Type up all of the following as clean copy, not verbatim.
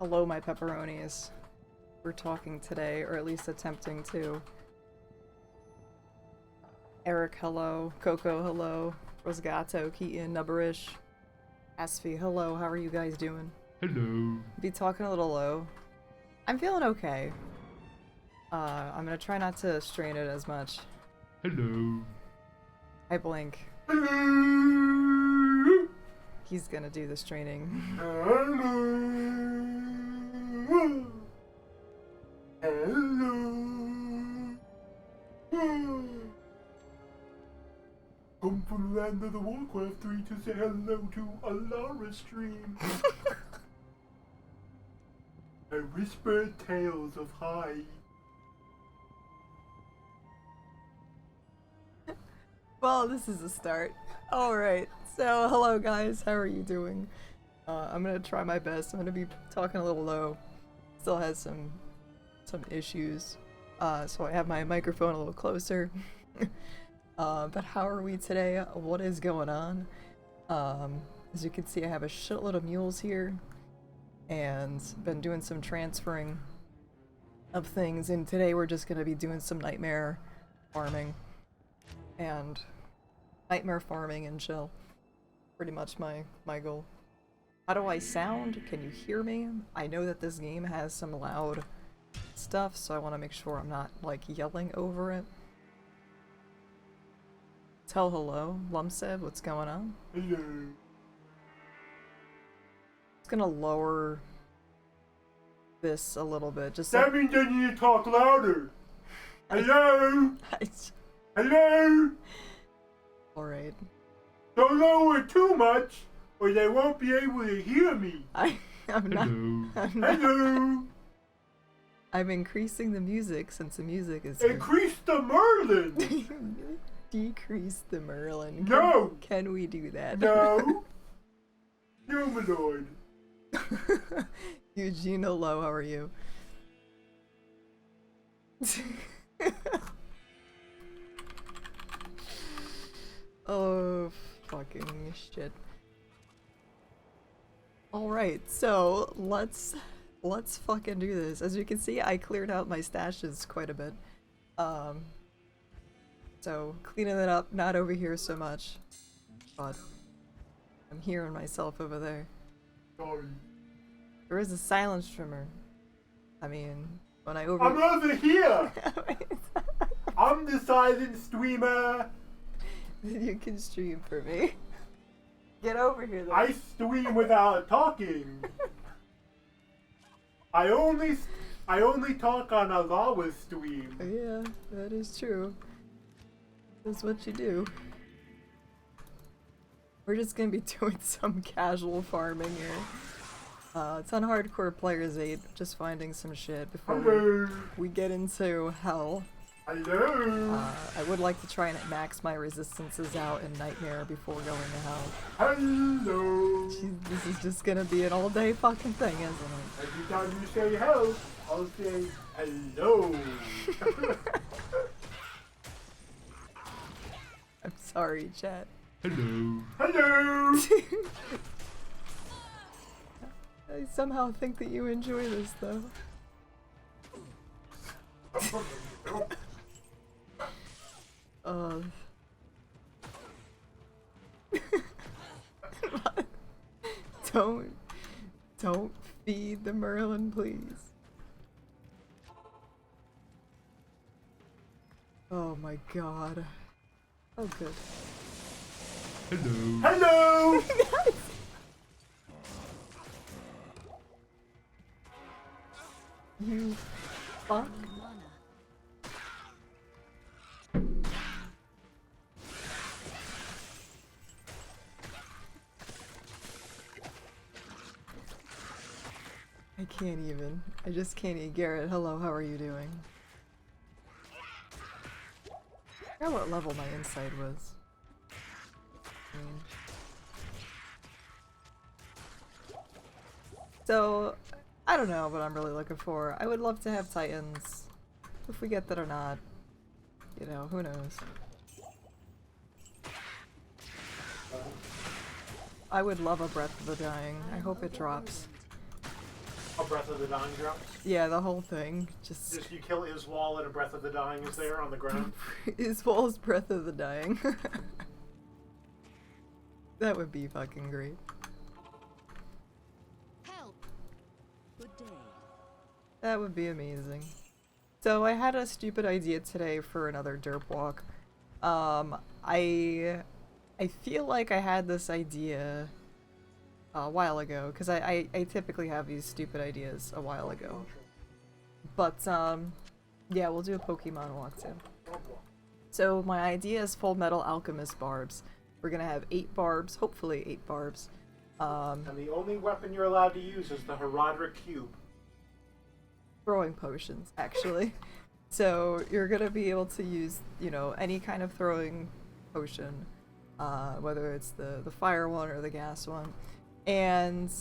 Hello, my pepperonis. We're talking today, or at least attempting to. Eric, hello. Coco, hello. Rosgato, Keaton, Nubberish. Asfi, hello. How are you guys doing? Hello. Be talking a little low. I'm feeling okay. I'm gonna try not to strain it as much. Hello. I blink. Hello. He's gonna do the straining. Hello. Hello. Come from the land of the Warcraft 3 to say hello to Alara stream. And whisper tales of hi. Well, this is a start. Alright, so hello guys, how are you doing? I'm gonna try my best. I'm gonna be talking a little low. Still has some issues. So I have my microphone a little closer. But how are we today? What is going on? As you can see, I have a shitload of mules here. And been doing some transferring of things. And today we're just gonna be doing some nightmare farming. And nightmare farming and chill. Pretty much my goal. How do I sound? Can you hear me? I know that this game has some loud stuff, so I want to make sure I'm not like yelling over it. Tell hello, Lumseb, what's going on? Hello. It's gonna lower this a little bit, just That means I need to talk louder. Hello. Hello. Alright. Don't lower it too much, or they won't be able to hear me. I'm not. Hello. I'm increasing the music since the music is. Increase the Merlin. Decrease the Merlin. No. Can we do that? No. Humanoid. Eugene, hello, how are you? Oh, fucking shit. Alright, so let's fucking do this. As you can see, I cleared out my stashes quite a bit. So cleaning it up, not over here so much, but I'm hearing myself over there. Sorry. There is a silence trimmer. I mean, when I I'm over here. I'm the silent streamer. You can stream for me. Get over here though. I stream without talking. I only talk on a Lawa stream. Yeah, that is true. That's what you do. We're just gonna be doing some casual farming here. It's on Hardcore Players 8, just finding some shit before we get into hell. Hello. I would like to try and max my resistances out in Nightmare before going to hell. Hello. Jeez, this is just gonna be an all-day fucking thing, isn't it? Every time you say hello, I'll say hello. I'm sorry, chat. Hello. Hello. I somehow think that you enjoy this, though. Don't feed the Merlin, please. Oh my god. Oh good. Hello. Hello. You fuck. I can't even. I just can't eat. Garrett, hello, how are you doing? I forgot what level my insight was. So, I don't know what I'm really looking for. I would love to have Titans. If we get that or not, you know, who knows. I would love a Breath of the Dying. I hope it drops. A Breath of the Dying drops? Yeah, the whole thing. Just Just you kill Iswal and a Breath of the Dying is there on the ground. Iswal's Breath of the Dying. That would be fucking great. Help. Good day. That would be amazing. So I had a stupid idea today for another derp walk. I feel like I had this idea a while ago, because I typically have these stupid ideas a while ago. But, yeah, we'll do a Pokemon walk too. So my idea is Full Metal Alchemist barbs. We're gonna have 8 barbs, hopefully 8 barbs. And the only weapon you're allowed to use is the Herodric Cube. Throwing potions, actually. So you're gonna be able to use, you know, any kind of throwing potion, whether it's the fire one or the gas one. And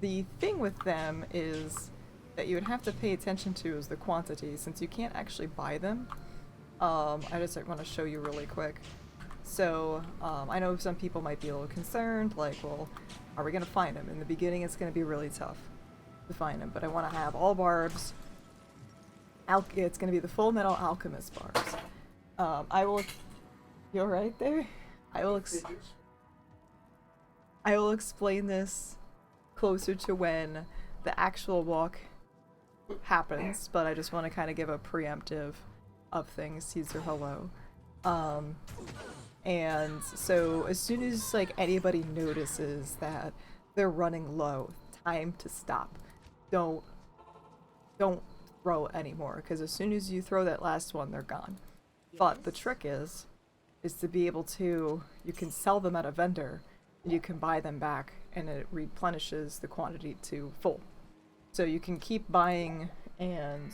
the thing with them is that you would have to pay attention to is the quantity, since you can't actually buy them. I just want to show you really quick. So, I know some people might be a little concerned, like, well, are we gonna find them? In the beginning it's gonna be really tough to find them, but I want to have all barbs. It's gonna be the Full Metal Alchemist barbs. I will... You're right there? I will explain this closer to when the actual walk happens, but I just want to kind of give a preemptive of things. Caesar, hello. And so as soon as like anybody notices that they're running low, time to stop. Don't throw anymore, because as soon as you throw that last one, they're gone. But the trick is to be able to, you can sell them at a vendor, and you can buy them back, and it replenishes the quantity to full. So you can keep buying and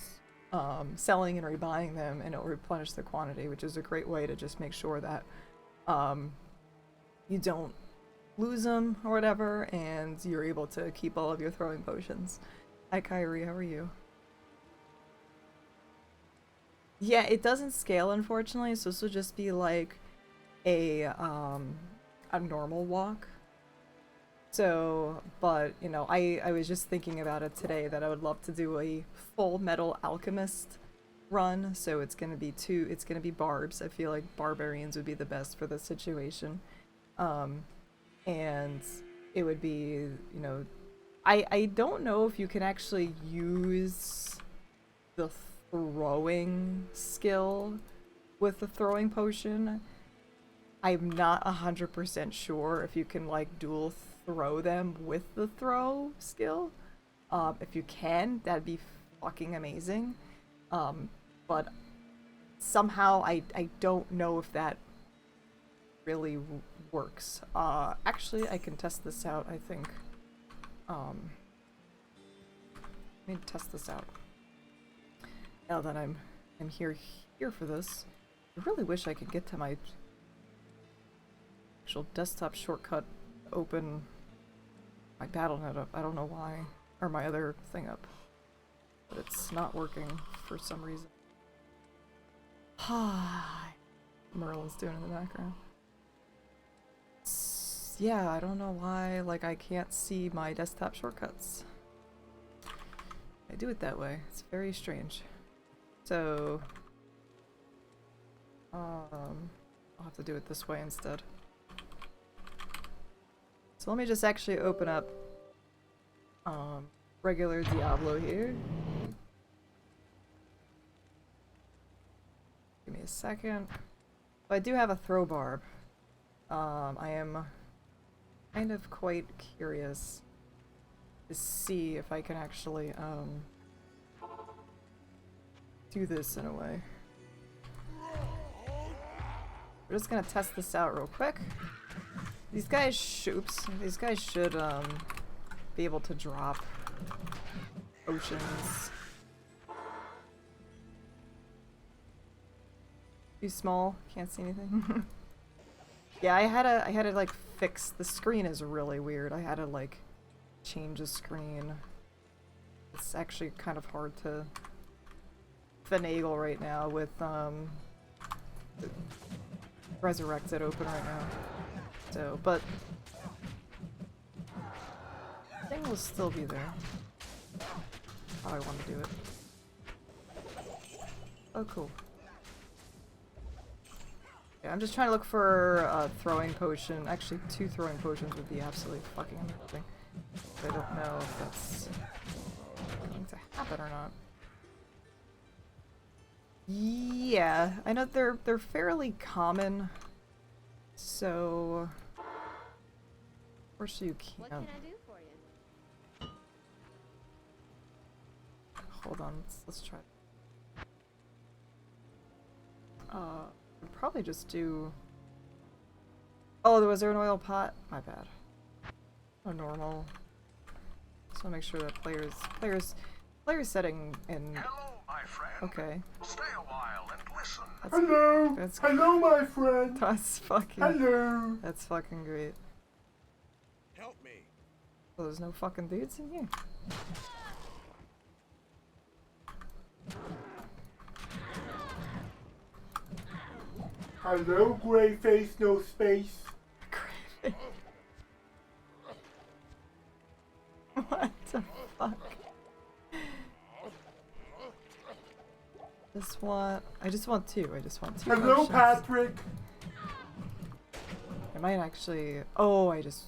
selling and rebuying them, and it'll replenish the quantity, which is a great way to just make sure that you don't lose them or whatever, and you're able to keep all of your throwing potions. Hi Kyrie, how are you? Yeah, it doesn't scale, unfortunately, so this will just be like a normal walk. So, but, you know, I was just thinking about it today that I would love to do a Full Metal Alchemist run, so it's gonna be barbs. I feel like barbarians would be the best for this situation. And it would be, you know, I don't know if you can actually use the throwing skill with the throwing potion. I'm not 100% sure if you can like dual throw them with the throw skill. If you can, that'd be fucking amazing. But somehow I don't know if that really works. Actually, I can test this out, I think. Let me test this out. Now that I'm here for this. I really wish I could get to my actual desktop shortcut, open my Battle.net up. I don't know why. Or my other thing up. But it's not working for some reason. Merlin's doing in the background. Yeah, I don't know why, like, I can't see my desktop shortcuts. I do it that way. It's very strange. So, I'll have to do it this way instead. So let me just actually open up, regular Diablo here. Give me a second. But I do have a throw barb. I am kind of quite curious to see if I can actually, do this in a way. We're just gonna test this out real quick. These guys should be able to drop potions. Too small, can't see anything. Yeah, I had to like fix, the screen is really weird. I had to like change the screen. It's actually kind of hard to finagle right now with Resurrected open right now. So, but the thing will still be there. how I want to do it. Oh, cool. Yeah, I'm just trying to look for a throwing potion. Actually, 2 throwing potions would be absolutely fucking amazing. But I don't know if that's going to happen or not. Yeah, I know they're fairly common. So, of course you can't. What can I do for you? Hold on, let's try. I'd probably just do. Oh, was there an oil pot? My bad. Oh, normal. Just wanna make sure that players setting in. Hello, my friend. Okay. Stay a while and listen. Hello. That's Hello, my friend. that's fucking. Hello. That's fucking great. Help me. Well, there's no fucking dudes in here. Hello, gray face, no space. Great. What the fuck? I just want 2. I just want 2 Hello, potions. Patrick. I might actually. Oh, I just.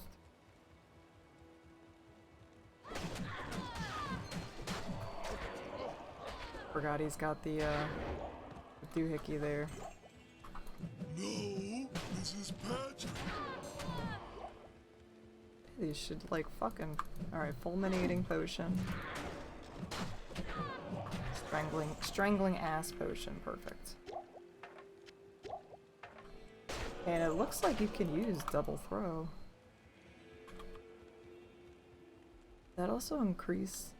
Forgot he's got the doohickey there. No, this is Patrick. These should like fucking. Alright, fulminating potion. Strangling ass potion, perfect. And it looks like you can use double throw. That also increase.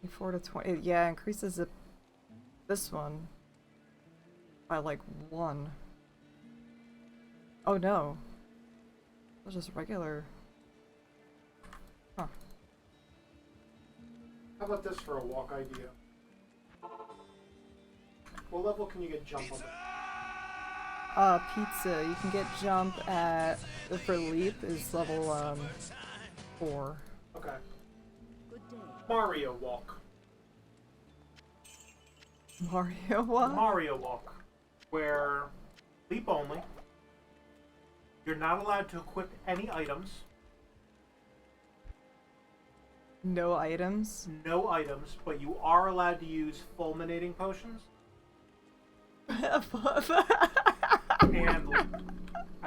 24 to 20. Yeah, increases it. This one by like 1. Oh no. That's just regular. Huh. How about this for a walk idea? What level can you get jump on? Pizza. You can get jump at for leap is level 4. Okay. Good day. Mario walk. Mario what? Mario walk. Where leap only. You're not allowed to equip any items. No items. No items, but you are allowed to use fulminating potions. and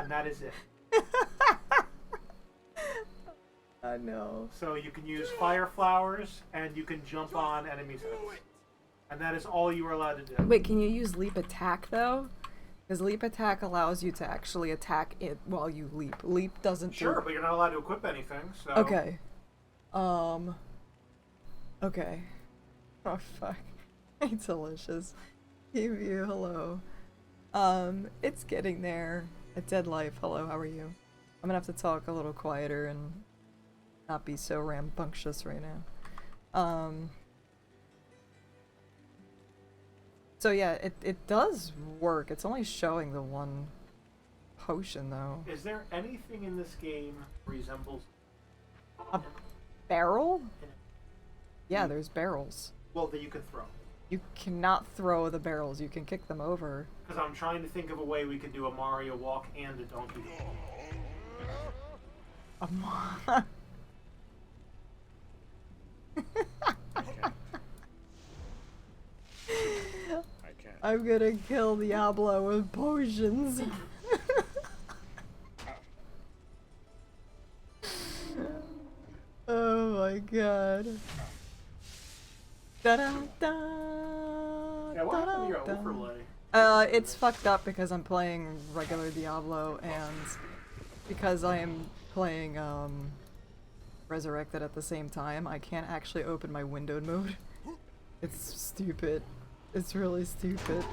that is it. I know. So you can use fire flowers and you can jump on enemies' heads. And that is all you are allowed to do. Wait, can you use leap attack though? Because leap attack allows you to actually attack it while you leap. Leap doesn't. Sure, but you're not allowed to equip anything, so... Okay. Okay. Oh fuck. Delicious. Emu, hello. It's getting there. A dead life, hello, how are you? I'm gonna have to talk a little quieter and not be so rambunctious right now. So yeah, it does work. It's only showing the 1 potion though. Is there anything in this game resembles... A barrel? Yeah, there's barrels. Well, that you can throw. You cannot throw the barrels, you can kick them over. Because I'm trying to think of a way we could do a Mario walk and a donkey walk. I can't. I'm gonna kill Diablo with potions. Oh my god. Da da da. Yeah, what happened to your overlay? It's fucked up because I'm playing regular Diablo and because I am playing Resurrected at the same time, I can't actually open my windowed mode. It's stupid. It's really stupid.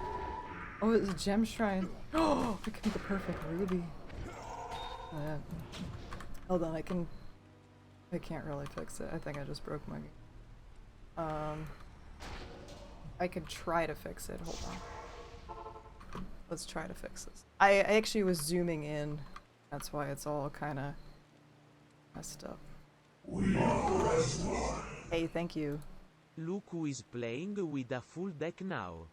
Oh, it's a gem shrine. Oh, I can make a perfect ruby. Hold on, I can't really fix it. I think I just broke my game. I could try to fix it. Hold on. Let's try to fix this. I actually was zooming in. That's why it's all kind of Messed up. Hey, thank you. Look who is playing with a full deck now.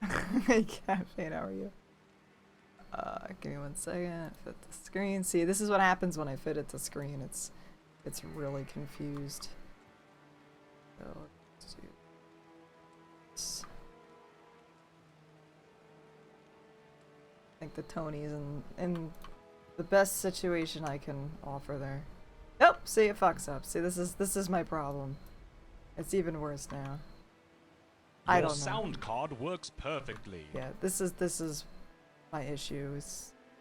Caffeine, how are you? Give me 1 second. Fit the screen. See, this is what happens when I fit it to screen. It's really confused. So let's do this. I think the Tony's in the best situation I can offer there. Nope, see, it fucks up. See, this is my problem. It's even worse now. I don't know. Your sound card works perfectly. Yeah, this is my issue.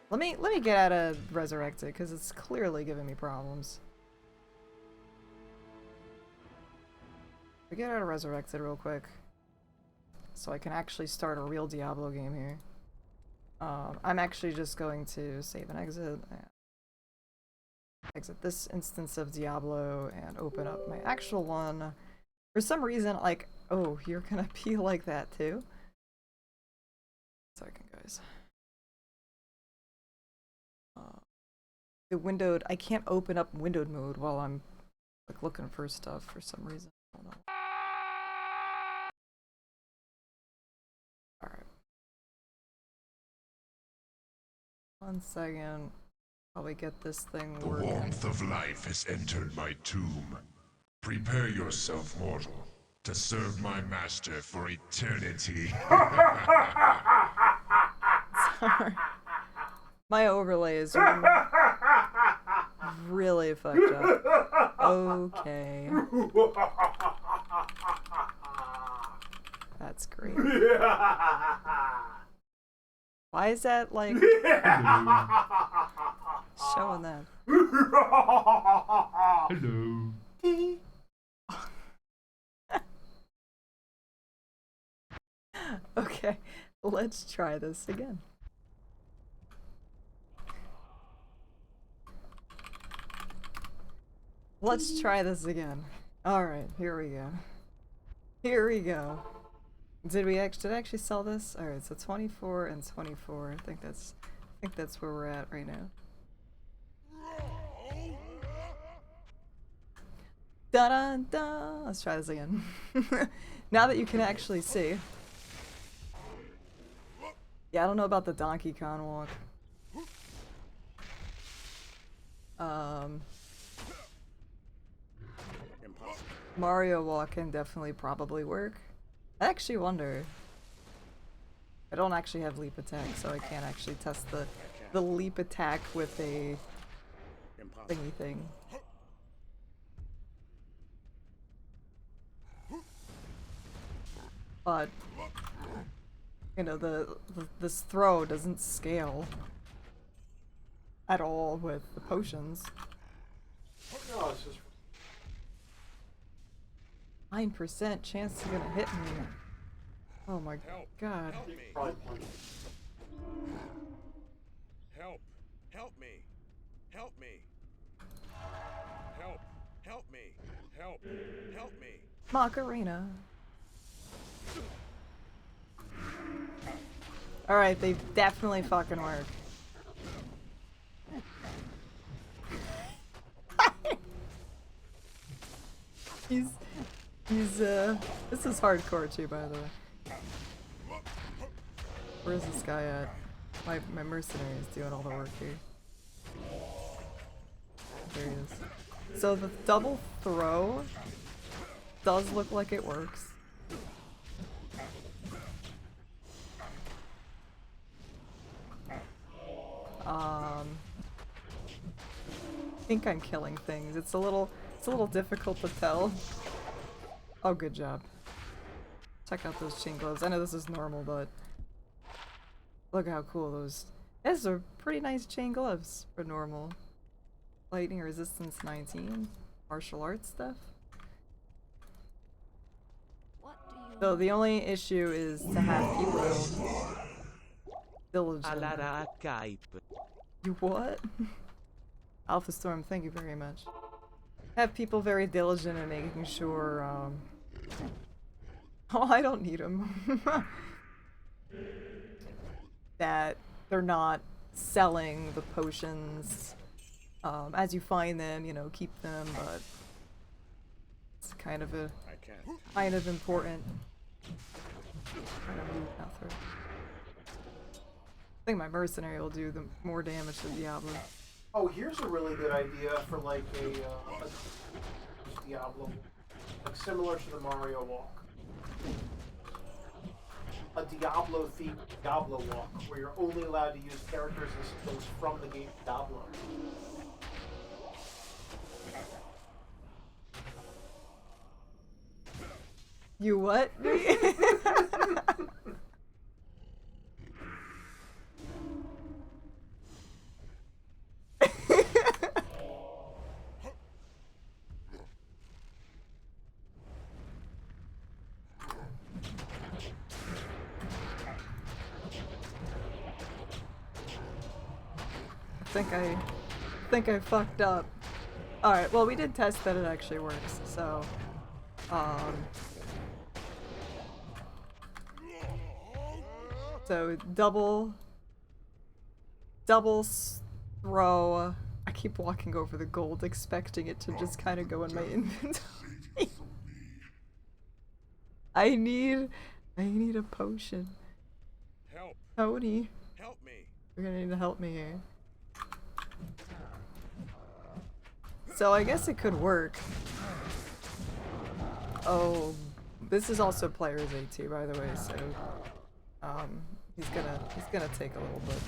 Let me get out of Resurrected because it's clearly giving me problems. We get out of Resurrected real quick, so I can actually start a real Diablo game here. I'm actually just going to save and exit. Exit this instance of Diablo and open up my actual one. For some reason, like, oh, you're gonna be like that too? Second, guys. The windowed, I can't open up windowed mode while I'm like looking for stuff for some reason. I don't know. Alright. 1 second. Probably get this thing The working. warmth of life has entered my tomb. Prepare yourself, mortal, to serve my master for eternity. Sorry. My overlay is really fucked up. Okay. That's great. Why is that like showing that? Hello. Okay, let's try this again. Let's try this again. Alright, here we go. Here we go. Did I actually sell this? Alright, so 24 and 24. I think that's where we're at right now. Da-da-da! Let's try this again. Now that you can actually see. Yeah, I don't know about the Donkey Kong walk. Mario walk can definitely probably work. I actually wonder. I don't actually have leap attack, so I can't actually test the leap attack with a thingy thing. But you know, this throw doesn't scale at all with the potions. No, it's just 9% chance you're gonna hit me. Oh my god. Help me. probably plenty. Help. Help me. Help me. Help. Help me. Help. Help me. Macarena. Alright, they definitely fucking work. He's this is hardcore too, by the way. Where's this guy at? My mercenary is doing all the work here. There he is. So the double throw does look like it works. I think I'm killing things. It's a little difficult to tell. Oh, good job. Check out those chain gloves. I know this is normal, but look how cool those. Those are pretty nice chain gloves for normal. Lightning resistance 19. Martial arts stuff. What do you So the only issue is to have people diligent. Alara Caip. You what? Alpha Storm, thank you very much. Have people very diligent in making sure, oh, I don't need them. That they're not selling the potions as you find them, you know, keep them, but it's kind of I can't. important. Trying to move now through. I think my mercenary will do the more damage to Diablo. Oh, here's a really good idea for like a Diablo, like similar to the Mario walk. A Diablo-themed Diablo walk, where you're only allowed to use characters and skills from the game Diablo. You what? I think I fucked up. Alright, well we did test that it actually works, so so double throw. I keep walking over the gold expecting it to just kind of go in my inventory. I need a potion. Help. Tony, Help me. you're gonna need to help me here. So I guess it could work. Oh, this is also player's AT, by the way, so he's gonna take a little bit.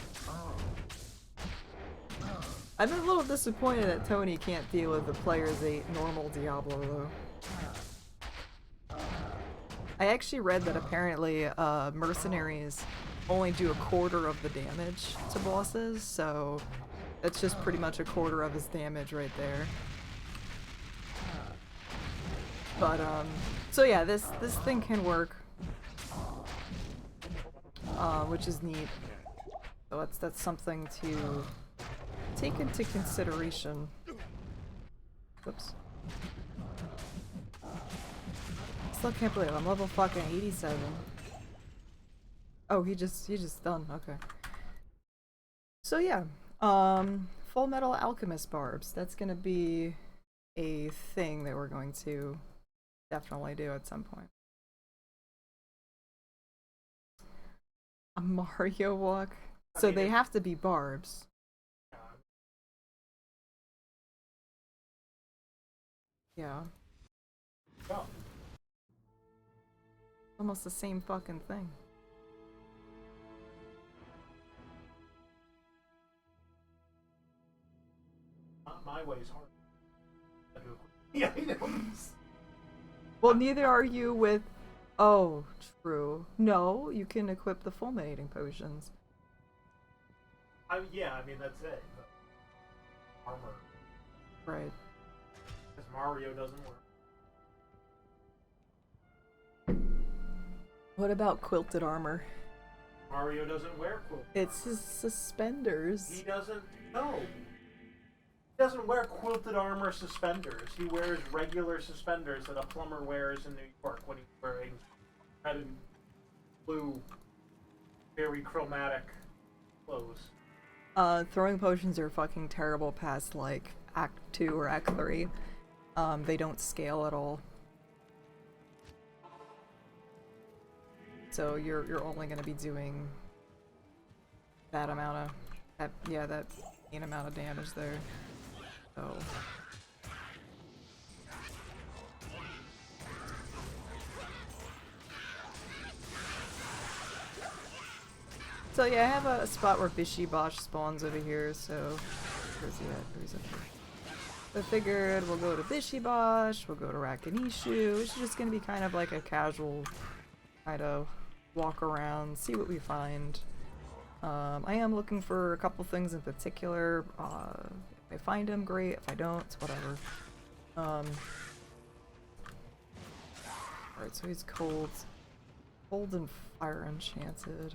I'm a little disappointed that Tony can't deal with the player's 8 normal Diablo though. I actually read that apparently mercenaries only do a quarter of the damage to bosses, so that's just pretty much a quarter of his damage right there. But so yeah, this thing can work, which is neat. So that's something to take into consideration. Whoops. Still can't believe I'm level fucking 87. Oh, he just done. Okay. So yeah, Full Metal Alchemist barbs. That's gonna be a thing that we're going to definitely do at some point. A Mario walk. So they have to be barbs. Yeah. Oh. Almost the same fucking thing. My way's hard. Yeah, I know. Well, neither are you with... Oh, true. No, you can equip the fulminating potions. Yeah, I mean, that's it. But armor. Right. Because Mario doesn't work. What about quilted armor? Mario doesn't wear quilted. It's his suspenders. He doesn't. No. He doesn't wear quilted armor suspenders. He wears regular suspenders that a plumber wears in New York when he's wearing red and blue, very chromatic clothes. Throwing potions are fucking terrible past like Act 2 or Act 3. They don't scale at all. So you're only gonna be doing that amount of that main amount of damage there. So yeah, I have a spot where Bishi Bosch spawns over here, so where's he at? Where's up here? I figured we'll go to Bishi Bosch, we'll go to Rakinishu. It's just gonna be kind of like a casual kind of walk around, see what we find. I am looking for a couple things in particular. If I find them, great. If I don't, whatever. Alright, so he's cold. Cold and fire enchanted.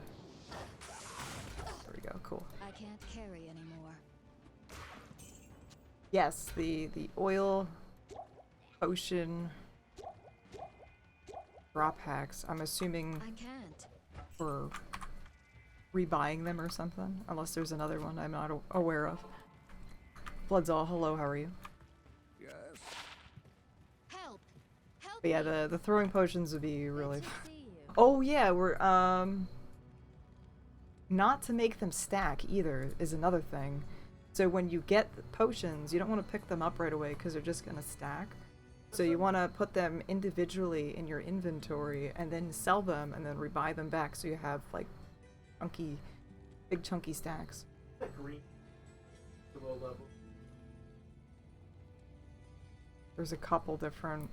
There we go, cool. I can't carry anymore. Yes, the oil potion drop hacks. I'm assuming I can't. we're rebuying them or something, unless there's another one I'm not aware of. Bloodsaw, hello, how are you? Yes. Help! Help! But yeah, me. the throwing potions would be really Good fun. to see you. Oh yeah, we're not to make them stack either is another thing. So when you get the potions, you don't want to pick them up right away because they're just gonna stack. So you want to put them individually in your inventory and then sell them and then rebuy them back so you have like big chunky stacks. That green. The low level. There's a couple different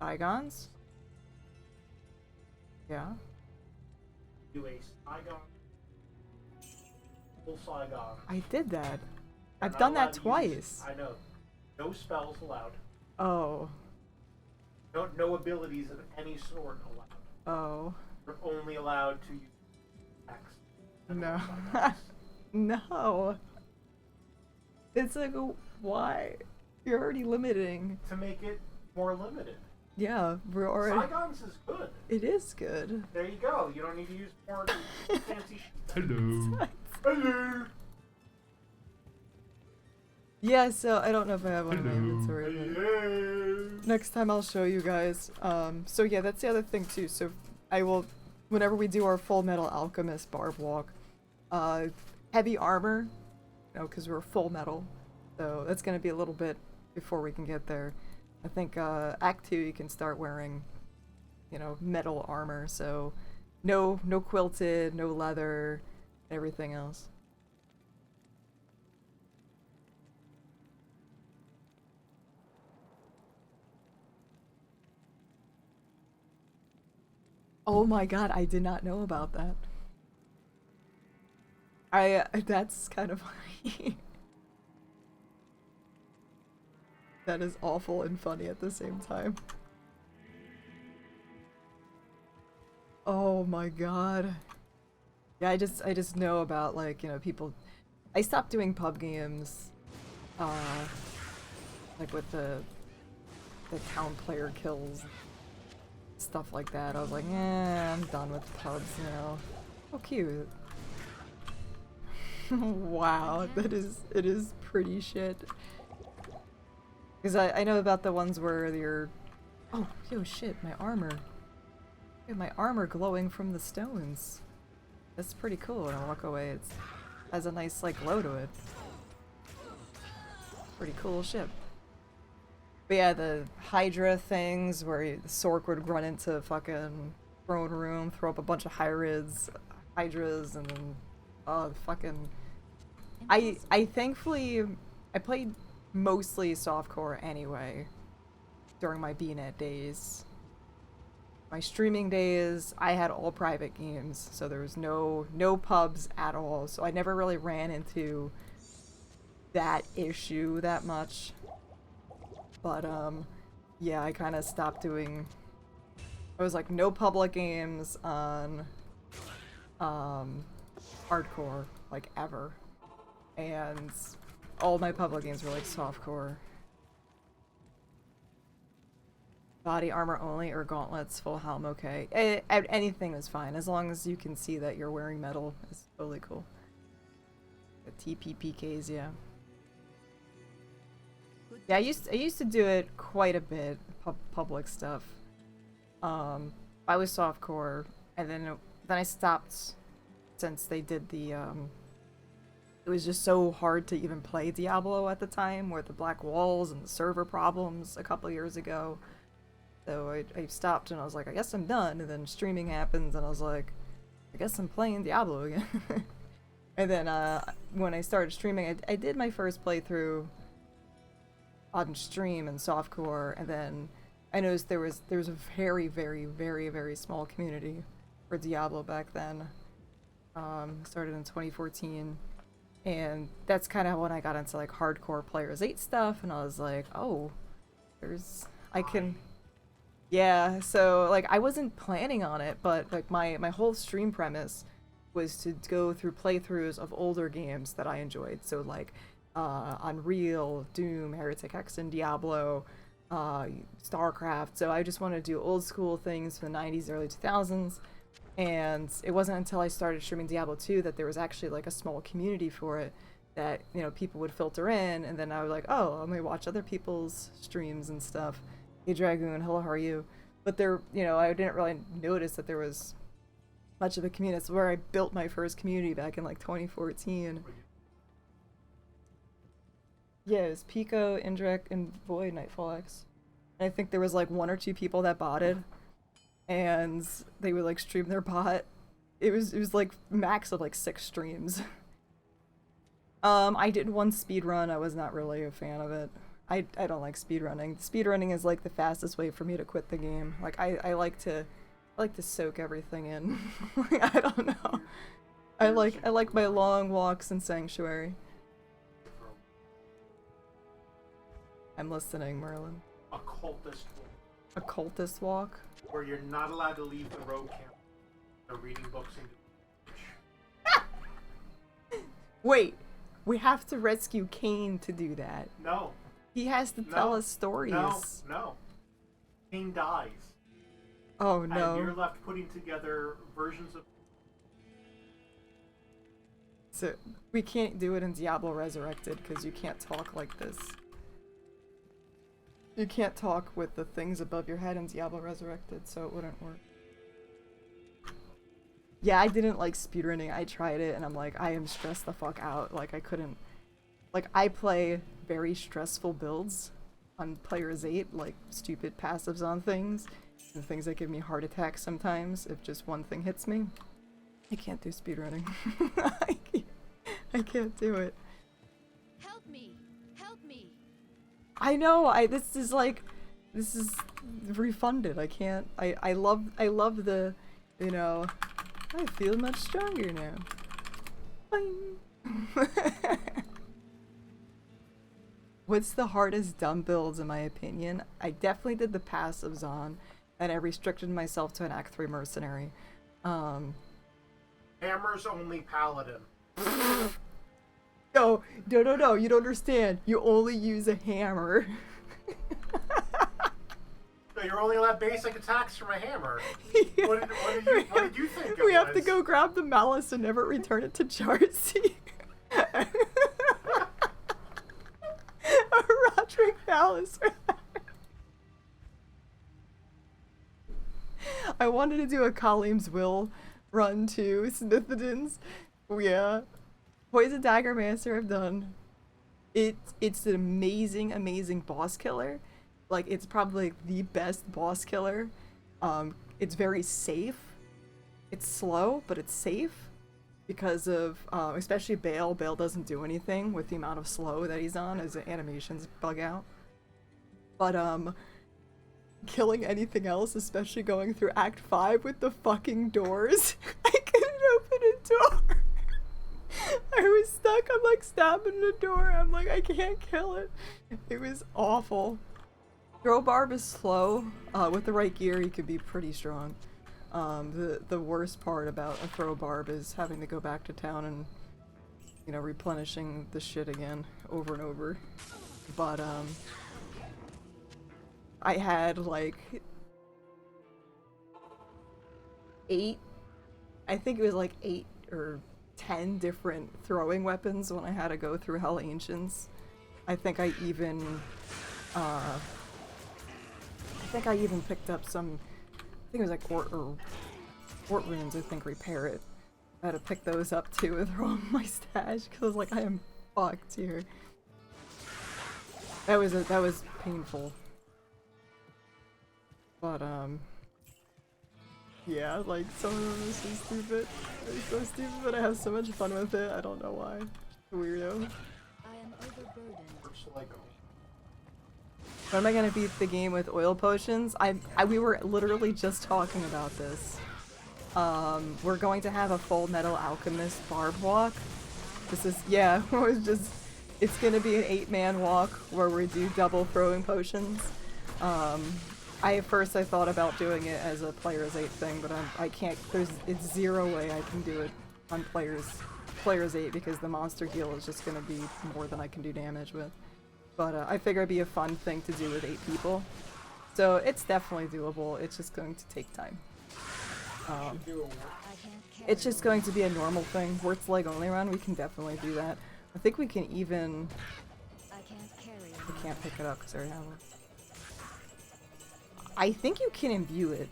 Igons. Yeah. Do a Saigon. Full Saigon. I did that. You're I've not done allowed that to use- twice. I know. No spells allowed. Oh. No abilities of any sort allowed. Oh. You're only allowed to use X. and No. Saigons. No. It's like, why? You're already limiting. To make it more limited. Yeah, we're already. Saigons is good. It is good. There you go. You don't need to use more fancy shit. Hello. Hello. Yeah, so I don't know if I have one in my Hello. inventory. But Hello. next time I'll show you guys. So yeah, that's the other thing too. So I will, whenever we do our Full Metal Alchemist barb walk, heavy armor, you know, because we're full metal. So that's gonna be a little bit before we can get there. I think Act 2 you can start wearing, you know, metal armor. So no quilted, no leather, everything else. Oh my god, I did not know about that. That's kind of funny. That is awful and funny at the same time. Oh my god. Yeah, I just know about, like, you know, people. I stopped doing pub games, like with the town player kills, stuff like that. I was like, I'm done with pubs now. Oh, cute. Wow, it is pretty shit. Because I know about the ones where you're... Oh, yo, shit, my armor. Dude, my armor glowing from the stones. That's pretty cool. When I walk away, it has a nice, like, glow to it. Pretty cool ship. But yeah, the Hydra things where the Sork would run into fucking throne room, throw up a bunch of Hydras, and then, oh, fucking... I thankfully... I played mostly softcore anyway during my BNet days. My streaming days, I had all private games, so there was no pubs at all, so I never really ran into that issue that much. But yeah, I kind of stopped doing... I was like, no public games on hardcore, like, ever. And all my public games were like softcore. Body armor only or gauntlets, full helm, okay. Anything is fine, as long as you can see that you're wearing metal. It's totally cool. The TPPKs, yeah. Yeah, I used to do it quite a bit, public stuff. I was softcore, and then I stopped since they did the it was just so hard to even play Diablo at the time, with the black walls and the server problems a couple years ago. So I stopped and I was like, I guess I'm done. And then streaming happens and I was like, I guess I'm playing Diablo again. And then when I started streaming, I did my first playthrough on stream and softcore, and then I noticed there was a very, very, very, very small community for Diablo back then. Started in 2014. And that's kind of when I got into like hardcore Players 8 stuff, and I was like, oh, I can, yeah, so like I wasn't planning on it, but like my whole stream premise was to go through playthroughs of older games that I enjoyed, so like Unreal, Doom, Heretic X, and Diablo, StarCraft, so I just wanted to do old school things from the 90s, early 2000s, And it wasn't until I started streaming Diablo 2 that there was actually like a small community for it that, you know, people would filter in, and then I was like, oh, I'm gonna watch other people's streams and stuff. Hey Dragoon, hello, how are you? But there, you know, I didn't really notice that there was much of a community. That's where I built my first community back in like 2014. Yeah, it was Pico, Indrek, and Void Nightfall X. And I think there was like 1 or 2 people that botted, and they would like stream their bot. It was like max of like 6 streams. I did one speed run. I was not really a fan of it. I don't like speedrunning. Speedrunning is like the fastest way for me to quit the game. Like I like to soak everything in. Like, I don't know. I like my long walks in Sanctuary. I'm listening, Merlin. A cultist walk. A cultist walk? Where you're not allowed to leave the road camp. They're reading books and Wait, we have to rescue Cain to do that. No. He has to tell us stories. No. Cain dies. Oh no. And you're left putting together versions of... So, we can't do it in Diablo Resurrected because you can't talk like this. You can't talk with the things above your head in Diablo Resurrected, so it wouldn't work. Yeah, I didn't like speedrunning. I tried it and I'm like, I am stressed the fuck out. Like, I couldn't... Like, I play very stressful builds on Players 8, like stupid passives on things, and things that give me heart attacks sometimes if just one thing hits me. I can't do speedrunning. I can't do it. Help me! Help me! I know, this is refunded. I can't, I love the, you know, I feel much stronger now. Boing. What's the hardest dumb builds in my opinion? I definitely did the passives on, and I restricted myself to an Act 3 mercenary. Hammer's only paladin. No, you don't understand. You only use a hammer. No, you're only allowed basic attacks from a hammer. Yeah. What did you think it We have to was? go grab the malice and never return it to Jarcy. A Roderick Malice. I wanted to do a Khalim's Will run too, Smithidens. Yeah. Poison Dagger Master I've done. It's an amazing boss killer. Like, it's probably the best boss killer. It's very safe. It's slow, but it's safe. Because of, especially Bale. Bale doesn't do anything with the amount of slow that he's on as the animations bug out. But, killing anything else, especially going through Act 5 with the fucking doors. I couldn't open a door. I was stuck. I'm like stabbing the door. I'm like, I can't kill it. It was awful. Throw Barb is slow. With the right gear, he could be pretty strong. The worst part about a Throw Barb is having to go back to town and, you know, replenishing the shit again over and over. But, I had like 8, I think it was like 8 or 10 different throwing weapons when I had to go through Hell Ancients. I think I even picked up some, I think it was like Fort Runes, I think, repair it. I had to pick those up too and throw them in my stash because I was like, I am fucked here. That was painful. But yeah, like, some of them are so stupid. They're so stupid, but I have so much fun with it. I don't know why. Weirdo. I am overburdened. When am I gonna beat the game with oil potions? We were literally just talking about this. We're going to have a Full Metal Alchemist barb walk. This is, yeah, it's gonna be an 8-man walk where we do double throwing potions. At first I thought about doing it as a Players 8 thing, but I can't, it's zero way I can do it on Players 8 because the monster heal is just gonna be more than I can do damage with. But I figure it'd be a fun thing to do with 8 people. So it's definitely doable, it's just going to take time. Do a I can't carry It's just going to be a normal thing. Wort's leg only run, we can definitely do that. I think we can even... I can't carry I can't pick it up because I already have it. I think you can imbue it.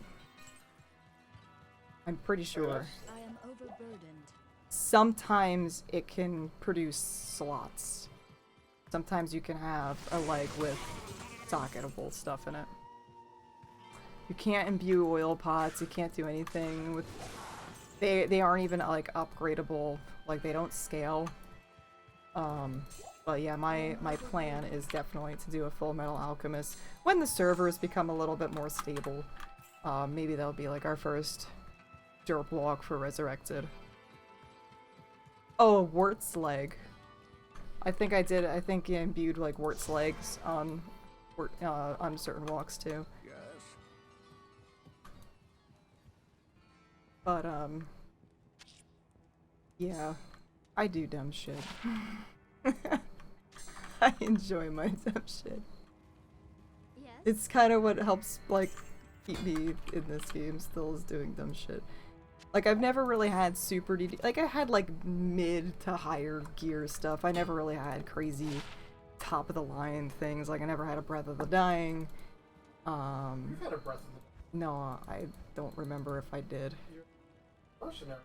I'm pretty sure. I am overburdened. Sometimes it can produce slots. Sometimes you can have a leg with socketable stuff in it. You can't imbue oil pots, you can't do anything with... They aren't even, like, upgradable. Like, they don't scale. But yeah, my plan is definitely to do a Full Metal Alchemist. When the servers become a little bit more stable, maybe that'll be, like, our first derp walk for Resurrected. Oh, Wort's leg. I think I imbued, like, Wort's legs on certain walks, too. But, yeah, I do dumb shit. I enjoy my dumb shit. Yes. It's kind of what helps, like, keep me in this game still, is doing dumb shit. Like, I've never really had super like, I had, like, mid to higher gear stuff. I never really had crazy top-of-the-line things. Like, I never had a Breath of the Dying. You've had a Breath of the No, I don't remember if I did. Mercenary.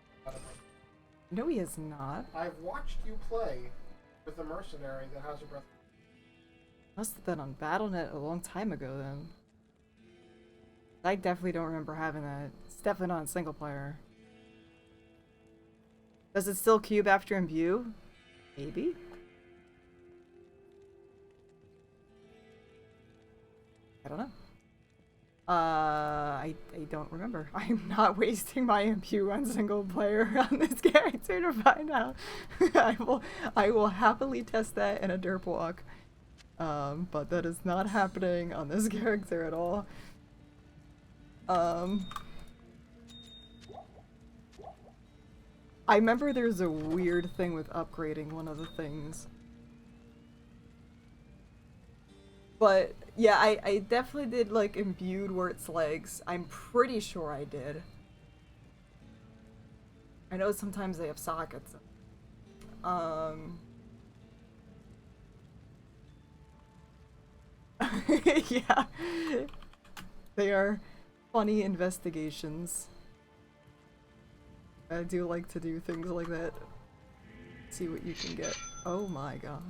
No, he is not. I've watched you play with a mercenary that has a Breath. Must have been on BattleNet a long time ago, then. I definitely don't remember having that. It's definitely not in single player. Does it still cube after imbue? Maybe? I don't know. I don't remember. I'm not wasting my imbue on single player on this character to find out. I will happily test that in a derp walk. But that is not happening on this character at all. I remember there's a weird thing with upgrading one of the things. But yeah, I definitely did, like, imbued Wort's legs. I'm pretty sure I did. I know sometimes they have sockets. Yeah. They are funny investigations. I do like to do things like that. See what you can get. Oh my god.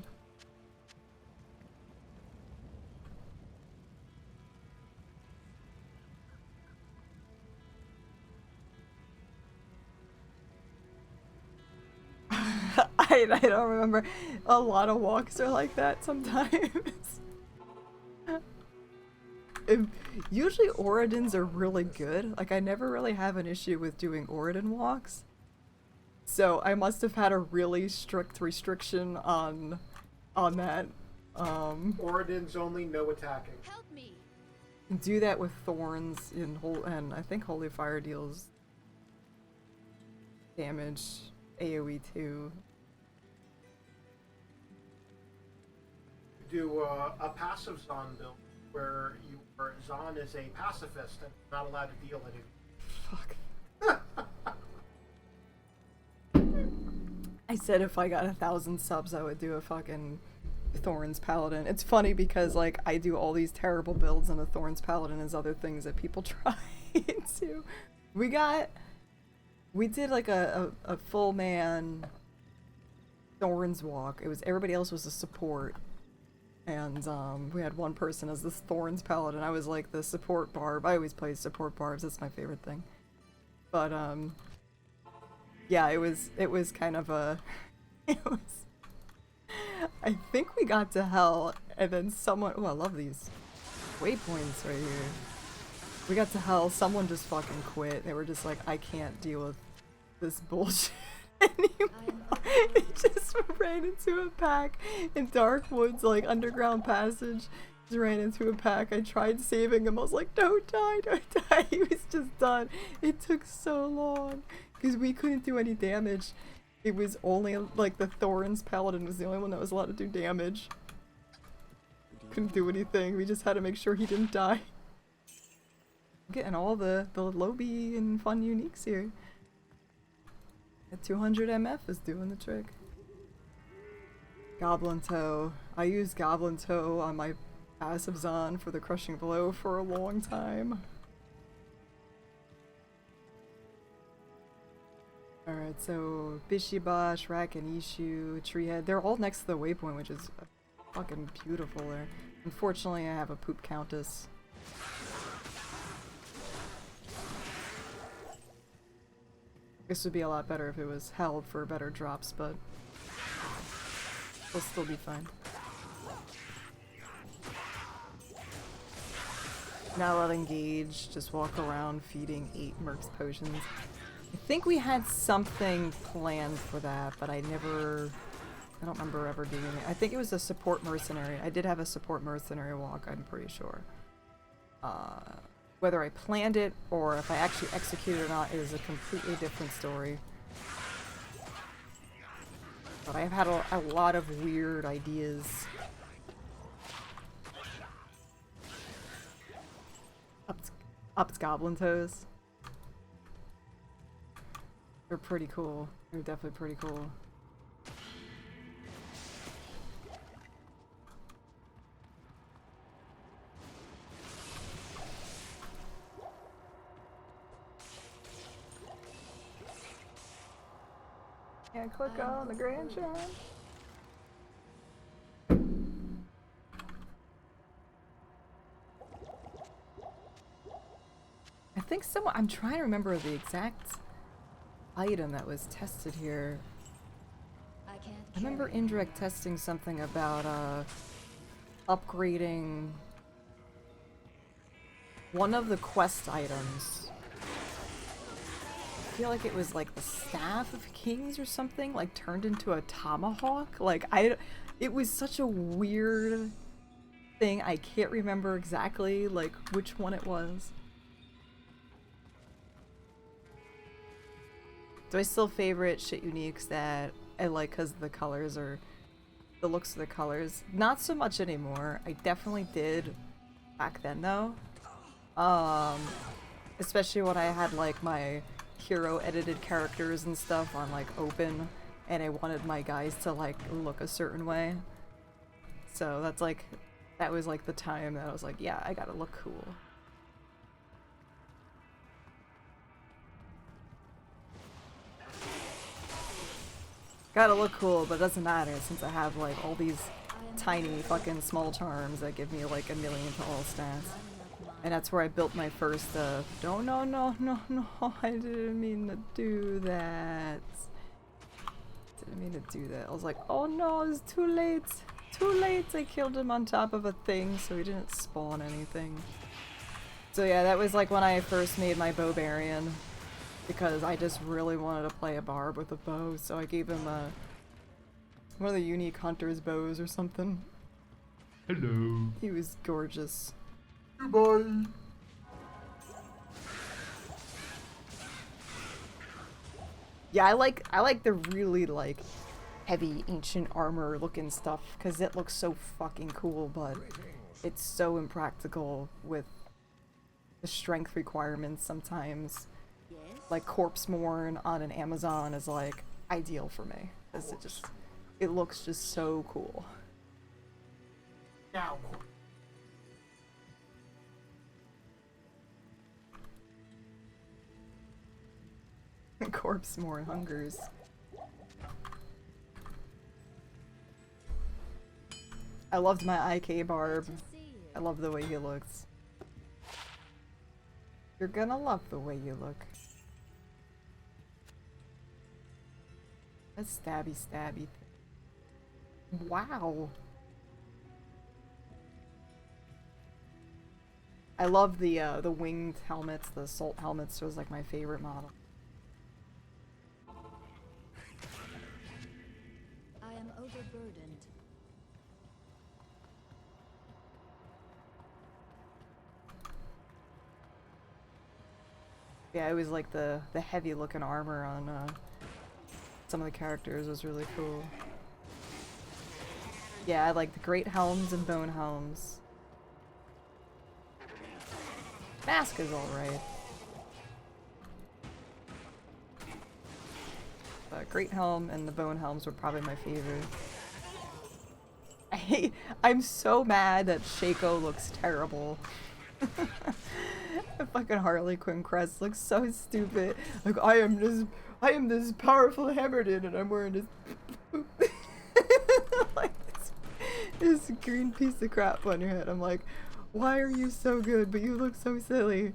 I don't remember. A lot of walks are like that sometimes. Usually Oridins are really good. Like, I never really have an issue with doing Oridin walks. So I must have had a really strict restriction on that. Oridins only, no attacking. Help me. Do that with Thorns and I think Holy Fire deals damage AoE too. Do a passive Zon build where Zon is a pacifist and not allowed to deal anything. Fuck. I said if I got 1,000 subs, I would do a fucking Thorns Paladin. It's funny because, like, I do all these terrible builds and a Thorns Paladin is other things that people try to. We did like a full man Thorns walk. It was, everybody else was a support. And we had one person as this Thorns Paladin. I was like the support barb. I always play support barbs. That's my favorite thing. But yeah, it was kind of a I think we got to hell and then someone, oh, I love these waypoints right here. We got to hell, someone just fucking quit. They were just like, I can't deal with this bullshit anymore. They just ran into a pack in Dark Woods, like underground passage. Just ran into a pack. I tried saving him. I was like, don't die, don't die. He was just done. It took so long because we couldn't do any damage. It was only like the Thorns Paladin was the only one that was allowed to do damage. Couldn't do anything. We just had to make sure he didn't die. Getting all the lobby and fun uniques here. At 200 MF is doing the trick. Goblin Toe. I used Goblin Toe on my passive Zon for the Crushing Blow for a long time. Alright, so Bishiba, Shrek, and Ishu, Treehead, they're all next to the waypoint, which is fucking beautiful there. Unfortunately, I have a poop countess. This would be a lot better if it was held for better drops, but it'll still be fine. Now let engage, just walk around feeding 8 Mercs potions. I think we had something planned for that, but I don't remember ever doing it. I think it was a support mercenary. I did have a support mercenary walk, I'm pretty sure. Whether I planned it or if I actually executed it or not is a completely different story. But I've had a lot of weird ideas. Upped Goblin Toes. They're pretty cool. They're definitely pretty cool. Yeah, click on the Grand Challenge. I think I'm trying to remember the exact item that was tested here. I can't I remember carry indirect testing something about upgrading one of the quest items. I feel like it was like the Staff of Kings or something, like turned into a tomahawk. Like it was such a weird thing. I can't remember exactly like which one it was. Do I still favorite shit uniques that I like because the colors or the looks of the colors? Not so much anymore. I definitely did back then though. Especially when I had like my hero edited characters and stuff on like open and I wanted my guys to like look a certain way. So that was like the time that I was like, yeah, I gotta look cool. Gotta look cool, but it doesn't matter since I have like all these tiny fucking small charms that give me like 1 million to all stats. And that's where I built my first, no, I didn't mean to do that. Didn't mean to do that. I was like, oh no, it's too late. Too late, I killed him on top of a thing, so he didn't spawn anything. So yeah, that was like when I first made my Bowbarian. Because I just really wanted to play a barb with a bow, so I gave him one of the unique hunter's bows or something. Hello. He was gorgeous. Goodbye. Yeah, I like the really like heavy ancient armor looking stuff because it looks so fucking cool, but it's so impractical with the strength requirements sometimes. Like Corpse-Morn on an Amazon is like ideal for me because it looks just so cool. Now. Corpse-Morn hungers. I loved my IK barb. I love the way he looks. You're gonna love the way you look. A stabby thing. Wow. I love the winged helmets, the assault helmets was like my favorite model. I am overburdened. Yeah, it was like the heavy looking armor on some of the characters was really cool. Yeah, I like the great helms and bone helms. mask is alright. Great Helm and the Bone Helms were probably my favorite. I'm so mad that Shaco looks terrible. The fucking Harley Quinn crest looks so stupid. Like, I am this powerful Hammerden and I'm wearing this like this green piece of crap on your head. I'm like, why are you so good but you look so silly?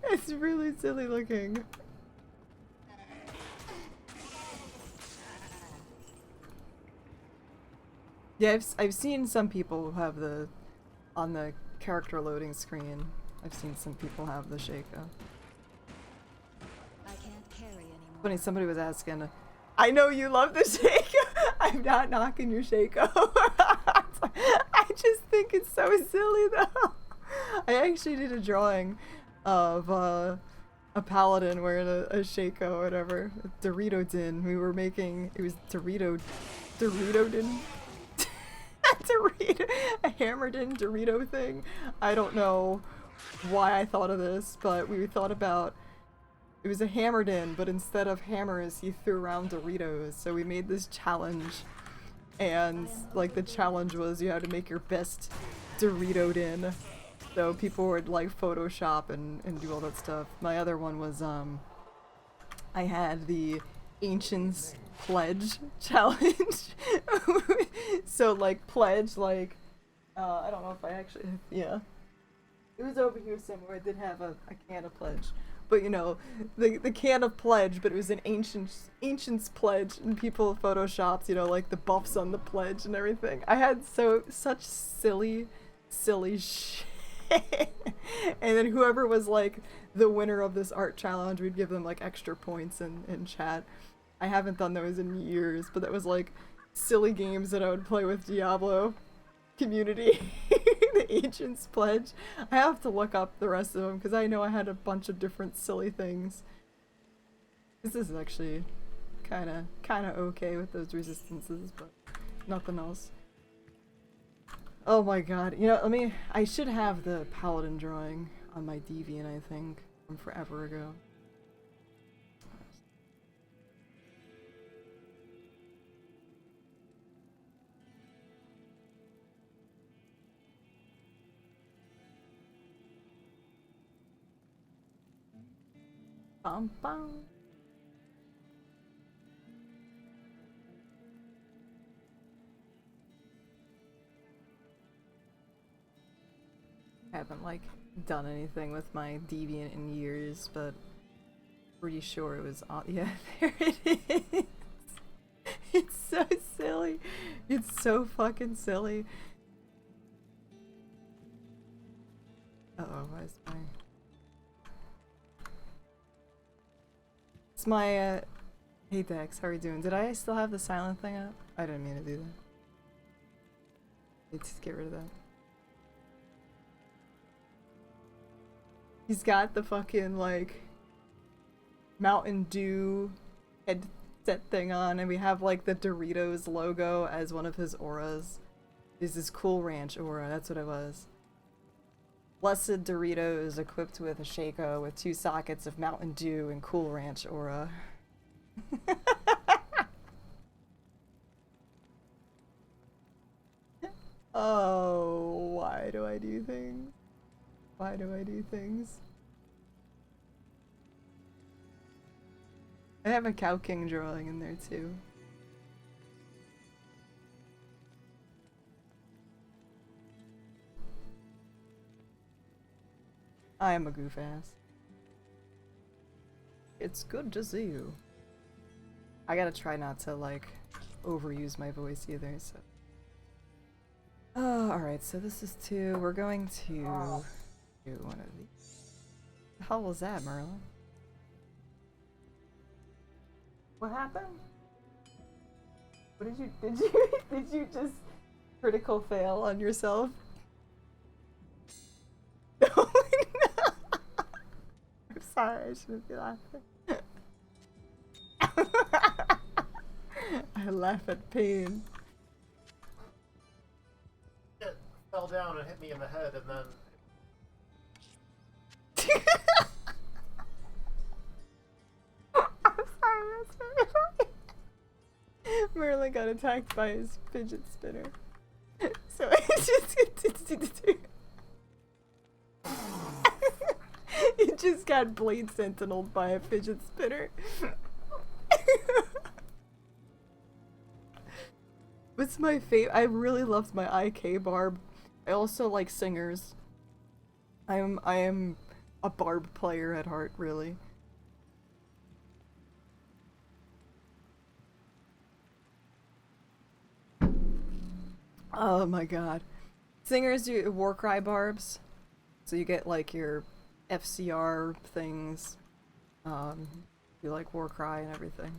It's really silly looking. Yeah, I've seen some people have the, on the character loading screen, I've seen some people have the Shaco. I can't carry anymore. Funny, somebody was asking, I know you love the Shaco! I'm not knocking your Shaco. I just think it's so silly though. I actually did a drawing of a paladin wearing a Shaco or whatever. Dorito Din. We were making, it was Dorito Din? Dorito, a hammered-in Dorito thing. I don't know why I thought of this, but we thought about, it was a hammered-in, but instead of hammers, he threw around Doritos. So we made this challenge, and like the challenge was you had to make your best Dorito-din. So people would like Photoshop and do all that stuff. My other one was I had the Ancients Pledge challenge. So like pledge, like I don't know if I actually, yeah, it was over here somewhere. I did have a can of pledge, but you know, the can of pledge, but it was an ancients pledge, and people photoshopped, you know, like the buffs on the pledge and everything. I had such silly shit. And then whoever was like the winner of this art challenge, we'd give them like extra points in chat. I haven't done those in years, but that was like silly games that I would play with Diablo community. The Ancients Pledge. I have to look up the rest of them because I know I had a bunch of different silly things. This is actually kind of okay with those resistances, but nothing else. Oh my god, you know, I should have the paladin drawing on my Deviant, I think, from forever ago. Bum bum. I haven't like done anything with my Deviant in years, but pretty sure it was yeah, there it is. It's so silly. It's so fucking silly. Uh-oh, where's my... It's my, hey Dex, how are you doing? Did I still have the silent thing up? I didn't mean to do that. Let's just get rid of that. He's got the fucking, like, Mountain Dew headset thing on, and we have, like, the Doritos logo as one of his auras. Is this Cool Ranch aura, that's what it was. Blessed Doritos equipped with a Shaco with 2 sockets of Mountain Dew and Cool Ranch aura. Oh, why do I do things? Why do I do things? I have a Cow King drawing in there too. I am a goof ass. It's good to see you. I gotta try not to like overuse my voice either, so. Oh, alright, so this is 2. We're going to do one of these. The hell was that, Merlin? What happened? What did you just critical fail on yourself? Oh no! I'm sorry, I shouldn't be laughing. I laugh at pain. It fell down and hit me in the head, and then I'm sorry, that's Merlin got attacked by his fidget spinner. So it's just he just got blade sentineled by a fidget spinner. What's my favorite? I really loved my IK barb. I also like singers. I am a barb player at heart, really. Oh my god. Singers do Warcry barbs. So you get like your FCR things. You like Warcry and everything.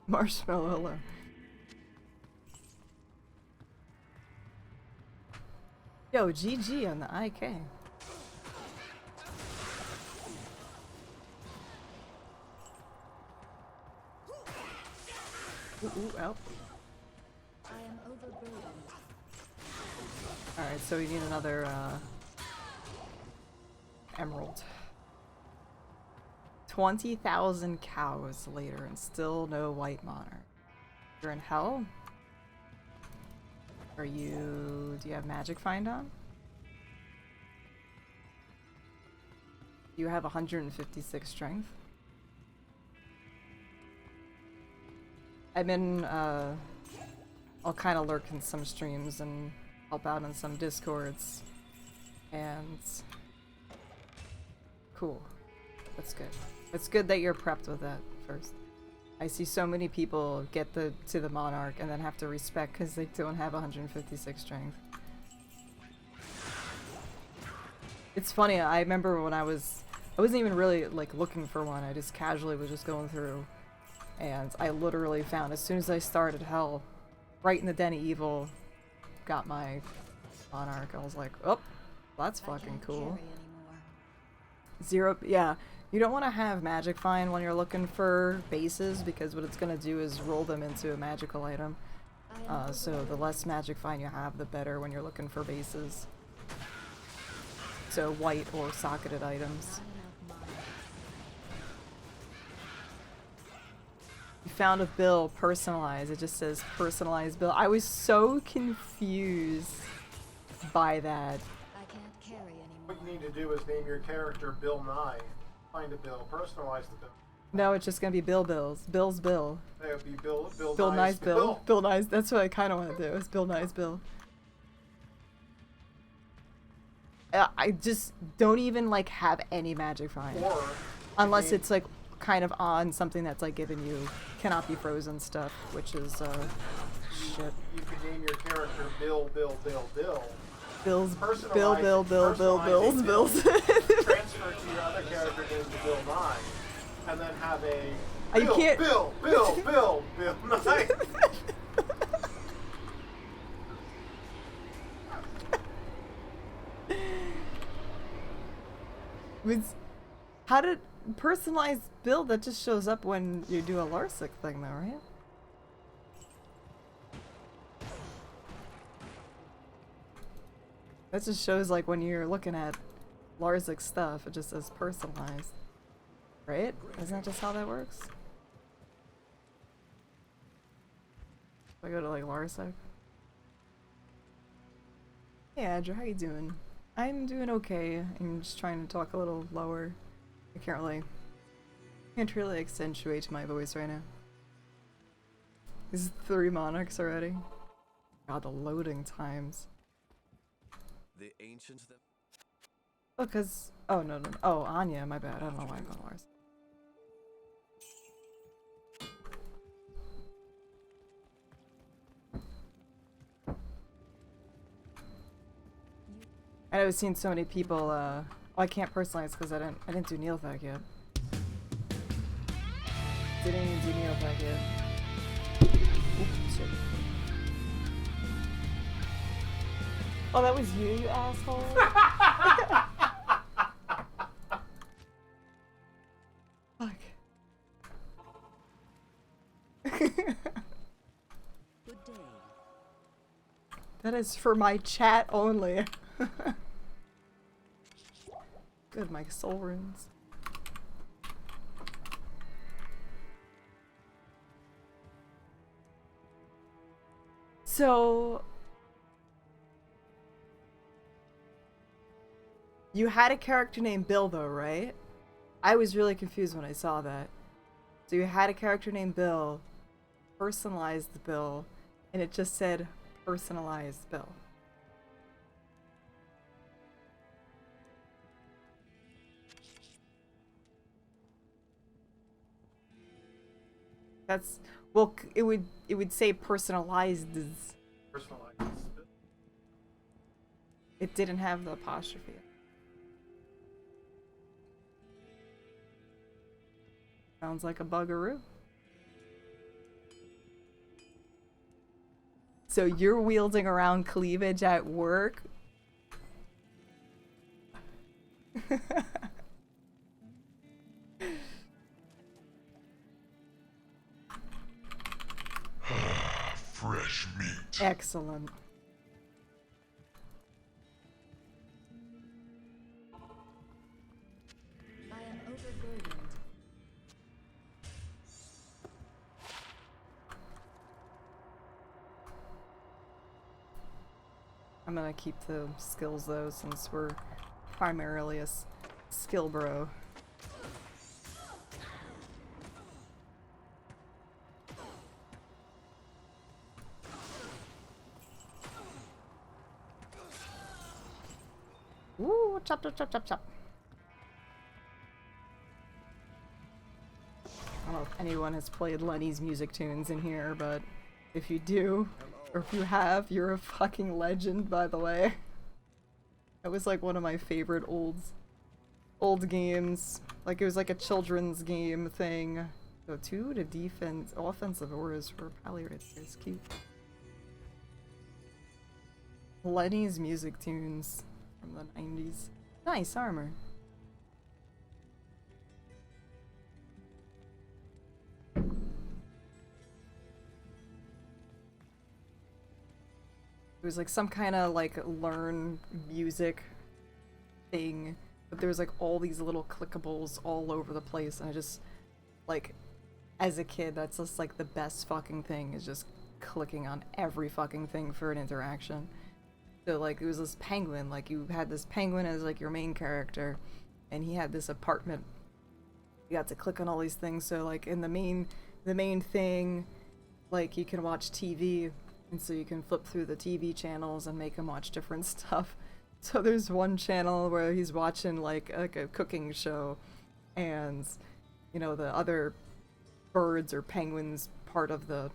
Marshmallow, hello. Yo, GG on the IK. Ooh, ow. I am overburdened. Alright, so we need another, emerald. 20,000 cows later and still no white monarch. You're in hell? Do you have magic find on? You have 156 strength. I've been, I'll kind of lurk in some streams and help out in some discords. And cool. That's good. It's good that you're prepped with that first. I see so many people get to the monarch and then have to respec because they don't have 156 strength. It's funny, I remember when I wasn't even really like looking for one, I just casually was just going through and I literally found as soon as I started hell, right in the Den of Evil, got my monarch. I was like, oh, that's fucking cool. Zero, yeah. You don't want to have magic find when you're looking for bases because what it's going to do is roll them into a magical item. So the less magic find you have, the better when you're looking for bases. So white or socketed items. You found a bill, personalized. It just says personalized bill. I was so confused by that. I can't carry anymore. What you need to do is name your character Bill Nye. Find a bill, personalize the bill. No, it's just gonna be Bills. Bill's Bill. That would be Bill Nye's Bill. Bill Nye's. That's what I kind of want to do. It's Bill Nye's Bill. I just don't even like have any magic find. Or unless it's like kind of on something that's like giving you cannot be frozen stuff, which is shit. You could name your character Bill. Bills. Bills. Transfer to your other character named Bill Nye, and then have a Bill Nye. How did personalized build that just shows up when you do a Larsic thing though, right? That just shows like when you're looking at Larsic stuff, it just says personalized. Right? Isn't that just how that works? If I go to like Larsic. Hey Andrew, how you doing? I'm doing okay. I'm just trying to talk a little lower. I can't really accentuate my voice right now. This is 3 monarchs already. God, the loading times. The ancients that Oh, cause oh no. Oh, Anya, my bad. I don't know why I'm going Lars. I was seeing so many people. Oh, I can't personalize because I didn't do Neilthag yet. Didn't even do Neilthag yet. Oops, shit. Oh, that was you asshole. Fuck. Good day. That is for my chat only. Good, my soul runes. So you had a character named Bill though, right? I was really confused when I saw that. So you had a character named Bill, personalized Bill, and it just said personalized Bill. That's, well, it would say personalized. Personalized. It didn't have the apostrophe. Sounds like a buggeroo. So you're wielding around cleavage at work? Fresh meat. Excellent. I am overburdened. I'm gonna keep the skills though, since we're primarily a skill bro. Woo! Chop, chop, chop, chop, chop. I don't know if anyone has played Lenny's music tunes in here, but if you do, or if you have, you're a fucking legend, by the way. That was like one of my favorite old games. Like it was like a children's game thing. So 2 to defense, offensive auras for Pally right there. It's cute. Lenny's music tunes from the 90s. Nice armor. It was like some kind of like learn music thing, but there was like all these little clickables all over the place, and I just like, as a kid, that's just like the best fucking thing, is just clicking on every fucking thing for an interaction. So like it was this penguin, like you had this penguin as like your main character, and he had this apartment. You got to click on all these things, so like in the main thing, like you can watch TV. And so you can flip through the TV channels and make him watch different stuff. So there's one channel where he's watching like a cooking show, and you know the other birds or penguins part of the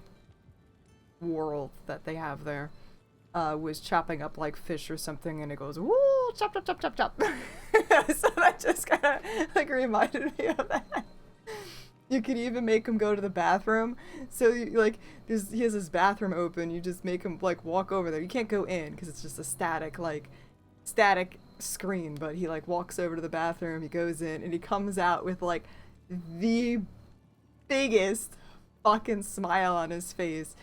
world that they have there was chopping up like fish or something, and it goes woo, chop chop chop chop chop. So that just kind of like reminded me of that. You could even make him go to the bathroom. So you, like, he has his bathroom open. You just make him like walk over there. You can't go in because it's just a static screen. But he like walks over to the bathroom. He goes in and he comes out with like the biggest fucking smile on his face,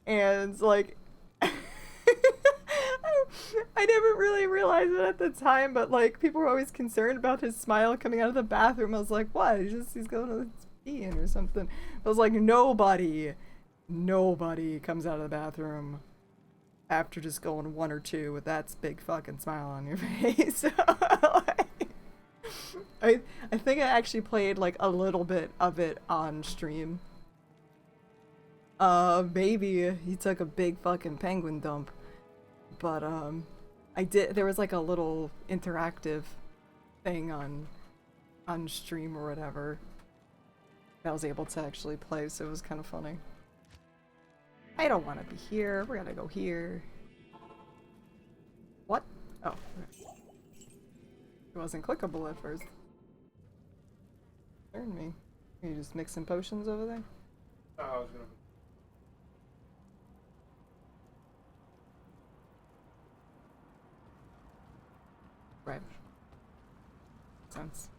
and like I never really realized it at the time, but like people were always concerned about his smile coming out of the bathroom. I was like, what? He's going to in or something. I was like, nobody comes out of the bathroom after just going 1 or 2 with that big fucking smile on your face. Like, I think I actually played like a little bit of it on stream. Maybe he took a big fucking penguin dump, but there was like a little interactive thing on stream or whatever I was able to actually play, so it was kind of funny. I don't want to be here. We're gonna go here. What? Oh. Okay. It wasn't clickable at first. Turn me. Are you just mixing potions over there? Oh, I was gonna. Right. Sense.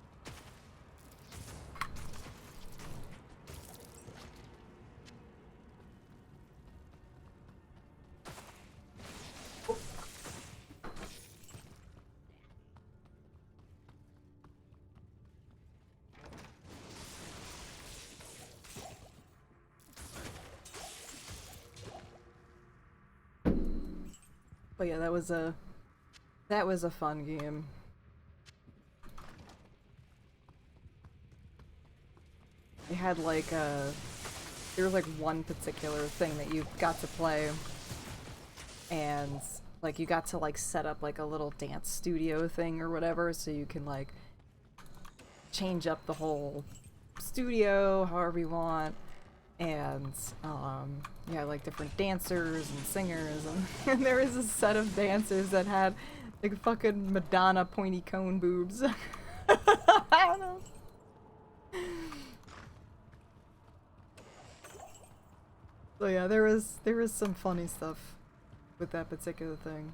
But yeah, that was a fun game. It had like there was like one particular thing that you got to play, and like you got to like set up like a little dance studio thing or whatever, so you can like change up the whole studio however you want, and yeah, like different dancers and singers, and there was a set of dancers that had like fucking Madonna pointy cone boobs. I don't know. So yeah, there was some funny stuff with that particular thing.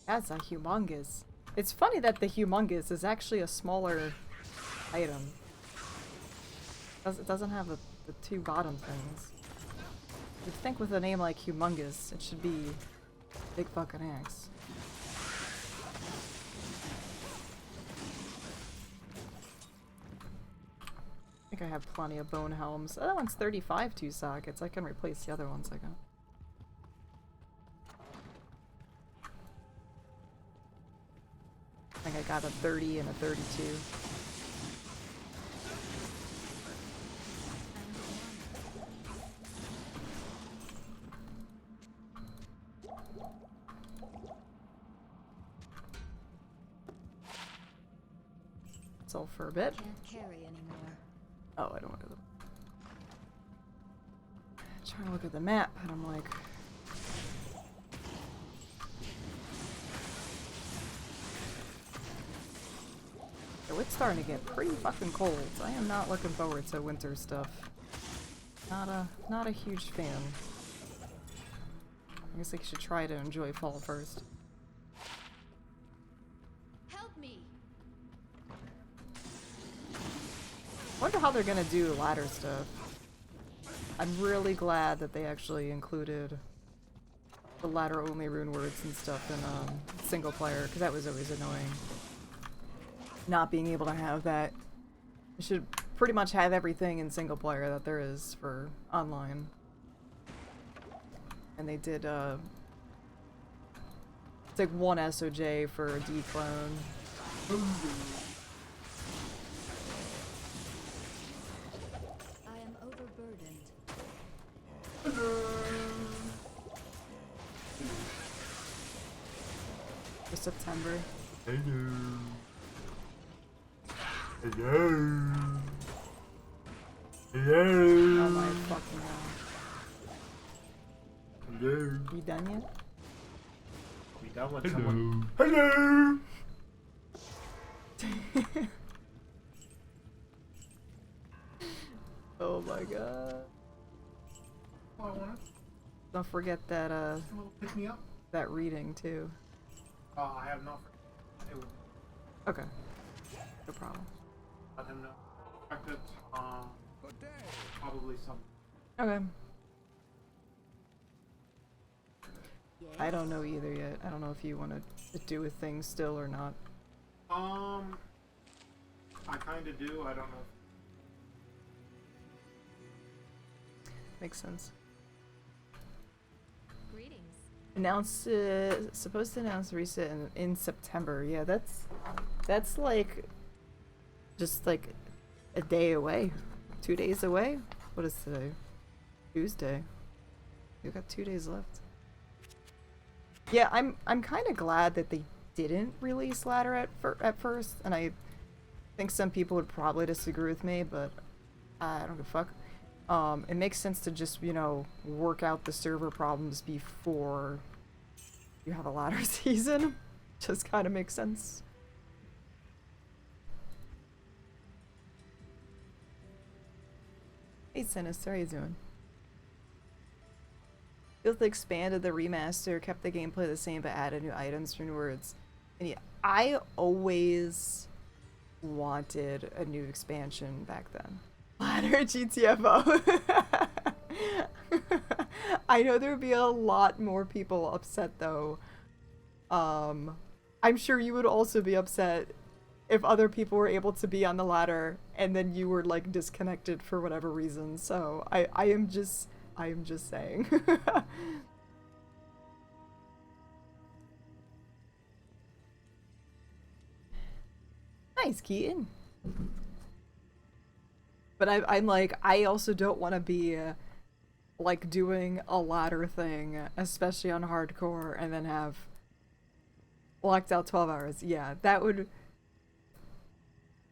That's a humongous. It's funny that the humongous is actually a smaller item. It doesn't have the two bottom things. You'd think with a name like humongous, it should be big fucking axe. I think I have plenty of bone helms. That one's 35 2 sockets. I can replace the other ones I got. I think I got a 30 and a 32. Sell for a bit. Can't carry anymore. Oh, I don't want to. Trying to look at the map, and I'm like, so it's starting to get pretty fucking cold. I am not looking forward to winter stuff. Not a huge fan. I guess I should try to enjoy fall first. Help me. Wonder how they're gonna do ladder stuff. I'm really glad that they actually included the ladder only rune words and stuff in single player, because that was always annoying. Not being able to have that. You should pretty much have everything in single player that there is for online. And they did it's like one SOJ for a declone. I am overburdened. For September. Hello. Hello. Hello. Oh my fucking god. Hello. You done yet? We done with Hello. someone. Hello. Oh my god. Oh, I want Don't forget that a little pick me up. that reading too. I have not. It would Okay. No problem. let him know. Expected. Good day. Probably some. Okay. Yes. I don't know either yet. I don't know if you want to do a thing still or not. I kind of do. I don't know. Makes sense. Greetings. Supposed to announce the reset in September. Yeah, that's like just like a day away, 2 days away. What is today? Tuesday. You got 2 days left. Yeah, I'm kind of glad that they didn't release ladder at first, and I think some people would probably disagree with me, but I don't give a fuck. It makes sense to just, you know, work out the server problems before you have a ladder season. Just kind of makes sense. Hey Sinister, how you doing? Feels they expanded the remaster, kept the gameplay the same, but added new items for new words. And yeah, I always wanted a new expansion back then. Ladder GTFO. I know there would be a lot more people upset though. I'm sure you would also be upset if other people were able to be on the ladder and then you were like disconnected for whatever reason. So I am just saying. Nice, Keaton. But I'm like, I also don't want to be like doing a ladder thing, especially on hardcore, and then have locked out 12 hours. Yeah, that would...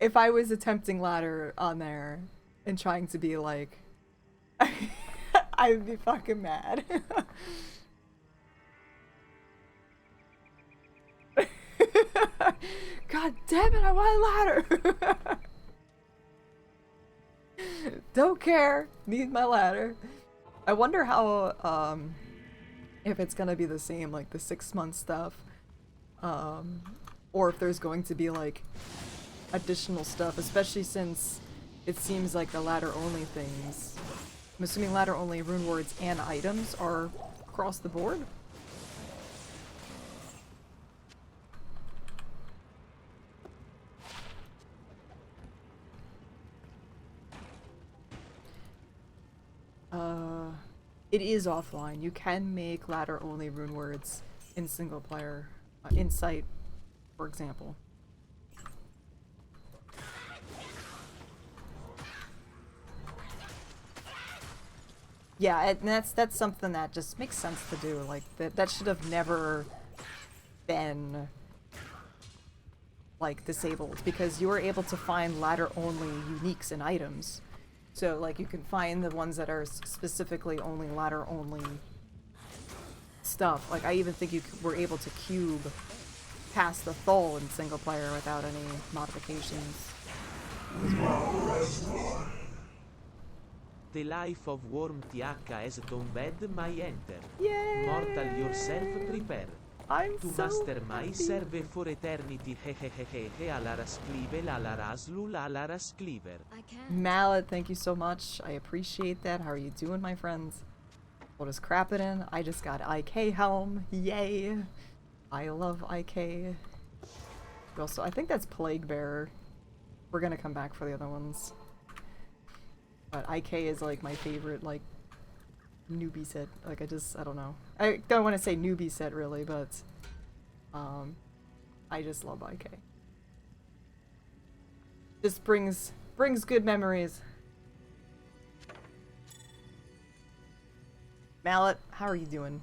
If I was attempting ladder on there and trying to be like... I would be fucking mad. God damn it, I want a ladder! Don't care, need my ladder. I wonder how, if it's gonna be the same, like the 6-month stuff, or if there's going to be like additional stuff, especially since it seems like the ladder only things. I'm assuming ladder only rune words and items are across the board. It is offline. You can make ladder only rune words in single player, in sight, for example. Yeah, and that's something that just makes sense to do. Like that should have never been like disabled, because you were able to find ladder only uniques and items. So, like, you can find the ones that are specifically only ladder-only stuff. Like, I even think you were able to cube past the Thol in single player without any modifications as well. The life of Worm TH has tombed my enter. Yay! Mortal yourself prepare. I'm To so master my happy. serve for eternity hehehehe alaras cleave alaras lul alaras cleaver. I can't. Mallet, thank you so much. I appreciate that. How are you doing, my friends? What is crappin'? I just got IK helm. Yay! I love IK. Also, I think that's Plague Bearer. We're gonna come back for the other ones. But IK is like my favorite, like, newbie set. Like, I don't know. I don't want to say newbie set really, but I just love IK. Just brings good memories. Mallet, how are you doing?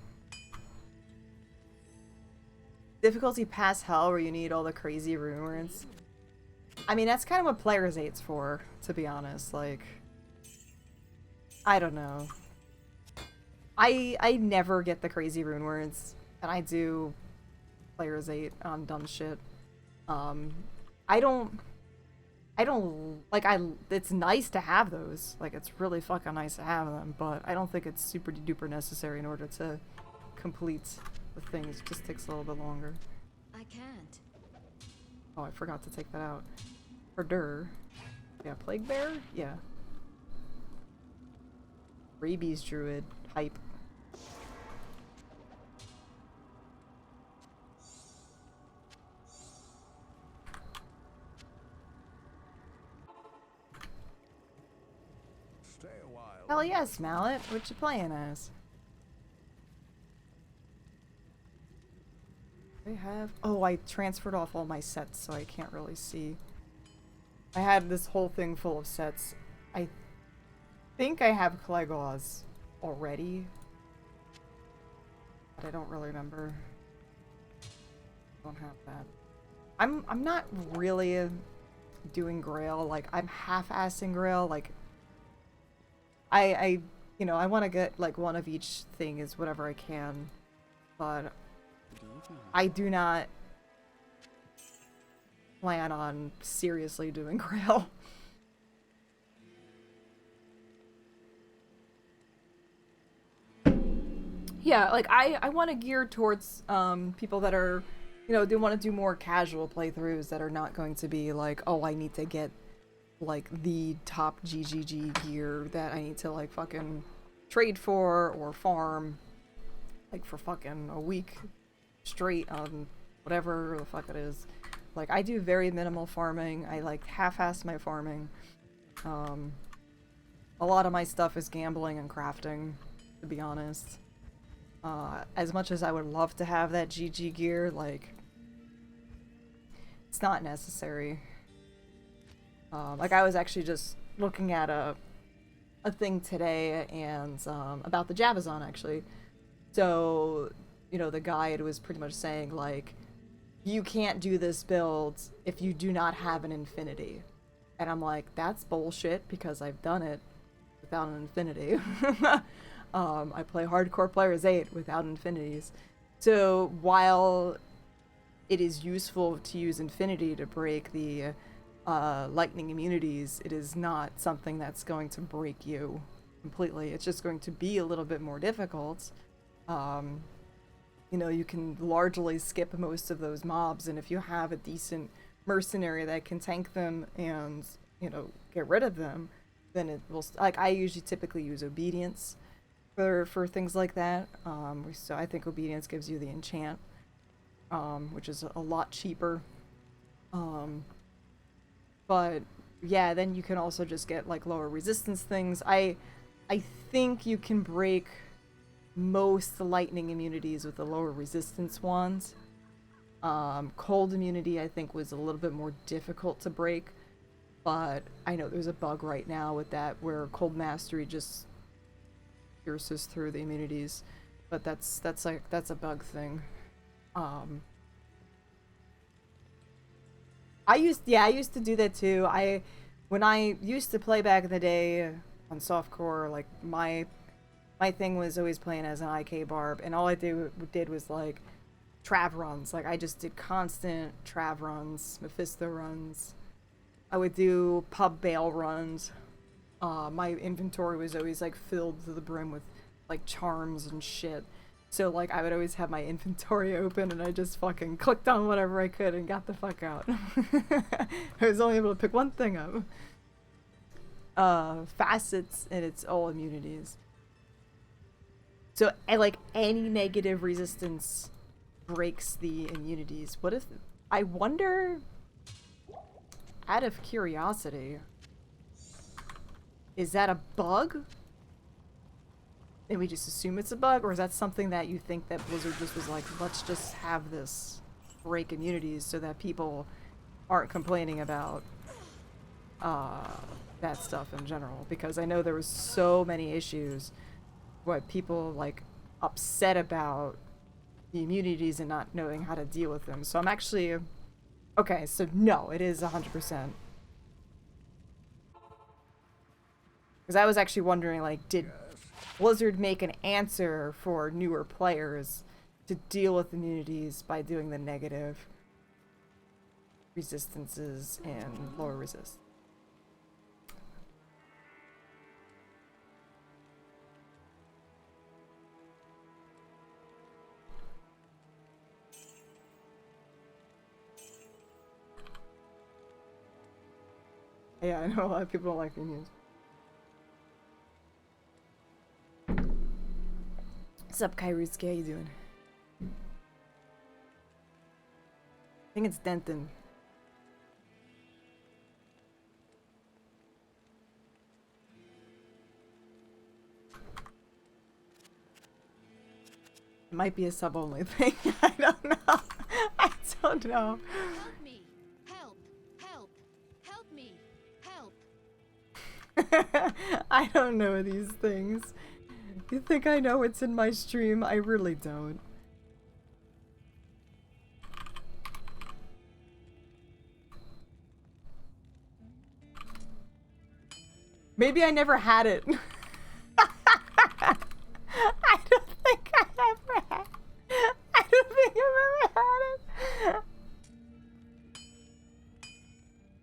Difficulty past hell where you need all the crazy rune words. I mean, that's kind of what Player's 8's for, to be honest. Like, I don't know. I never get the crazy rune words, and I do Player's 8 on dumb shit. I don't, like, it's nice to have those. Like, it's really fucking nice to have them, but I don't think it's super duper necessary in order to complete the things. It just takes a little bit longer. I can't. Oh, I forgot to take that out. Herder. Yeah, Plague Bear? Yeah. Rabies Druid. Hype. Stay a while. Hell yes, Mallet. What you playing as? I have... Oh, I transferred off all my sets, so I can't really see. I had this whole thing full of sets. I think I have Clegos already, but I don't really remember. Don't have that. I'm not really doing Grail. Like, I'm half-assing Grail. Like, I you know, I want to get like one of each thing is whatever I can, but I do not plan on seriously doing Grail. Yeah, like I want to gear towards people that are, you know, they want to do more casual playthroughs that are not going to be like, oh, I need to get like the top GGG gear that I need to like fucking trade for or farm like for fucking a week straight on whatever the fuck it is. Like, I do very minimal farming. I like half-ass my farming. A lot of my stuff is gambling and crafting, to be honest. As much as I would love to have that GG gear, like, it's not necessary. Like, I was actually just looking at a thing today and about the Javazon, actually. So, you know, the guide was pretty much saying, like, you can't do this build if you do not have an infinity. And I'm like, that's bullshit, because I've done it without an infinity. I play hardcore players 8 without infinities. So while it is useful to use infinity to break the lightning immunities, it is not something that's going to break you completely. It's just going to be a little bit more difficult. You know, you can largely skip most of those mobs, and if you have a decent mercenary that can tank them and, you know, get rid of them, then it will, like, I usually typically use obedience for things like that. So I think obedience gives you the enchant, which is a lot cheaper. But yeah, then you can also just get like lower resistance things. I think you can break most lightning immunities with the lower resistance ones. Cold immunity I think was a little bit more difficult to break, but I know there's a bug right now with that where cold mastery just pierces through the immunities, but that's a bug thing. I used to do that too. When I used to play back in the day on softcore, like my thing was always playing as an IK barb, and all I did was like trav runs. Like I just did constant trav runs, Mephisto runs. I would do pub bail runs. My inventory was always like filled to the brim with like charms and shit. So like I would always have my inventory open and I just fucking clicked on whatever I could and got the fuck out. I was only able to pick one thing up. Facets and its all immunities. So like any negative resistance breaks the immunities. What if, I wonder, out of curiosity, is that a bug? And we just assume it's a bug, or is that something that you think that Blizzard just was like, let's just have this break immunities so that people aren't complaining about that stuff in general? Because I know there was so many issues what people like upset about the immunities and not knowing how to deal with them. So I'm actually okay, so no, it is 100%. Because I was actually wondering, like, did Blizzard make an answer for newer players to deal with immunities by doing the negative resistances and lower resist? Yeah, I know a lot of people don't like immunities. What's up, Kairuski? How you doing? I think it's Denton. It might be a sub-only thing. I don't know. I don't know. Help me! Help! Help! Help me! Help! I don't know these things. You think I know what's in my stream? I really don't. Maybe I never had it. I don't think I ever had. I don't think I've ever had it.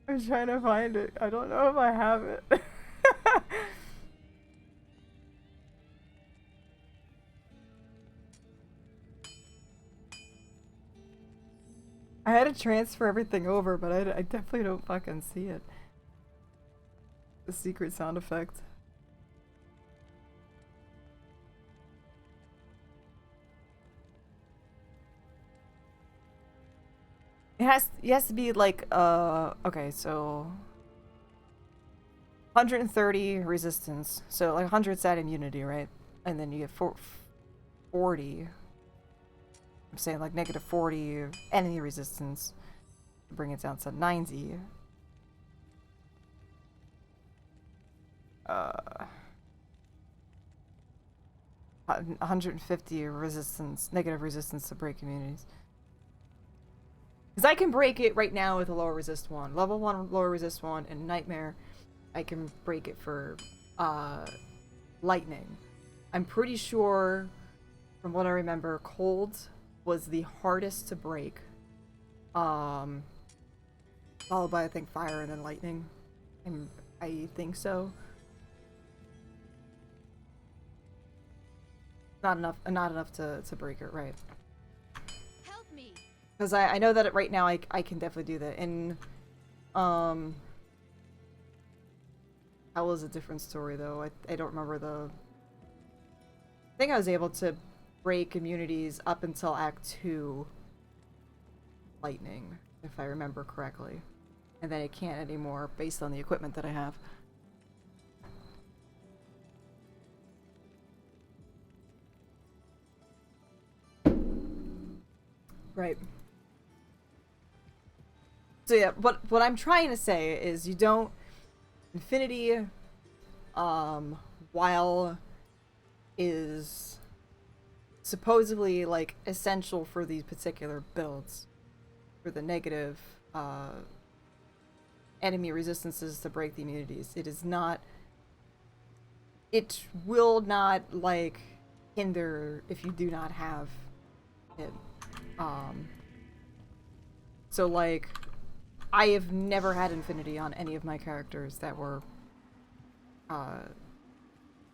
I'm trying to find it. I don't know if I have it. I had to transfer everything over, but I definitely don't fucking see it. The secret sound effect. It has to be like okay, so 130 resistance, so like 100 stat immunity, right? And then you get 40. I'm saying like negative 40 enemy resistance. Bring it down to 90. 150 resistance, negative resistance to break immunities. Because I can break it right now with a lower resist 1. Level 1 lower resist 1 and Nightmare, I can break it for lightning. I'm pretty sure, from what I remember, cold was the hardest to break. Followed by, I think, fire and then lightning. I think so. Not enough to break it, right? Help me. Because I know that right now I can definitely do that. And Hell is a different story though. I don't remember the. I think I was able to break immunities up until Act 2. Lightning, if I remember correctly, and then I can't anymore based on the equipment that I have. Right. So yeah, what I'm trying to say is you don't Infinity while is supposedly like essential for these particular builds for the negative enemy resistances to break the immunities. It is not, it will not like hinder if you do not have it. So like I have never had Infinity on any of my characters that were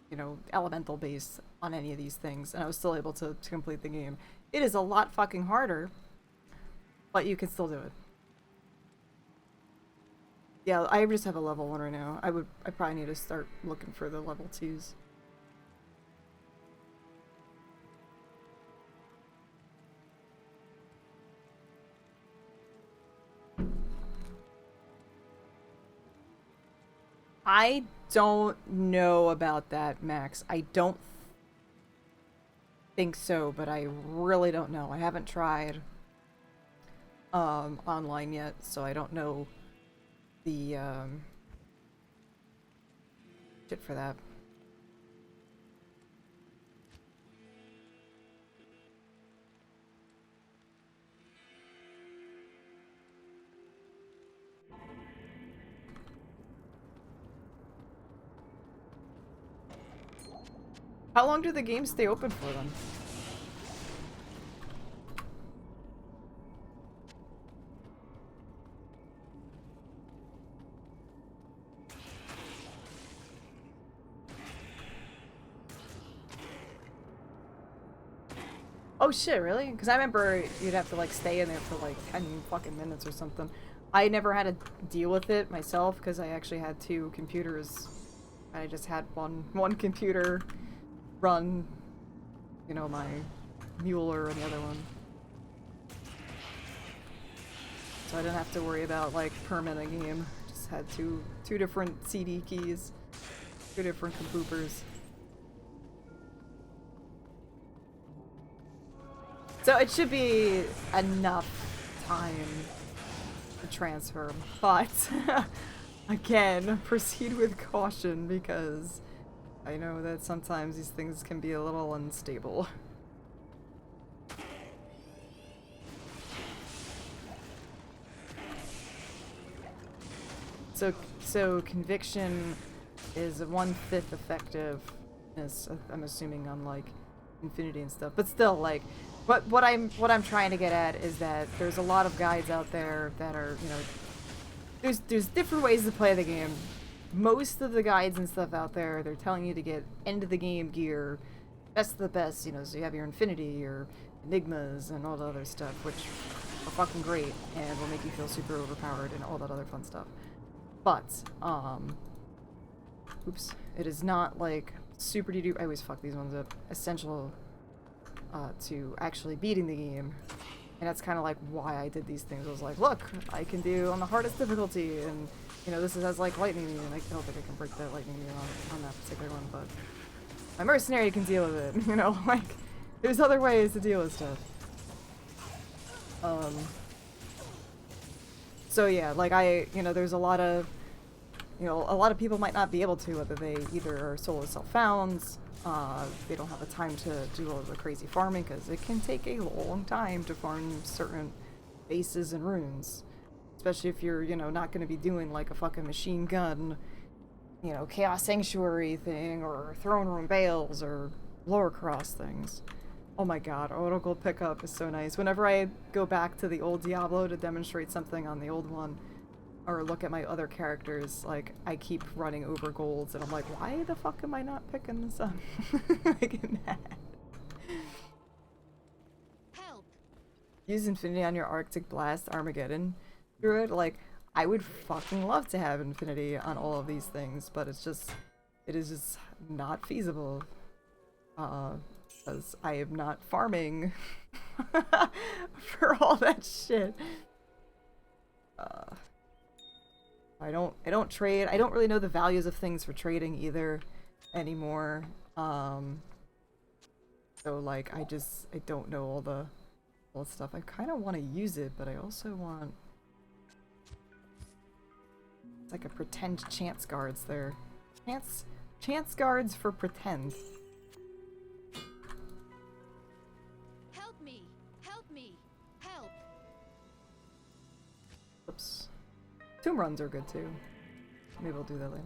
you know, elemental based on any of these things, and I was still able to complete the game. It is a lot fucking harder, but you can still do it. Yeah, I just have a level 1 right now. I probably need to start looking for the level 2s. I don't know about that, Max. I don't think so, but I really don't know. I haven't tried online yet, so I don't know the shit for that. How long do the games stay open for them? Oh shit, really? Because I remember you'd have to like stay in there for like 10 fucking minutes or something. I never had to deal with it myself because I actually had 2 computers. I just had one computer run, you know, my Mueller and the other one. So I didn't have to worry about like permanent a game. Just had two different CD keys, 2 different computers. So it should be enough time to transfer, but again, proceed with caution because I know that sometimes these things can be a little unstable. So conviction is 1/5 effectiveness, I'm assuming, on like Infinity and stuff. But still, like, what I'm trying to get at is that there's a lot of guides out there that are, you know, there's different ways to play the game. Most of the guides and stuff out there, they're telling you to get end of the game gear, best of the best, you know, so you have your Infinity, your Enigmas, and all the other stuff, which are fucking great and will make you feel super overpowered and all that other fun stuff. But, oops, it is not like super I always fuck these ones up, essential to actually beating the game And that's kind of like why I did these things. I was like, look, I can do on the hardest difficulty, and you know, this has like lightning meter, and I don't think I can break that lightning meter on that particular one, but my mercenary can deal with it. You know, like there's other ways to deal with stuff. So yeah, like you know, there's a lot of, you know, a lot of people might not be able to, whether they either are solo self-founds, they don't have the time to do all the crazy farming, because it can take a long time to farm certain bases and runes. Especially if you're, you know, not going to be doing like a fucking machine gun, you know, Chaos Sanctuary thing, or Throne Room Bales, or Lower Cross things. Oh my god, auto gold pickup is so nice. Whenever I go back to the old Diablo to demonstrate something on the old one, or look at my other characters, like, I keep running over golds, and I'm like, why the fuck am I not picking this up? I get mad. Help! Use Infinity on your Arctic Blast Armageddon druid. Like, I would fucking love to have Infinity on all of these things, but it is just not feasible. Because I am not farming for all that shit. I don't trade. I don't really know the values of things for trading either anymore. So like I don't know all the stuff. I kind of want to use it, but I also want, it's like a pretend chance guards there. Chance guards for pretend. Help me! Help me! Help! Oops. Tomb runs are good too. Maybe we'll do that later.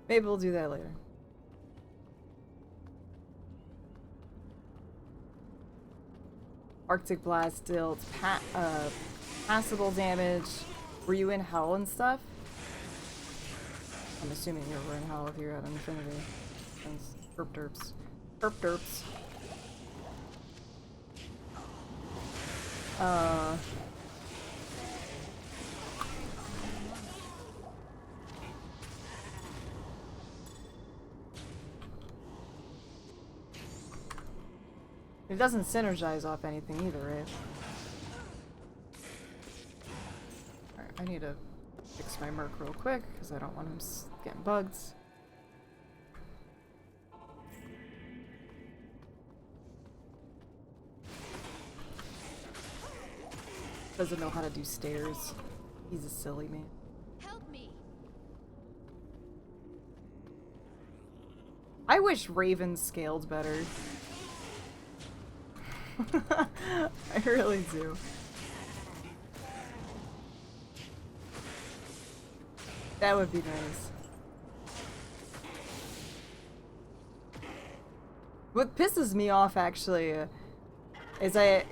Maybe we'll do that later. Arctic Blast deals passable damage. Were you in hell and stuff? I'm assuming you were in hell if you're at Infinity. Herp derps. Herp derps. It doesn't synergize off anything either, right? Alright, I need to fix my Merc real quick, because I don't want him getting bugs. Doesn't know how to do stairs. He's a silly man. Help me! I wish Raven scaled better. I really do. That would be nice. What pisses me off actually is for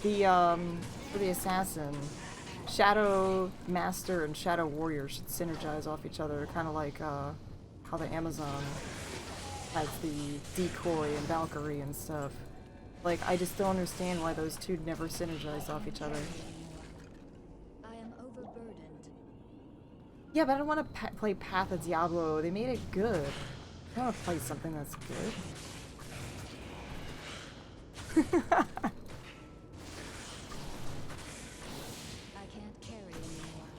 the assassin, Shadow Master and Shadow Warrior should synergize off each other, kind of like how the Amazon has the decoy and Valkyrie and stuff. Like, I just don't understand why those two never synergize off each other. I am overburdened. Yeah, but I don't want to play Path of Diablo. They made it good. I want to play something that's good. I can't carry anymore.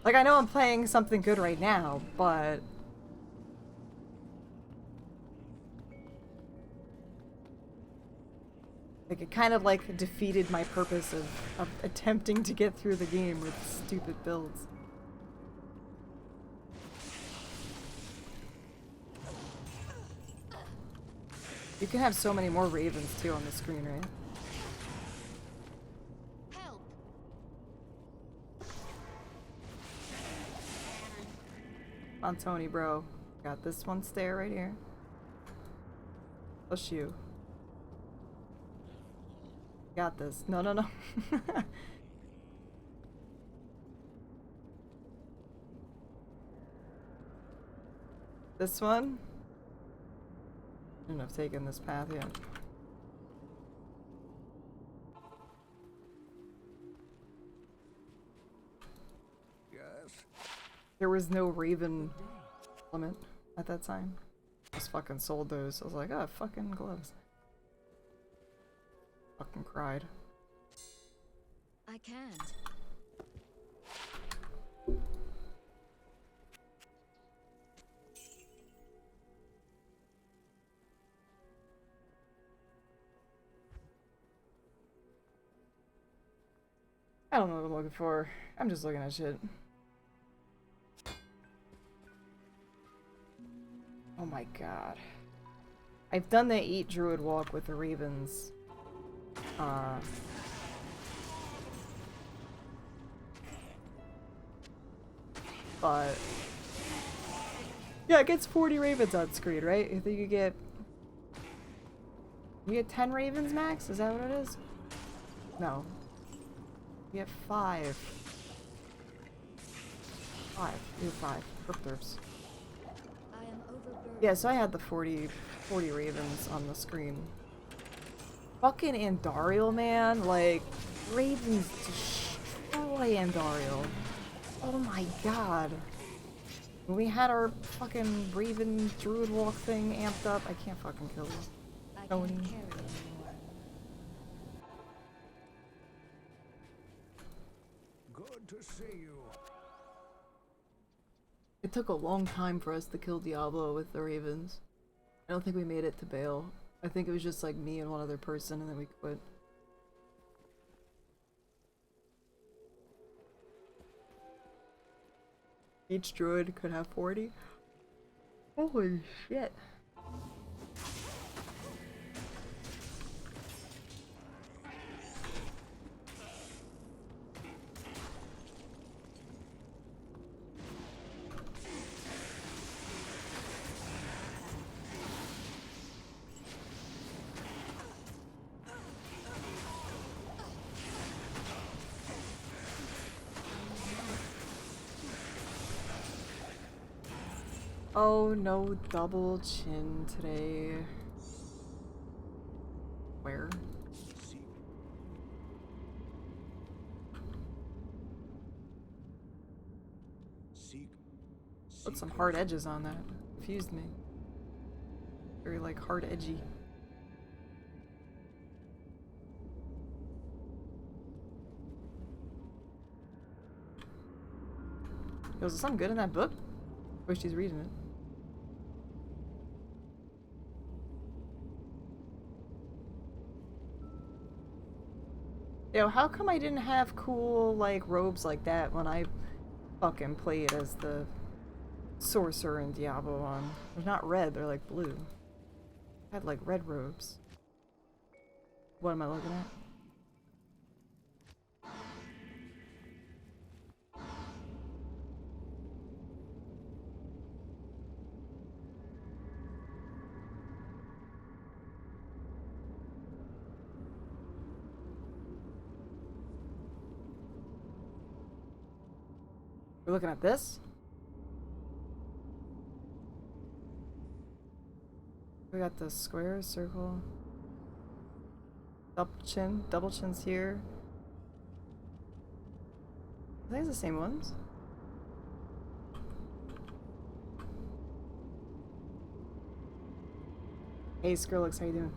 Like, I know I'm playing something good right now, but like, it kind of like defeated my purpose of attempting to get through the game with stupid builds. You can have so many more ravens too on the screen, right? Help! Come on, Tony, bro. Got this one stair right here. Push you. Got this. No, no, no. This one? I shouldn't have taken this path yet. Yes. There was no Raven limit at that time. I just fucking sold those. I was like, oh, fucking gloves. Fucking cried. I can't. I don't know what I'm looking for. I'm just looking at shit. Oh my god. I've done the 8 druid walk with the ravens. But yeah, it gets 40 ravens on screen, right? I think you get 10 ravens max? Is that what it is? No. You get 5. 5. You have 5. Herpters. I am overburdened. Yeah, so I had the 40 ravens on the screen. Fucking Andariel, man. Like, ravens destroy Andariel. Oh my god. When we had our fucking raven druid walk thing amped up, I can't fucking kill you. I Tony. can't carry anymore. Good to see you. It took a long time for us to kill Diablo with the ravens. I don't think we made it to Bale. I think it was just like me and one other person and then we quit. Each druid could have 40. Holy shit. Oh, no double chin today. Where? Put some hard edges on that. Confused me. Very like hard edgy. Yo, is there something good in that book? Or she's reading it. Yo, how come I didn't have cool, like, robes like that when I fucking played as the sorcerer in Diablo 1? They're not red, they're like blue. I had, like, red robes. What am I looking at? We're looking at this? We got the square, circle, double chins here. I think it's the same ones. Hey Skrillex, how you doing?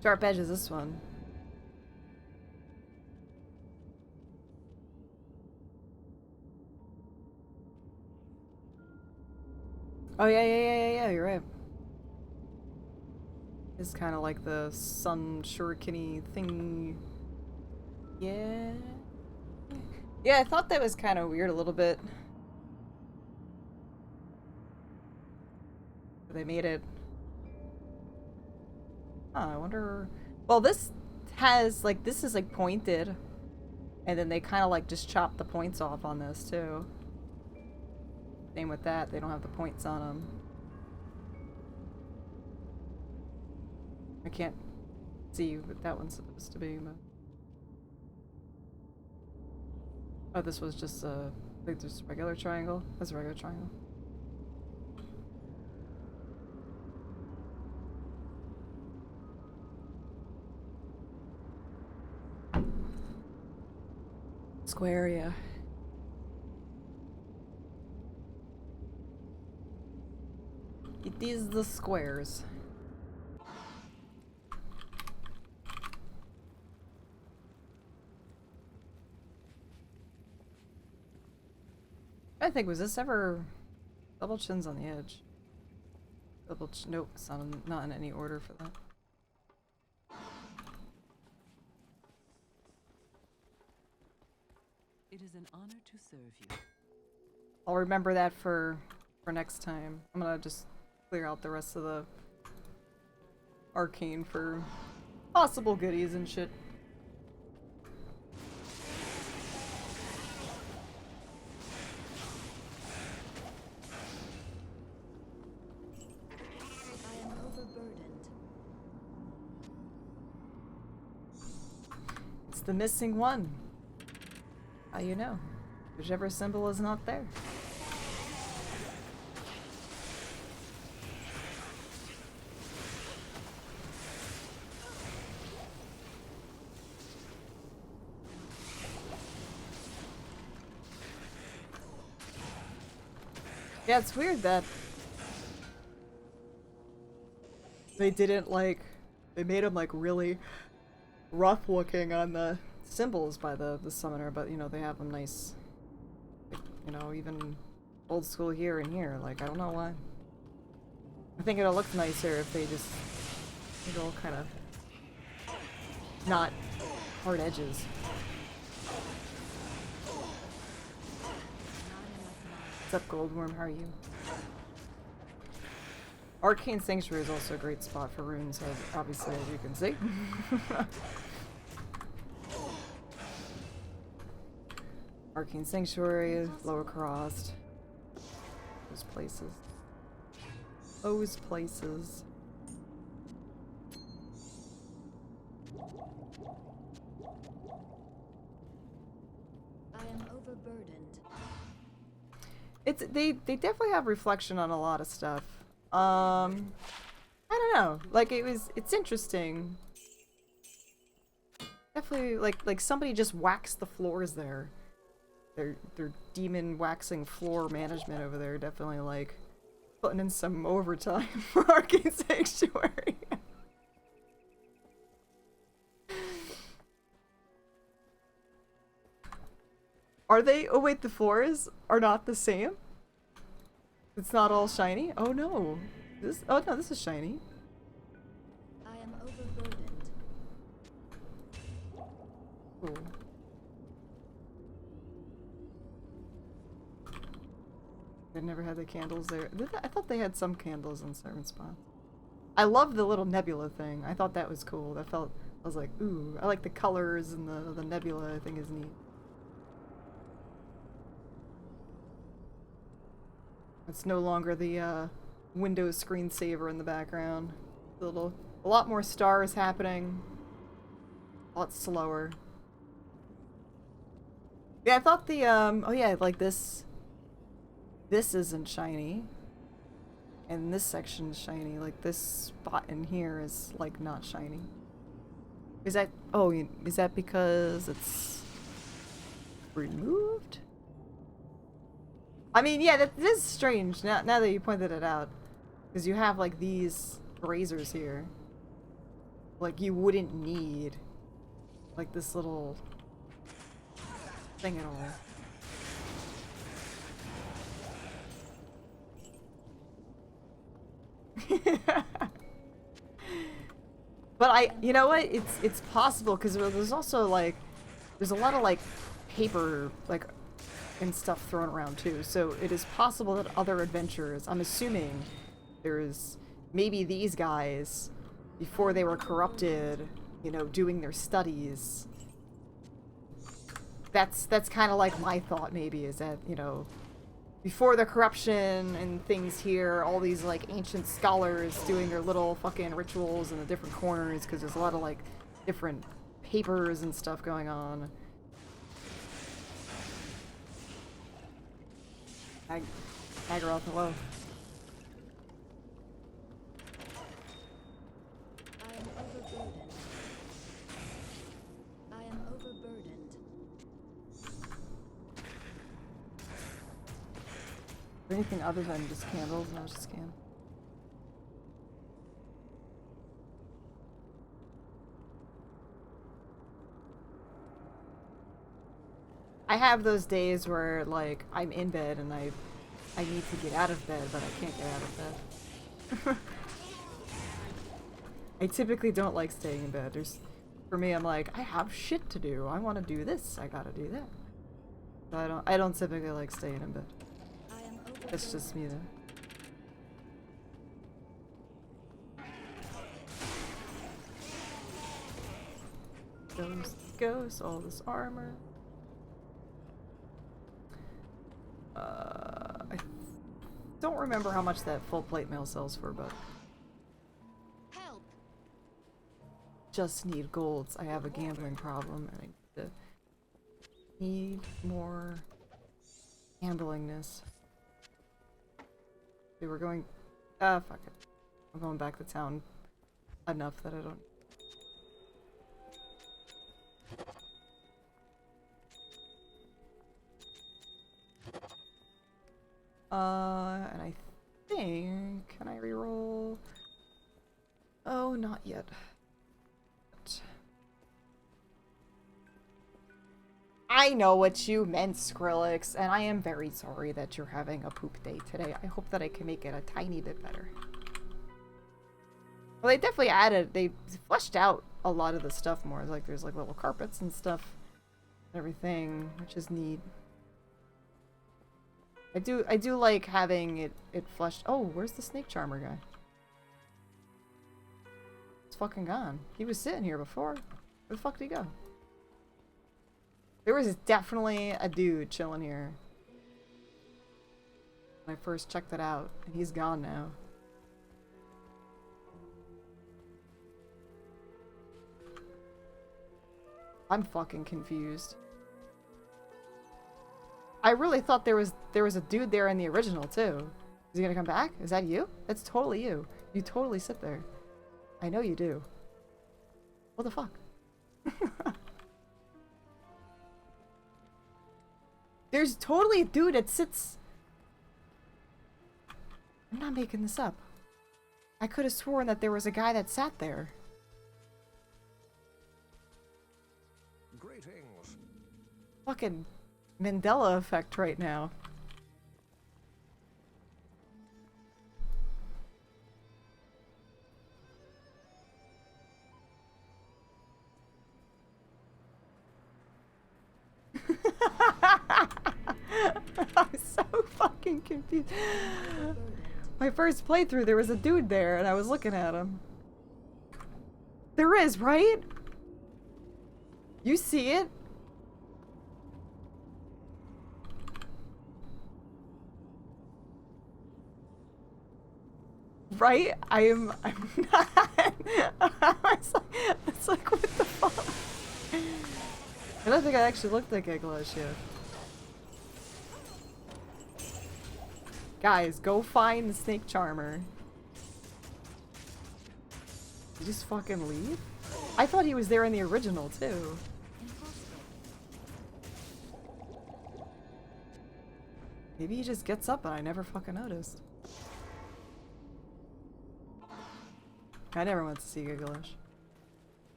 Sharp edge is this one. Oh yeah, you're right. It's kind of like the sun shuriken-y thing. Yeah. Yeah, I thought that was kind of weird a little bit. They made it. I wonder. Well, this has like this is like pointed, and then they kind of like just chop the points off on this too. Same with that; they don't have the points on them. I can't see what that one's supposed to be, but oh, this was just a like just a regular triangle. That's a regular triangle. Square, yeah. these the squares. I think, was this ever double chins on the edge? Nope, it's not in any order for that. It is an honor to serve you. I'll remember that for next time. I'm gonna just clear out the rest of the arcane for possible goodies and shit. I am overburdened. It's the missing one. How you know? Whichever symbol is not there. Yeah, it's weird that they didn't like, they made him like really rough looking on the symbols by the summoner, but you know, they have them nice, like, you know, even old school here and here. Like, I don't know why. I think it'll look nicer if they just make it all kind of not hard edges. What's up, Goldworm? How are you? Arcane Sanctuary is also a great spot for runes, obviously, as you can see. Arcane Sanctuary, Lower Crossed. Those places. Those places. I am overburdened. It's they definitely have reflection on a lot of stuff. I don't know. Like it's interesting. Definitely like somebody just waxed the floors there. Their demon waxing floor management over there definitely like putting in some overtime for Arcane Sanctuary. Are they? Oh wait, the floors are not the same? It's not all shiny? Oh no. Oh no, this is shiny. I am overburdened. Cool. They never had the candles there. I thought they had some candles in certain spots. I love the little nebula thing. I thought that was cool. I was like, ooh, I like the colors and the nebula I think is neat. It's no longer the Windows screensaver in the background. A lot more stars happening. A lot slower. Yeah, I thought the oh yeah, like this isn't shiny. And this section's shiny. Like this spot in here is like not shiny. Is that because it's removed? I mean, yeah, that is strange now that you pointed it out. Because you have, like, these razors here. Like, you wouldn't need, like, this little thing at all. But you know what? It's possible, because there's also, like, there's a lot of, like, paper, like, and stuff thrown around too, so it is possible that other adventurers, I'm assuming there's maybe these guys before they were corrupted, you know, doing their studies. That's kind of like my thought, maybe, is that, you know, before the corruption and things here, all these like ancient scholars doing their little fucking rituals in the different corners, because there's a lot of like different papers and stuff going on. Aggro, hello. I am overburdened. I am overburdened. Anything other than just candles? No, just can. I have those days where, like, I'm in bed and I need to get out of bed, but I can't get out of bed. I typically don't like staying in bed. For me, I'm like, I have shit to do. I want to do this. I gotta do that. So I don't typically like staying in bed. It's just me though. Goes all this armor. I don't remember how much that full plate mail sells for, but Help! just need golds. I have a gambling problem and I need more gamblingness. Okay, we're going. Fuck it. I'm going back to town enough that I don't. And I think, can I reroll? Oh, not yet. I know what you meant, Skrillex, and I am very sorry that you're having a poop day today. I hope that I can make it a tiny bit better. Well, they definitely they fleshed out a lot of the stuff more. Like, there's like little carpets and stuff, and everything, which is neat. I do like having it fleshed. Oh, where's the snake charmer guy? It's fucking gone. He was sitting here before. Where the fuck did he go? There was definitely a dude chilling here when I first checked it out, and he's gone now. I'm fucking confused. I really thought there was a dude there in the original too. Is he gonna come back? Is that you? That's totally you. You totally sit there. I know you do. What the fuck? There's totally a dude that sits. I'm not making this up. I could have sworn that there was a guy that sat there. Greetings. Fucking Mandela effect right now. I'm so fucking confused. My first playthrough, there was a dude there, and I was looking at him. There is, right? You see it? Right? I'm not. It's like, what the fuck? I don't think I actually looked like Eglash yet. Guys, go find the snake charmer. Did he just fucking leave? I thought he was there in the original too. Maybe he just gets up and I never fucking noticed. I never went to see Giggleish.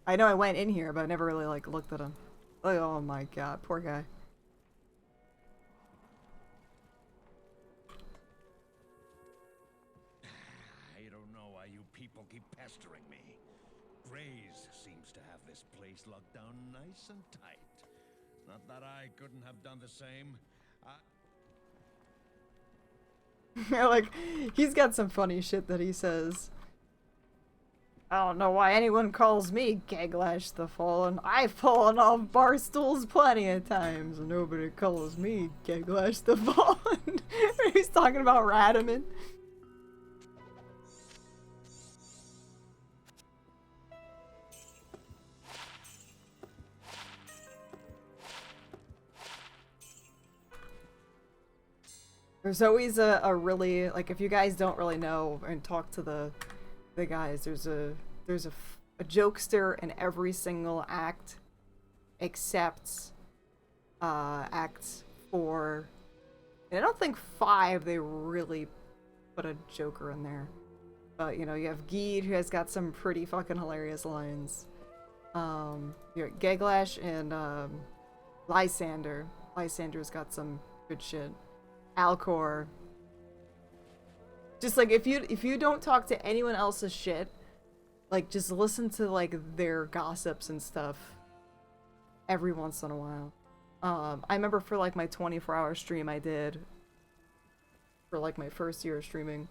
I know I went in here, but I never really like looked at him. Like, oh my god, poor guy. I don't know why you people keep pestering me. Grays seems to have this place locked down nice and tight. Not that I couldn't have done the same. Like, he's got some funny shit that he says. I don't know why anyone calls me Gaglash the Fallen. I've fallen off bar stools plenty of times. Nobody calls me Gaglash the Fallen. He's talking about Radaman. There's always a really, like, if you guys don't really know and talk to the guys, there's a jokester in every single act except act 4. And I don't think 5 they really put a joker in there. But, you know, you have Geed, who has got some pretty fucking hilarious lines. Geglash and Lysander. Lysander's got some good shit. Alcor. Just like if you don't talk to anyone else's shit, like just listen to like their gossips and stuff every once in a while. I remember for like my 24-hour stream I did for like my first year of streaming,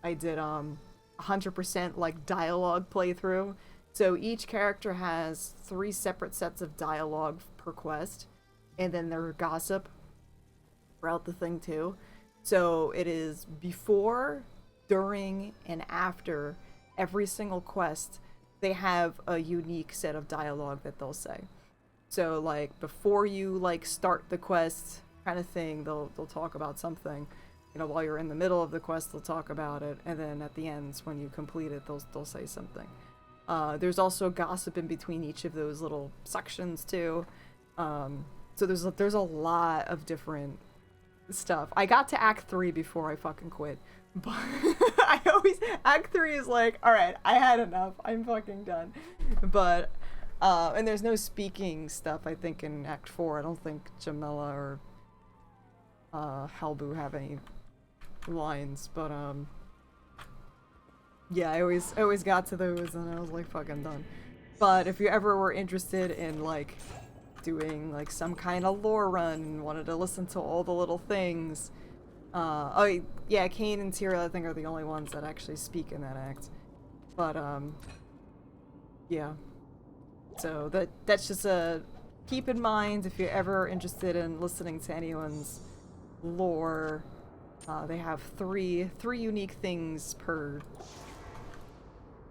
I did 100% like dialogue playthrough. So each character has 3 separate sets of dialogue per quest, and then their gossip throughout the thing too. So it is before, during, and after every single quest, they have a unique set of dialogue that they'll say. So like before you like start the quest kind of thing, they'll talk about something. You know, while you're in the middle of the quest, they'll talk about it, and then at the end, when you complete it, they'll say something. There's also gossip in between each of those little sections too. So there's a lot of different stuff. I got to Act 3 before I fucking quit, but Act 3 is like, alright, I had enough, I'm fucking done. But and there's no speaking stuff, I think, in Act 4. I don't think Jamila or Halbu have any lines, but yeah, I always got to those and I was like fucking done. But if you ever were interested in like doing like some kind of lore run and wanted to listen to all the little things, oh yeah, Kane and Tyrael I think are the only ones that actually speak in that act. But yeah, so that's just a keep in mind if you're ever interested in listening to anyone's lore. They have three unique things per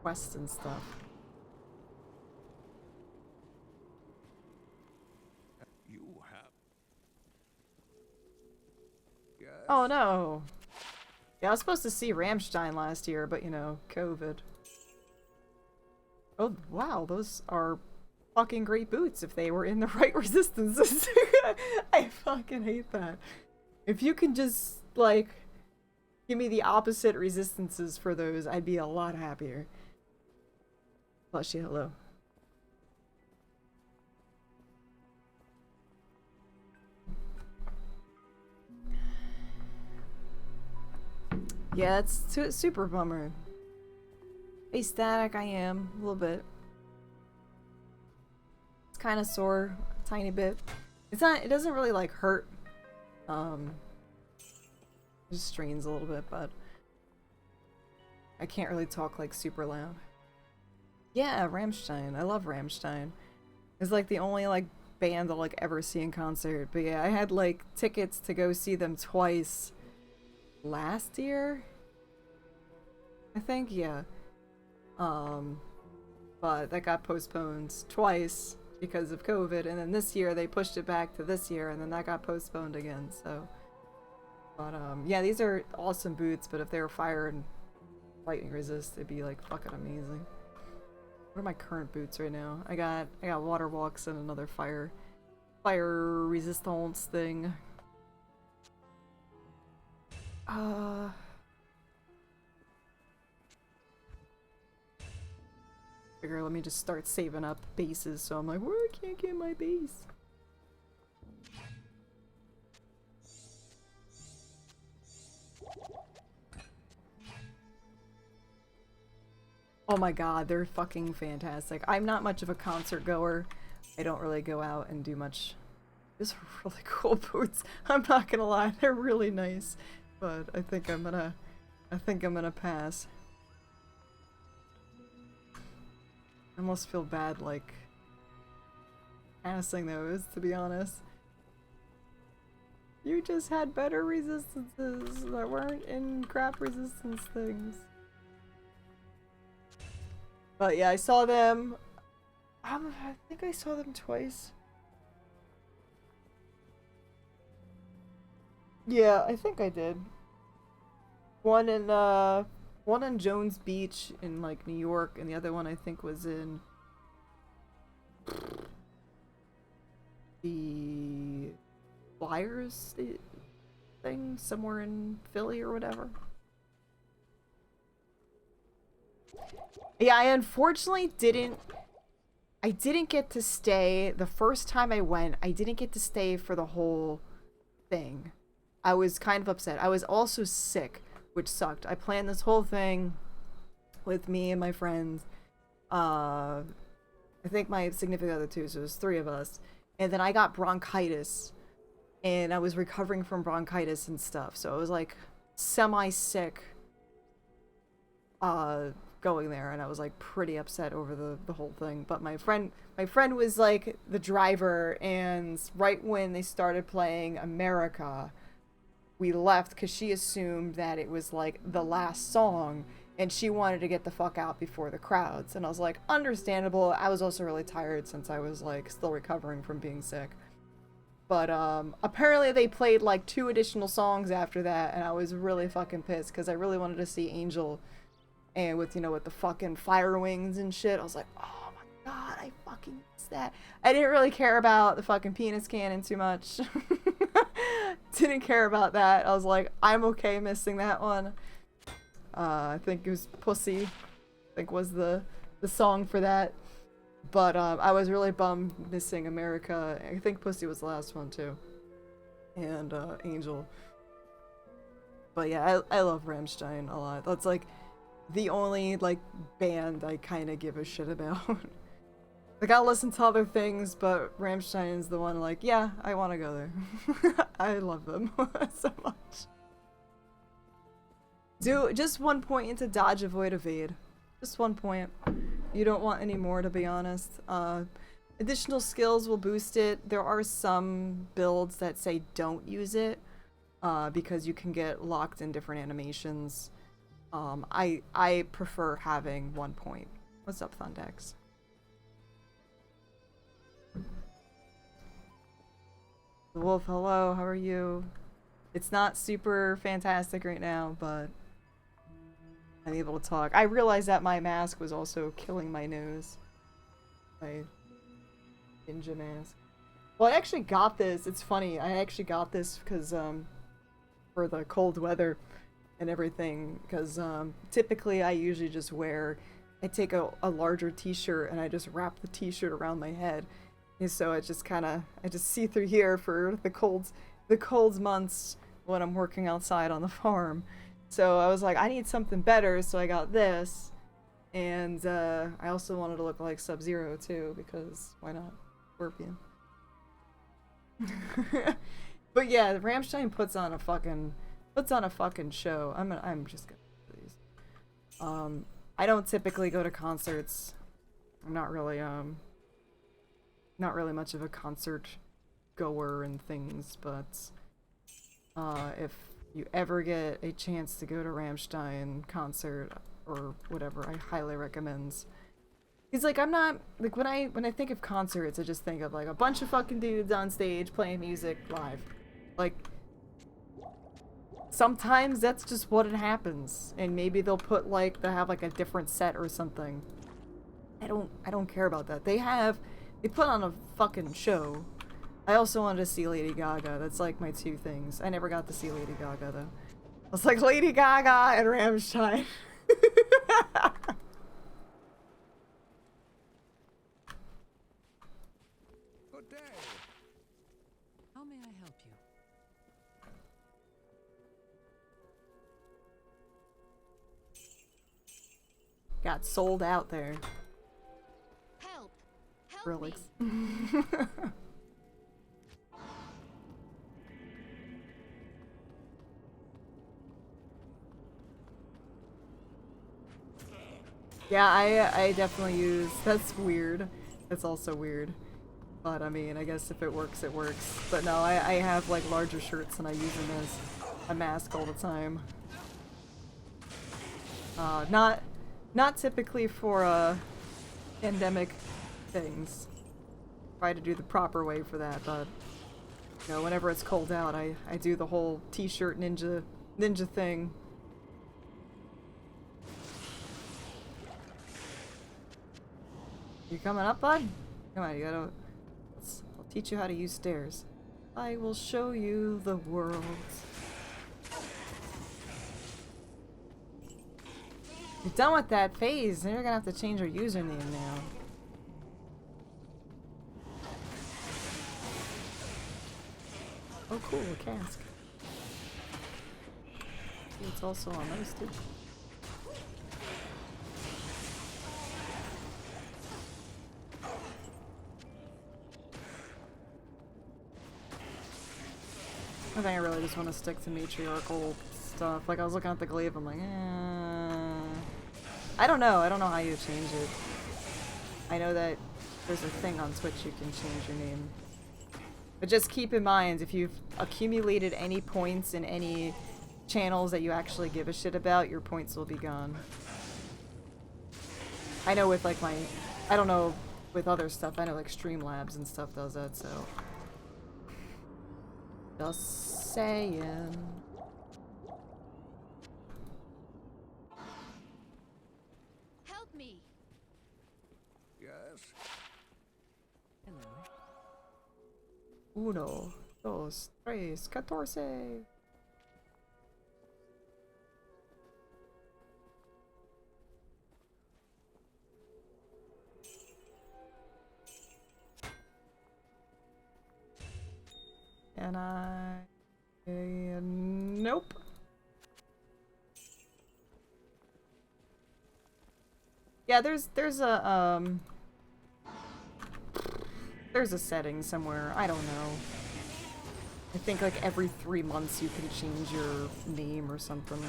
quest and stuff. You have. Yes. Oh no. Yeah, I was supposed to see Rammstein last year, but you know, COVID. Oh wow, those are fucking great boots if they were in the right resistances. I fucking hate that. If you can just like give me the opposite resistances for those, I'd be a lot happier. Bless you, hello. Yeah, it's super bummer. Hey, Static, I am a little bit. It's kind of sore, a tiny bit. It's not. It doesn't really like hurt. It just strains a little bit, but I can't really talk like super loud. Yeah, Rammstein. I love Rammstein. It's like the only like band I'll like ever see in concert. But yeah, I had like tickets to go see them twice last year, I think. Yeah. But that got postponed twice because of COVID, and then this year they pushed it back to this year, and then that got postponed again. So, but yeah, these are awesome boots. But if they were fire and lightning resist, it'd be like fucking amazing. What are my current boots right now? I got water walks and another fire resistance thing. Figure, let me just start saving up bases, so I'm like, where I can't get my base. Oh my god, they're fucking fantastic. I'm not much of a concert goer. I don't really go out and do much. These are really cool boots. I'm not gonna lie, they're really nice. But I think I'm gonna pass. I almost feel bad like passing those, to be honest. You just had better resistances that weren't in crap resistance things. But yeah, I saw them. I think I saw them twice. Yeah, I think I did. One in Jones Beach in like New York, and the other one I think was in the Flyers thing somewhere in Philly or whatever. Yeah, I unfortunately didn't I didn't get to stay the first time I went. I didn't get to stay for the whole thing. I was kind of upset. I was also sick, which sucked. I planned this whole thing with me and my friends. I think my significant other too, so it was 3 of us. And then I got bronchitis, and I was recovering from bronchitis and stuff. So I was like semi-sick going there, and I was like pretty upset over the whole thing. But my friend was like the driver, and right when they started playing America, we left because she assumed that it was like the last song and she wanted to get the fuck out before the crowds. And I was like, understandable. I was also really tired since I was like still recovering from being sick. But apparently they played like 2 additional songs after that, and I was really fucking pissed because I really wanted to see Angel. And with, you know, with the fucking fire wings and shit, I was like, oh my god, I fucking missed that. I didn't really care about the fucking penis cannon too much. Didn't care about that. I was like, I'm okay missing that one. I think it was Pussy, I think was the song for that. But I was really bummed missing America. I think Pussy was the last one too. And Angel. But yeah, I love Rammstein a lot. That's like the only like band I kind of give a shit about. Like I'll listen to other things, but Rammstein is the one like, yeah, I want to go there. I love them so much. Do just 1 point into dodge, avoid, evade. Just 1 point. You don't want any more, to be honest. Additional skills will boost it. There are some builds that say don't use it because you can get locked in different animations. I prefer having 1 point. What's up, Thundex? The Wolf, hello, how are you? It's not super fantastic right now, but I'm able to talk. I realized that my mask was also killing my nose. My ninja mask. Well, I actually got this. It's funny. I actually got this because, for the cold weather and everything, because typically I usually just I take a larger t-shirt and I just wrap the t-shirt around my head, and so I just see through here for the cold months when I'm working outside on the farm. So I was like, I need something better, so I got this, and I also wanted to look like Sub-Zero too, because why not? Scorpion. But yeah, Rammstein puts on a fucking show. I'm just gonna do these. I don't typically go to concerts. I'm not really much of a concert goer and things, but if you ever get a chance to go to Rammstein concert or whatever, I highly recommend. He's like, I'm not like when I think of concerts, I just think of like a bunch of fucking dudes on stage playing music live. Like sometimes that's just what it happens, and maybe they'll have like a different set or something. I don't care about that. They put on a fucking show. I also wanted to see Lady Gaga. That's like my 2 things. I never got to see Lady Gaga though. I was like Lady Gaga and Rammstein. Good day. How may I help you? Got sold out there. Help! Help Relics. me! Yeah, I definitely use. That's weird. That's also weird. But I mean, I guess if it works, it works. But no, I have like larger shirts and I use them as a mask all the time. Not typically for pandemic things. Try to do the proper way for that, but you know, whenever it's cold out, I do the whole t-shirt ninja thing. You coming up, bud? Come on, I'll teach you how to use stairs. I will show you the world. You're done with that phase. Then you're gonna have to change your username now. Oh cool, a cask. It's also on those too. I think I really just want to stick to matriarchal stuff. Like I was looking at the glaive, I'm like, I don't know how you change it. I know that there's a thing on Twitch you can change your name. But just keep in mind, if you've accumulated any points in any channels that you actually give a shit about, your points will be gone. I know with like I don't know with other stuff, I know like Streamlabs and stuff does that, so. Just saying. Help me. Yes. Uno, dos, tres, catorce. And nope. Yeah, there's a setting somewhere. I don't know. I think like every 3 months you can change your name or something.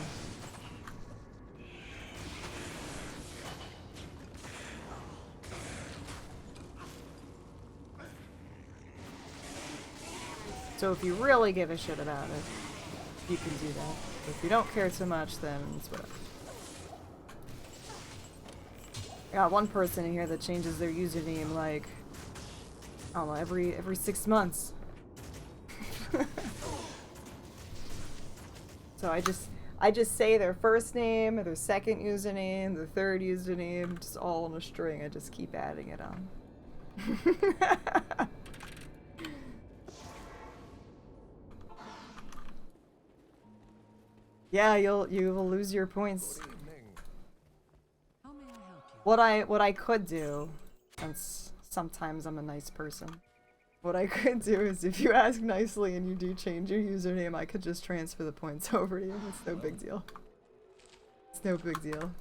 So if you really give a shit about it, you can do that. If you don't care too much, then it's whatever. I got one person in here that changes their username like, I don't know, every 6 months. So I just say their first name, their second username, their third username, just all in a string. I just keep adding it on. Yeah, you will lose your points. How may I help you? What I could do, since sometimes I'm a nice person, what I could do is if you ask nicely and you do change your username, I could just transfer the points over to you. It's no big deal. It's no big deal.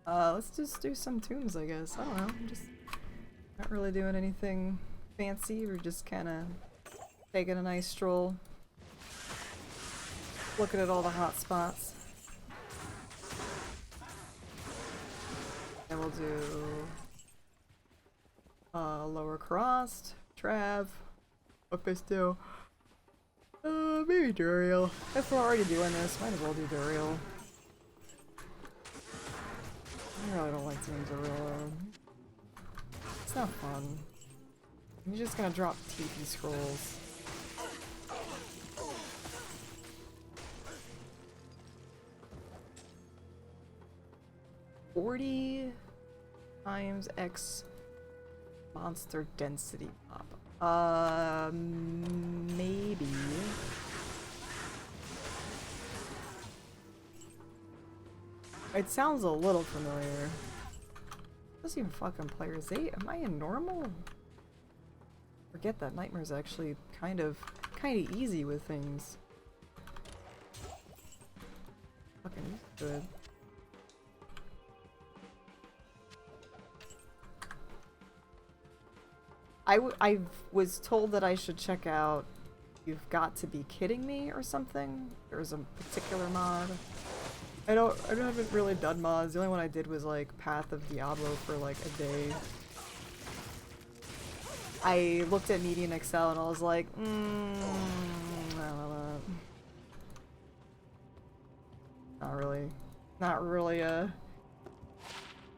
Let's just do some tombs, I guess. I don't know. I'm just not really doing anything fancy. We're just kind of taking a nice stroll. Looking at all the hot spots. And we'll do Lower Crossed, Trav, Mephisto, maybe Duriel. If we're already doing this, might as well do Duriel. I really don't like doing Duriel. It's not fun. You're just gonna drop TP scrolls. $40 times X monster density pop. Maybe. It sounds a little familiar. Doesn't even fucking players. Am I in normal? Forget that Nightmare's actually kind of easy with things. Fucking good. I was told that I should check out You've Got to Be Kidding Me or something. There's a particular mod. I haven't really done mods. The only one I did was like Path of Diablo for like a day. I looked at Media in Excel and I was like, I don't know. Not really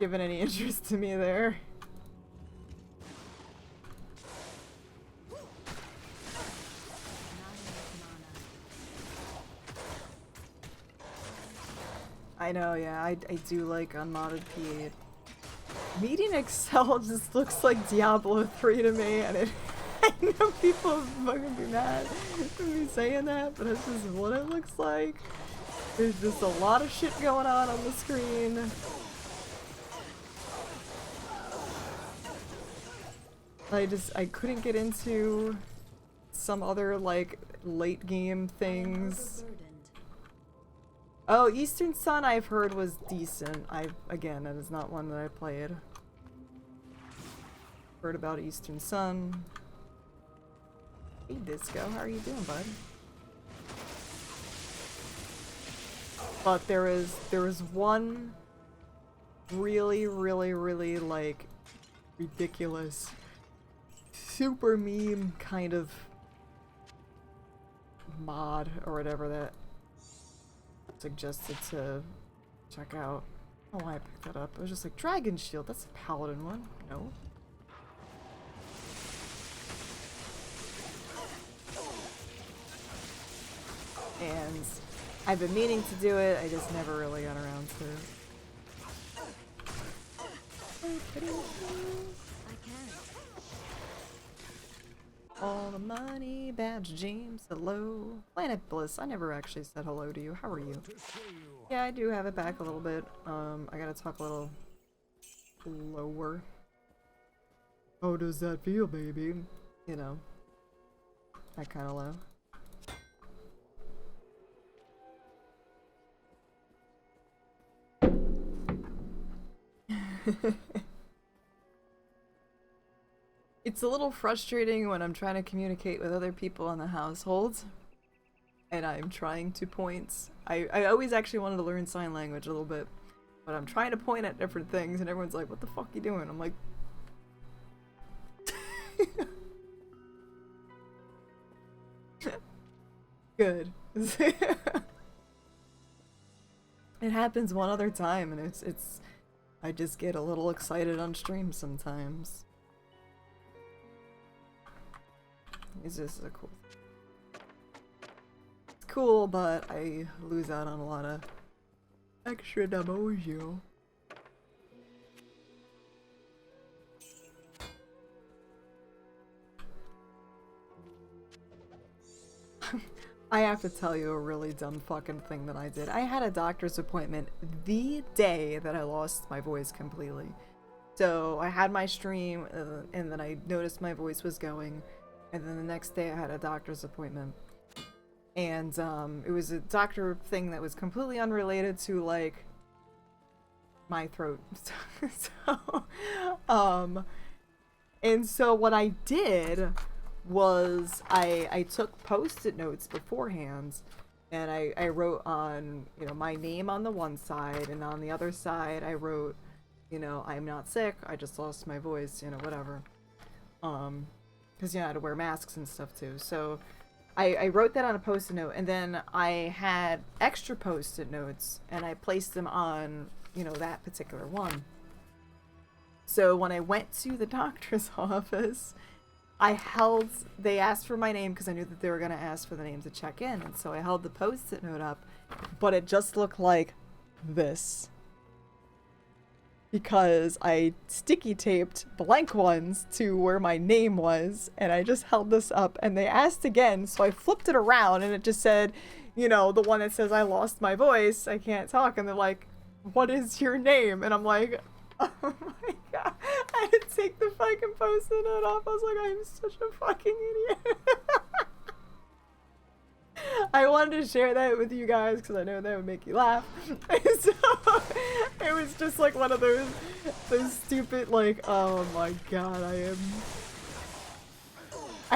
given any interest to me there. I know, yeah, I do like unmodded P8. Meeting Excel just looks like Diablo 3 to me, and I know people fucking be mad for me saying that, but it's just what it looks like. There's just a lot of shit going on the screen. I couldn't get into some other like late game things. Oh, Eastern Sun I've heard was decent. Again, that is not one that I played. Heard about Eastern Sun. Hey Disco, how are you doing, bud? But there was one really like ridiculous, super meme kind of mod or whatever that suggested to check out. I don't know why I picked that up. It was just like Dragon Shield. That's a paladin one. No. And I've been meaning to do it. I just never really got around to it. All the money, Badge James, hello. Planet Bliss, I never actually said hello to you. How are you? Yeah, I do have it back a little bit. I gotta talk a little lower. How does that feel, baby? You know, that kind of low. It's a little frustrating when I'm trying to communicate with other people in the household and I'm trying to point. I always actually wanted to learn sign language a little bit, but I'm trying to point at different things and everyone's like, what the fuck are you doing? I'm like, good. It happens one other time and it's I just get a little excited on stream sometimes. It's just a cool. It's cool, but I lose out on a lot of extra dojo. I have to tell you a really dumb fucking thing that I did. I had a doctor's appointment the day that I lost my voice completely. So I had my stream and then I noticed my voice was going. And then the next day I had a doctor's appointment. And it was a doctor thing that was completely unrelated to like my throat. And so what I did was I took post-it notes beforehand and I wrote on, you know, my name on the one side and on the other side I wrote, you know, I'm not sick, I just lost my voice, you know, whatever. Because, you know, I had to wear masks and stuff too. So I wrote that on a post-it note and then I had extra post-it notes and I placed them on, you know, that particular one. So when I went to the doctor's office, they asked for my name because I knew that they were going to ask for the name to check in. And so I held the post-it note up, but it just looked like this. Because I sticky taped blank ones to where my name was, and I just held this up, and they asked again, so I flipped it around, and it just said, you know, the one that says I lost my voice, I can't talk, and they're like, what is your name? And I'm like, oh my god, I had to take the fucking post-it note off. I was like, I'm such a fucking idiot. I wanted to share that with you guys because I know that would make you laugh. So it was just like one of those stupid, like, oh my god, I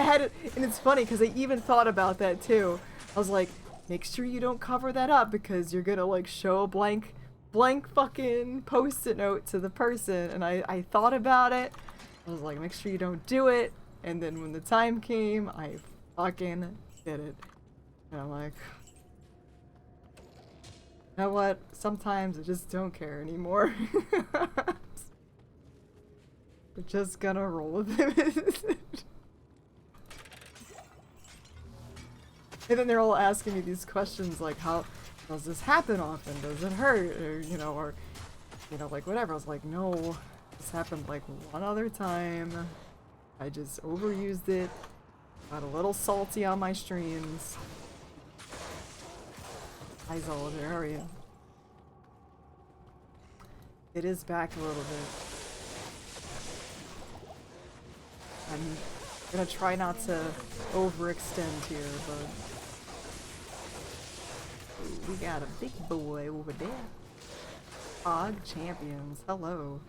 had it, and it's funny because I even thought about that too. I was like, make sure you don't cover that up because you're gonna like show a blank fucking post-it note to the person, and I thought about it. I was like, make sure you don't do it, and then when the time came, I fucking did it. And I'm like, you know what? Sometimes I just don't care anymore. We're just gonna roll with it. And then they're all asking me these questions like, how does this happen often? Does it hurt? Or, you know, like whatever. I was like, no, this happened like one other time. I just overused it. Got a little salty on my streams. Hi Zolder, how are you? It is back a little bit. I'm gonna try not to overextend here, but ooh, we got a big boy over there. Og Champions, hello.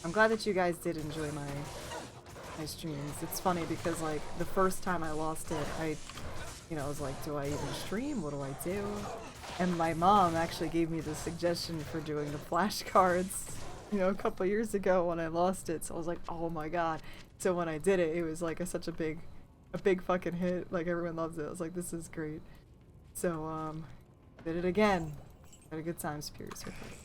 I'm glad that you guys did enjoy my streams. It's funny because like the first time I lost it, I was like, do I even stream? What do I do? And my mom actually gave me the suggestion for doing the flashcards, a couple years ago when I lost it. So I was like, oh my god. So when I did it, it was like such a big fucking hit. Like everyone loves it. I was like, this is great. So did it again. Had a good time, Superiors with it.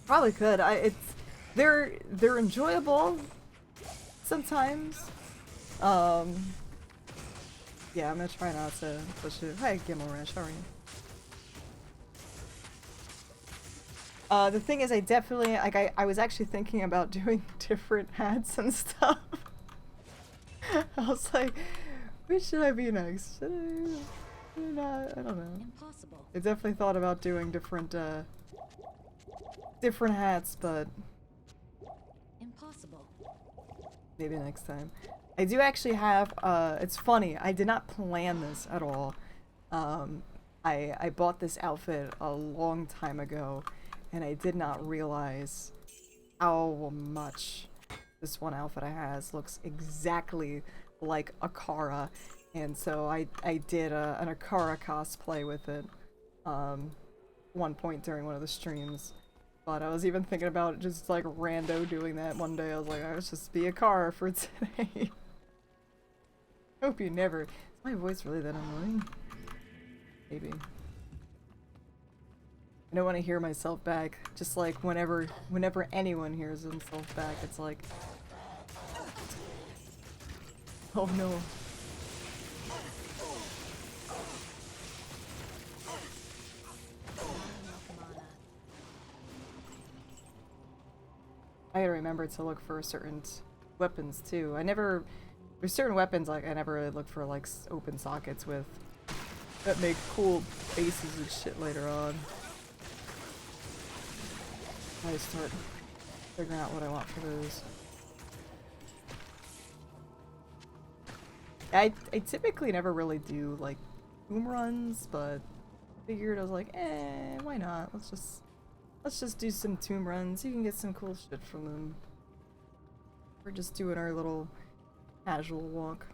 Probably could. They're enjoyable sometimes. Yeah, I'm gonna try not to push it. Hi, Gimel Ranch, how are you? The thing is, I definitely, like, I was actually thinking about doing different hats and stuff. I was like, which should I be next? Should I not? I don't know. Impossible. I definitely thought about doing different hats, but Impossible. maybe next time. I do actually have, it's funny, I did not plan this at all. I bought this outfit a long time ago, and I did not realize how much this one outfit I has looks exactly like Akara, and so I did an Akara cosplay with it, one point during one of the streams. But I was even thinking about just like rando doing that one day. I was like, let's just be Akara for today. Hope you never. Is my voice really that annoying? Maybe. I don't want to hear myself back. Just like whenever anyone hears themselves back, it's like, oh no. I gotta remember to look for certain weapons too. There's certain weapons like I never really look for like open sockets with that make cool bases and shit later on. I start figuring out what I want for those. I typically never really do like boom runs, but figured I was like, why not? Let's just do some tomb runs. You can get some cool shit from them. We're just doing our little casual walk.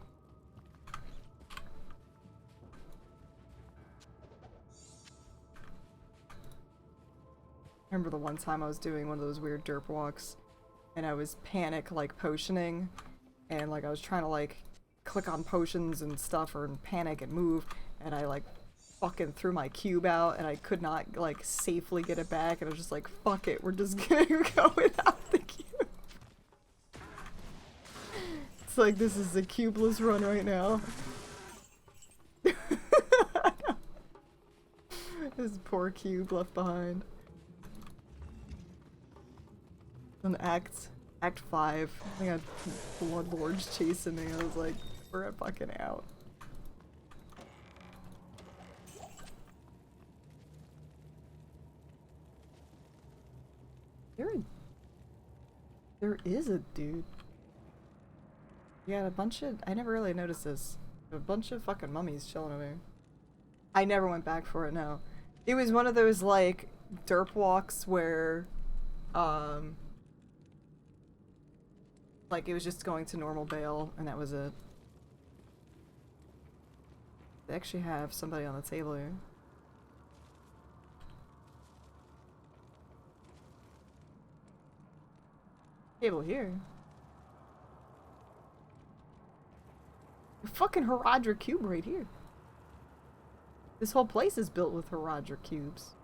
I remember the one time I was doing one of those weird derp walks, and I was panic like potioning, and like I was trying to like click on potions and stuff or panic and move, and I like fucking threw my cube out and I could not like safely get it back, and I was just like, fuck it, we're just gonna go without the cube. It's like, this is a cubeless run right now. This poor cube left behind. On Act 5, I got bloodlords chasing me. I was like, we're fucking out. There is a dude. Yeah, a bunch of, I never really noticed this. A bunch of fucking mummies chilling over here. I never went back for it, no. It was one of those like derp walks where like it was just going to normal bail and that was it. They actually have somebody on the table here. Table here. Fucking Herodra cube right here. This whole place is built with Herodra cubes.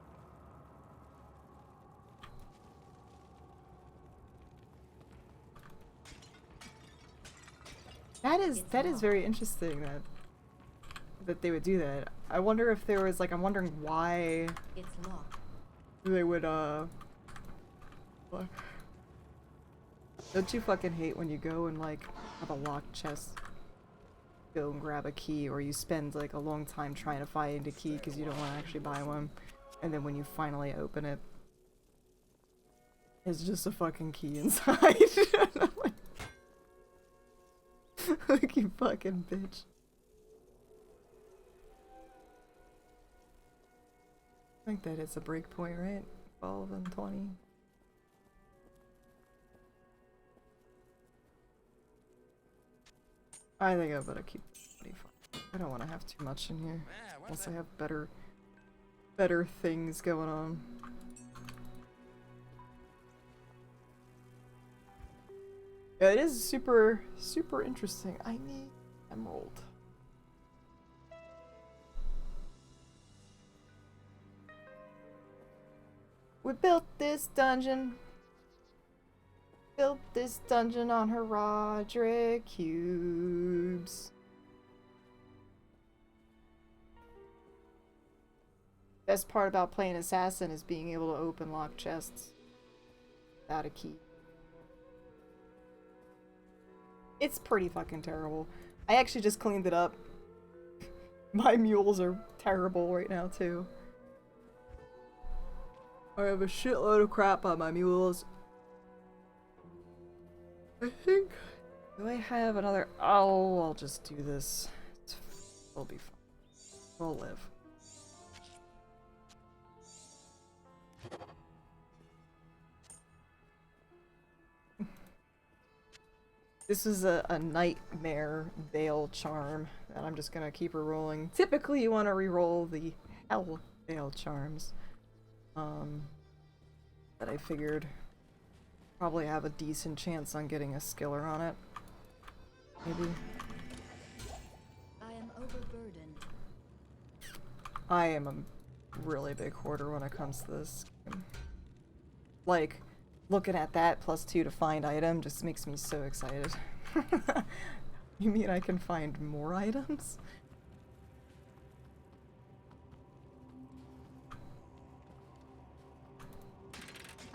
That is very interesting that they would do that. I wonder if there was like, I'm wondering why It's locked. they would what? Don't you fucking hate when you go and like have a locked chest, go and grab a key, or you spend like a long time trying to find a key because you don't want to actually buy one, and then when you finally open it, is just a fucking key inside. Like, you fucking bitch. I think that it's a break point, right? 12 and 20. I think I better keep 25. I don't want to have too much in here. Unless I have better things going on. Yeah, it is super interesting. I need emerald. We built this dungeon. Built this dungeon on her Roderick cubes. Best part about playing assassin is being able to open locked chests without a key. It's pretty fucking terrible. I actually just cleaned it up. My mules are terrible right now too. I have a shitload of crap on my mules. I think... Do I have another... Oh, I'll just do this. It'll be fine. We'll live. This is a nightmare veil charm that I'm just gonna keep rolling. Typically you want to re-roll the hell veil charms. But I figured probably have a decent chance on getting a skiller on it. Maybe. I am overburdened. I am a really big hoarder when it comes to this game. Like, looking at that +2 to find item just makes me so excited. You mean I can find more items?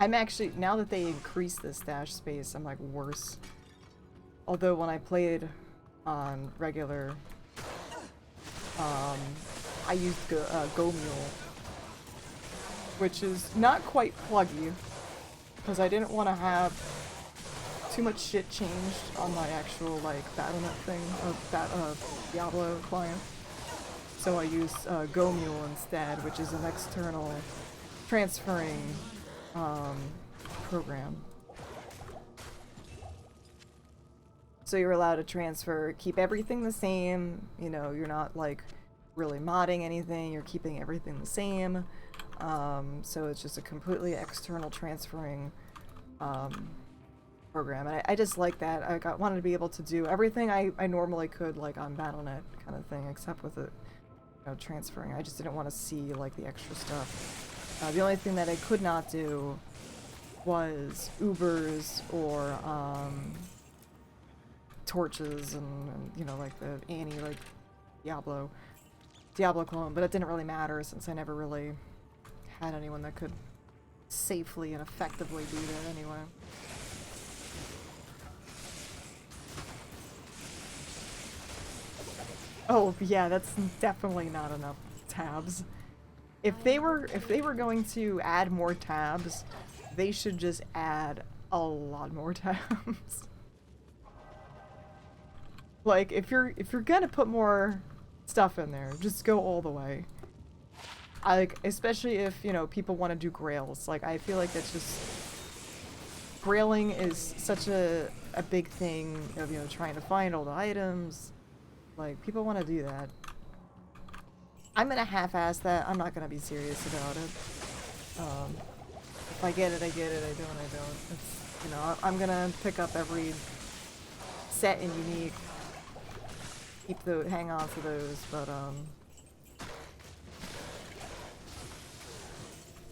I'm actually, now that they increased the stash space, I'm like worse. Although when I played on regular, I used Go Mule, which is not quite pluggy, because I didn't want to have too much shit changed on my actual like Battle.net thing, or Diablo client. So I used Go Mule instead, which is an external transferring program. So you're allowed to transfer, keep everything the same, you know, you're not like really modding anything, you're keeping everything the same. So it's just a completely external transferring program. And I just like that. I wanted to be able to do everything I normally could like on Battle.net kind of thing, except with it, you know, transferring. I just didn't want to see like the extra stuff. The only thing that I could not do was Ubers or torches and you know, like the Annie, like Diablo clone, but it didn't really matter since I never really had anyone that could safely and effectively do that anyway. Oh yeah, that's definitely not enough tabs. If they were going to add more tabs, they should just add a lot more tabs. Like if you're gonna put more stuff in there, just go all the way. Like, especially if, you know, people want to do grails. Like, I feel like that's just... Grailing is such a big thing of, you know, trying to find all the items. Like, people want to do that. I'm gonna half-ass that. I'm not gonna be serious about it. If I get it, I get it. I don't. It's, you know, I'm gonna pick up every set and unique. Hang on to those, but,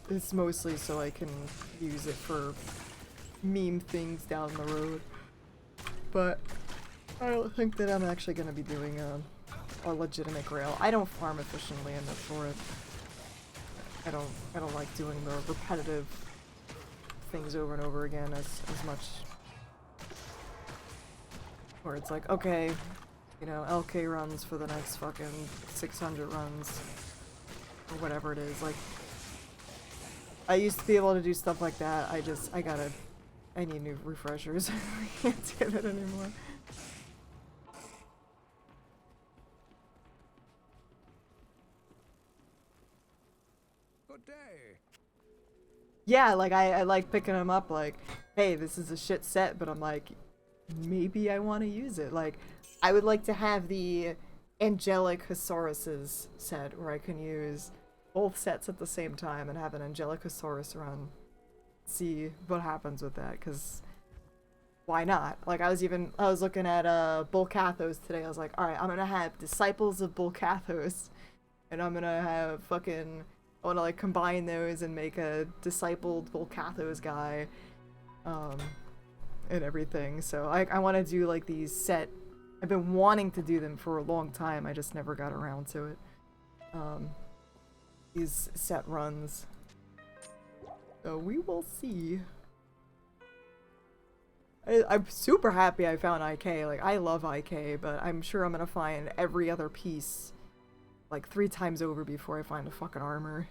it's mostly so I can use it for meme things down the road. But I don't think that I'm actually going to be doing a legitimate grail. I don't farm efficiently enough for it. I don't like doing the repetitive things over and over again as much. Where it's like, okay, you know, LK runs for the next fucking 600 runs. Or whatever it is, like... I used to be able to do stuff like that. I need new refreshers. I can't do that anymore. Good day. Yeah, like I like picking them up like, hey, this is a shit set, but I'm like, maybe I want to use it. Like, I would like to have the Angelic Thesauruses set where I can use both sets at the same time and have an Angelic Thesaurus run. See what happens with that, because why not? Like, I was looking at Bulkathos today. I was like, alright, I'm gonna have Disciples of Bulkathos, and I'm gonna have fucking, I wanna like combine those and make a discipled Bulkathos guy, and everything. So I wanna do like these set, I've been wanting to do them for a long time, I just never got around to it. These set runs. So we will see. I'm super happy I found IK. Like, I love IK, but I'm sure I'm gonna find every other piece like 3 times over before I find a fucking armor.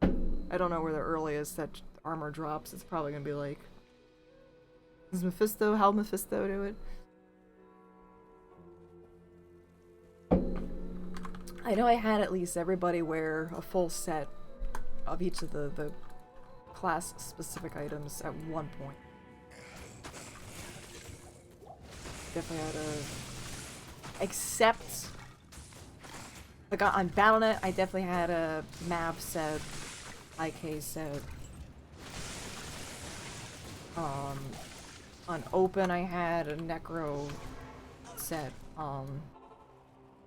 I don't know where the earliest that armor drops. It's probably gonna be like... Does Mephisto, how Mephisto do it? I know I had at least everybody wear a full set of each of the class-specific items at one point. Definitely had a... Except... Like on Battle.net, I definitely had a map set, IK set. On Open, I had a Necro set.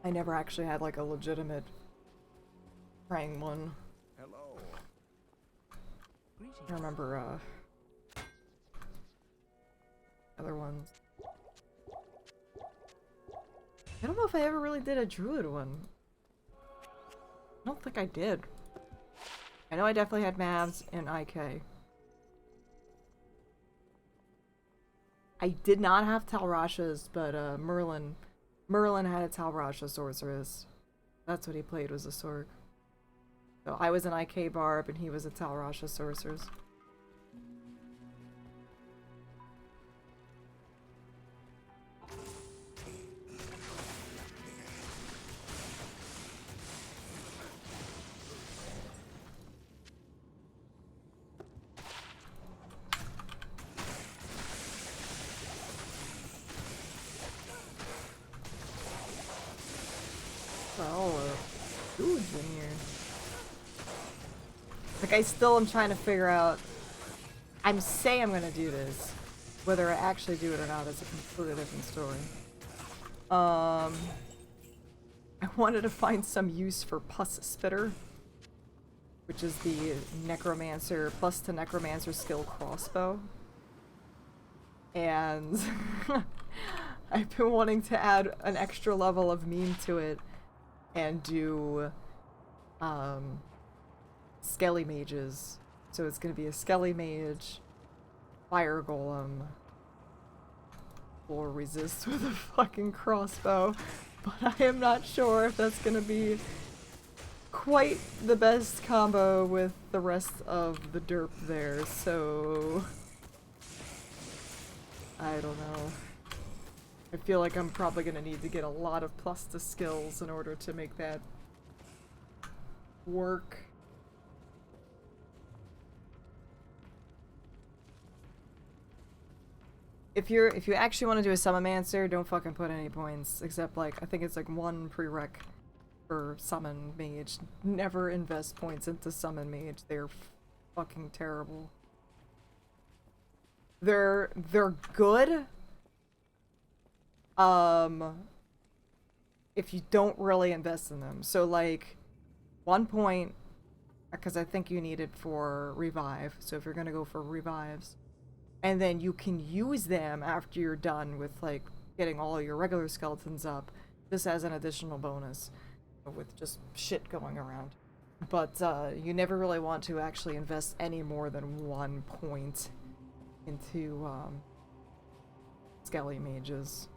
I never actually had like a legitimate Prang one. Hello. I remember other ones. I don't know if I ever really did a Druid one. I don't think I did. I know I definitely had Mavs and IK. I did not have Talrashas, but Merlin had a Talrasha sorceress. That's what he played, was a Sorg. So I was an IK barb and he was a Talrasha sorceress. Dudes in here. Like, I still am trying to figure out. I'm saying I'm gonna do this. Whether I actually do it or not is a completely different story. I wanted to find some use for Pus Spitter, which is the Necromancer plus to Necromancer skill crossbow. And I've been wanting to add an extra level of meme to it and do Skelly mages. So it's gonna be a Skelly mage, fire golem, or resist with a fucking crossbow. But I am not sure if that's gonna be quite the best combo with the rest of the derp there, so I don't know. I feel like I'm probably gonna need to get a lot of plus to skills in order to make that work. If you actually want to do a Summonmancer, don't fucking put any points, except like I think it's like 1 prereq for Summon Mage. Never invest points into Summon Mage. They're fucking terrible. They're good. If you don't really invest in them. So like 1 point, because I think you need it for revive. So if you're gonna go for revives, and then you can use them after you're done with like getting all your regular skeletons up, just as an additional bonus with just shit going around. But you never really want to actually invest any more than 1 point into Skelly mages,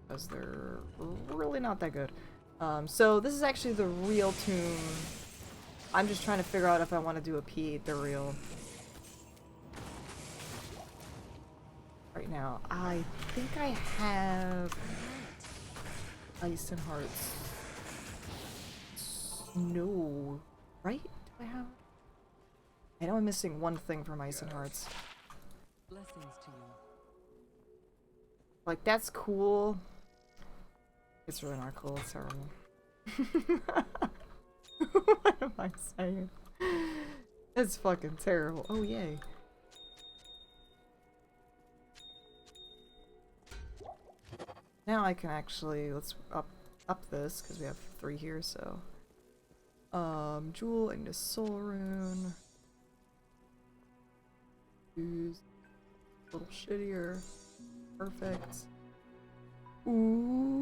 because they're really not that good. So this is actually the real tomb I'm just trying to figure out if I want to do a P8 burial. Right now, I think I have Ice and Hearts. No, right? Do I have? I know I'm missing one thing from Ice and Hearts. Blessings to you. Like, that's cool. It's really not cool, it's terrible. What am I saying? It's fucking terrible. Oh, yay. Now I can actually, let's up this, because we have 3 here, so. Jewel into Soul Rune. Use a little shittier. Perfect. Ooh.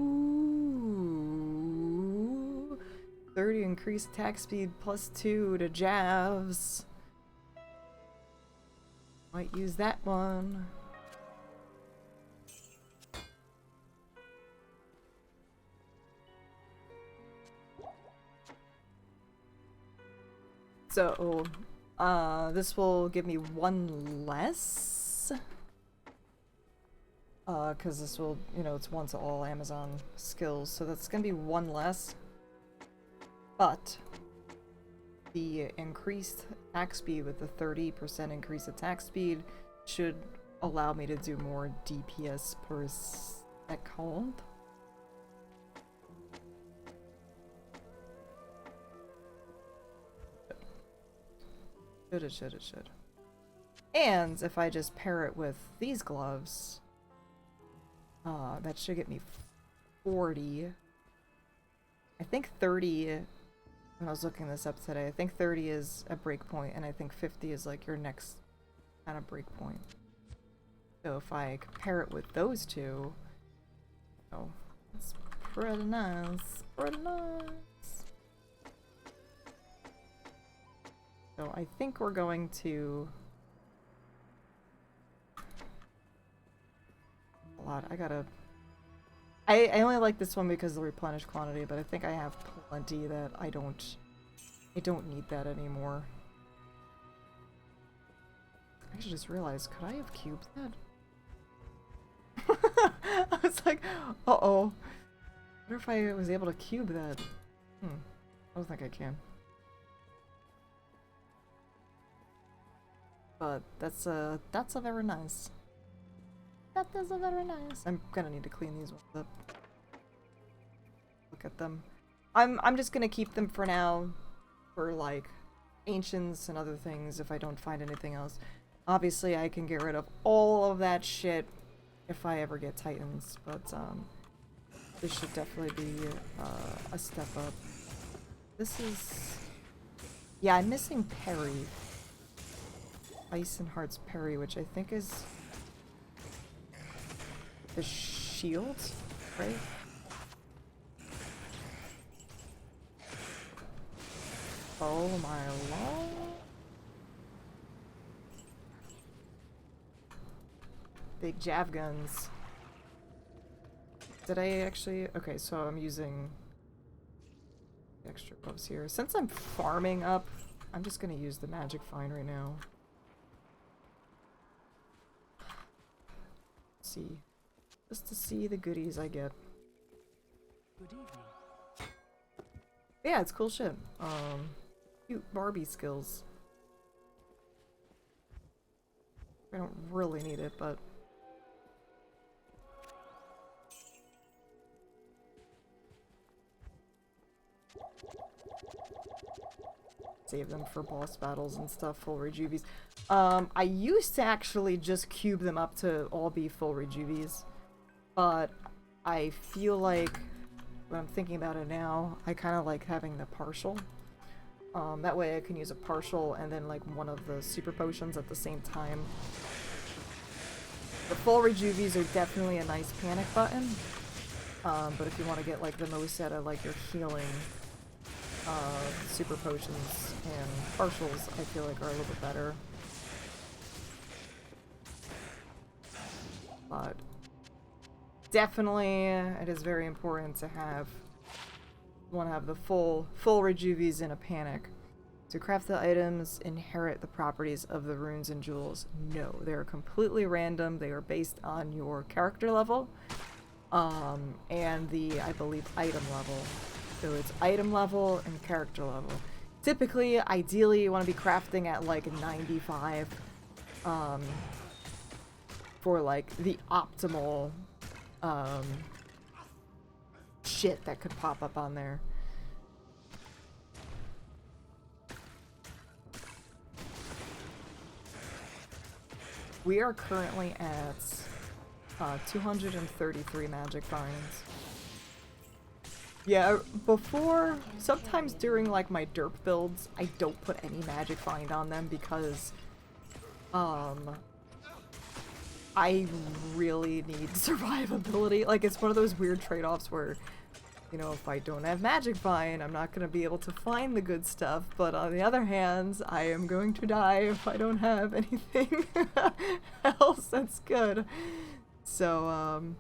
30 increased attack speed +2 to Javs. Might use that one. So, this will give me 1 less. Because this will, you know, it's 1 to all Amazon skills, so that's gonna be 1 less. But the increased attack speed with the 30% increased attack speed should allow me to do more DPS per second. Should. And if I just pair it with these gloves, that should get me 40. I think 30, when I was looking this up today, I think 30 is a breakpoint, and I think 50 is like your next kind of breakpoint. So if I compare it with those two, oh, it's pretty nice, pretty nice. So I think we're going to... a lot. I gotta... I only like this one because of the replenished quantity, but I think I have plenty that I don't need that anymore. I actually just realized, could I have cubed that? I was like, uh-oh. I wonder if I was able to cube that. I don't think I can. But that's a very nice. That is a very nice. I'm gonna need to clean these ones up. Look at them. I'm just gonna keep them for now, for like ancients and other things if I don't find anything else. Obviously, I can get rid of all of that shit if I ever get titans, but this should definitely be a step up. This is, yeah, I'm missing parry. Ice and Heart's parry, which I think is the shield, right? Oh my lord. Big jav guns. Did I actually? Okay, so I'm using extra gloves here. Since I'm farming up, I'm just gonna use the magic find right now. See. Just to see the goodies I get. Good evening. Yeah, it's cool shit. Cute Barbie skills. I don't really need it, but save them for boss battles and stuff, full rejuvies. I used to actually just cube them up to all be full rejuvies, but I feel like, when I'm thinking about it now, I kind of like having the partial. That way I can use a partial and then like one of the super potions at the same time. The full rejuvies are definitely a nice panic button, but if you want to get like the most out of like your healing, super potions and partials I feel like are a little bit better. But definitely it is very important to have the full rejuvies in a panic. Do crafted items inherit the properties of the runes and jewels? No, they're completely random. They are based on your character level, and the, I believe, item level. So it's item level and character level. Typically, ideally, you want to be crafting at like 95, for like the optimal, shit that could pop up on there. We are currently at 233 magic finds. Yeah, before, sometimes during like my derp builds, I don't put any magic find on them because I really need survivability. Like, it's one of those weird trade-offs where, you know, if I don't have magic find, I'm not gonna be able to find the good stuff, but on the other hand, I am going to die if I don't have anything else that's good. So,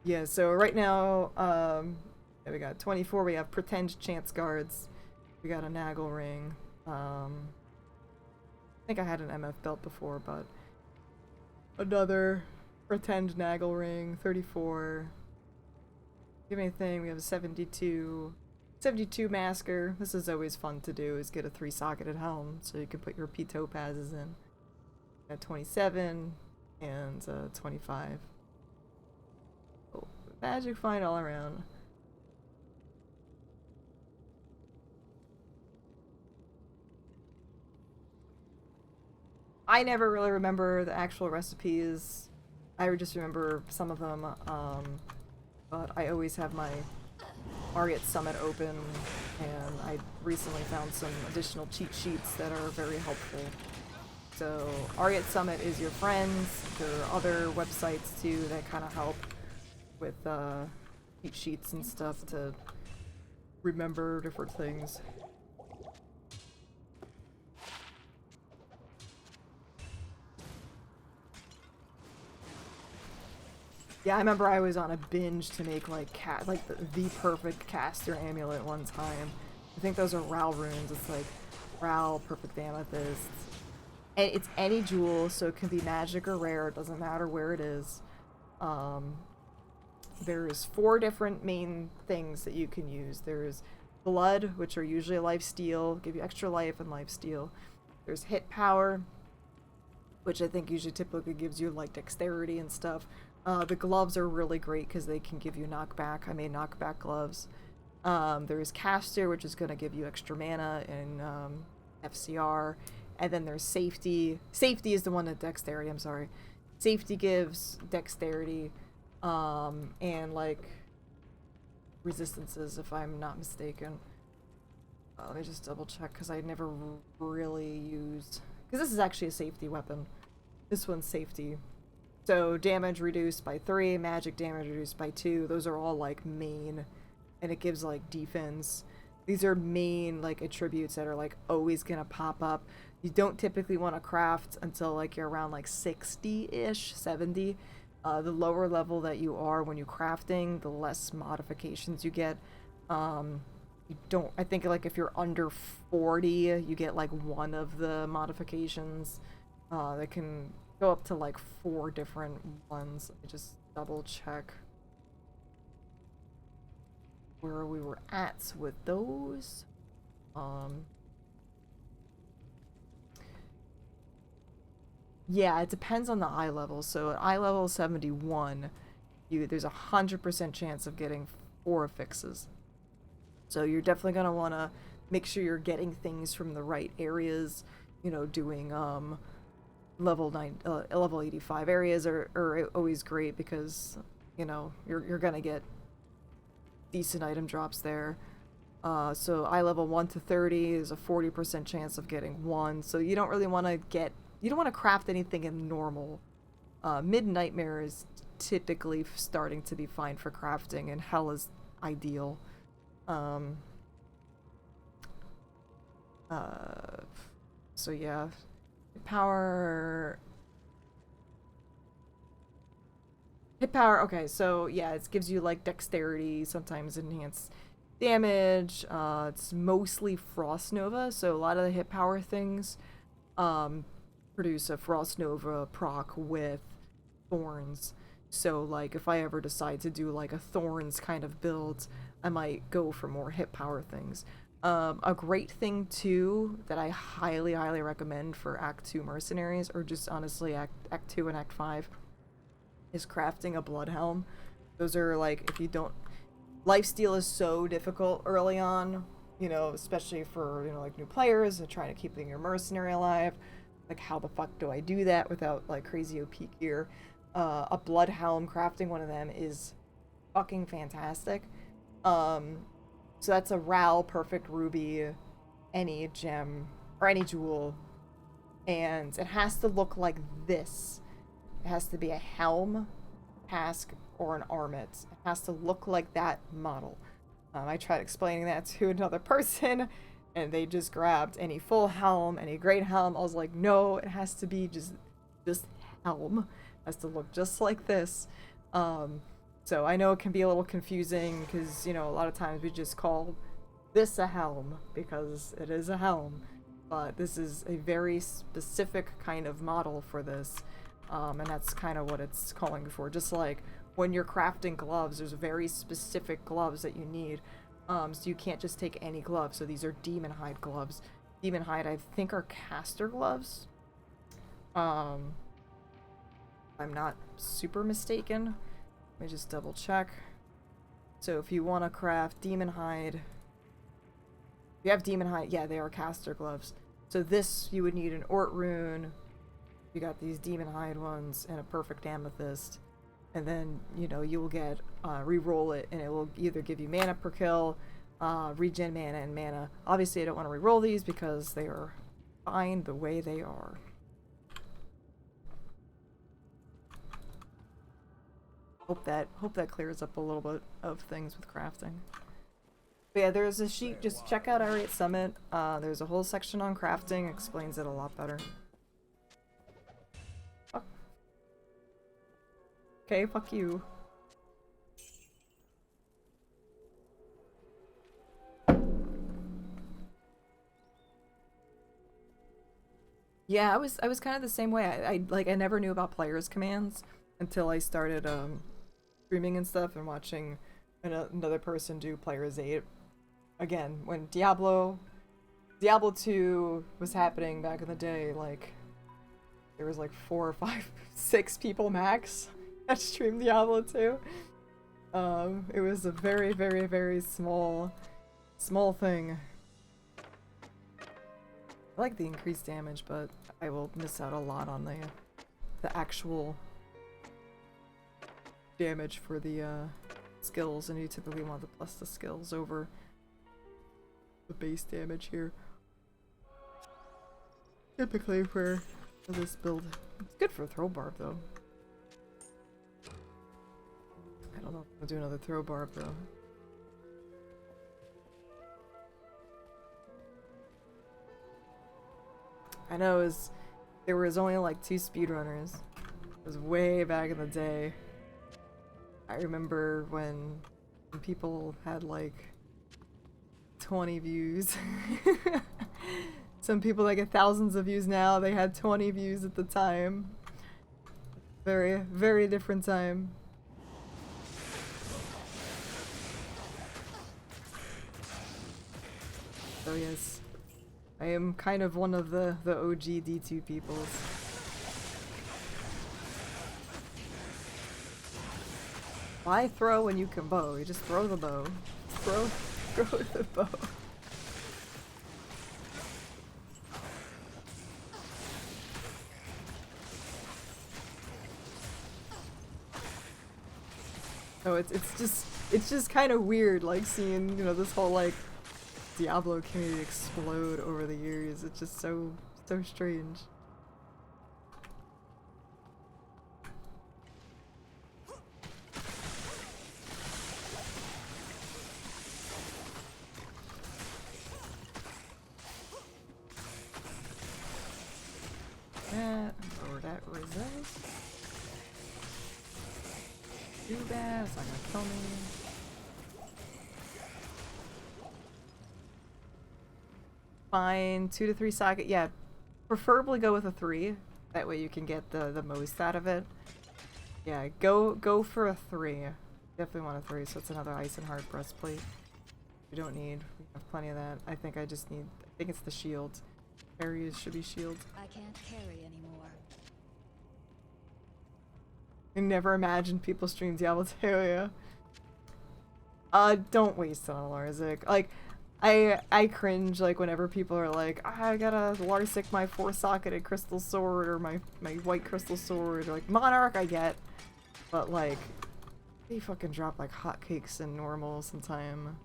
yeah, so right now, yeah, we got 24, we have Pretend Chance Guards, we got a Naggle Ring, I think I had an MF belt before, but another Pretend Naggle Ring, 34. Give me anything, we have a 72 masker. This is always fun to do, is get a 3-socketed helm so you can put your P topazes in. Got 27 and 25. Oh, magic find all around. I never really remember the actual recipes. I just remember some of them, but I always have my Ariat Summit open, and I recently found some additional cheat sheets that are very helpful. So Ariat Summit is your friends. There are other websites too that kind of help with cheat sheets and stuff to remember different things. Yeah, I remember I was on a binge to make like the perfect caster amulet one time. I think those are Ral runes. It's like Ral, Perfect Amethyst. And it's any jewel, so it can be magic or rare. It doesn't matter where it is. There's 4 different main things that you can use. There's blood, which are usually a life steal, give you extra life and life steal. There's hit power, which I think usually typically gives you like dexterity and stuff. The gloves are really great because they can give you knockback. I made knockback gloves. There's caster, which is going to give you extra mana in FCR. And then there's safety. Safety is the one that dexterity, I'm sorry. Safety gives dexterity, and like resistances, if I'm not mistaken. Let me just double check because I never really used, because this is actually a safety weapon. This one's safety. So damage reduced by 3, magic damage reduced by 2. Those are all like main, and it gives like defense. These are main like attributes that are like always gonna pop up. You don't typically want to craft until like you're around like 60-ish, 70. The lower level that you are when you're crafting, the less modifications you get. You don't, I think like if you're under 40, you get like 1 of the modifications. That can go up to like 4 different ones. Let me just double check where we were at with those. Yeah, it depends on the eye level. So at eye level 71, there's a 100% chance of getting 4 affixes. So you're definitely gonna want to make sure you're getting things from the right areas. You know, doing level 85 areas are always great because, you know, you're gonna get decent item drops there. So eye level 1 to 30 is a 40% chance of getting 1. So you don't really want to you don't want to craft anything in normal. Mid Nightmare is typically starting to be fine for crafting, and Hell is ideal. So yeah, hit power, okay, so yeah, it gives you like dexterity, sometimes enhanced damage. It's mostly Frost Nova, so a lot of the hit power things produce a Frost Nova proc with Thorns. So like if I ever decide to do like a Thorns kind of build, I might go for more hit power things. A great thing too that I highly recommend for Act 2 mercenaries, or just honestly Act 2 and Act 5, is crafting a blood helm. Those are like, if you don't, lifesteal is so difficult early on, you know, especially for, you know, like new players and trying to keep your mercenary alive. Like, how the fuck do I do that without like crazy OP gear? A blood helm, crafting one of them is fucking fantastic. So that's a RAL perfect ruby, any gem or any jewel, and it has to look like this. It has to be a helm, casque, or an armet. It has to look like that model. I tried explaining that to another person, and they just grabbed any full helm, any great helm. I was like, no, it has to be just helm. It has to look just like this. So I know it can be a little confusing because, you know, a lot of times we just call this a helm because it is a helm. But this is a very specific kind of model for this. And that's kind of what it's calling for. Just like when you're crafting gloves, there's very specific gloves that you need. So you can't just take any gloves. So these are demon hide gloves. Demon hide, I think, are caster gloves. I'm not super mistaken. Let me just double check. So if you want to craft demon hide, if you have demon hide, yeah, they are caster gloves. So this, you would need an Ort rune. You got these demon hide ones and a perfect amethyst. And then, you know, you will get, re-roll it, and it will either give you mana per kill, regen mana and mana. Obviously I don't want to re-roll these because they are fine the way they are. Hope that clears up a little bit of things with crafting. But yeah, there's a sheet, just check out Ariat Summit. There's a whole section on crafting, explains it a lot better. Fuck. Okay, fuck you. Yeah, I was kind of the same way. I never knew about players commands until I started streaming and stuff and watching another person do players 8. Again, when Diablo 2 was happening back in the day, like there was like 4 or 5, 6 people max that streamed Diablo 2. It was a very small thing. I like the increased damage, but I will miss out a lot on the actual damage for the skills, and you typically want to plus the skills over the base damage here. Typically for this build. It's good for throw barb though. I don't know if I'll do another throw barb though. I know there was only like 2 speedrunners. It was way back in the day. I remember when people had like 20 views. Some people that get thousands of views now, they had 20 views at the time. Very different time. So yes, I am kind of one of the OG D2 peoples. Why throw when you can bow? You just throw the bow. Throw the bow. So it's just kind of weird, like seeing, you know, this whole like Diablo community explode over the years. It's just so strange. That resist. Too bad, it's not gonna kill me. fine. 2 to 3 socket. Yeah, preferably go with a 3. That way you can get the most out of it. Yeah, go for a 3. Definitely want a 3, so it's another ice and hard breastplate. We don't need. We have plenty of that. I think I just need. I think it's the shield. Carries should be shield. I can't carry anymore. I never imagined people stream Diablo 2, yeah. Don't waste it on Larzik. Like, I cringe, like, whenever people are like, I gotta Larzik my 4-socketed crystal sword, or my white crystal sword, or, like, Monarch I get. But, like, they fucking drop like hotcakes in normal sometime.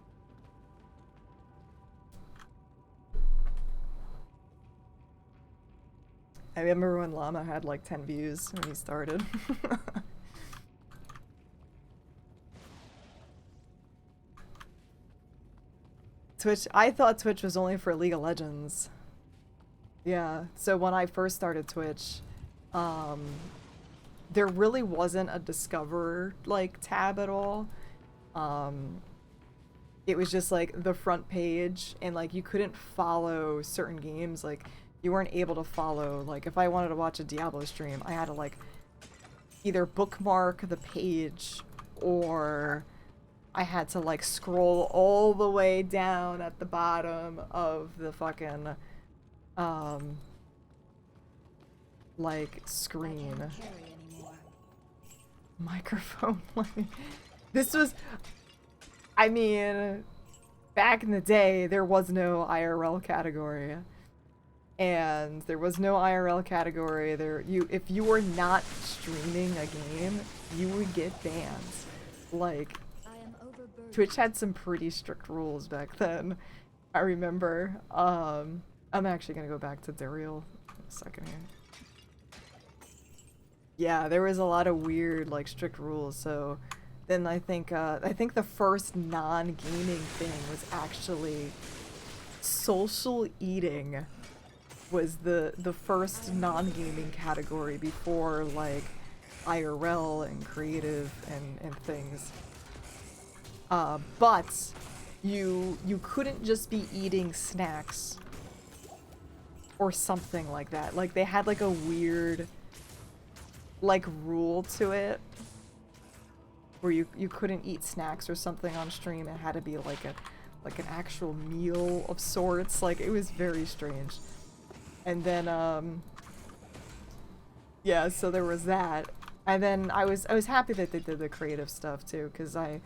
I remember when Llama had like 10 views when he started. Twitch, I thought Twitch was only for League of Legends. Yeah, so when I first started Twitch, there really wasn't a Discover, like, tab at all. It was just, like, the front page, and, like, you couldn't follow certain games, like, you weren't able to follow, like, if I wanted to watch a Diablo stream, I had to, like, either bookmark the page, or I had to, like, scroll all the way down at the bottom of the fucking, like, screen. Microphone, like, this was, I mean, back in the day, there was no IRL category. And there was no IRL category. If you were not streaming a game, you would get banned. Like, Twitch had some pretty strict rules back then. I remember. I'm actually gonna go back to Daryl in a second here. Yeah, there was a lot of weird, like, strict rules. So then I think the first non-gaming thing was actually social eating. Was the first non-gaming category before, like, IRL and creative and things. But you couldn't just be eating snacks or something like that. Like, they had, like, a weird, like, rule to it where you couldn't eat snacks or something on stream. It had to be like an actual meal of sorts. Like, it was very strange. And then, yeah, so there was that. And then I was happy that they did the creative stuff too, because I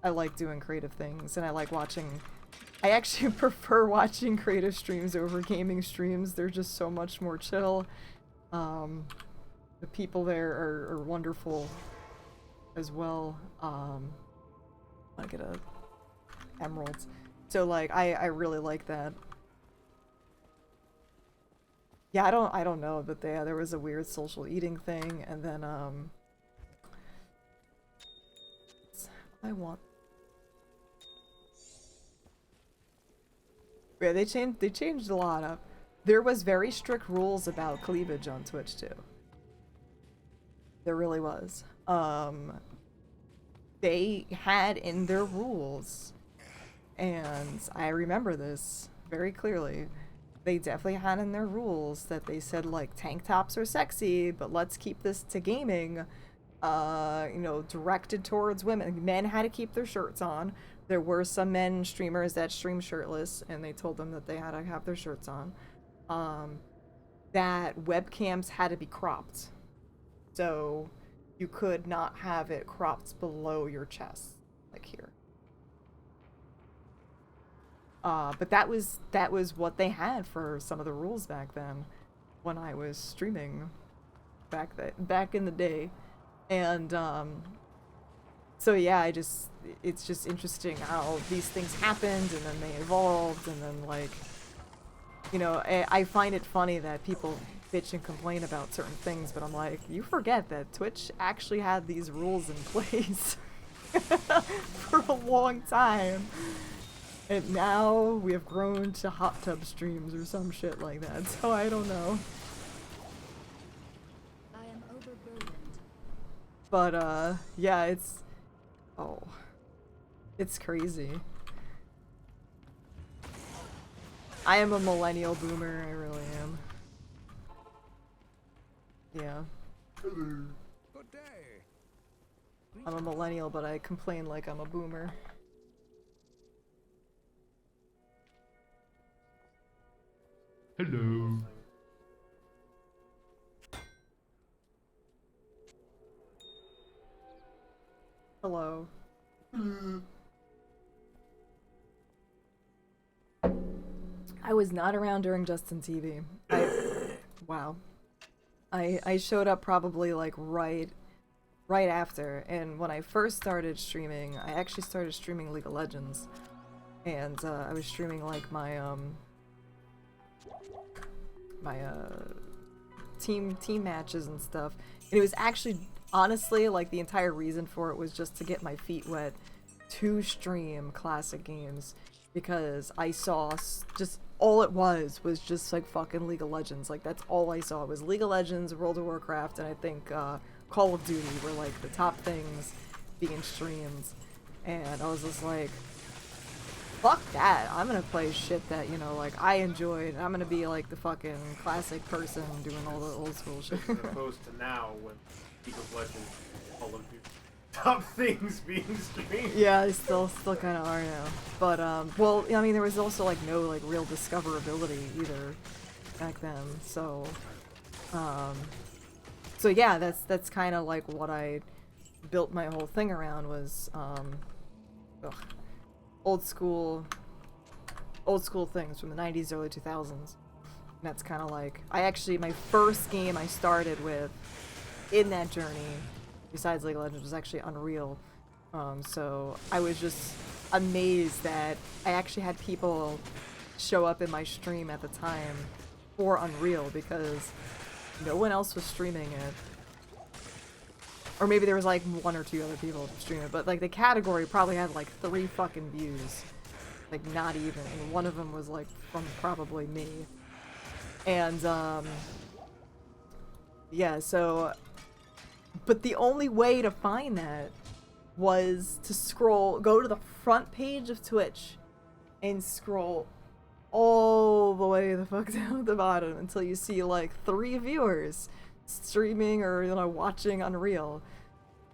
like doing creative things, and I like watching. I actually prefer watching creative streams over gaming streams. They're just so much more chill. The people there are wonderful as well. I get a emeralds. So, like, I really like that. Yeah, I don't know, but there was a weird social eating thing, and then I want. Yeah, they changed a lot up. There was very strict rules about cleavage on Twitch too. There really was. They had in their rules, and I remember this very clearly. They definitely had in their rules that they said, like, tank tops are sexy, but let's keep this to gaming, you know, directed towards women. Men had to keep their shirts on. There were some men streamers that stream shirtless, and they told them that they had to have their shirts on. That webcams had to be cropped. So you could not have it cropped below your chest, like here. But that was what they had for some of the rules back then, when I was streaming back in the day, and so yeah, it's just interesting how these things happened, and then they evolved, and then, like, you know, I find it funny that people bitch and complain about certain things, but I'm like, you forget that Twitch actually had these rules in place for a long time. And now we have grown to hot tub streams or some shit like that, so I don't know. I am overburdened. But, yeah, it's crazy. I am a millennial boomer, I really am. Yeah. Hello. Good day. I'm a millennial, but I complain like I'm a boomer. Hello. Hello. Hello. I was not around during Justin TV. Wow. I showed up probably like right after, and when I first started streaming, I actually started streaming League of Legends, and I was streaming like my team matches and stuff. And it was actually honestly like the entire reason for it was just to get my feet wet to stream classic games, because I saw just all it was just like fucking League of Legends. Like that's all I saw was League of Legends, World of Warcraft, and I think Call of Duty were like the top things being streamed. And I was just like, fuck that, I'm gonna play shit that, you know, like I enjoyed. I'm gonna be like the fucking classic person doing all the old school shit. As opposed to now when League of Legends, Call of Duty, top things being streamed. Yeah, they still kind of are now. But well, I mean, there was also like no like real discoverability either back then. So so yeah, that's kind of like what I built my whole thing around was old school things from the 90s, early 2000s. And that's kind of like, my first game I started with in that journey, besides League of Legends, was actually Unreal. So I was just amazed that I actually had people show up in my stream at the time for Unreal, because no one else was streaming it. Or maybe there was like one or two other people streaming it, but like the category probably had like 3 fucking views. Like not even, and one of them was like from probably me. And yeah, so, but the only way to find that was to go to the front page of Twitch and scroll all the way the fuck down to the bottom until you see like 3 viewers streaming or, you know, watching Unreal.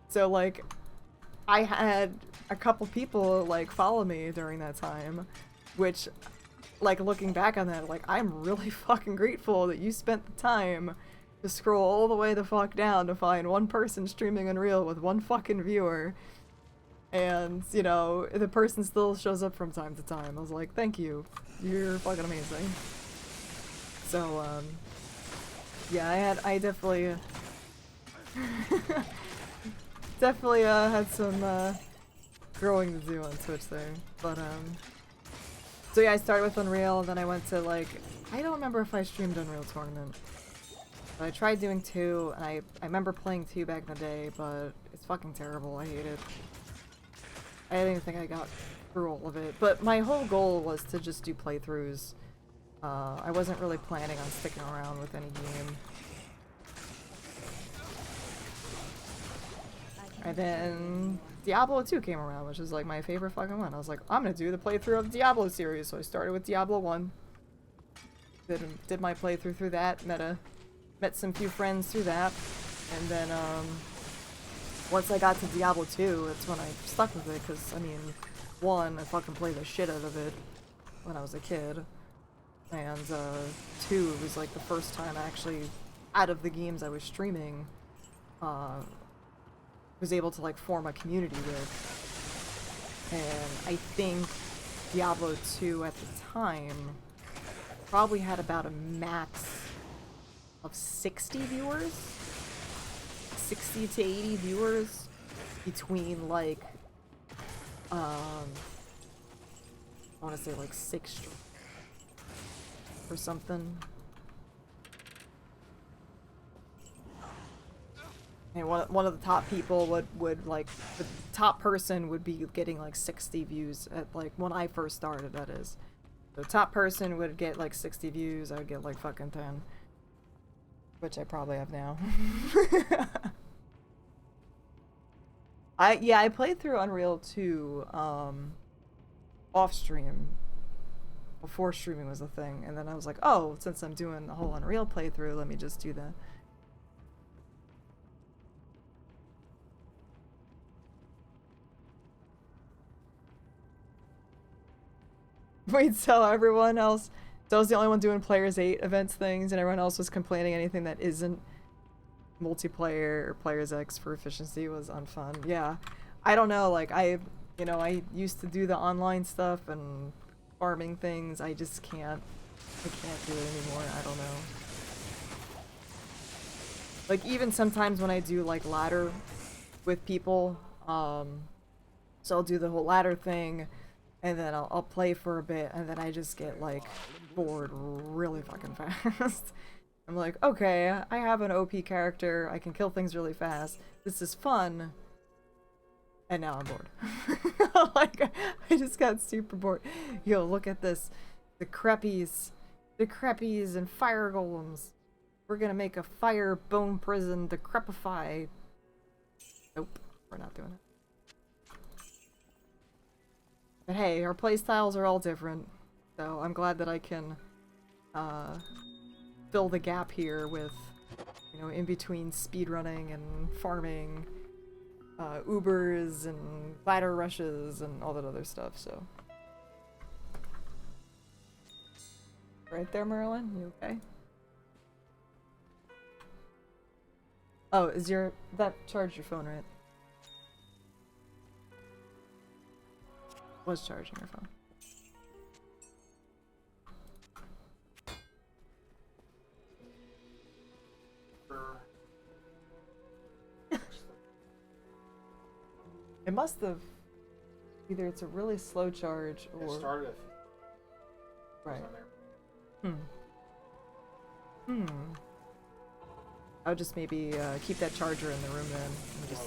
So like I had a couple people like follow me during that time, which, like, looking back on that, like, I'm really fucking grateful that you spent the time to scroll all the way the fuck down to find one person streaming Unreal with 1 fucking viewer. And, you know, the person still shows up from time to time. I was like, thank you. You're fucking amazing. So, yeah, I definitely... definitely, had some, growing to do on Twitch there. But, so yeah, I started with Unreal, and then I went to, like... I don't remember if I streamed Unreal Tournament. But I tried doing 2, and I remember playing 2 back in the day, but it's fucking terrible. I hate it. I didn't even think I got through all of it. But my whole goal was to just do playthroughs. I wasn't really planning on sticking around with any game. And then Diablo 2 came around, which is like my favorite fucking one. I was like, I'm gonna do the playthrough of the Diablo series. So I started with Diablo 1. Did my playthrough through that. Met some few friends through that. And then, once I got to Diablo 2, that's when I stuck with it, because, I mean, 1, I fucking played the shit out of it when I was a kid. And, 2, it was like the first time actually, out of the games I was streaming, was able to like form a community with. And I think Diablo 2 at the time probably had about a max of 60 viewers, 60 to 80 viewers between like I want to say like 6 or something. And one of the top people would like, the top person would be getting like 60 views at like, when I first started, that is. The top person would get like 60 views, I would get like fucking 10. Which I probably have now. I played through Unreal 2 off stream before streaming was a thing, and then I was like, oh, since I'm doing the whole Unreal playthrough, let me just do that. Wait, so everyone else, so I was the only one doing Players 8 events things, and everyone else was complaining anything that isn't multiplayer or Players X for efficiency was unfun. Yeah, I don't know, like, I used to do the online stuff and farming things. I just can't do it anymore. I don't know. Like, even sometimes when I do, like, ladder with people, so I'll do the whole ladder thing, and then I'll play for a bit, and then I just get, like, bored really fucking fast. I'm like, okay, I have an OP character, I can kill things really fast, this is fun, and now I'm bored. Like, I just got super bored. Yo, look at this. The creppies and fire golems. We're gonna make a fire bone prison to crepify. Nope, we're not doing it. But hey, our playstyles are all different, so I'm glad that I can fill the gap here with, you know, in between speedrunning and farming, Ubers and ladder rushes and all that other stuff, so. Right there, Merlin? You okay? Oh, that charged your phone, right? Was charging your phone. It must have. Either it's a really slow charge or. It started. Right. I would just maybe keep that charger in the room then. And just...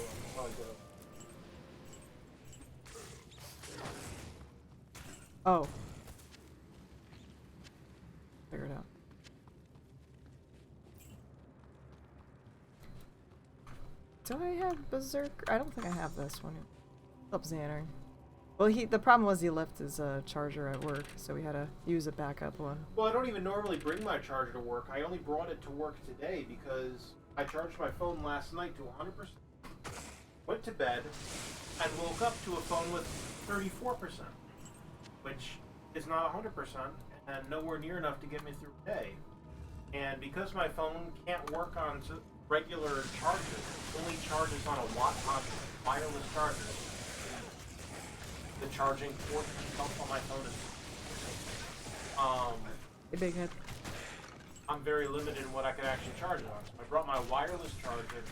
Oh. Figure it out. Do I have Berserk? I don't think I have this one. Up Xander. Well, the problem was he left his charger at work, so we had to use a backup one. Well, I don't even normally bring my charger to work. I only brought it to work today because I charged my phone last night to 100%, went to bed, and woke up to a phone with 34%, which is not 100% and nowhere near enough to get me through the day. And because my phone can't work on regular charges, it only charges on a wireless charger. The charging port itself on my phone is a big head. I'm very limited in what I can actually charge it on. So I brought my wireless charger,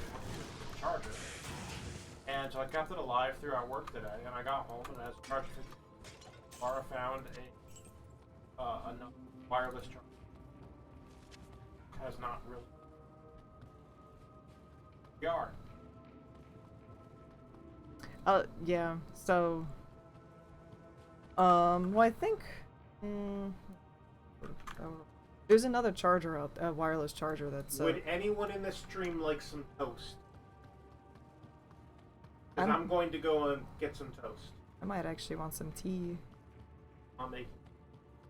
and so I kept it alive throughout work today. And I got home and as charged, Laura found a wireless charger. Has not really. We are. Yeah. So. Well, I think there's another charger out, a wireless charger that's. Would anyone in this stream like some toast? Because I'm going to go and get some toast. I might actually want some tea. I'll make it.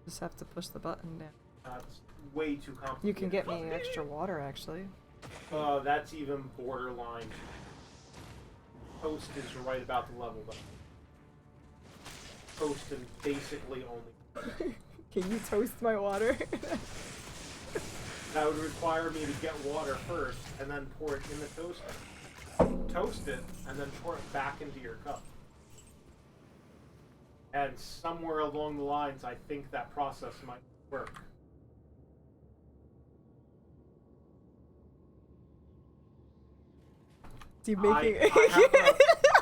Just have to push the button down. That's way too complicated. You can get me extra water, actually. That's even borderline. Toast is right about the level though. Toast and basically only. Can you toast my water? That would require me to get water first and then pour it in the toaster. Toast it and then pour it back into your cup. And somewhere along the lines, I think that process might work. Is he making?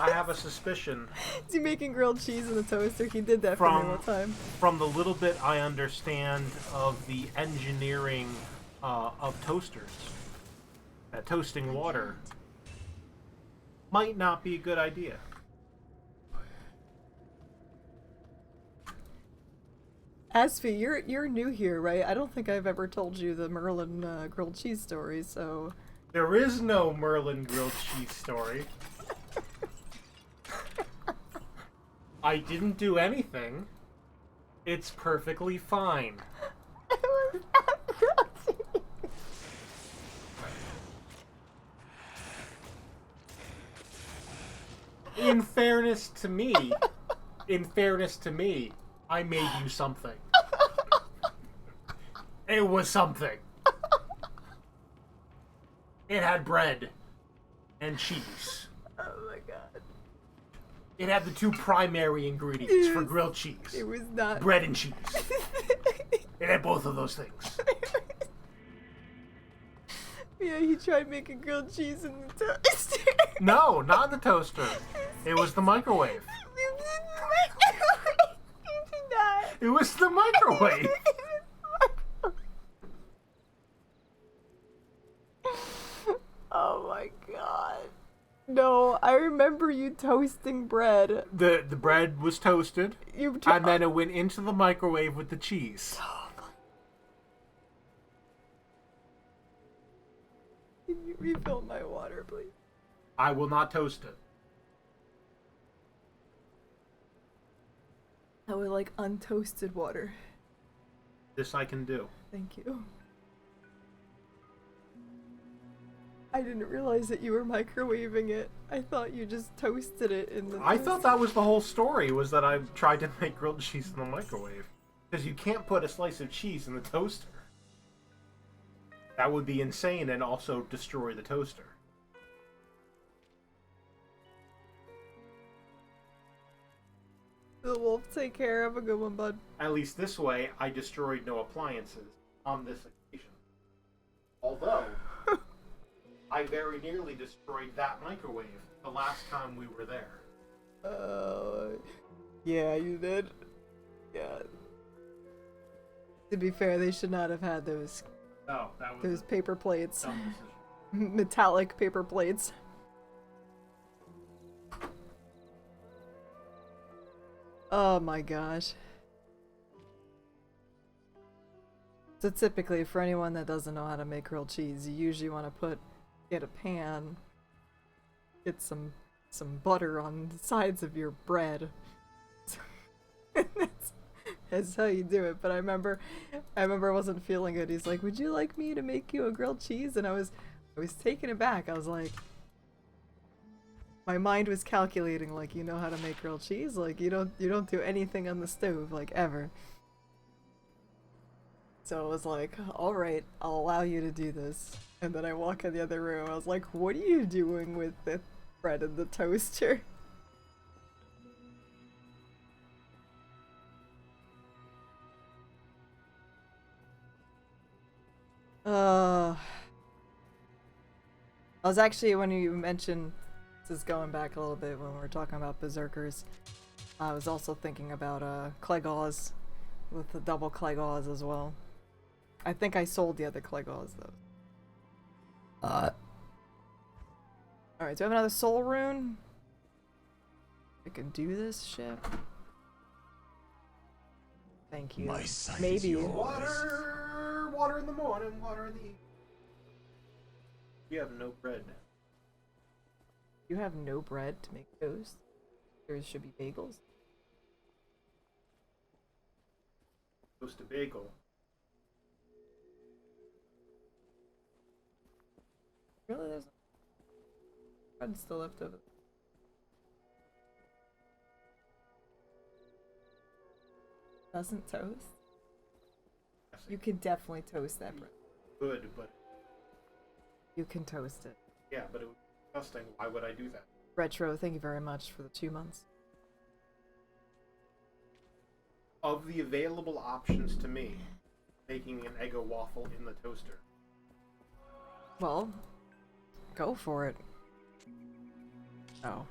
I have a suspicion. Is he making grilled cheese in the toaster? He did that for me one time. From the little bit I understand of the engineering of toasters, that toasting water might not be a good idea. Asfi, you're new here, right? I don't think I've ever told you the Merlin grilled cheese story, so... There is no Merlin grilled cheese story. I didn't do anything. It's perfectly fine. It was not grilled cheese. In fairness to me, I made you something. It was something. It had bread and cheese. Oh my god. It had the two primary ingredients for grilled cheese. It was not Bread and cheese. It had both of those things. Yeah, he tried making grilled cheese in the toaster. No, not the toaster. It was the microwave. You did not. It was the microwave. Oh my god. No, I remember you toasting bread. The bread was toasted, You and then it went into the microwave with the cheese. Can you refill my water, please? I will not toast it. I would like untoasted water. This I can do. Thank you. I didn't realize that you were microwaving it. I thought you just toasted it in the I thought that was the whole story, was that I tried to make grilled cheese in the microwave. Because you can't put a slice of cheese in the toaster. That would be insane and also destroy the toaster. The wolf take care. Have a good one, bud. At least this way, I destroyed no appliances on this occasion. Although, I very nearly destroyed that microwave the last time we were there. Yeah, you did. Yeah. To be fair, they should not have had those Oh, that was those paper plates. dumb decision. Metallic paper plates. Oh my gosh. So typically, for anyone that doesn't know how to make grilled cheese, you usually want to get a pan, get some butter on the sides of your bread. That's how you do it. But I remember I wasn't feeling it. He's like, "Would you like me to make you a grilled cheese?" And I was taken aback. I was like, my mind was calculating, like, you know how to make grilled cheese? Like, you don't do anything on the stove, like, ever. So I was like, alright, I'll allow you to do this. And then I walk in the other room, I was like, what are you doing with the bread in the toaster? I was actually, when you mentioned, this is going back a little bit when we were talking about berserkers, I was also thinking about Klegaz, with the double Klegaz as well. I think I sold the other Klegaz though. Alright, do I have another soul rune? I can do this shit. Thank you. My sight Maybe. is yours. Water in the morning, water in the evening. You have no bread. You have no bread to make toast? There should be bagels. Toast a bagel. Really? There's bread still left over. Doesn't toast? You can definitely toast that bread. Good, but You can toast it. yeah, but it was disgusting. Why would I do that? Retro, thank you very much for the 2 months. Of the available options to me, making an Eggo waffle in the toaster. Well, go for it. Oh.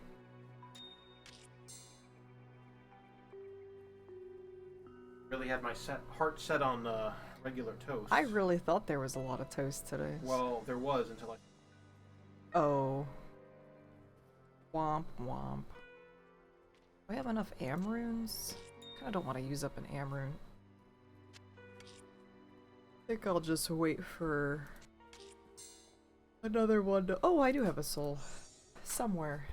Really had my heart set on regular toast. I really thought there was a lot of toast today. Well, there was until I... Oh. Womp womp. Do I have enough Amrunes? Kinda don't want to use up an Amrune. I think I'll just wait for another one to— oh, I do have a soul. Somewhere.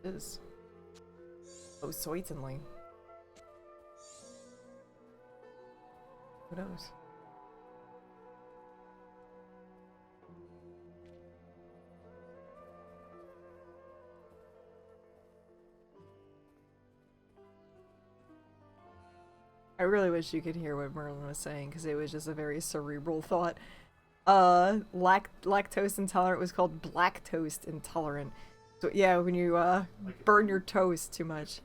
Is. Oh, certainly. Who knows? I really wish you could hear what Merlin was saying, because it was just a very cerebral thought. Lactose intolerant was called black toast intolerant. So yeah, when you burn your toast too much.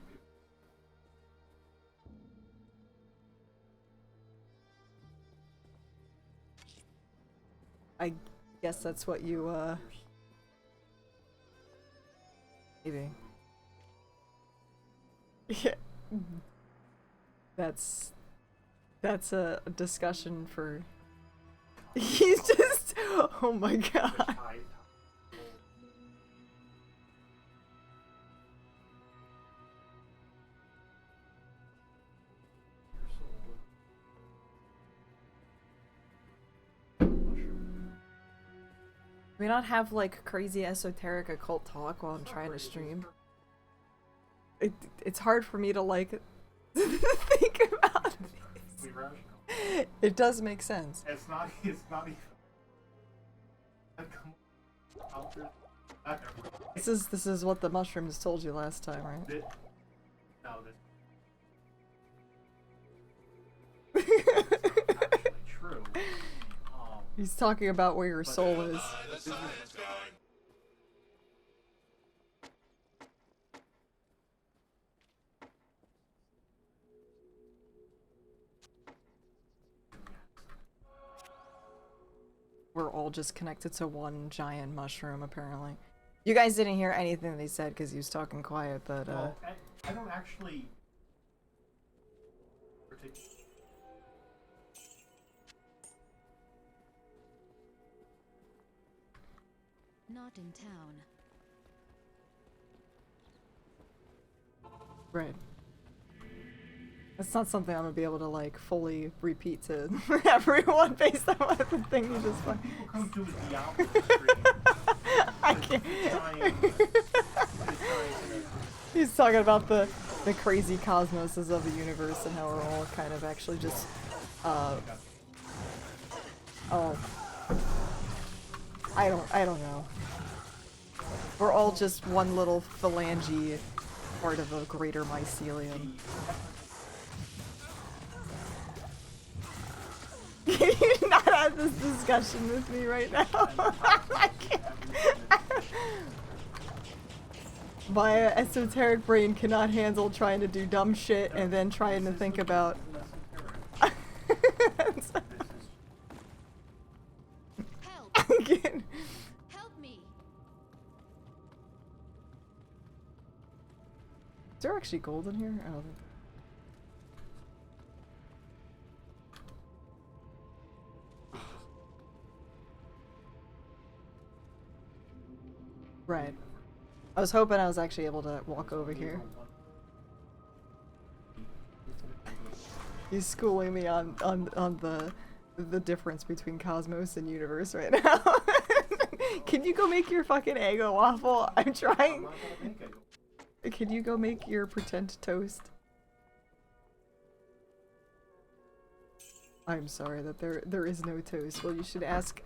I guess that's what you maybe. Yeah. That's a discussion for. He's just. Oh my god. We not have like crazy esoteric occult talk while I'm trying to stream. It's hard for me to like think about this. It does make sense. It's not even. This is what the mushrooms told you last time, right? No, this. True. He's talking about where your soul is. We're all just connected to one giant mushroom, apparently. You guys didn't hear anything they said because he was talking quiet, but Well, I don't actually. Not in town. right. It's not something I'm gonna be able to like fully repeat to everyone based on what the thing you just fucking. People come to a Diablo stream. I can't. He's talking about the crazy cosmoses of the universe and how we're all kind of actually just oh, I don't know. We're all just one little phalange part of a greater mycelium. Can you not have this discussion with me right now? I can't. My esoteric brain cannot handle trying to do dumb shit and then trying to think about. Help! Again. Help me! Is there actually gold in here? I don't think. Right. I was hoping I was actually able to walk over here. He's schooling me on the difference between cosmos and universe right now. Can you go make your fucking Eggo waffle? I'm trying. Can you go make your pretend toast? I'm sorry that there is no toast. Well, you should ask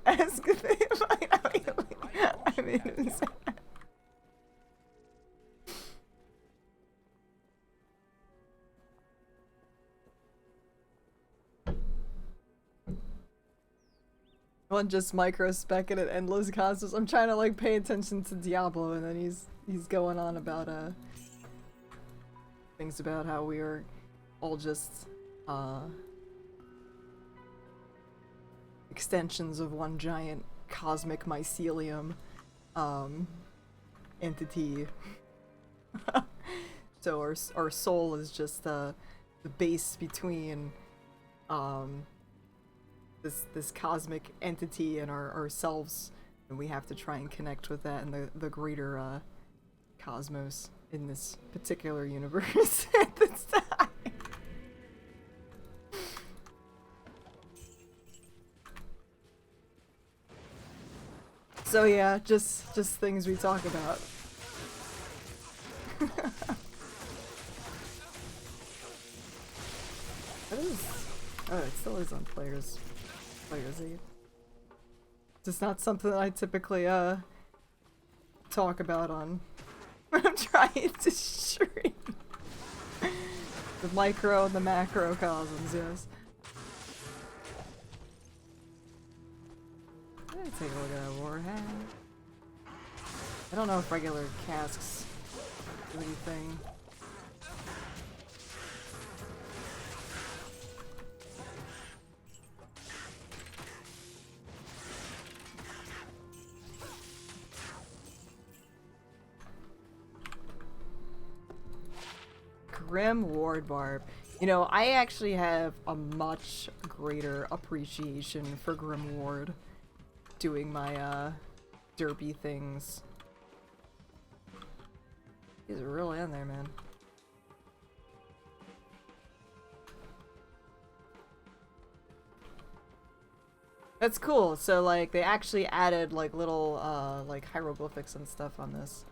I mean, one just micro-specking at endless cosmos. I'm trying to like pay attention to Diablo, and then he's going on about things about how we are all just extensions of one giant cosmic mycelium entity. So our soul is just the base between this cosmic entity and ourselves, and we have to try and connect with that and the greater cosmos in this particular universe at this time. So yeah, just things we talk about. What is... Oh, it still is on Players 8. It's not something that I typically, talk about on when I'm trying to stream. The micro and the macrocosms, yes. Let me take a look at that warhead. I don't know if regular casks do anything. Grim Ward Barb. You know, I actually have a much greater appreciation for Grim Ward doing my, derpy things. He's really in there, man. That's cool. So, like, they actually added, like, little, like, hieroglyphics and stuff on this.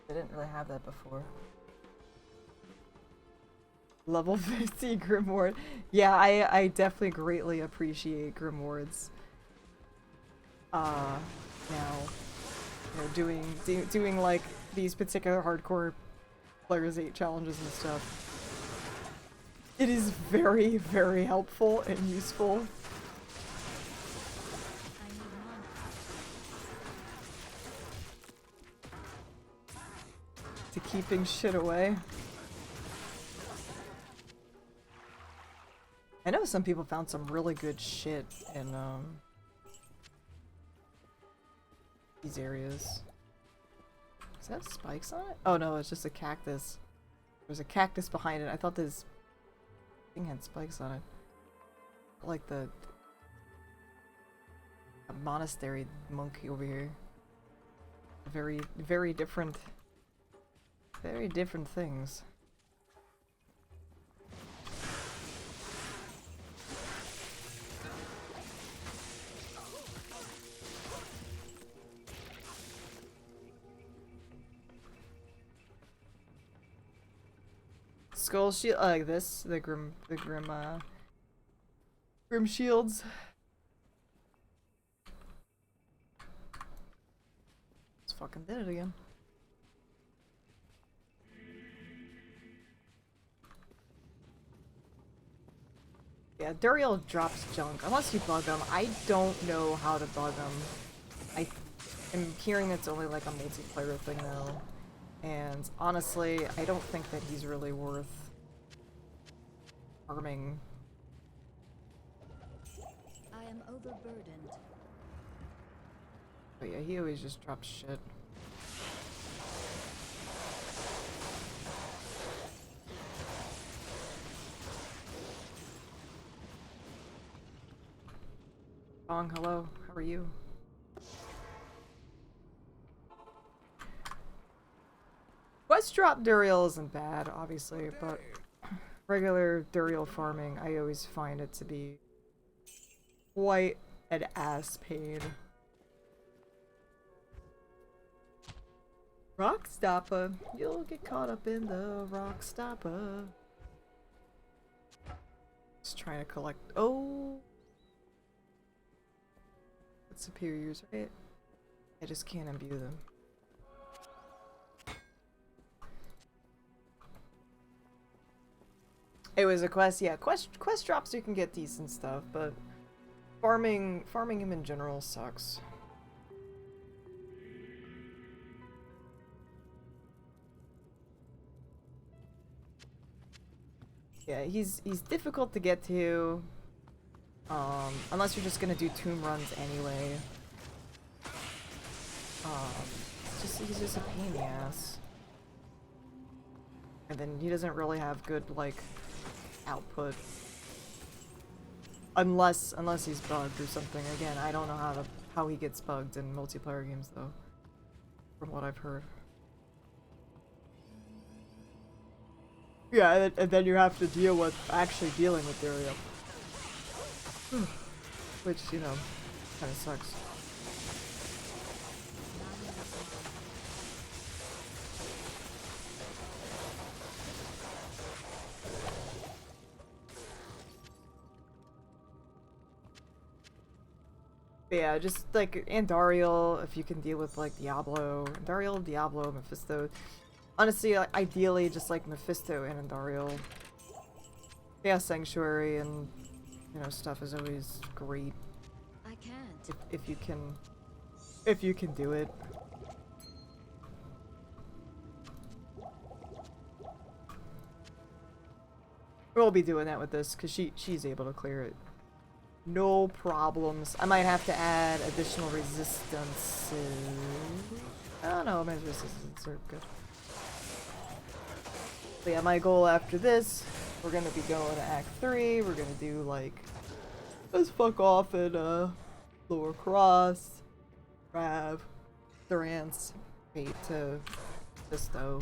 I didn't really have that before. Level 50 Grimward. Yeah, I definitely greatly appreciate Grimwards. Now, you know, doing like these particular hardcore Players 8 challenges and stuff. It is very, very helpful and useful. To keeping shit away. I know some people found some really good shit in these areas. Does that have spikes on it? Oh no, it's just a cactus. There's a cactus behind it. I thought this thing had spikes on it. Like the monastery monkey over here. Very, very different things. Skull shield like this, the grim shields. Just fucking did it again. Yeah, Duriel drops junk unless you bug him. I don't know how to bug him. I am hearing it's only like a multiplayer thing though. And honestly, I don't think that he's really worth farming. I am overburdened. But yeah, he always just drops shit. Bong, hello. How are you? Quest drop Duriel isn't bad, obviously, but regular Duriel farming, I always find it to be quite an ass pain. Rock Stopper. You'll get caught up in the Rock Stopper. Just trying to collect. Oh! Superiors, right? I just can't imbue them. It was a quest, yeah. Quest drops you can get decent stuff, but farming him in general sucks. Yeah, he's difficult to get to. Unless you're just gonna do tomb runs anyway. He's just a pain in the ass. And then he doesn't really have good, like, output. Unless he's bugged or something. Again, I don't know how he gets bugged in multiplayer games, though. From what I've heard. Yeah, and then you have to deal with actually dealing with Duriel. Which, you know, kind of sucks. But yeah, just like Andariel, if you can deal with like Diablo, Andariel, Diablo, Mephisto. Honestly, like, ideally, just like Mephisto and Andariel. Chaos Sanctuary and stuff is always great. I can't. If you can do it. We'll be doing that with this because she's able to clear it. No problems. I might have to add additional resistances. Oh no, my resistances are good. But yeah, my goal after this, we're gonna be going to Act 3. We're gonna do like, let's fuck off at Lower Cross, Rav, Durance, Fate to Fisto.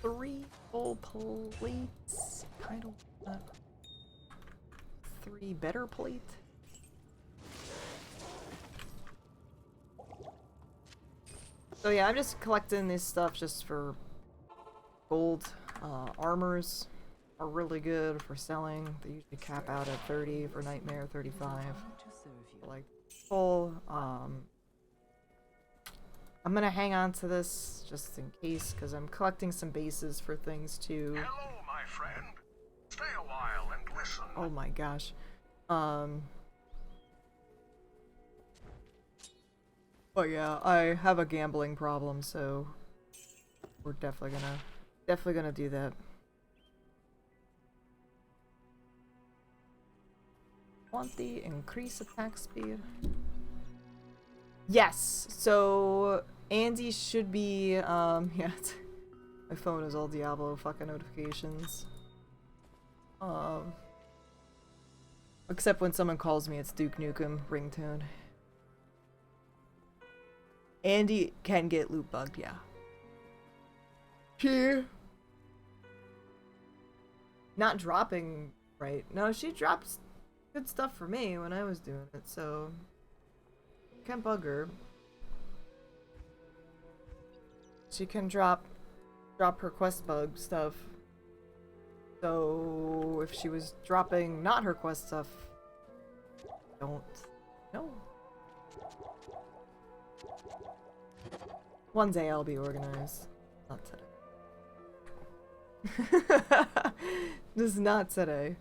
3 full plates. Kind of want 3 better plate. So yeah, I'm just collecting this stuff just for gold. Armors are really good for selling. They usually cap out at 30 for Nightmare, 35. Like full. I'm gonna hang on to this just in case, because I'm collecting some bases for things too. Hello, my friend. Stay a while and listen. Oh my gosh. But yeah, I have a gambling problem, so we're definitely gonna do that. Want the increase attack speed? Yes. So Andy should be yeah. My phone is all Diablo fucking notifications. Except when someone calls me, it's Duke Nukem ringtone. Andy can get loot bugged, yeah. Here. Not dropping right. No, she drops good stuff for me when I was doing it, so can't bug her. She can drop her quest bug stuff. So if she was dropping not her quest stuff, don't know. One day I'll be organized. Not today. Just not today.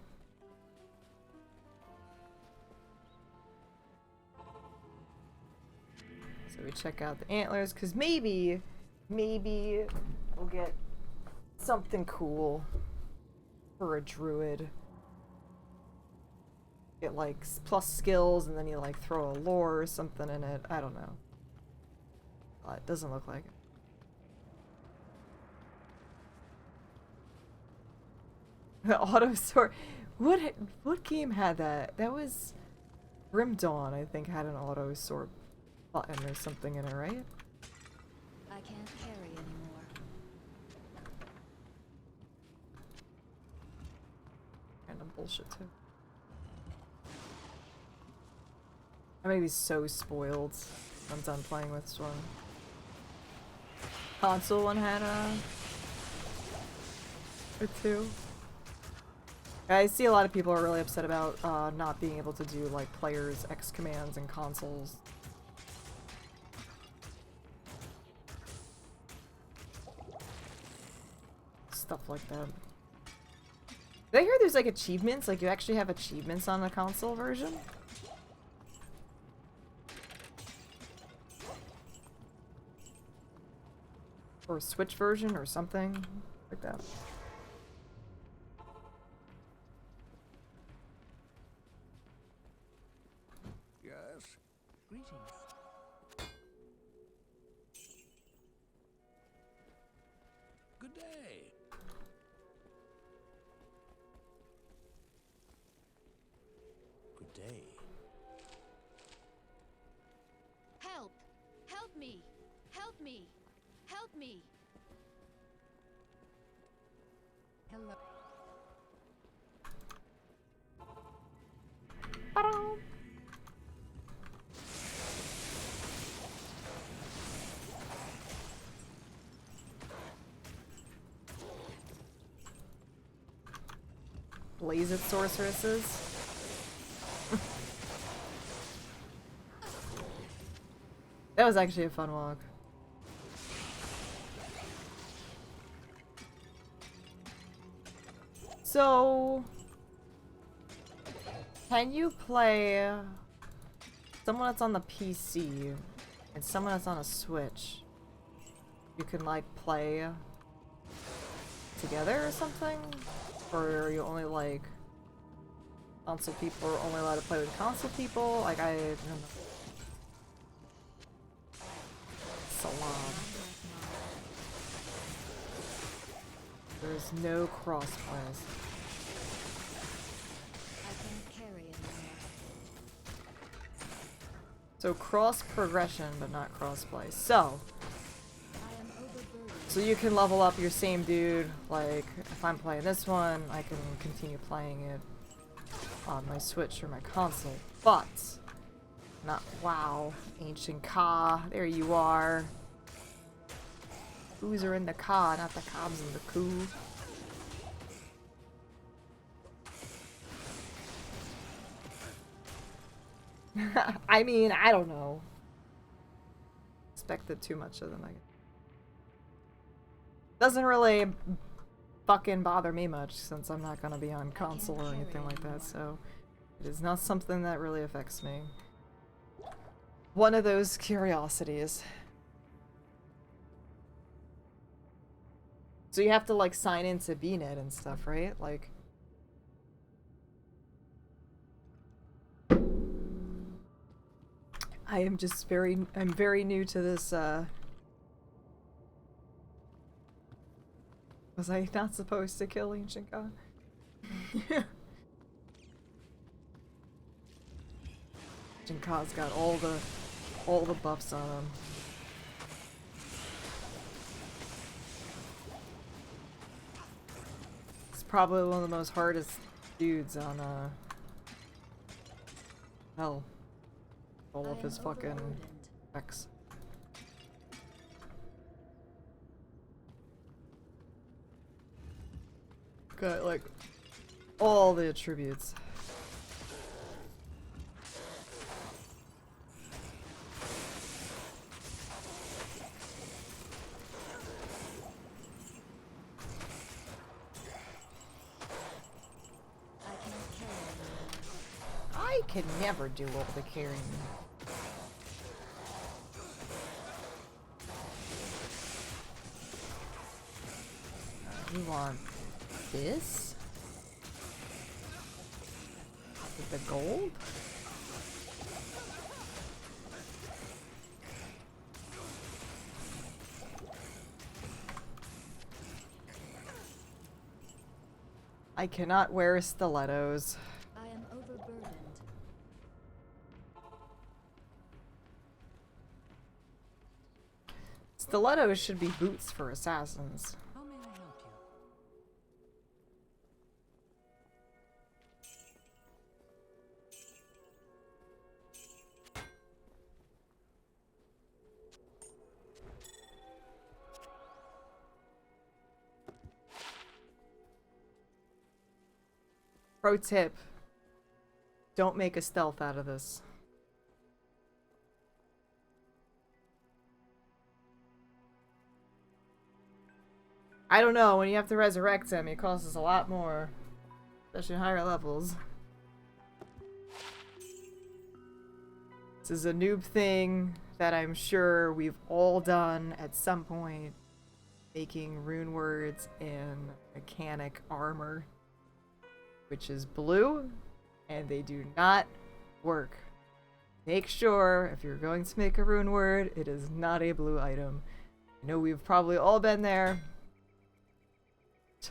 So we check out the antlers, because maybe we'll get something cool for a druid. Get like plus skills, and then you like throw a lore or something in it. I don't know. It doesn't look like it. The auto sort. What game had that? That was Grim Dawn, I think, had an auto sort button or something in it, right? I can't carry anymore. Random bullshit too. I'm gonna be so spoiled when I'm done playing with this one. Console one had or two. I see a lot of people are really upset about not being able to do like players X commands and consoles. Stuff like that. Did I hear there's like achievements? Like you actually have achievements on the console version? Or a Switch version or something like that. Yes. Greetings. Good day. Good day. Help! Help me! Help me! Help me! Hello. Blaze it, sorceresses. That was actually a fun walk. So, can you play someone that's on the PC and someone that's on a Switch? You can like play together or something? Or are you only like console people are only allowed to play with console people? Like I don't know. Salon. There's no crossplays. So cross progression, but not crossplay. So you can level up your same dude. Like if I'm playing this one, I can continue playing it on my Switch or my console. But not WoW. Ancient Ka, there you are. Coos are in the Ka, not the Cobs in the Coo. I mean, I don't know. Expected too much of them, I guess. Doesn't really fucking bother me much since I'm not gonna be on console or anything like that, so it is not something that really affects me. One of those curiosities. So you have to like sign into BNet and stuff, right? Like I'm very new to this, was I not supposed to kill Ancient Ka? Ancient Ka's got all the buffs on him. It's probably one of the most hardest dudes on hell. All of his fucking effects. Got like all the attributes. I can never do all the carrying. You want this? With the gold? I cannot wear stilettos. I am overburdened. Stilettos should be boots for assassins. How may I help you? Pro tip. Don't make a stealth out of this. I don't know, when you have to resurrect him, it costs a lot more. Especially higher levels. This is a noob thing that I'm sure we've all done at some point. Making rune words in mechanic armor. Which is blue, and they do not work. Make sure, if you're going to make a rune word, it is not a blue item. I know we've probably all been there.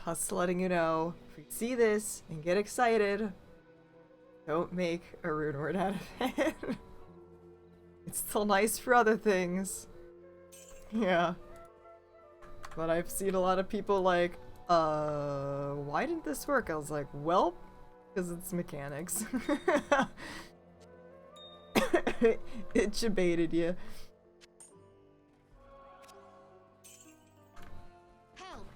Just letting you know, if you see this and get excited, don't make a rune word out of it. It's still nice for other things. Yeah. But I've seen a lot of people like, why didn't this work? I was like, well, because it's mechanics. It debated you. Help!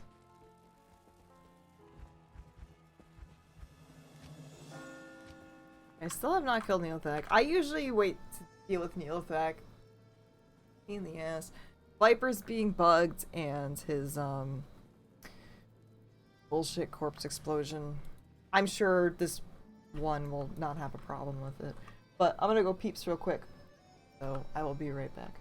I still have not killed Neothak. I usually wait to deal with Neothak pain in the ass. Viper's being bugged and his bullshit corpse explosion. I'm sure this one will not have a problem with it. But I'm gonna go peeps real quick. So I will be right back.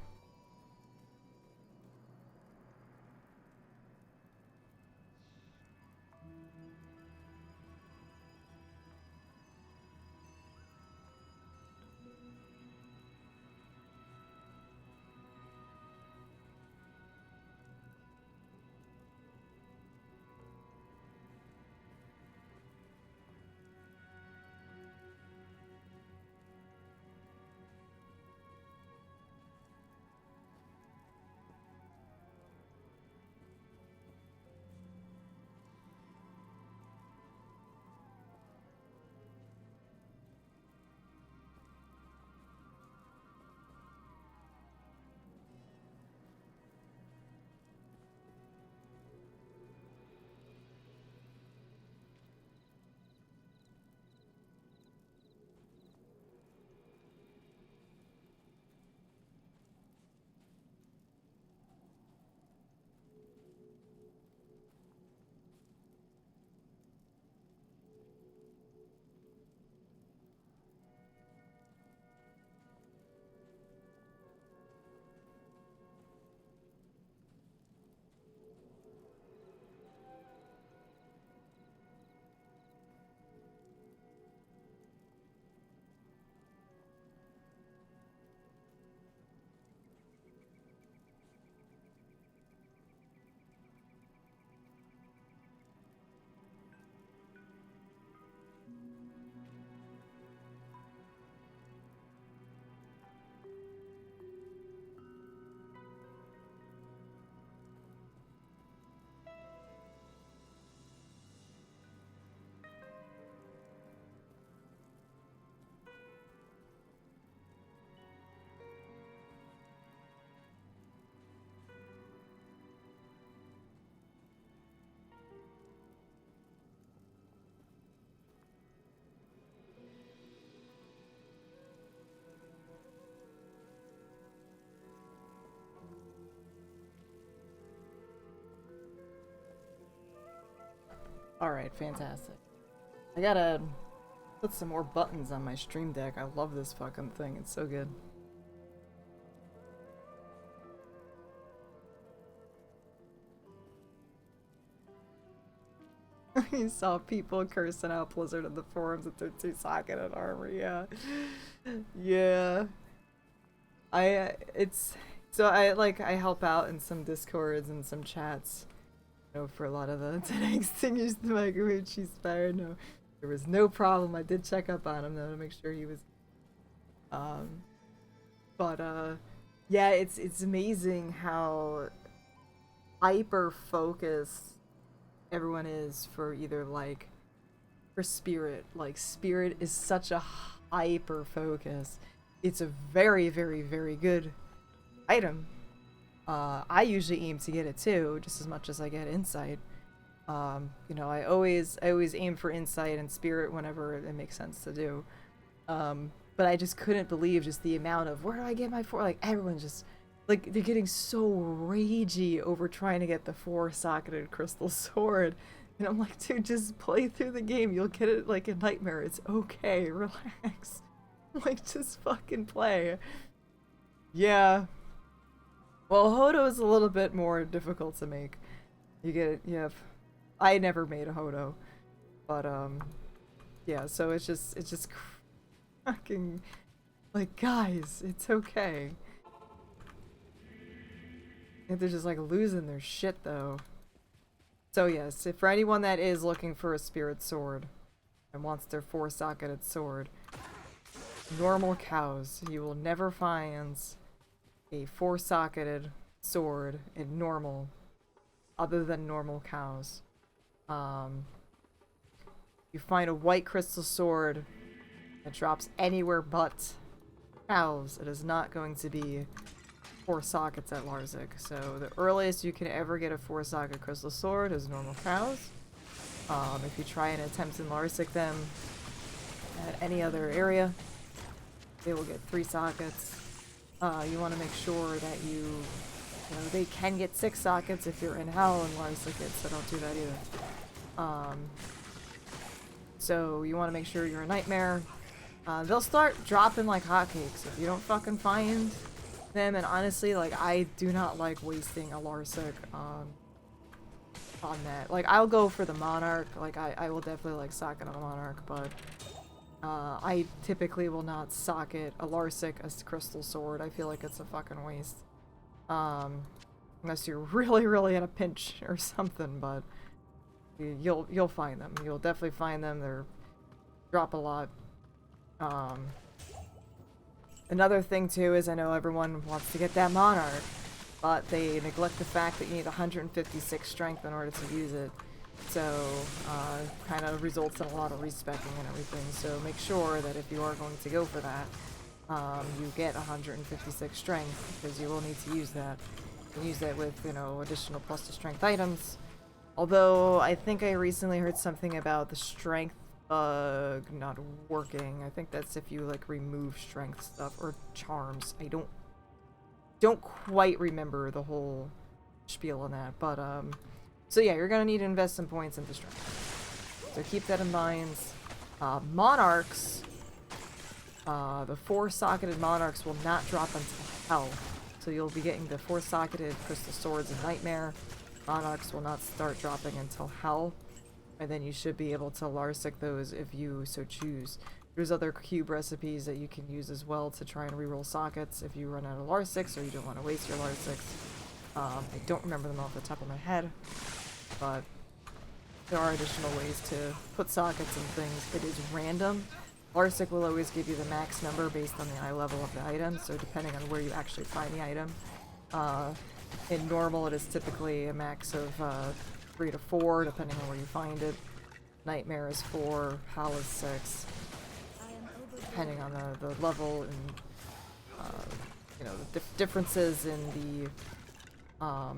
Alright, fantastic. I gotta put some more buttons on my stream deck. I love this fucking thing. It's so good. You saw people cursing out Blizzard in the forums that they're too socketed armor, yeah. Yeah. I help out in some discords and some chats. You know, for a lot of the to extinguish the microwave cheese fire. No, there was no problem. I did check up on him though to make sure he was yeah, it's amazing how hyper focused everyone is for either like for Spirit. Like Spirit is such a hyper focus. It's a very, very, very good item. I usually aim to get it too, just as much as I get Insight. You know, I always aim for Insight and Spirit whenever it makes sense to do. But I just couldn't believe just the amount of, where do I get my 4? Like, everyone just, like, they're getting so ragey over trying to get the 4-socketed crystal sword. And I'm like, dude, just play through the game. You'll get it like a nightmare. It's okay. Relax. Like, just fucking play. Yeah. Well, Hodo is a little bit more difficult to make. You get it, yeah. I never made a Hodo. But, yeah, so it's just fucking, like, guys, it's okay. And they're just, like, losing their shit, though. So, yes, if for anyone that is looking for a spirit sword and wants their 4-socketed sword, normal cows, you will never find a 4-socketed sword in normal, other than normal cows. You find a white crystal sword that drops anywhere but cows, it is not going to be 4 sockets at Larzik. So the earliest you can ever get a 4-socket crystal sword is normal cows. If you try and attempt in Larzik them at any other area, they will get 3 sockets. you want to make sure that you know, they can get 6 sockets if you're in hell, and Larsa gets, so don't do that either. So you want to make sure you're a nightmare. They'll start dropping like hotcakes if you don't fucking find them, and honestly, like, I do not like wasting a Larsic on that. Like, I'll go for the Monarch, like, I will definitely like socket on a Monarch, but I typically will not socket a Larsic as Crystal Sword. I feel like it's a fucking waste. Unless you're really in a pinch or something, but you'll find them. You'll definitely find them. They're drop a lot. Another thing too is I know everyone wants to get that Monarch, but they neglect the fact that you need 156 strength in order to use it. So, kind of results in a lot of respecking and everything. So make sure that if you are going to go for that, you get 156 strength, because you will need to use that. You can use that with, you know, additional plus to strength items. Although, I think I recently heard something about the strength bug not working. I think that's if you, like, remove strength stuff, or charms. I don't quite remember the whole spiel on that, but, so yeah, you're gonna need to invest some points into strength. So keep that in mind. Monarchs, the 4-socketed Monarchs will not drop until Hell. So you'll be getting the 4-socketed Crystal Swords and Nightmare. Monarchs will not start dropping until Hell. And then you should be able to Larsic those if you so choose. There's other cube recipes that you can use as well to try and reroll sockets if you run out of Larsics or you don't want to waste your Larsics. I don't remember them off the top of my head, but there are additional ways to put sockets and things. It is random. Larsic will always give you the max number based on the eye level of the item, so depending on where you actually find the item. In normal, it is typically a max of 3 to 4, depending on where you find it. Nightmare is 4, Hell is 6, depending on the level and you know, the differences in the how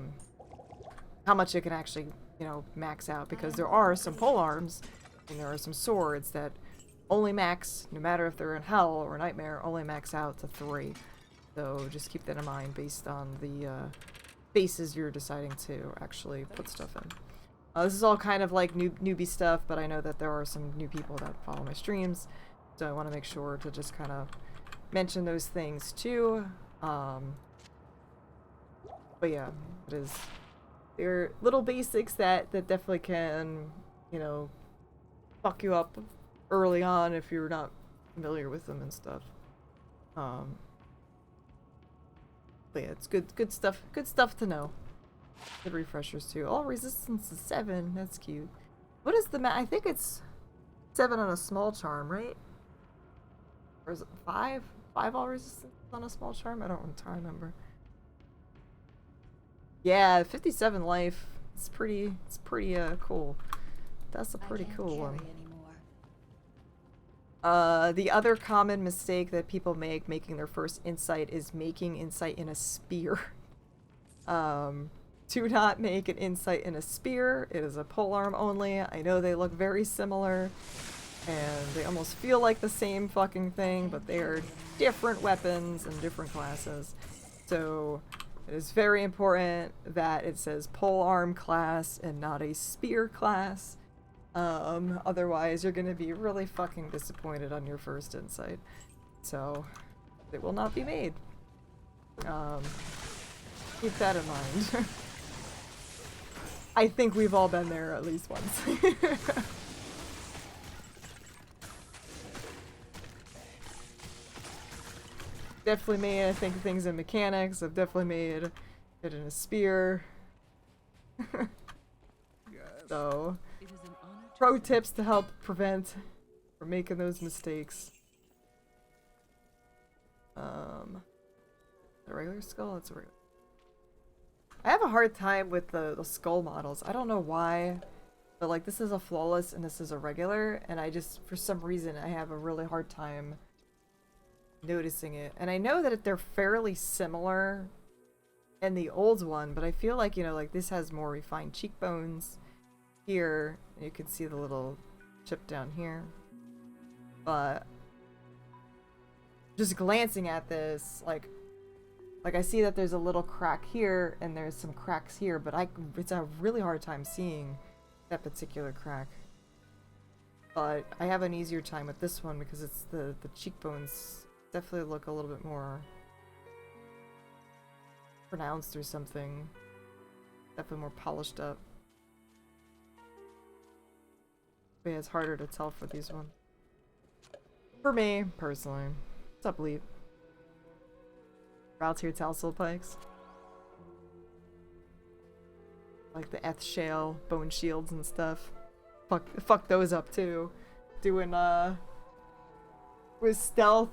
much it can actually, you know, max out, because there are some pole arms and there are some swords that only max, no matter if they're in Hell or Nightmare, only max out to 3. So just keep that in mind based on the bases you're deciding to actually put stuff in. This is all kind of like newbie stuff, but I know that there are some new people that follow my streams, so I want to make sure to just kind of mention those things too. But yeah, they're little basics that definitely can, you know, fuck you up early on if you're not familiar with them and stuff. But yeah, it's good stuff to know. Good refreshers too. Oh, resistance is 7. That's cute. What is the I think it's 7 on a small charm, right? Or is it 5? 5 all resistance on a small charm? I don't entirely remember. Yeah, 57 life. It's pretty cool. That's a pretty cool one. The other common mistake that people make making their first insight is making insight in a spear. Do not make an insight in a spear. It is a polearm only. I know they look very similar and they almost feel like the same fucking thing, but they are different weapons and different classes. So it is very important that it says polearm class and not a spear class. Otherwise you're gonna be really fucking disappointed on your first insight. So it will not be made. Keep that in mind. I think we've all been there at least once. Definitely made, I think, things in mechanics. I've definitely made it in a spear. So, pro tips to help prevent from making those mistakes. The regular skull? It's a regular. I have a hard time with the skull models. I don't know why, but like this is a flawless and this is a regular, and I just, for some reason, I have a really hard time noticing it. And I know that they're fairly similar in the old one, but I feel like, you know, like this has more refined cheekbones here. You can see the little chip down here. But just glancing at this, like, Like, I see that there's a little crack here, and there's some cracks here, but it's a really hard time seeing that particular crack. But I have an easier time with this one because it's the cheekbones definitely look a little bit more pronounced or something. Definitely more polished up. But yeah, it's harder to tell for these ones. For me, personally. What's up, Leap? Routier Tassel Pikes. Like the Eth Shale bone shields and stuff. Fuck those up too. Doing with stealth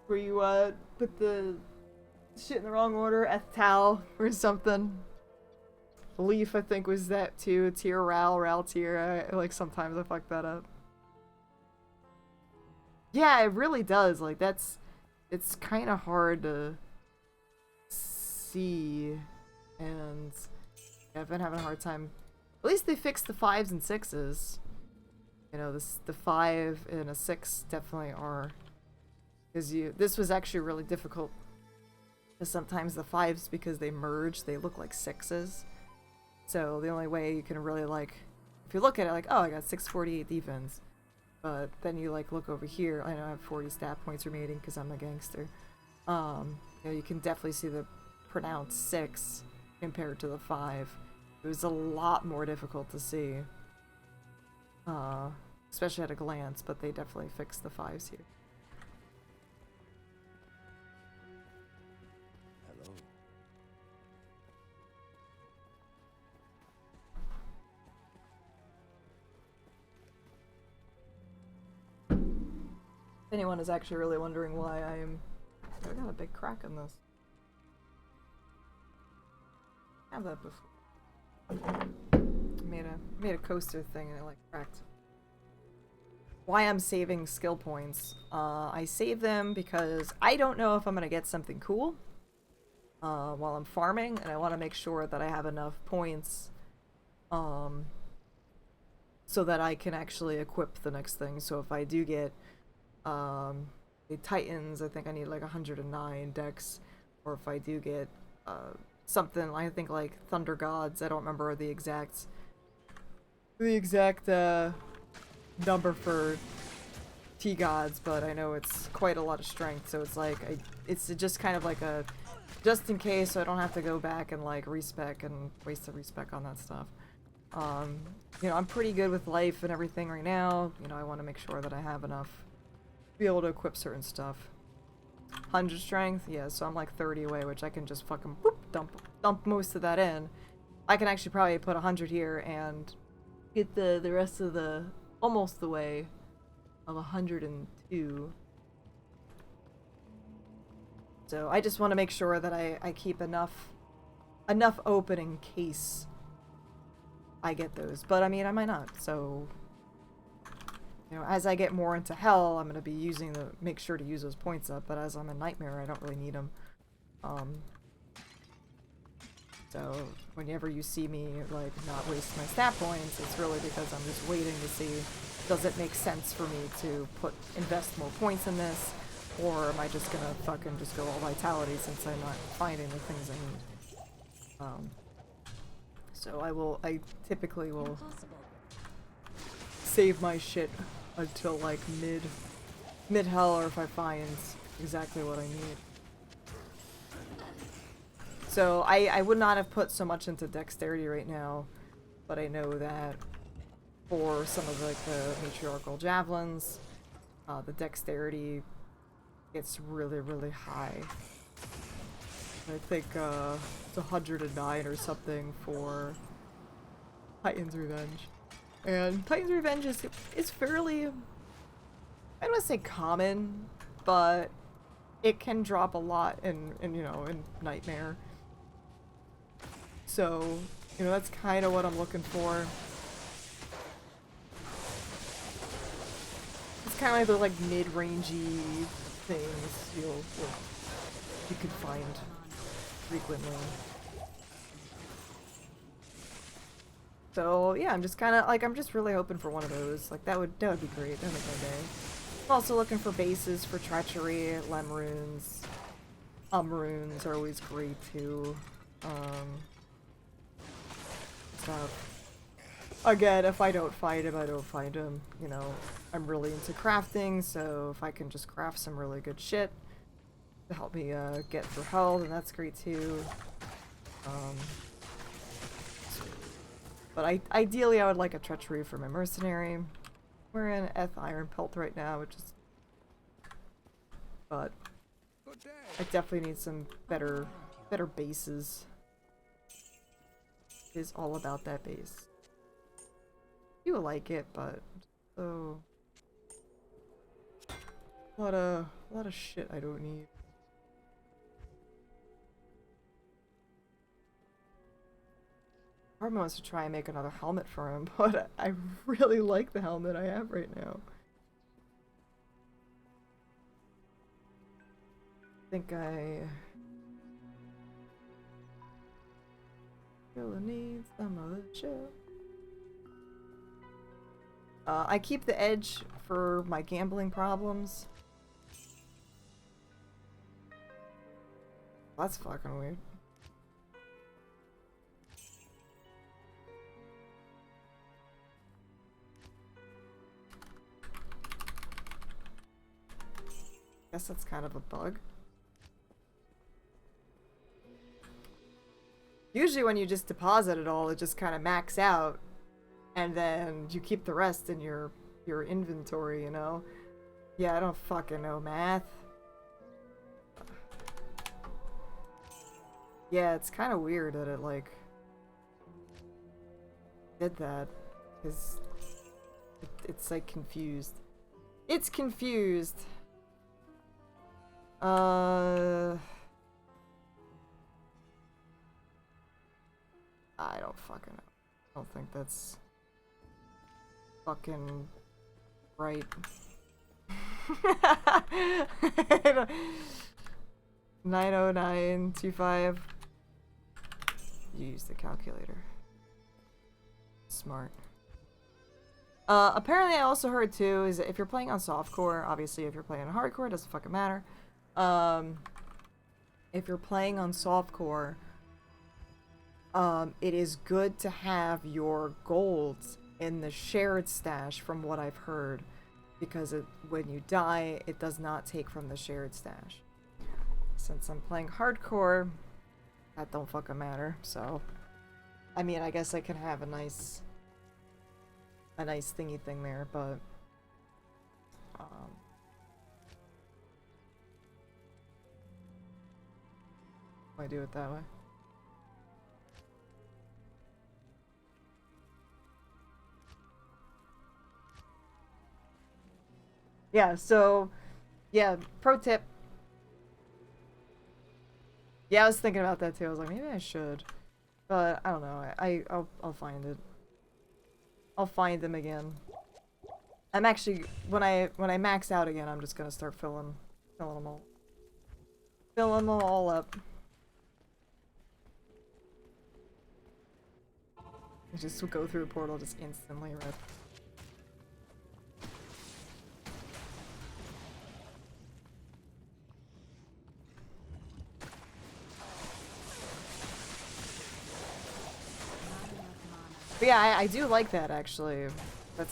where you put the shit in the wrong order, Eth Tal or something. Leaf I think was that too. Tier Ral Tier. Like sometimes I fuck that up. Yeah, it really does. Like it's kind of hard to see, and yeah, I've been having a hard time. At least they fixed the 5s and 6s. You know, the 5 and a 6 definitely are, because this was actually really difficult. Because sometimes the 5s, because they merge, they look like 6s. So the only way you can really, like, if you look at it like, oh, I got 648 defense, but then you like look over here, I know I have 40 stat points remaining because I'm a gangster. You know, you can definitely see the pronounced 6 compared to the 5. It was a lot more difficult to see, especially at a glance, but they definitely fixed the 5s here. Hello. If anyone is actually really wondering why I got a big crack in this. I have that before. Made a coaster thing and it like cracked. Why I'm saving skill points. I save them because I don't know if I'm gonna get something cool while I'm farming, and I want to make sure that I have enough points so that I can actually equip the next thing. So if I do get the Titans, I think I need like 109 dex, or if I do get something, I think like Thunder Gods, I don't remember the exact number for T-Gods, but I know it's quite a lot of strength, so it's like, it's just kind of like a, just in case, so I don't have to go back and like respec and waste the respec on that stuff. You know, I'm pretty good with life and everything right now. You know, I want to make sure that I have enough to be able to equip certain stuff. 100 strength, yeah, so I'm like 30 away, which I can just fucking whoop, dump most of that in. I can actually probably put 100 here and get the rest of the, almost the way of 102. So I just want to make sure that I keep enough open in case I get those. But I mean, I might not, so you know, as I get more into Hell, I'm going to be make sure to use those points up, but as I'm in Nightmare, I don't really need them. So whenever you see me, like, not waste my stat points, it's really because I'm just waiting to see, does it make sense for me to invest more points in this, or am I just going to fucking just go all Vitality since I'm not finding the things I need. So I typically will save my shit until like mid hell, or if I find exactly what I need. So I would not have put so much into dexterity right now, but I know that for some of like the matriarchal javelins, the dexterity gets really, really high. I think it's 109 or something for Titan's Revenge. And Titan's Revenge is fairly, I don't want to say common, but it can drop a lot in you know, in Nightmare. So, you know, that's kind of what I'm looking for. It's kind of like those like mid-rangey things you could find frequently. So yeah, I'm just kind of like, I'm just really hoping for one of those. Like that would be great. That would make my day. I'm also looking for bases for treachery, lem runes, Runes are always great too. Stuff. Again, if I don't find him, I don't find him. You know, I'm really into crafting, so if I can just craft some really good shit to help me get through hell, then that's great too. But ideally, I would like a treachery for my mercenary. We're in Eth Iron Pelt right now, which is... But I definitely need some better bases. It is all about that base. You like it, but so a lot of shit I don't need. Armin wants to try and make another helmet for him, but I really like the helmet I have right now. I think I really need some of the shit. I keep the edge for my gambling problems. That's fucking weird. Guess that's kind of a bug. Usually when you just deposit it all, it just kind of max out. And then you keep the rest in your inventory, you know? Yeah, I don't fucking know math. Yeah, it's kind of weird that it, like, did that. Because it's, like, confused. It's confused! I don't fucking know. I don't think that's fucking right. 90925. You use the calculator. Smart. Apparently I also heard too is that if you're playing on softcore, obviously if you're playing on hardcore, it doesn't fucking matter. If you're playing on softcore, it is good to have your golds in the shared stash from what I've heard, because when you die, it does not take from the shared stash. Since I'm playing hardcore, that don't fucking matter, so... I mean, I guess I can have a nice thingy thing there, but... I do it that way. Yeah, so, yeah, pro tip. Yeah, I was thinking about that too. I was like, maybe I should. But, I don't know. I'll find it. I'll find them again. I'm actually, when I max out again, I'm just gonna start filling them all. Filling them all up. I just go through the portal just instantly, right? But yeah, I do like that actually. That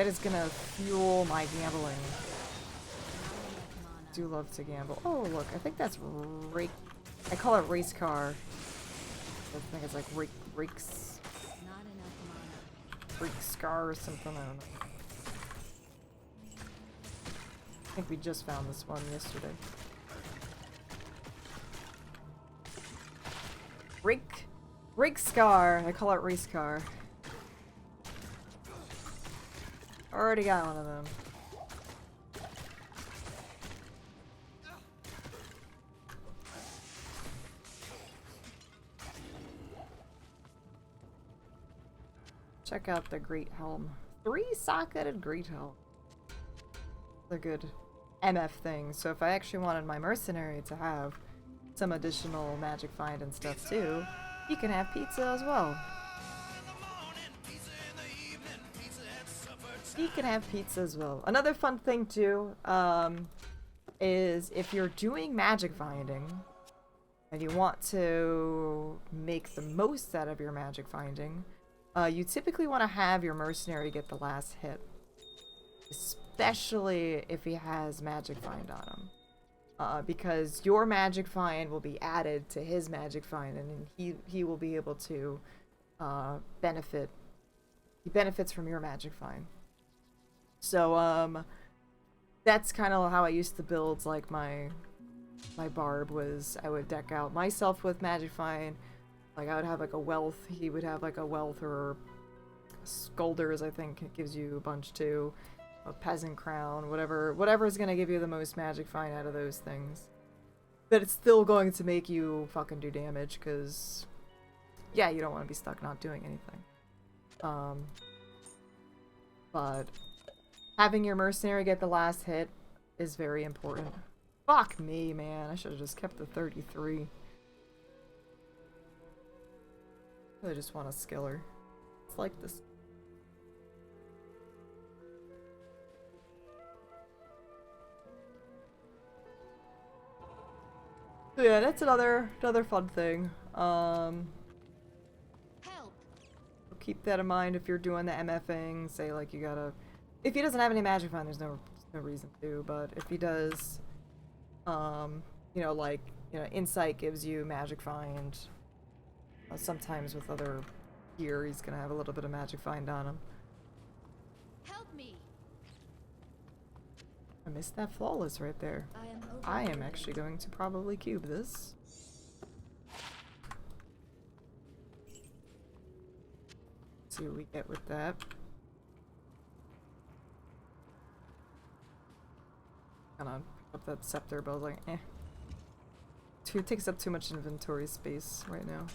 is gonna fuel my gambling. I do love to gamble. Oh look, I think that's I call it race car. I think it's like rakes. Freak scar or something, I don't know. I think we just found this one yesterday. Rake scar, I call it race car. Already got one of them. Check out the Great Helm. 3-socketed Great Helm. They're good MF things. So if I actually wanted my mercenary to have some additional magic find and stuff too, you can have pizza as well. You can have pizza as well. Another fun thing too, is if you're doing magic finding and you want to make the most out of your magic finding, you typically want to have your mercenary get the last hit. Especially if he has magic find on him. Because your magic find will be added to his magic find, and he will be able to benefit. He benefits from your magic find. So that's kind of how I used to build like my barb. Was I would deck out myself with magic find. Like I would have like a wealth. He would have like a wealth or scolders. I think it gives you a bunch too. A peasant crown, whatever is gonna give you the most magic find out of those things. But it's still going to make you fucking do damage, because yeah, you don't want to be stuck not doing anything. But having your mercenary get the last hit is very important. Fuck me, man. I should have just kept the 33. I just want a skiller. It's like this. So yeah, that's another fun thing. Keep that in mind if you're doing the MFing. Say like you gotta, if he doesn't have any magic find, there's no reason to. But if he does, you know, like insight gives you magic find. Sometimes with other gear, he's gonna have a little bit of magic find on him. Help me. I missed that flawless right there. I am actually going to probably cube this. See what we get with that. Gonna pick up that scepter, but I was like, eh. It takes up too much inventory space right now.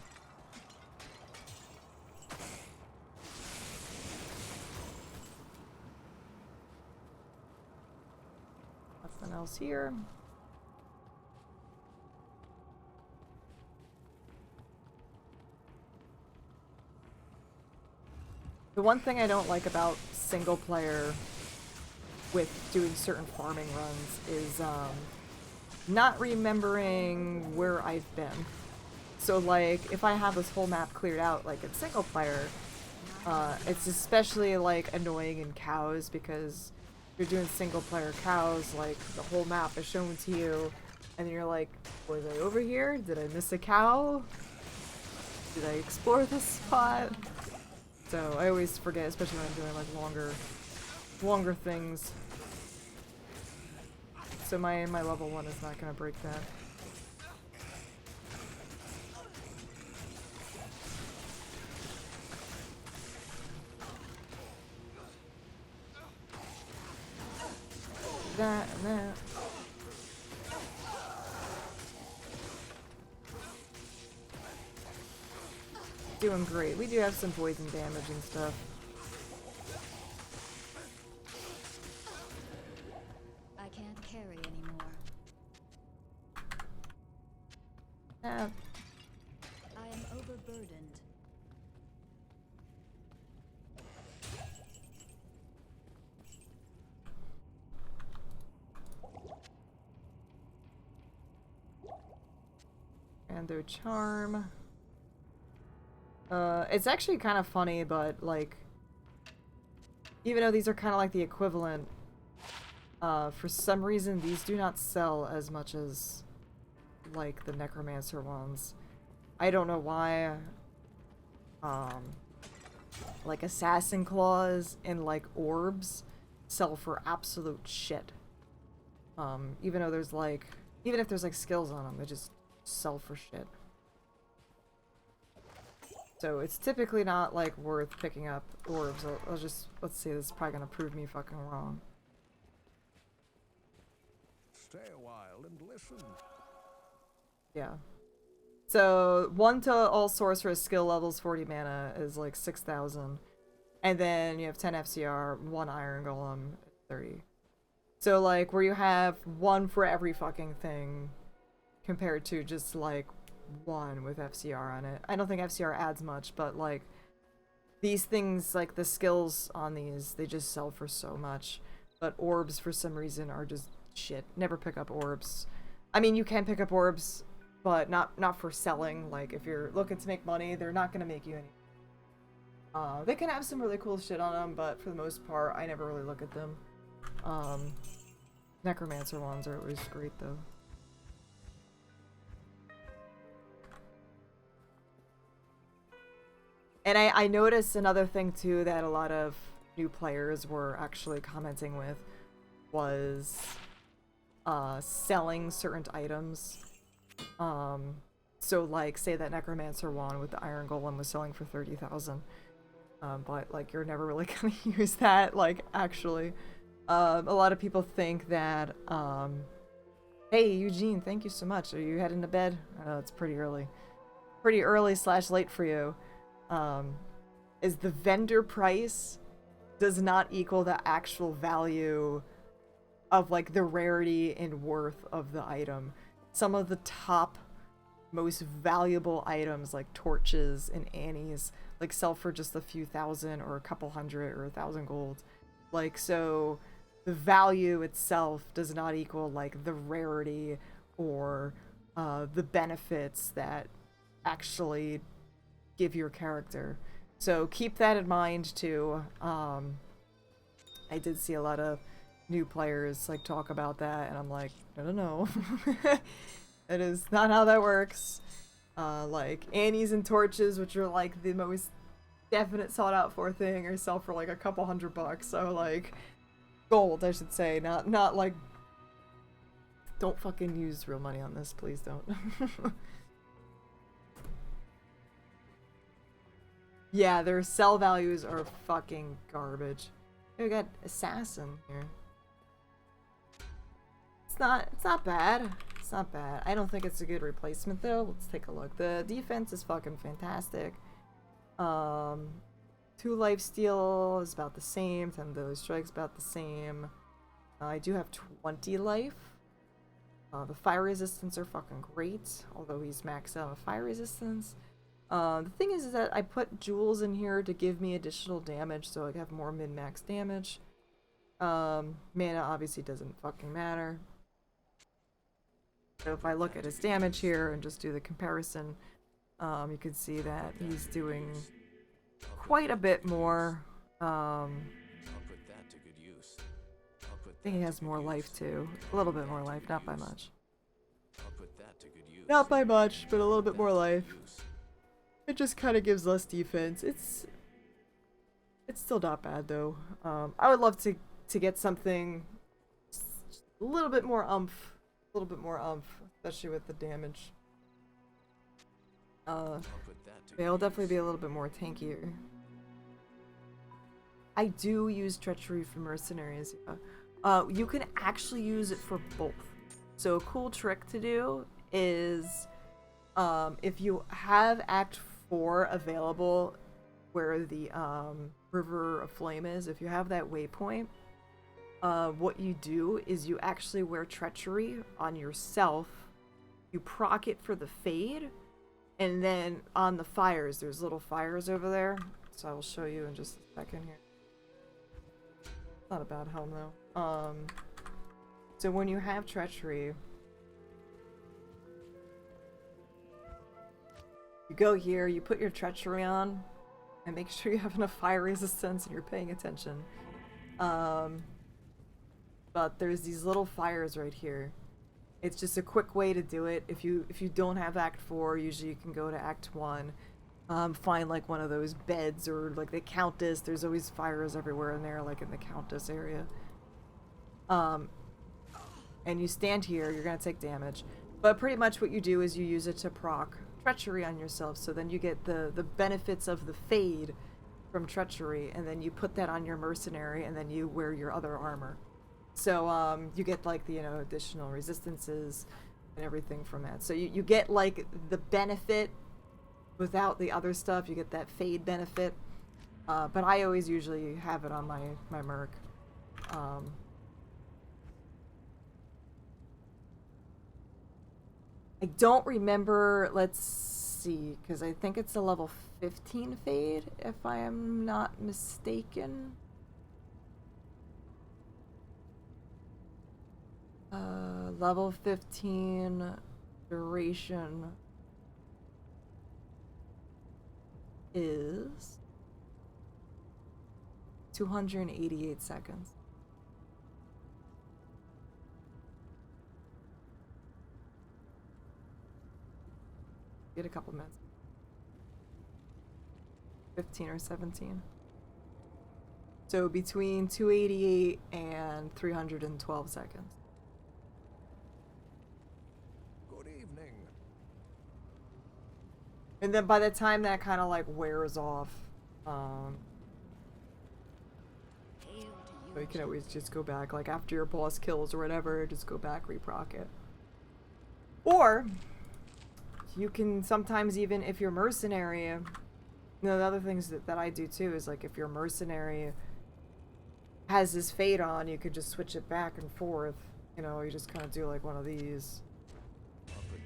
Nothing else here. The one thing I don't like about single player with doing certain farming runs is not remembering where I've been. So like if I have this whole map cleared out like in single player, it's especially like annoying in cows, because if you're doing single player cows, like the whole map is shown to you and you're like, was I over here? Did I miss a cow? Did I explore this spot? So I always forget, especially when I'm doing like longer things. So my level 1 is not gonna break that. That and that. Doing great. We do have some poison damage and stuff. I can't carry anymore. I am overburdened. Rando charm. It's actually kind of funny, but like, even though these are kind of like the equivalent, for some reason these do not sell as much as like the necromancer ones. I don't know why. Like assassin claws and like orbs sell for absolute shit. Even though there's like, even if there's like skills on them, they just sell for shit. So it's typically not like worth picking up orbs. I'll just, let's see, this is probably gonna prove me fucking wrong. Stay a while and listen. Yeah. So 1 to all sorceress skill levels 40 mana is like 6,000. And then you have 10 FCR, 1 iron golem, 30. So like where you have 1 for every fucking thing compared to just like 1 with FCR on it. I don't think FCR adds much, but like these things, like the skills on these, they just sell for so much. But orbs for some reason are just shit. Never pick up orbs. I mean, you can pick up orbs, but not for selling. Like, if you're looking to make money, they're not gonna make you any. They can have some really cool shit on them, but for the most part, I never really look at them. Necromancer ones are always great, though. And I noticed another thing, too, that a lot of new players were actually commenting with was selling certain items. So, like, say that Necromancer wand with the Iron Golem was selling for 30,000. But, like, you're never really gonna use that, like, actually. A lot of people think that, hey, Eugene, thank you so much. Are you heading to bed? I know it's pretty early. Pretty early / late for you. Is the vendor price does not equal the actual value of, like, the rarity and worth of the item. Some of the top most valuable items, like torches and annies, like, sell for just a few thousand or a couple hundred or 1,000 gold. Like, so the value itself does not equal, like, the rarity or the benefits that actually give your character. So keep that in mind too. I did see a lot of new players, like, talk about that, and I'm like, no. That is not how that works. Like, annies and torches, which are, like, the most definite sought out for thing, or sell for, like, a couple $100. So, like, gold, I should say, not like, don't fucking use real money on this, please don't. Yeah, their sell values are fucking garbage. We got assassin here. It's not bad. It's not bad. I don't think it's a good replacement though. Let's take a look. The defense is fucking fantastic. 2 lifesteal is about the same. 10 daily strikes about the same. I do have 20 life. The fire resistance are fucking great, although he's maxed out on fire resistance. The thing is that I put jewels in here to give me additional damage, so I have more min-max damage. Mana obviously doesn't fucking matter. So if I look at his damage here and just do the comparison, you can see that he's doing quite a bit more. I think he has more life too. A little bit more life, not by much. Not by much, but a little bit more life. It just kind of gives less defense. It's still not bad though. I would love to get something a little bit more umph. A little bit more umph, especially with the damage. It'll definitely be a little bit more tankier. I do use treachery for mercenaries. You can actually use it for both. So a cool trick to do is if you have Act 4 available where the River of Flame is, if you have that waypoint, what you do is you actually wear treachery on yourself, you proc it for the fade, and then on the fires, there's little fires over there, so I will show you in just a second here. Not a bad helm though. So when you have treachery, you go here, you put your treachery on, and make sure you have enough fire resistance and you're paying attention. But there's these little fires right here. It's just a quick way to do it. If you don't have Act 4, usually you can go to Act 1. Find like one of those beds or like the Countess. There's always fires everywhere in there, like in the Countess area. And you stand here, you're gonna take damage. But pretty much what you do is you use it to proc treachery on yourself, so then you get the benefits of the fade from treachery, and then you put that on your mercenary, and then you wear your other armor. So you get like the, you know, additional resistances and everything from that. So you get like the benefit without the other stuff. You get that fade benefit. But I always usually have it on my merc. I don't remember, let's see, because I think it's a level 15 fade, if I am not mistaken. Level 15 duration is 288 seconds. Get a couple minutes. 15 or 17. So between 288 and 312 seconds. Good evening. And then by the time that kind of like wears off, so you can always just go back, like after your boss kills or whatever, just go back, reproc it. Or you can sometimes, even if you're mercenary, you know, the other things that I do too is like if your mercenary has this fade on, you could just switch it back and forth. You know, you just kind of do like one of these.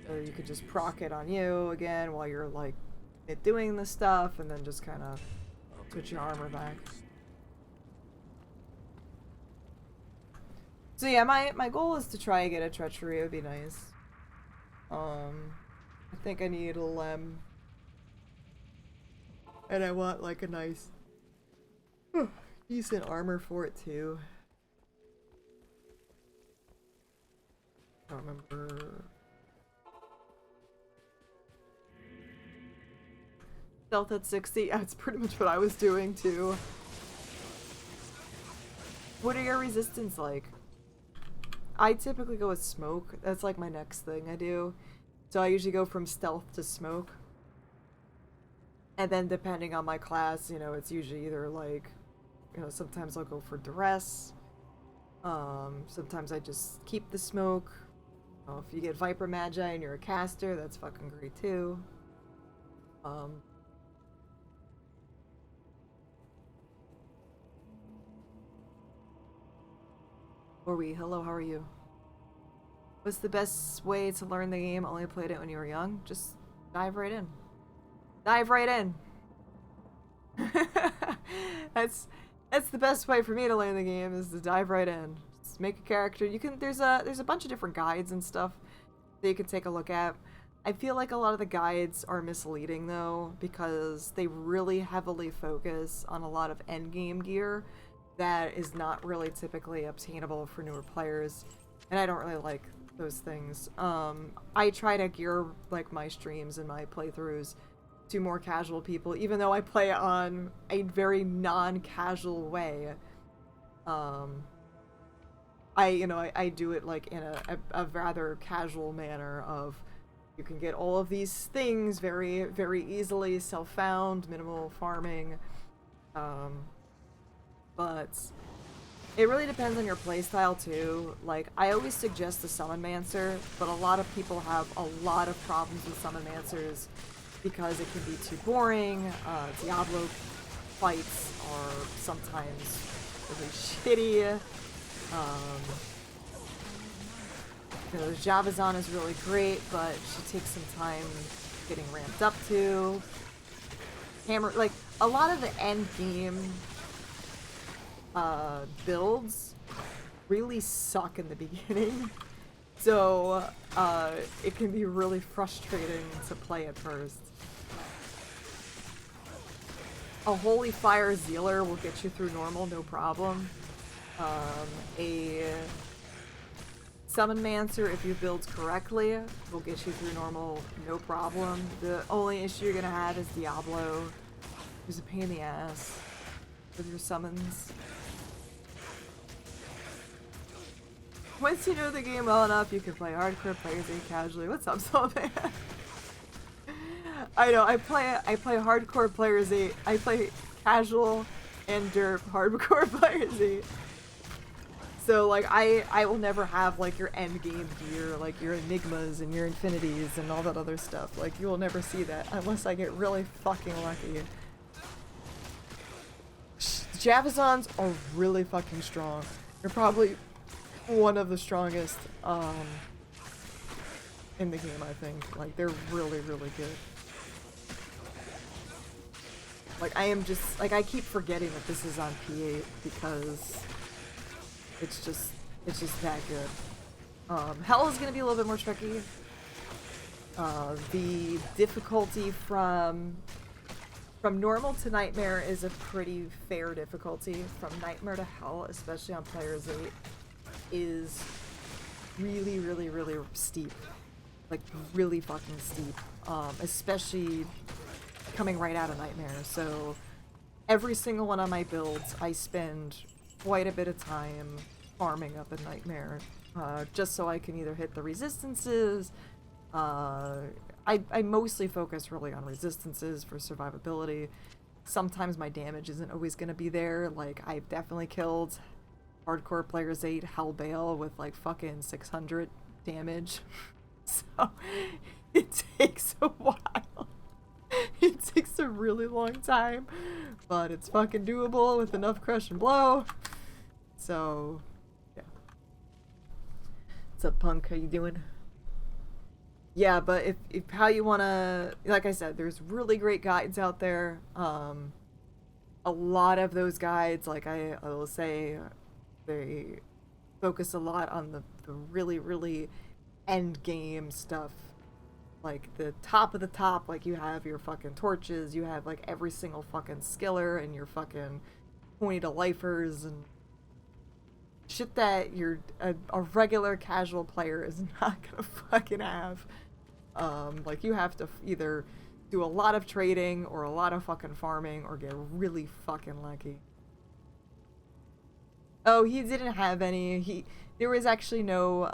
Or you could just proc it on you again while you're like doing the stuff, and then just kind of switch your armor back. So yeah, my goal is to try and get a treachery. It would be nice. I think I need a lem. And I want like a nice decent armor for it too. I don't remember. Stealth at 60. Yeah, it's pretty much what I was doing too. What are your resistance like? I typically go with smoke. That's like my next thing I do. So I usually go from stealth to smoke. And then depending on my class, you know, it's usually either like, you know, sometimes I'll go for duress. Sometimes I just keep the smoke. If you get Viper Magi and you're a caster, that's fucking great too. Hello, how are you? What's the best way to learn the game? Only played it when you were young? Just dive right in. Dive right in. That's the best way for me to learn the game, is to dive right in. Just make a character. You can there's a bunch of different guides and stuff that you can take a look at. I feel like a lot of the guides are misleading though, because they really heavily focus on a lot of endgame gear that is not really typically obtainable for newer players, and I don't really like those things. I try to gear like my streams and my playthroughs to more casual people, even though I play on a very non-casual way. I do it like in a rather casual manner of, you can get all of these things very, very easily, self-found, minimal farming. But it really depends on your playstyle too. Like, I always suggest the Summon Mancer, but a lot of people have a lot of problems with Summon Mancers because it can be too boring. Diablo fights are sometimes really shitty. You know, Javazon is really great, but she takes some time getting ramped up to. Hammer, like, a lot of the end game builds really suck in the beginning, so it can be really frustrating to play at first. A Holy Fire Zealer will get you through normal, no problem. A Summon Mancer, if you build correctly, will get you through normal, no problem. The only issue you're gonna have is Diablo, who's a pain in the ass with your summons. Once you know the game well enough, you can play hardcore players casually. What's up, Sullivan? I know, I play hardcore players 8. I play casual and derp hardcore players 8. So like I will never have like your end game gear, like your Enigmas and your Infinities and all that other stuff. Like, you will never see that unless I get really fucking lucky. Javazons are really fucking strong. They're probably one of the strongest in the game, I think. Like, they're really, really good. Like, I am just, like, I keep forgetting that this is on P8 because it's just that good. Hell is gonna be a little bit more tricky. The difficulty from normal to nightmare is a pretty fair difficulty. From nightmare to hell, especially on players 8, is really, really, really steep. Like, really fucking steep. Especially coming right out of nightmare. So, every single one of my builds, I spend quite a bit of time farming up a nightmare. Just so I can either hit the resistances. I mostly focus really on resistances for survivability. Sometimes my damage isn't always gonna be there. Like, I've definitely killed hardcore players 8 Hellbale with like fucking 600 damage. So it takes a while. It takes a really long time, but it's fucking doable with enough crush and blow. So yeah. What's up, Punk? How you doing? Yeah, but if how you wanna, like I said, there's really great guides out there. A lot of those guides, like I will say, they focus a lot on the really, really end game stuff. Like the top of the top, like you have your fucking torches, you have like every single fucking skiller and your fucking 20 to lifers and shit that a regular casual player is not gonna fucking have. Like you have to either do a lot of trading or a lot of fucking farming or get really fucking lucky. Oh, he didn't have any. There was actually no,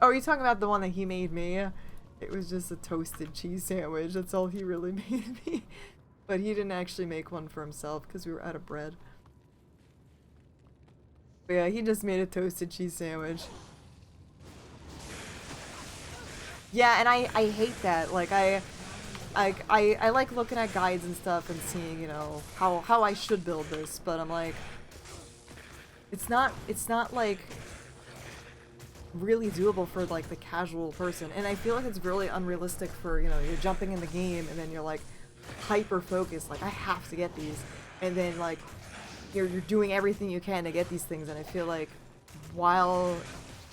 oh, you're talking about the one that he made me? It was just a toasted cheese sandwich. That's all he really made me. But he didn't actually make one for himself because we were out of bread. But yeah, he just made a toasted cheese sandwich. Yeah, and I hate that. Like, I like looking at guides and stuff and seeing, you know, how I should build this, but I'm like, it's not like really doable for like the casual person, and I feel like it's really unrealistic for, you know, you're jumping in the game and then you're like hyper focused, like I have to get these, and then like you're doing everything you can to get these things, and I feel like while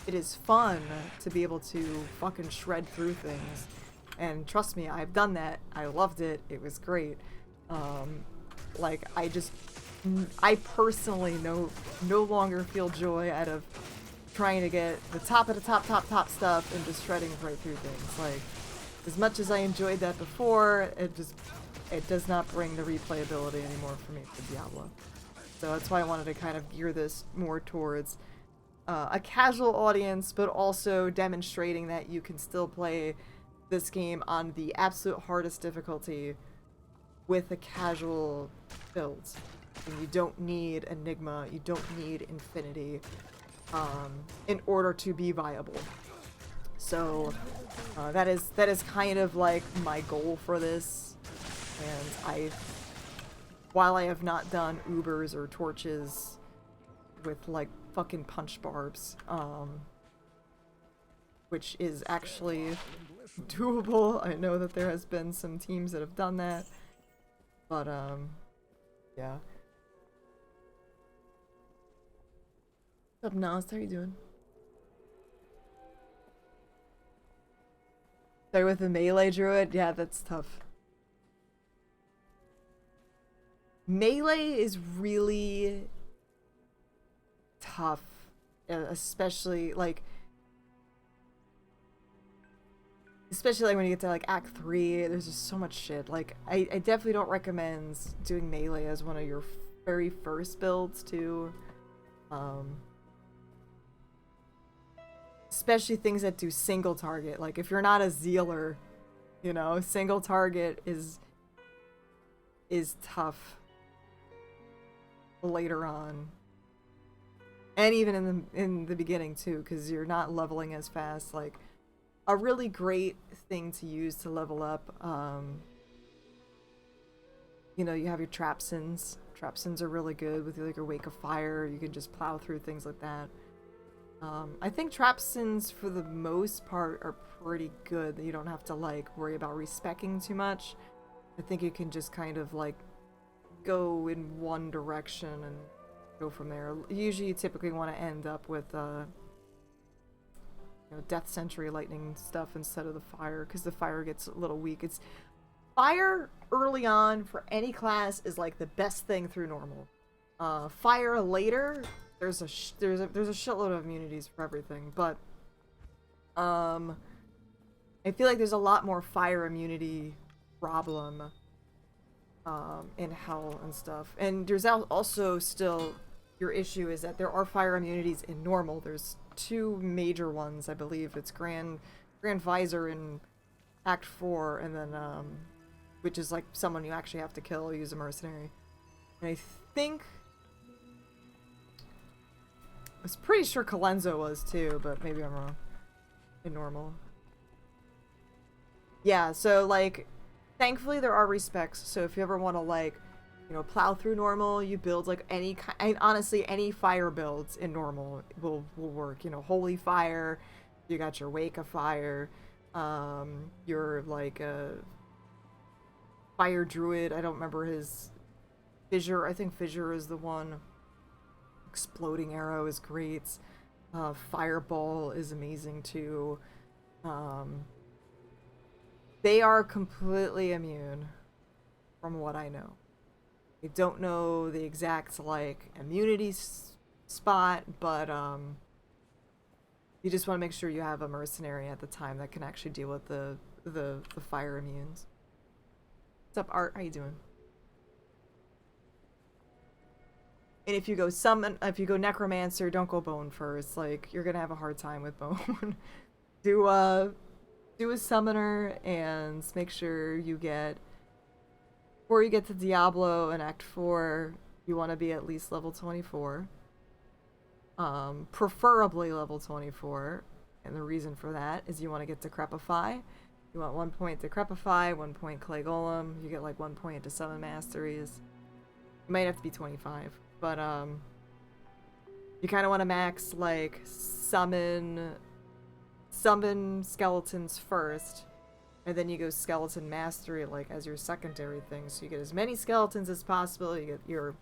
it is fun to be able to fucking shred through things, and trust me, I've done that, I loved it, it was great, like I personally no longer feel joy out of trying to get the top of the top stuff and just shredding right through things. Like, as much as I enjoyed that before, it does not bring the replayability anymore for me for Diablo. So that's why I wanted to kind of gear this more towards a casual audience, but also demonstrating that you can still play this game on the absolute hardest difficulty with a casual build. And you don't need Enigma, you don't need Infinity in order to be viable. So that is kind of like my goal for this. And while I have not done Ubers or torches with like fucking punch barbs, which is actually doable. I know that there has been some teams that have done that, but yeah. What's up, Nas? How are you doing? Start with a melee druid? Yeah, that's tough. Melee is really tough, especially like when you get to like Act 3, there's just so much shit. Like, I definitely don't recommend doing melee as one of your very first builds too. Especially things that do single target. Like, if you're not a Zealer, you know, single target is tough later on. And even in the beginning too, because you're not leveling as fast. Like, a really great thing to use to level up, you know, you have your Trapsins. Trapsins are really good with like your Wake of Fire. You can just plow through things like that. I think Trapsins for the most part are pretty good. You don't have to like worry about respeccing too much. I think you can just kind of like go in one direction and go from there. Usually you typically want to end up with Death Sentry lightning stuff instead of the fire, because the fire gets a little weak. It's fire early on for any class is like the best thing through normal. Fire later, there's a shitload of immunities for everything, but I feel like there's a lot more fire immunity problem in Hell and stuff. And there's also still your issue is that there are fire immunities in normal. There's 2 major ones, I believe. It's Grand Visor in Act 4, and then which is like someone you actually have to kill, use a mercenary. And I think I was pretty sure Colenso was too, but maybe I'm wrong. In normal. Yeah, so like thankfully there are respecs, so if you ever want to like, plow through normal, you build like any kind, honestly any fire builds in normal will work. Holy Fire, you got your Wake of Fire, your like Fire Druid, I don't remember his Fissure, I think Fissure is the one. Exploding Arrow is great. Fireball is amazing too. They are completely immune from what I know. I don't know the exact like immunity spot, but you just want to make sure you have a mercenary at the time that can actually deal with the fire immunes. What's up, Art? How you doing? And if you go Necromancer, don't go Bone first. Like, you're gonna have a hard time with Bone. do a Summoner and make sure you get, before you get to Diablo in Act 4, you want to be at least level 24. Preferably level 24. And the reason for that is you want to get Decrepify. You want 1 point Decrepify, 1 point Clay Golem. You get like 1 point to Summon Masteries. You might have to be 25. But, you kind of want to max, like, summon skeletons first, and then you go Skeleton Mastery, like, as your secondary thing. So you get as many skeletons as possible, you get your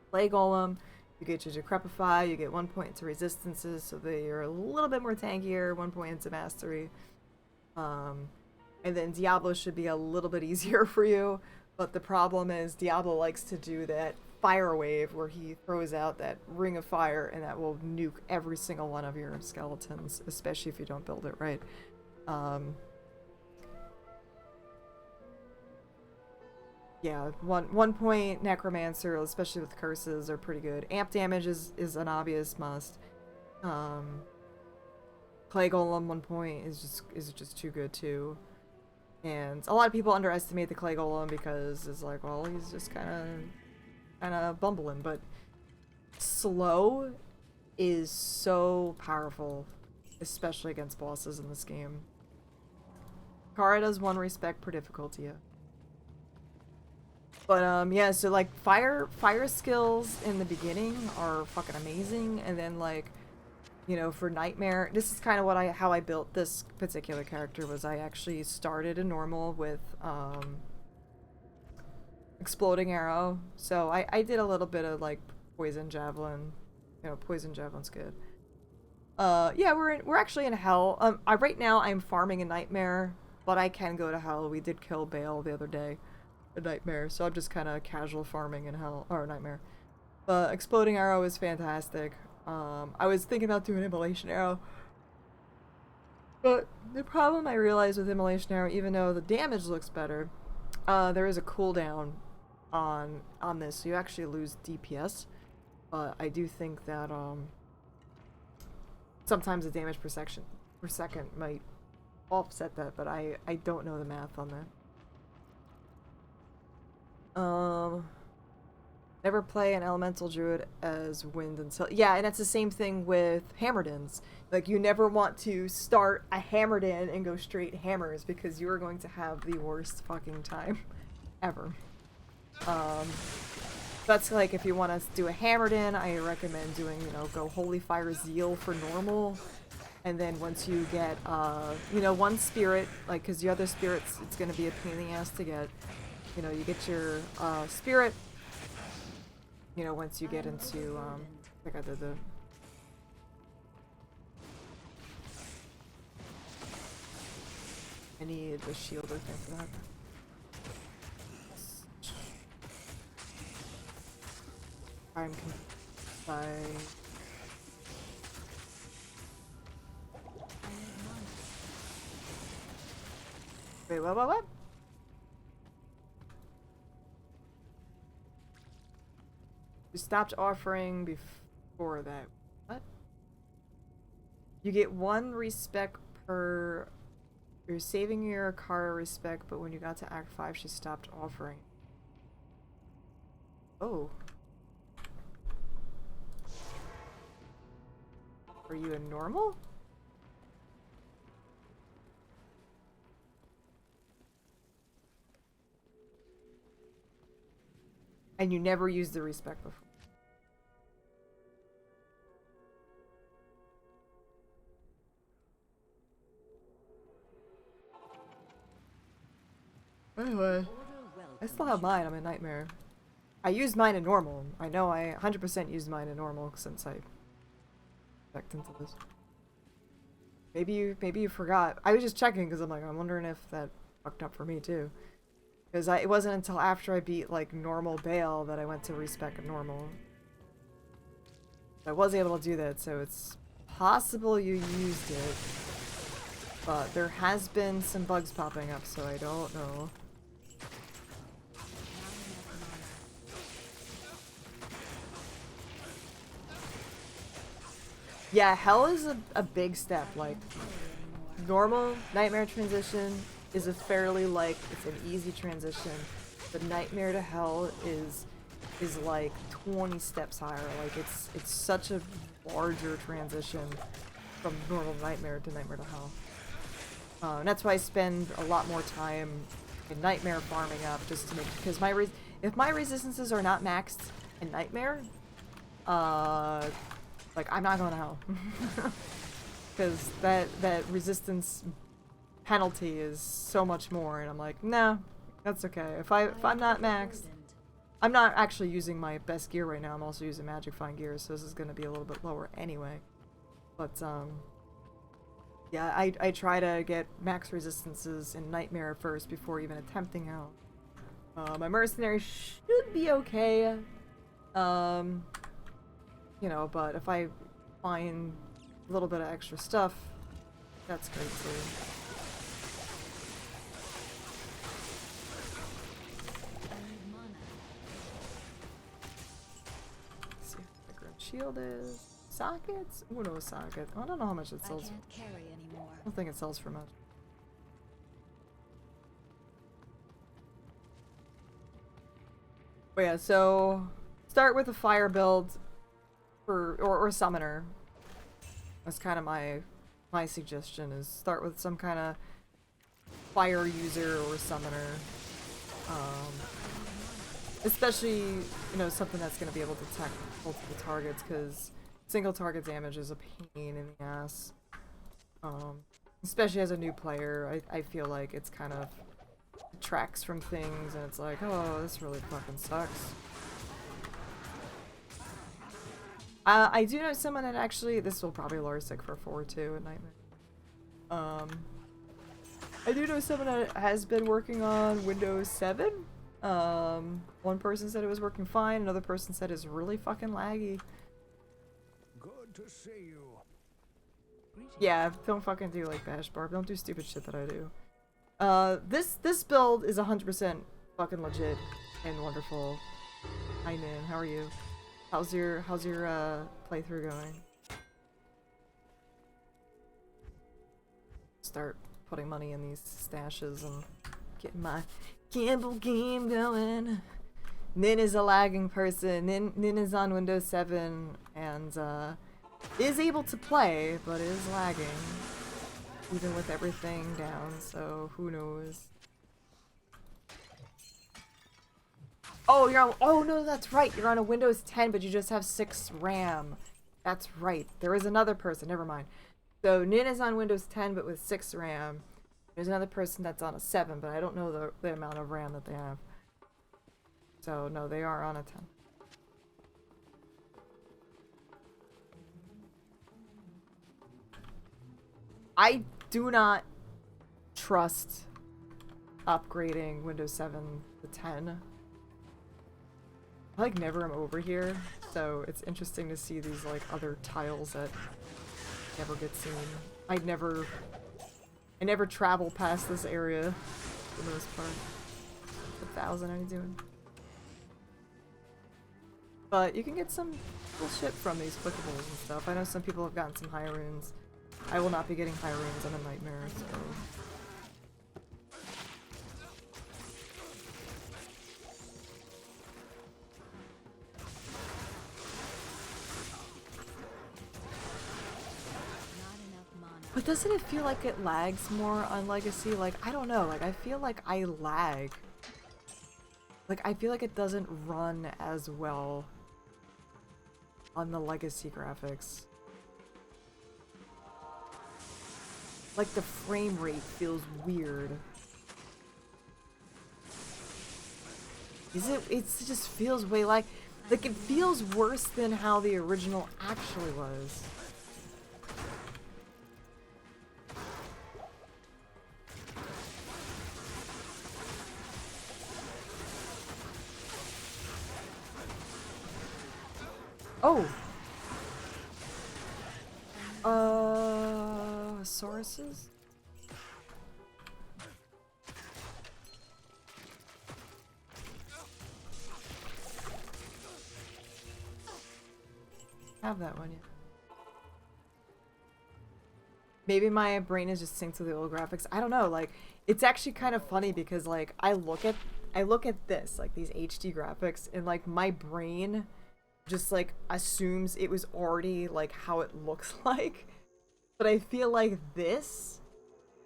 Clay Golem, you get your Decrepify, you get 1 point to Resistances, so they are a little bit more tankier, 1 point into Mastery. And then Diablo should be a little bit easier for you, but the problem is Diablo likes to do that fire wave where he throws out that ring of fire and that will nuke every single one of your skeletons, especially if you don't build it right. Yeah, one point Necromancer, especially with curses, are pretty good. Amp damage is an obvious must. Clay Golem 1 point is just too good too. And a lot of people underestimate the Clay Golem because it's like, well, he's just kind of bumbling, but slow is so powerful, especially against bosses in this game. Kara does 1 respect per difficulty. Yeah. But yeah, so like fire skills in the beginning are fucking amazing, and then like, for Nightmare, this is kind of how I built this particular character. Was I actually started in normal with Exploding Arrow, so I did a little bit of like Poison Javelin. Poison Javelin's good. Yeah, we're actually in Hell. Right now I'm farming a Nightmare, but I can go to Hell. We did kill Bale the other day, a Nightmare, so I'm just kind of casual farming in Hell or Nightmare. But Exploding Arrow is fantastic. I was thinking about doing Immolation Arrow, but the problem I realized with Immolation Arrow, even though the damage looks better, there is a cooldown on this, so you actually lose DPS. But I do think that sometimes the damage per second might offset that, but I don't know the math on that. Never play an elemental druid as wind until... Yeah, and it's the same thing with Hammerdins. Like, you never want to start a Hammerdin and go straight hammers, because you are going to have the worst fucking time ever. That's like, if you want to do a Hammerdin, I recommend doing, go Holy Fire Zeal for normal. And then once you get, 1 spirit, like, because the other spirits, it's going to be a pain in the ass to get. You get your spirit... once you get into, I think I did I need the shielder thing for that. I'm confused by... Wait, what? You stopped offering before that. What? You get 1 respec per... You're saving your Kara respec, but when you got to Act 5, she stopped offering. Oh. Are you a normal? And you never used the respec before. Anyway, I still have mine. I'm a nightmare. I used mine in normal. I know I 100% used mine in normal since I checked into this. Maybe you forgot. I was just checking because I'm wondering if that fucked up for me too. Because it wasn't until after I beat like normal Bale that I went to respec normal. I was able to do that, so it's possible you used it. But there has been some bugs popping up, so I don't know. Yeah, hell is a big step. Like, normal nightmare transition is a fairly, like, it's an easy transition. But nightmare to hell is like 20 steps higher. Like, it's such a larger transition from normal nightmare to hell. And that's why I spend a lot more time in nightmare farming up, just to make, because if my resistances are not maxed in nightmare, like, I'm not going to hell. Because that resistance penalty is so much more, and I'm like, nah, that's okay. If I'm not maxed, I'm not actually using my best gear right now. I'm also using Magic Find gear, so this is going to be a little bit lower anyway. But, yeah, I try to get max resistances in Nightmare first before even attempting hell. My mercenary should be okay. You know, but if I find a little bit of extra stuff, that's great too. Let's see what the Grim Shield is. Sockets? Ooh, no socket. I don't know how much it sells. I can't carry anymore. I don't think it sells for much. But yeah, so start with a fire build or summoner. That's kind of my suggestion, is start with some kind of fire user or summoner. Especially, you know, something that's going to be able to attack multiple targets, because single target damage is a pain in the ass. Especially as a new player, I feel like it's kind of detracts from things, and it's like, oh, this really fucking sucks. I do know someone that actually, this will probably Larsic for 4-2 at Nightmare. I do know someone that has been working on Windows 7. One person said it was working fine, another person said it's really fucking laggy. Good to see you. Yeah, don't fucking do like Bash Barb. Don't do stupid shit that I do. This build is 100% fucking legit and wonderful. Hi Nin, how are you? How's your playthrough going? Start putting money in these stashes and getting my gamble game going. Nin is a lagging person. Nin is on Windows 7 and is able to play, but is lagging. Even with everything down, so who knows. Oh, you're on, oh no, that's right. You're on a Windows 10, but you just have 6 RAM. That's right. There is another person, never mind. So Nin is on Windows 10, but with 6 RAM. There's another person that's on a 7, but I don't know the amount of RAM that they have. So no, they are on a 10. I do not trust upgrading Windows 7 to 10. I like never am over here, so it's interesting to see these like other tiles that never get seen. I never travel past this area for the most part. 1,000, how you doing? But you can get some cool shit from these clickables and stuff. I know some people have gotten some high runes. I will not be getting high runes. I'm a nightmare, so... But doesn't it feel like it lags more on Legacy? Like, I don't know, like, I feel like I lag. Like, I feel like it doesn't run as well on the Legacy graphics. Like, the frame rate feels weird. Is it? It just feels way like it feels worse than how the original actually was. Oh! Sauruses? Have that one yet. Maybe my brain is just synced to the old graphics. I don't know, like, it's actually kind of funny because, like, I look at this, like, these HD graphics, and, like, my brain just, like, assumes it was already, like, how it looks like. But I feel like this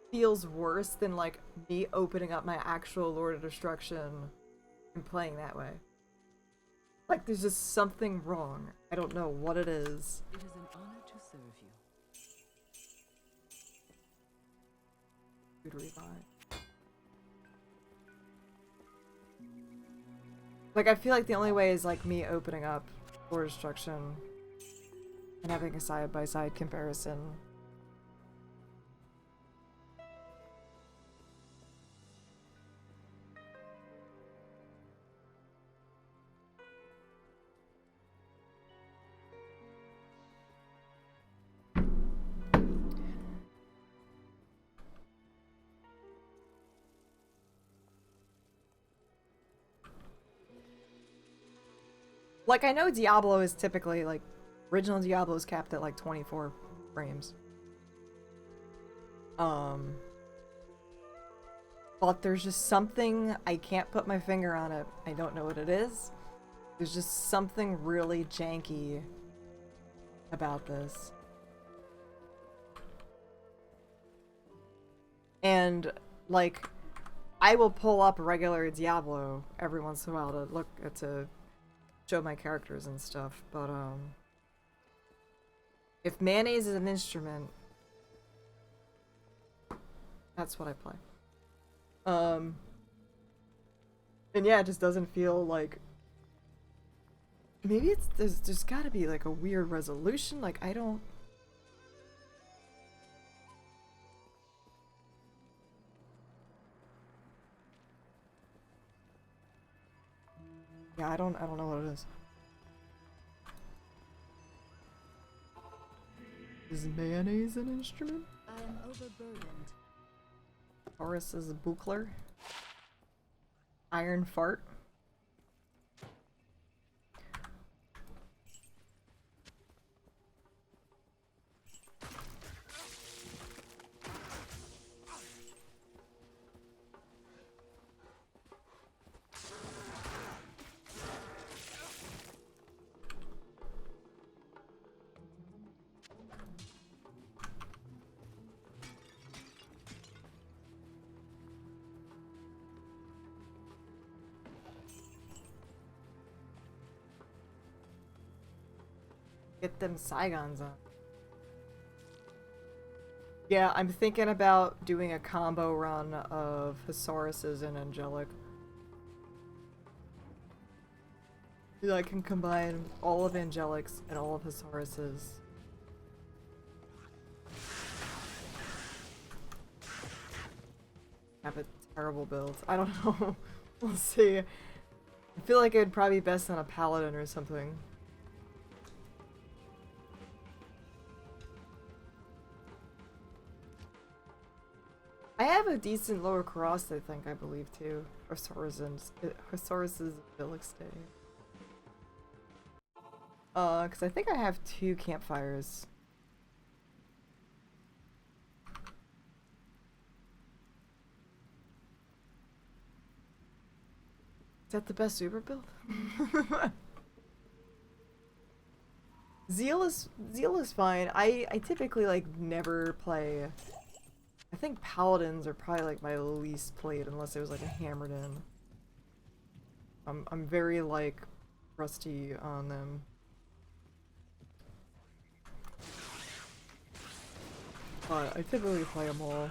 feels worse than, like, me opening up my actual Lord of Destruction and playing that way. Like, there's just something wrong. I don't know what it is. It is an honor to serve you. Food revive. Like, I feel like the only way is, like, me opening up Lord of Destruction and having a side-by-side comparison. Like, I know Diablo is typically, like, original Diablo is capped at, like, 24 frames. But there's just something, I can't put my finger on it. I don't know what it is. There's just something really janky about this. And, like, I will pull up regular Diablo every once in a while to look at, to show my characters and stuff, but if mayonnaise is an instrument, that's what I play. And yeah, it just doesn't feel like, maybe it's, there's gotta be like a weird resolution, like I don't, yeah, I don't know what it is. Is mayonnaise an instrument? I am overburdened. Taurus is a buchler. Iron fart. Get them Saigons on. Yeah, I'm thinking about doing a combo run of Thesauruses and Angelic. I can combine all of Angelics and all of Thesauruses. have a terrible build. I don't know. We'll see. I feel like it'd probably be best on a paladin or something. I have a decent lower cross, I think, I believe, too. Hosaurus's Abilix Day. Because I think I have 2 campfires. Is that the best Uber build? Zeal is fine. I typically like never play. I think paladins are probably like my least played unless it was like a hammered in. I'm very like rusty on them. But I typically play them all.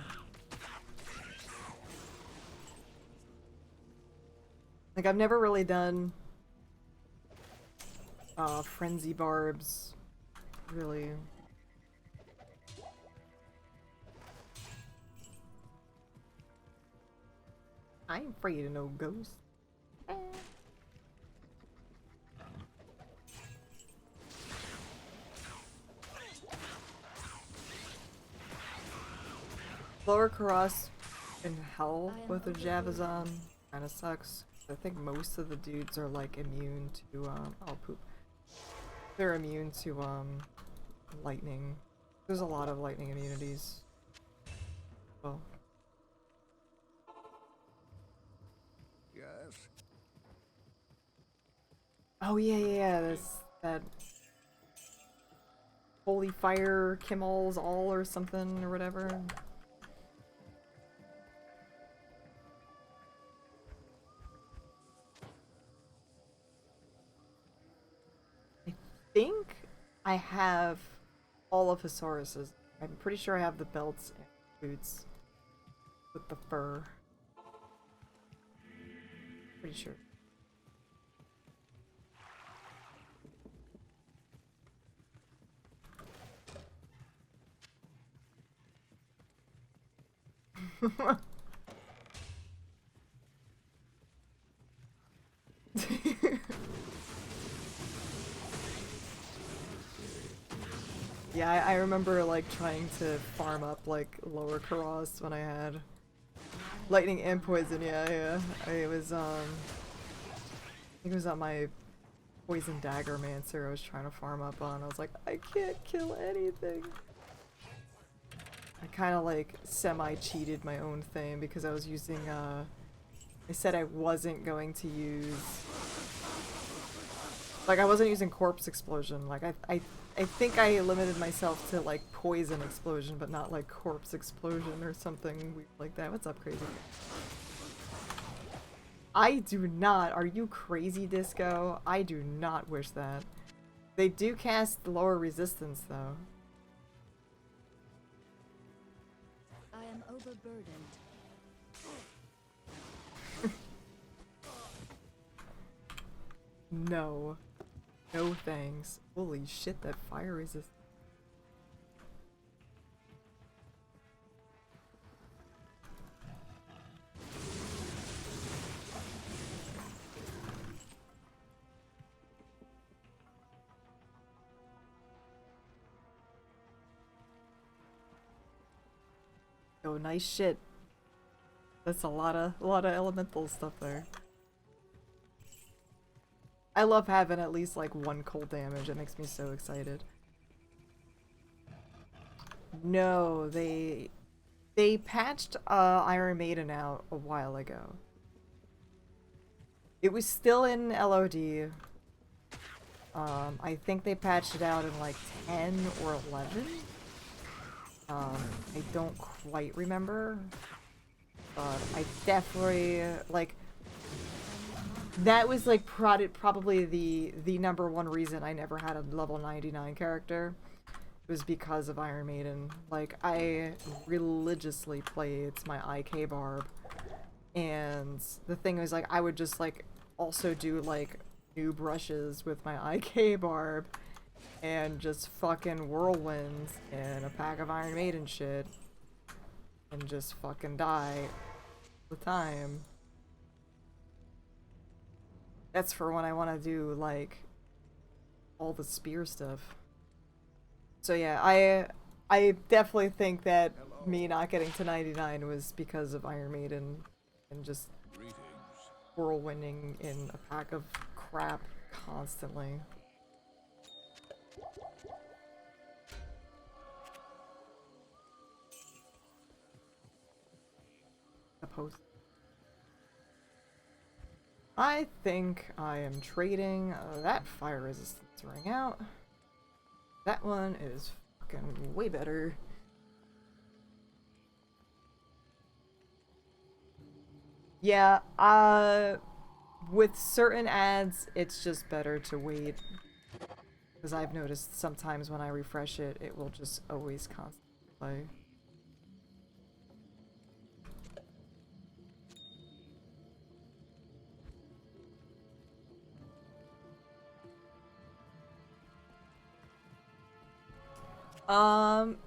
Like, I've never really done frenzy barbs, really. I ain't afraid of no ghosts. Lower cross in hell with a Javazon kinda sucks. I think most of the dudes are like immune to oh poop. They're immune to lightning. There's a lot of lightning immunities. Well. Yes. Oh yeah, that's that Holy Fire Kimmel's all or something or whatever. I think I have all of Hosaurus's. I'm pretty sure I have the belts and boots with the fur. Pretty sure. Yeah, I remember like trying to farm up like lower Karas when I had lightning and poison. Yeah. I was I think it was on my poison dagger mancer I was trying to farm up on. I was like, I can't kill anything. I kind of like semi-cheated my own thing because I was using I said I wasn't going to use, like, I wasn't using corpse explosion. Like I think I limited myself to like poison explosion, but not like corpse explosion or something weird like that. What's up, crazy? I do not. Are you crazy, Disco? I do not wish that. They do cast lower resistance though. I am overburdened. No. No thanks. Holy shit, that fire resist. Oh, nice shit. That's a lot of elemental stuff there. I love having at least like 1 cold damage. It makes me so excited. No, they patched Iron Maiden out a while ago. It was still in LOD. I think they patched it out in like 10 or 11. I don't quite remember. But I definitely like that was like probably the #1 reason I never had a level 99 character. It was because of Iron Maiden. Like, I religiously played my IK barb, and the thing was like I would just like also do like new brushes with my IK barb and just fucking whirlwinds and a pack of Iron Maiden shit and just fucking die the time. That's for when I want to do, like, all the spear stuff. So yeah, I definitely think that me not getting to 99 was because of Iron Maiden and just whirlwinding in a pack of crap constantly. Post. I think I am trading that fire resistance ring out. That one is fucking way better. Yeah, with certain ads, it's just better to wait. Because I've noticed sometimes when I refresh it, it will just always constantly play.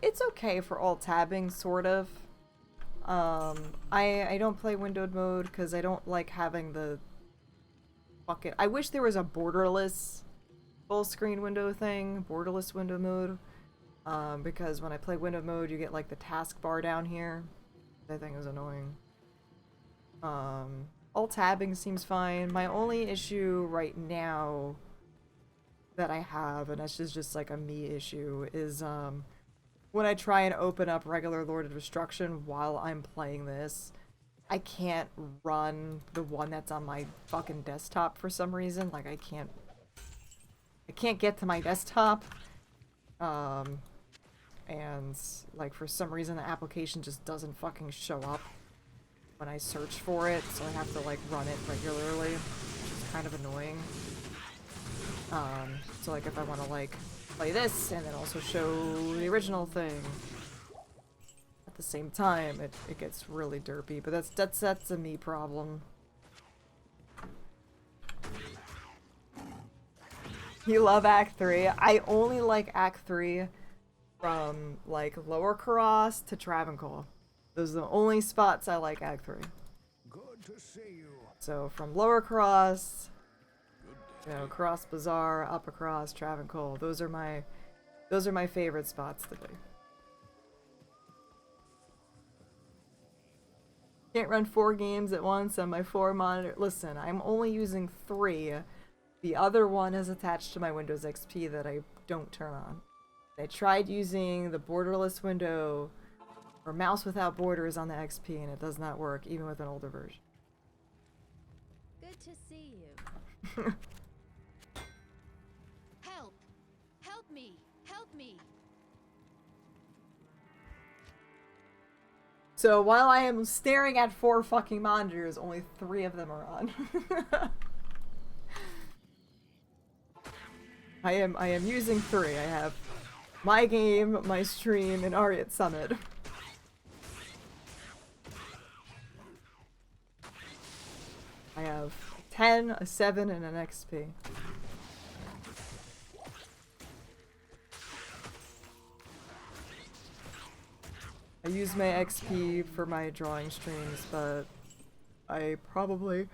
It's okay for alt tabbing, sort of. I don't play windowed mode because I don't like having the fucking. I wish there was a borderless full screen window thing, borderless window mode. Because when I play window mode, you get like the taskbar down here. That thing is annoying. Alt tabbing seems fine. My only issue right now that I have, and this is just like a me issue, is when I try and open up regular Lord of Destruction while I'm playing this, I can't run the one that's on my fucking desktop for some reason. Like I can't get to my desktop. And like for some reason the application just doesn't fucking show up when I search for it, so I have to like run it regularly, which is kind of annoying. So like if I want to like play this and then also show the original thing at the same time, it gets really derpy, but that's a me problem. You love Act 3? I only like Act 3 from like Lower Karas to Travancore. Those are the only spots I like Act 3. Good to see you. So from Lower Karas, you know, Cross Bazaar, Upper Cross, Travancore. Those are my favorite spots to do. Can't run 4 games at once on my 4 monitor. Listen, I'm only using 3. The other one is attached to my Windows XP that I don't turn on. I tried using the borderless window or mouse without borders on the XP and it does not work, even with an older version. Good to see you. Help! Help me! Help me! So while I am staring at 4 fucking monitors, only 3 of them are on. I am using 3. I have my game, my stream, and Ariat Summit. I have 10, a 7, and an XP. I use my XP for my drawing streams, but I probably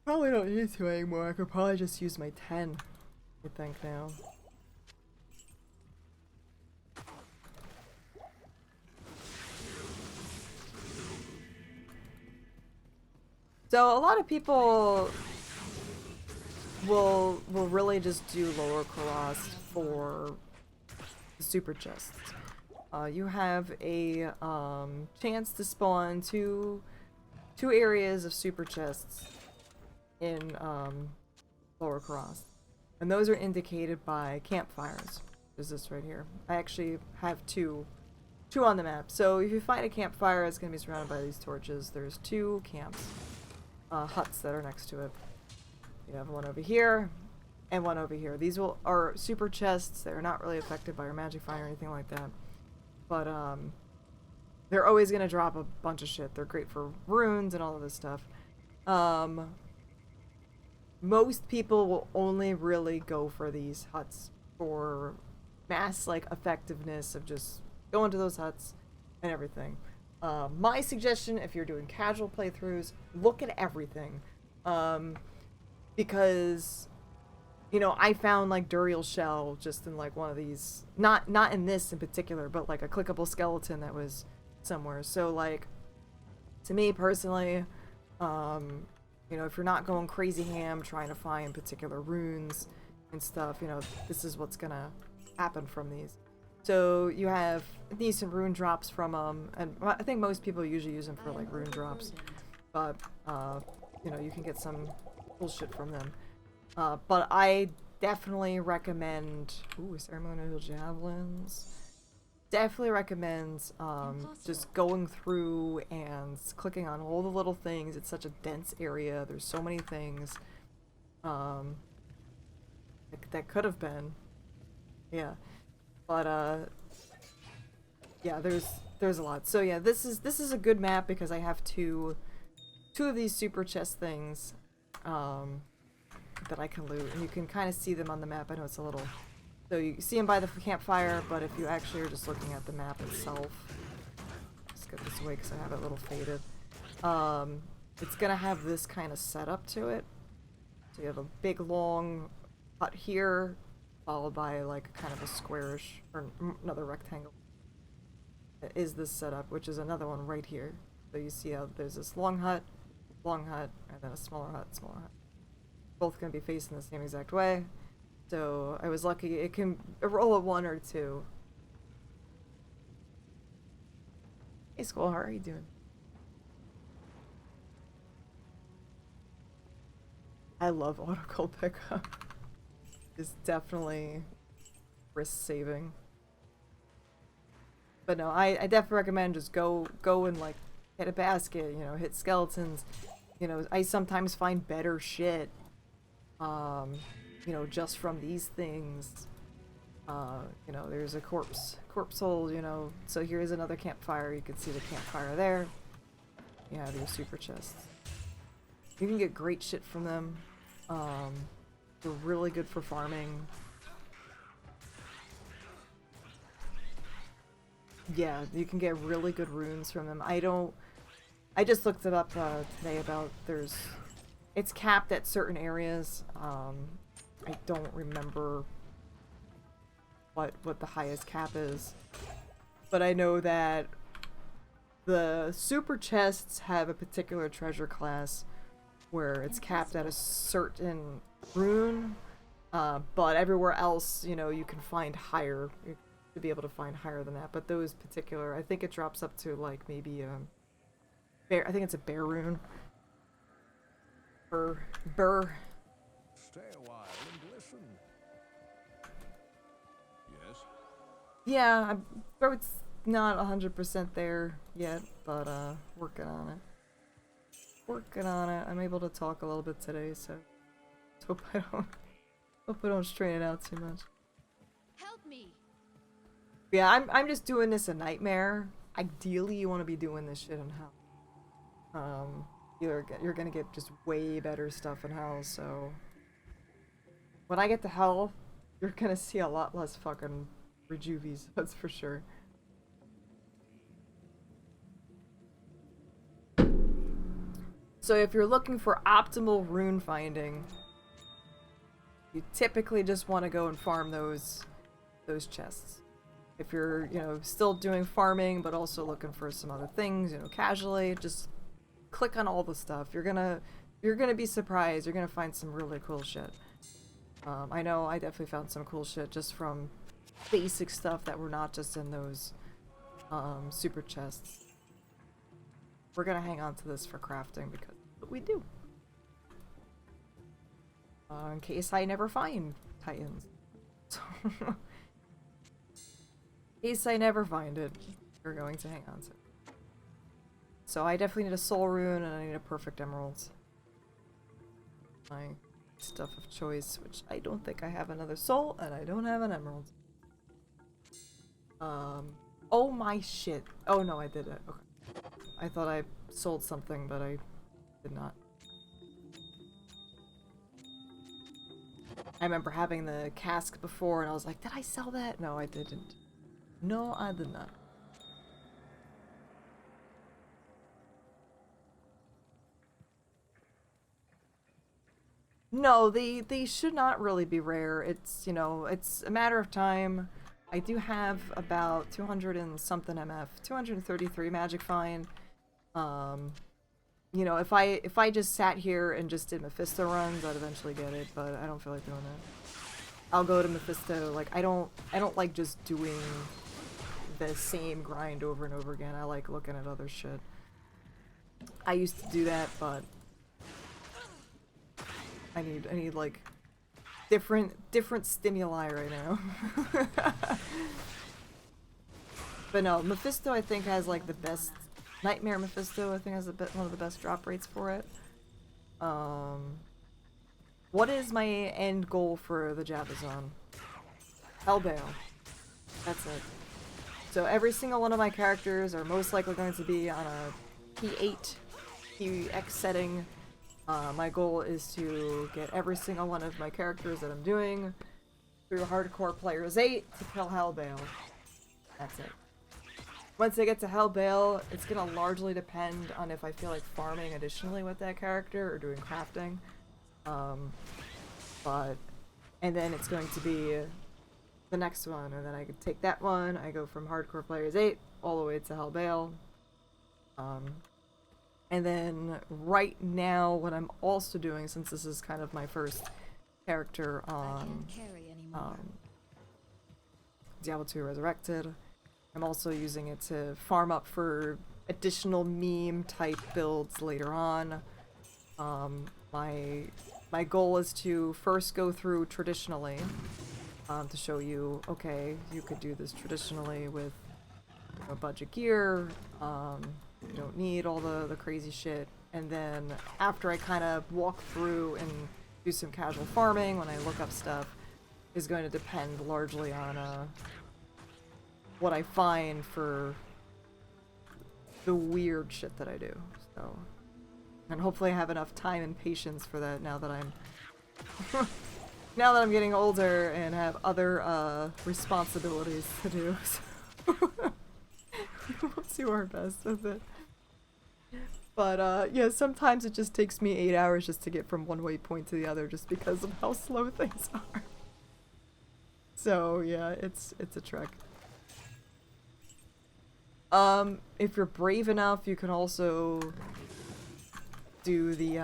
don't need to anymore. I could probably just use my 10, I think, now. So a lot of people will really just do lower Karas for the super chests. You have a chance to spawn two areas of super chests in lower Karas, and those are indicated by campfires. There's this right here. I actually have two on the map. So if you find a campfire, it's gonna be surrounded by these torches. There's 2 camps. Huts that are next to it. You have one over here and one over here. These are super chests. They're not really affected by your magic fire or anything like that, but they're always gonna drop a bunch of shit. They're great for runes and all of this stuff. Most people will only really go for these huts for mass like effectiveness of just going to those huts and everything. My suggestion, if you're doing casual playthroughs, look at everything. Because, you know, I found like Duriel Shell just in like one of these, not in this in particular, but like a clickable skeleton that was somewhere. So like, to me personally, you know, if you're not going crazy ham trying to find particular runes and stuff, you know, this is what's gonna happen from these. So you have decent rune drops from them, and I think most people usually use them for like rune drops, but you know, you can get some cool shit from them. But I definitely recommend, ooh, ceremonial javelins. Definitely recommend just going through and clicking on all the little things. It's such a dense area. There's so many things that could have been, yeah. But yeah, there's a lot. So yeah, this is a good map because I have two of these super chest things that I can loot, and you can kind of see them on the map. I know it's a little, so you see them by the campfire, but if you actually are just looking at the map itself, let's get this away because I have it a little faded. It's gonna have this kind of setup to it. So you have a big long hut here, followed by like kind of a squarish or another rectangle. It is this setup, which is another one right here. So you see how there's this long hut, and then a smaller hut, smaller hut. Both gonna be facing the same exact way. So I was lucky it can roll a 1 or 2. Hey Skull, how are you doing? I love autocall pickup. It's definitely risk saving. But no, I definitely recommend just go and like hit a basket, you know, hit skeletons. You know, I sometimes find better shit, you know, just from these things. You know, there's a corpse hole, you know, so here's another campfire. You can see the campfire there. Yeah, they're super chests. You can get great shit from them. They're really good for farming. Yeah, you can get really good runes from them. I just looked it up today about it's capped at certain areas. I don't remember what the highest cap is, but I know that the super chests have a particular treasure class where it's capped at a certain rune, but everywhere else, you know, you can find higher, to be able to find higher than that. But those particular, I think it drops up to like maybe bear, I think it's a bear rune. Burr. Stay a while and listen. Yes? Yeah, it's not 100% there yet, but working on it. Working on it. I'm able to talk a little bit today, so hope I don't strain it out too much. Help me. Yeah, I'm just doing this a nightmare. Ideally, you want to be doing this shit in hell. You're gonna get just way better stuff in hell. So when I get to hell, you're gonna see a lot less fucking rejuvies. That's for sure. So if you're looking for optimal rune finding, you typically just want to go and farm those chests. If you're, you know, still doing farming but also looking for some other things, you know, casually, just click on all the stuff. You're gonna be surprised. You're gonna find some really cool shit. I know I definitely found some cool shit just from basic stuff that were not just in those super chests. We're gonna hang on to this for crafting because that's what we do. In case I never find titans. In case I never find it, we're going to hang on to it. So I definitely need a soul rune and I need a perfect emerald. My stuff of choice, which I don't think I have another soul and I don't have an emerald. Oh my shit. Oh no, I did it. Okay. I thought I sold something, but I did not. I remember having the cask before and I was like, did I sell that? No, I didn't. No, I did not. No, they should not really be rare. It's, you know, it's a matter of time. I do have about 200 and something MF, 233 magic fine. You know, if I just sat here and just did Mephisto runs, I'd eventually get it, but I don't feel like doing that. I'll go to Mephisto. Like, I don't like just doing the same grind over and over again. I like looking at other shit. I used to do that, but I need like different stimuli right now. But no, Mephisto I think has like the best Nightmare Mephisto. I think has one of the best drop rates for it. What is my end goal for the Javazon? Hellbale. That's it. So every single one of my characters are most likely going to be on a P8, PX setting. My goal is to get every single one of my characters that I'm doing through Hardcore Players 8 to kill Hellbale. That's it. Once I get to Hellbale, it's gonna largely depend on if I feel like farming additionally with that character or doing crafting. And then it's going to be the next one, and then I could take that one, I go from Hardcore Players 8 all the way to Hellbale. And then right now, what I'm also doing, since this is kind of my first character on Diablo 2 Resurrected, I'm also using it to farm up for additional meme type builds later on. My goal is to first go through traditionally to show you, okay, you could do this traditionally with a budget gear. You don't need all the crazy shit. And then after I kind of walk through and do some casual farming, when I look up stuff, is going to depend largely on what I find for the weird shit that I do. So, and hopefully I have enough time and patience for that now that I'm now that I'm getting older and have other responsibilities to do. So we'll do our best with it. But yeah, sometimes it just takes me 8 hours just to get from one waypoint to the other just because of how slow things are. So yeah, it's a trek. If you're brave enough, you can also do the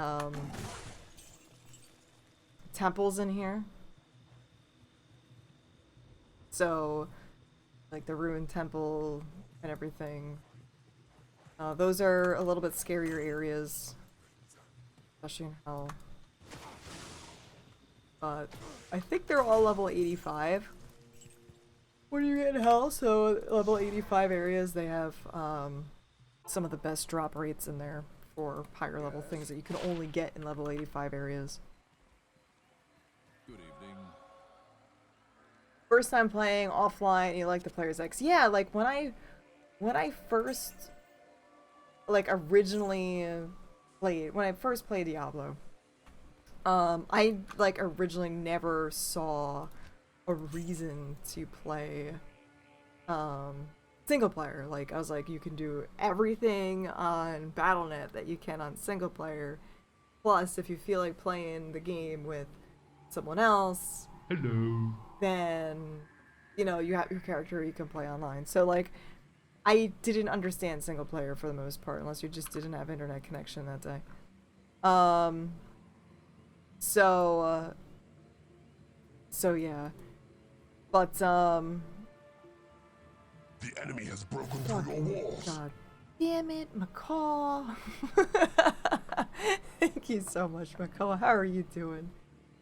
temples in here. So like the ruined temple and everything. Those are a little bit scarier areas, especially in Hell. But I think they're all level 85 when you get in Hell, so level 85 areas, they have some of the best drop rates in there for higher level things that you can only get in level 85 areas. Good evening. First time playing offline, you like the Player's X. Yeah, like when I first originally played, when I first played Diablo, I like originally never saw a reason to play single player. Like I was like, you can do everything on Battle.net that you can on single player. Plus, if you feel like playing the game with someone else, hello, then you know you have your character you can play online. So like, I didn't understand single player for the most part, unless you just didn't have internet connection that day. So yeah. But, The enemy has broken through your walls. God damn it, McCall. Thank you so much, McCall. How are you doing?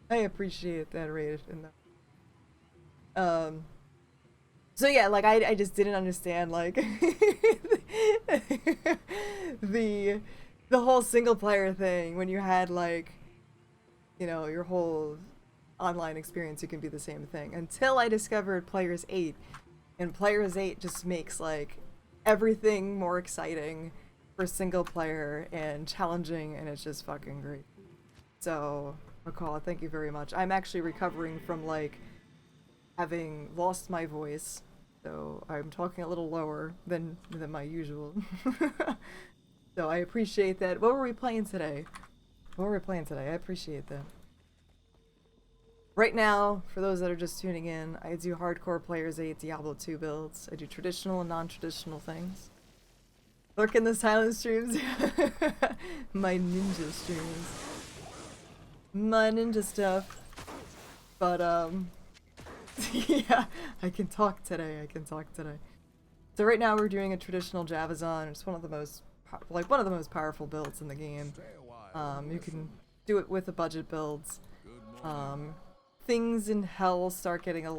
I appreciate that raid. So yeah, like I just didn't understand like the whole single player thing when you had like, you know, your whole online experience, you can do the same thing until I discovered Players 8, and Players 8 just makes like everything more exciting for single player and challenging, and it's just fucking great. So McCall, thank you very much. I'm actually recovering from like having lost my voice, so I'm talking a little lower than my usual. So I appreciate that. What were we playing today? I appreciate that. Right now, for those that are just tuning in, I do hardcore players 8 Diablo 2 builds. I do traditional and non-traditional things. Lurk in the silent streams. My ninja streams. My ninja stuff. But, yeah, I can talk today. I can talk today. So right now we're doing a traditional Javazon. It's one of the most, one of the most powerful builds in the game. You can do it with the budget builds. Things in hell start getting a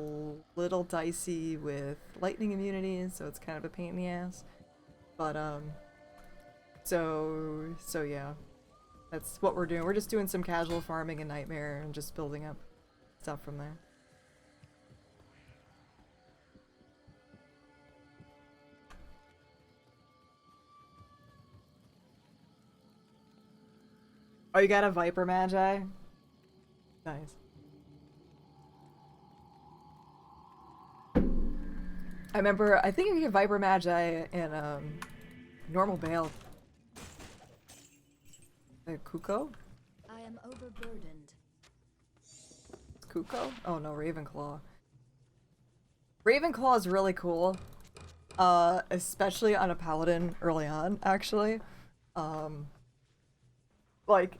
little dicey with lightning immunities, so it's kind of a pain in the ass. But so yeah, that's what we're doing. We're just doing some casual farming in Nightmare and just building up stuff from there. Oh, you got a Viper Magi? Nice. I remember, I think you get Viper Magi in normal Bale. Kuko? I am overburdened. Kuko? Oh no, Ravenclaw. Ravenclaw is really cool. Especially on a paladin early on, actually. Like,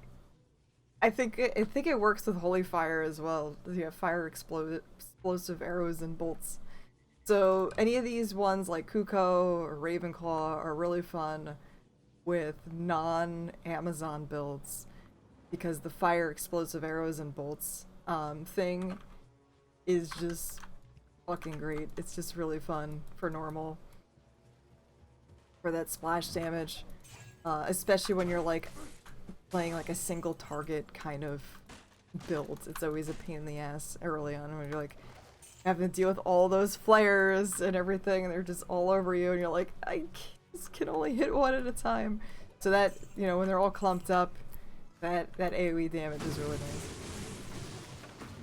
I think it works with Holy Fire as well. You have fire explosive arrows and bolts. So any of these ones like Kuko or Ravenclaw are really fun with non-Amazon builds because the fire explosive arrows and bolts thing is just fucking great. It's just really fun for normal. For that splash damage. Especially when you're like playing like a single target kind of build. It's always a pain in the ass early on when you're like having to deal with all those flares and everything and they're just all over you and you're like, I just can only hit one at a time. So that, you know, when they're all clumped up, that AoE damage is really nice.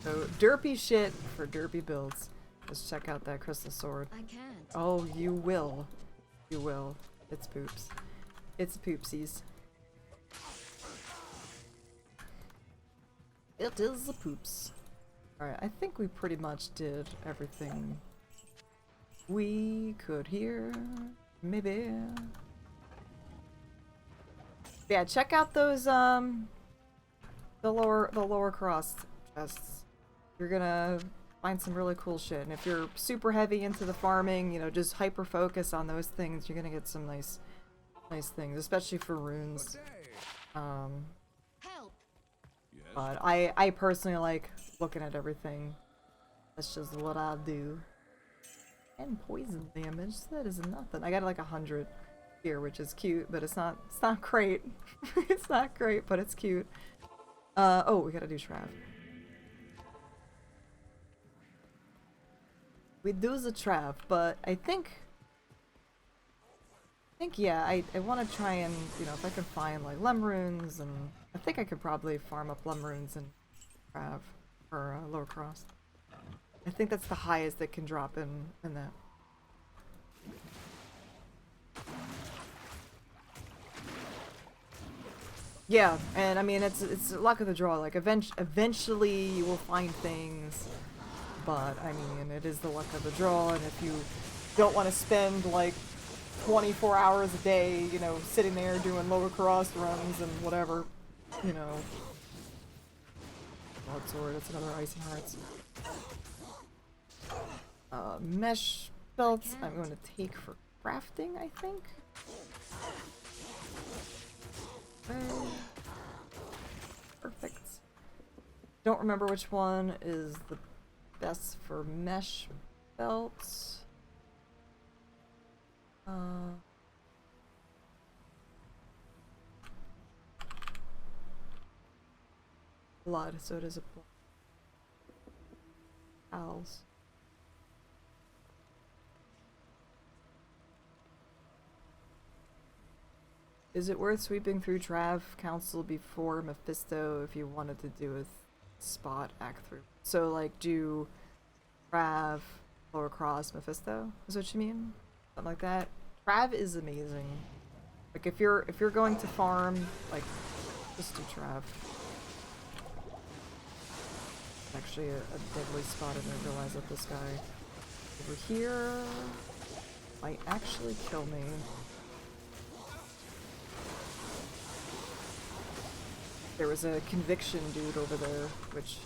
So derpy shit for derpy builds. Just check out that crystal sword. I can't. Oh, you will. You will. It's poops. It's poopsies. It is the poops. Alright, I think we pretty much did everything we could here. Maybe. Yeah, check out those the lower cross chests. You're gonna find some really cool shit. And if you're super heavy into the farming, you know, just hyper focus on those things, you're gonna get some nice things, especially for runes. But I personally like looking at everything. That's just what I do. And poison damage, that is nothing. I got like 100 here, which is cute, but it's not great. It's not great, but it's cute. Oh, we gotta do Trav. We do the Trav, but I think yeah, I want to try and, you know, if I can find like Lem runes, and I think I could probably farm up Lem runes and Trav for lower cross. I think that's the highest that can drop in that. Yeah, and I mean it's luck of the draw. Like eventually you will find things, but I mean it is the luck of the draw. And if you don't want to spend like 24 hours a day, you know, sitting there doing lower cross runs and whatever, you know. Broadsword, that's another Icy Hearts. Mesh belts I'm going to take for crafting, I think. Perfect. Don't remember which one is the best for mesh belts. Blood, so it is a blood. Owls. Is it worth sweeping through Trav Council before Mephisto if you wanted to do a spot act through? So like do Trav, lower cross, Mephisto? Is what you mean? Something like that. Trav is amazing. Like if you're going to farm, like just do Trav. Actually, a deadly spot. I didn't realize that this guy over here might actually kill me. There was a conviction dude over there, which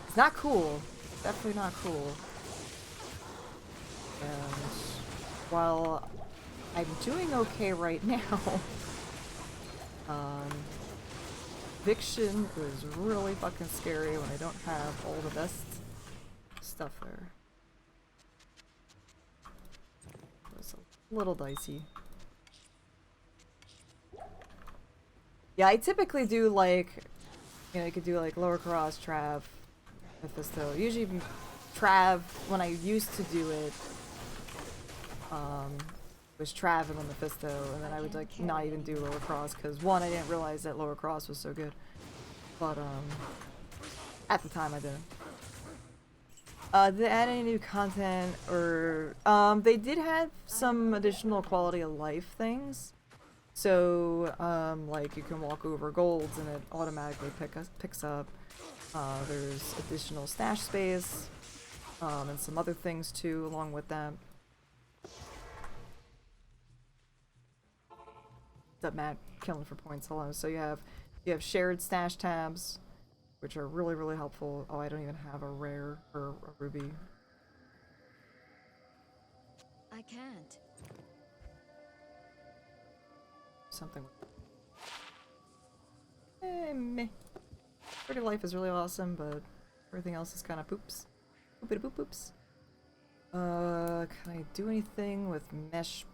it's not cool. Definitely not cool. And while I'm doing okay right now, conviction is really fucking scary when I don't have all the best stuff there. It's a little dicey. Yeah, I typically do like, you know, you could do like lower cross, Trav, Mephisto. Usually Trav, when I used to do it, was Trav and then Mephisto, and then I would like not even do lower cross, because one, I didn't realize that lower cross was so good. But at the time I didn't. Did they add any new content, or they did have some additional quality of life things. So, like, you can walk over golds and it automatically picks up. There's additional stash space, and some other things too, along with that. That Matt killing for points. Hello. So you have shared stash tabs, which are really, really helpful. Oh, I don't even have a rare or a ruby. I can't. Something. Meh. Pretty life is really awesome, but everything else is kind of poops. Poopity poop poops. Can I do anything with mesh?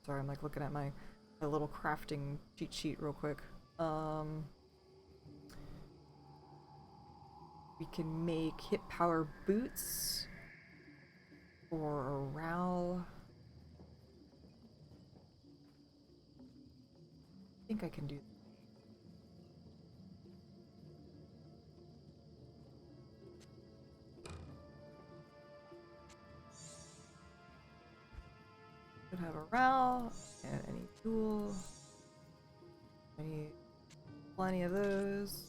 Sorry, I'm like looking at my little crafting cheat sheet real quick. We can make hit power boots or a RAL. I think I can do that. Could have a RAL and any tool. I need plenty of those.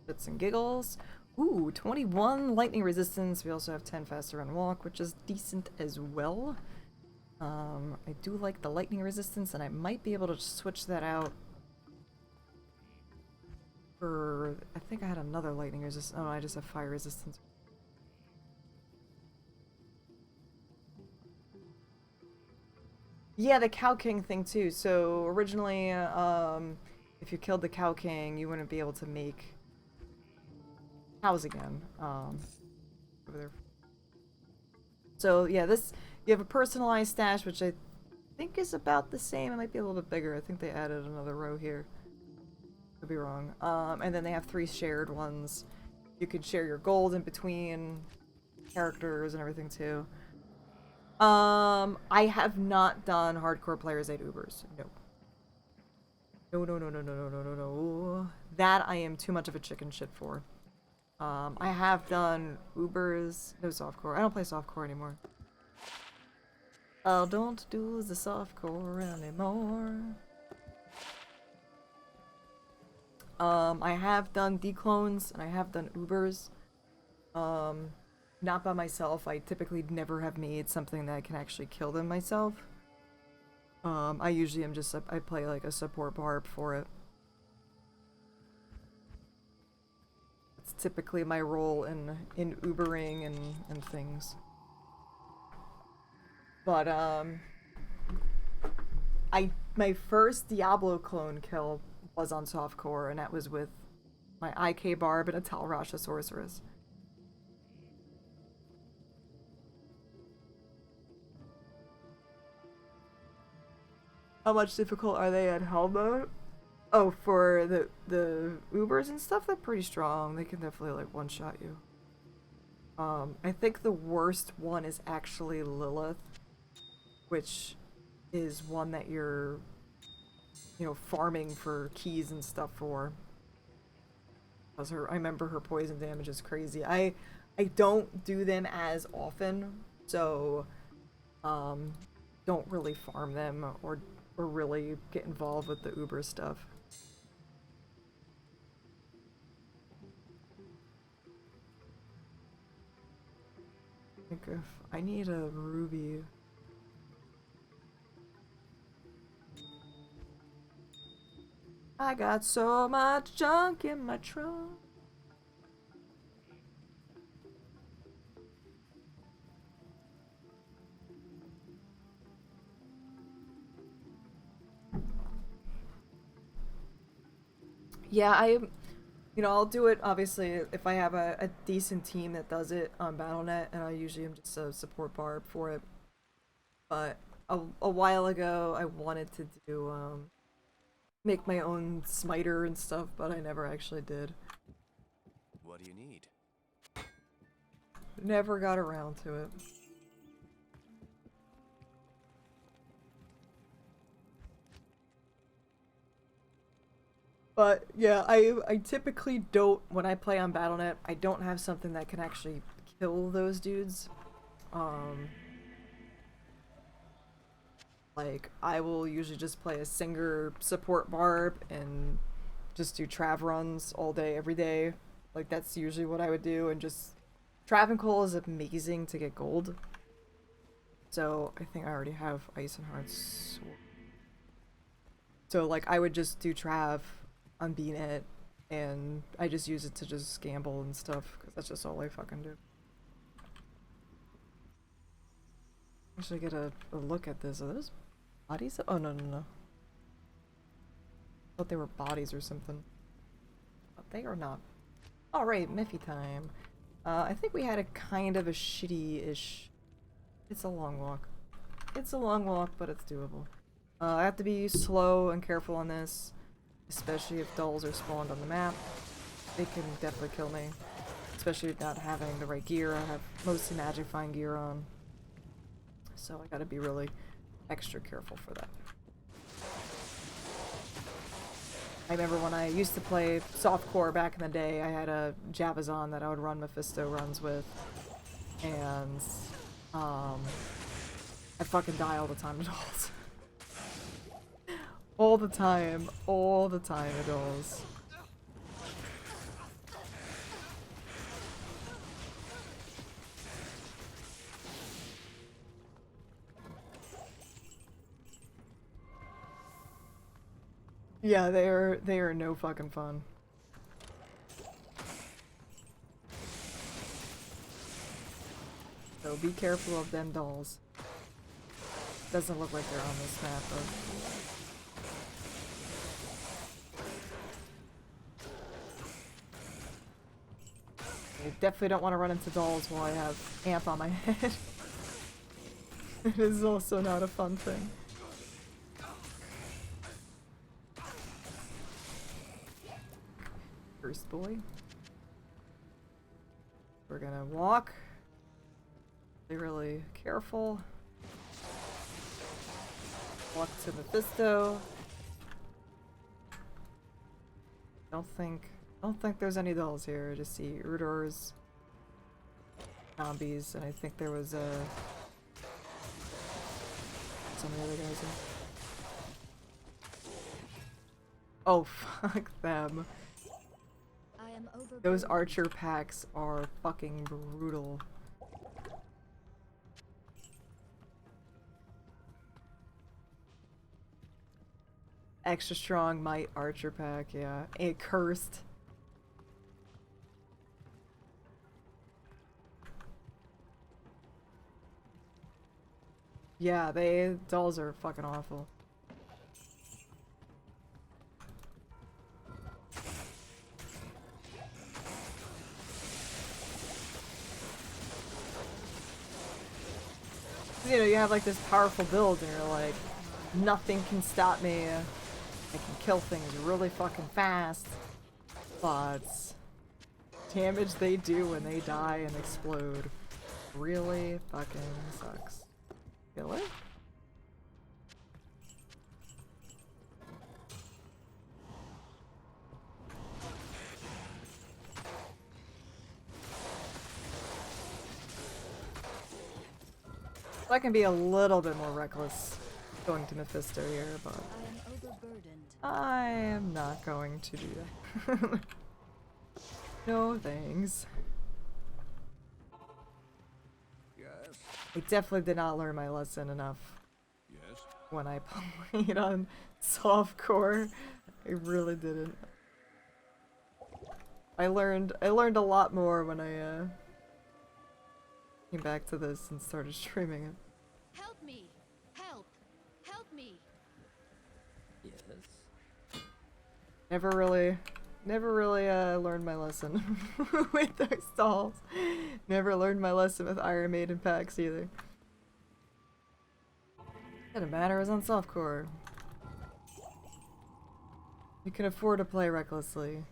Bits and giggles. Ooh, 21 lightning resistance. We also have 10 faster run walk, which is decent as well. I do like the lightning resistance, and I might be able to switch that out for... I think I had another lightning resistance. Oh, I just have fire resistance. Yeah, the Cow King thing too. So originally, if you killed the Cow King, you wouldn't be able to make cows again. Over there. So yeah, this, you have a personalized stash, which I think is about the same. It might be a little bit bigger. I think they added another row here. Could be wrong. And then they have 3 shared ones. You could share your gold in between characters and everything too. I have not done hardcore players 8 Ubers. No. No. That I am too much of a chicken shit for. I have done Ubers, no softcore. I don't play softcore anymore. I don't do the softcore anymore. I have done declones and I have done Ubers. Not by myself. I typically never have made something that I can actually kill them myself. I usually am just, I play like a support barb for it. It's typically my role in Ubering and things. But, my first Diablo clone kill was on softcore, and that was with my IK barb and a Tal Rasha sorceress. How much difficult are they at hell mode? Oh, for the Ubers and stuff, they're pretty strong. They can definitely like one-shot you. I think the worst one is actually Lilith, which is one that you're, you know, farming for keys and stuff for. Because I remember her poison damage is crazy. I don't do them as often, so don't really farm them or really get involved with the Uber stuff. I think if I need a ruby. I got so much junk in my trunk. Yeah, I'll do it, obviously, if I have a decent team that does it on Battle.net, and I usually am just a support barb for it. But a while ago, I wanted to do, make my own smiter and stuff, but I never actually did. What do you need? Never got around to it. But yeah, I typically don't, when I play on Battle.net, I don't have something that can actually kill those dudes. Like, I will usually just play a Singer support barb and just do Trav runs all day, every day. Like, that's usually what I would do, and just... Travancore is amazing to get gold. So, I think I already have Ice and Hearts. So, like, I would just do Trav on B-Net, and I just use it to just gamble and stuff, because that's just all I fucking do. Actually get a look at this. Are those bodies? Oh, no. I thought they were bodies or something. But they are not. Alright, Miffy time. I think we had a kind of a shitty-ish... It's a long walk. It's a long walk, but it's doable. I have to be slow and careful on this, especially if dolls are spawned on the map. They can definitely kill me, especially with not having the right gear. I have mostly Magic Find gear on, so I gotta be really extra careful for that. I remember when I used to play softcore back in the day, I had a Javazon that I would run Mephisto runs with, and I fucking die all the time to dolls. all the time to dolls. Yeah, they are no fucking fun. So be careful of them dolls. Doesn't look like they're on this map though. I definitely don't want to run into dolls while I have amp on my head. It is also not a fun thing. First boy. We're gonna walk. Be really careful. Walk to Mephisto. Don't think there's any dolls here. I just see Urdors, zombies, and I think there was some of the other guys here. Oh, fuck them. Those archer packs are fucking brutal. Extra strong might archer pack, yeah. A cursed. Yeah, dolls are fucking awful. You know, you have like this powerful build and you're like, nothing can stop me. I can kill things really fucking fast. But damage they do when they die and explode really fucking sucks. Kill it? So I can be a little bit more reckless going to Mephisto here, but I am overburdened. I am not going to do that. No thanks. Yes. I definitely did not learn my lesson enough Yes. when I played on softcore. I really didn't. I learned a lot more when I came back to this and started streaming it. Help me! Help! Help me! Yes. Never really learned my lesson with those stalls. Never learned my lesson with Iron Maiden packs either. Didn't matter, it was on softcore. You can afford to play recklessly.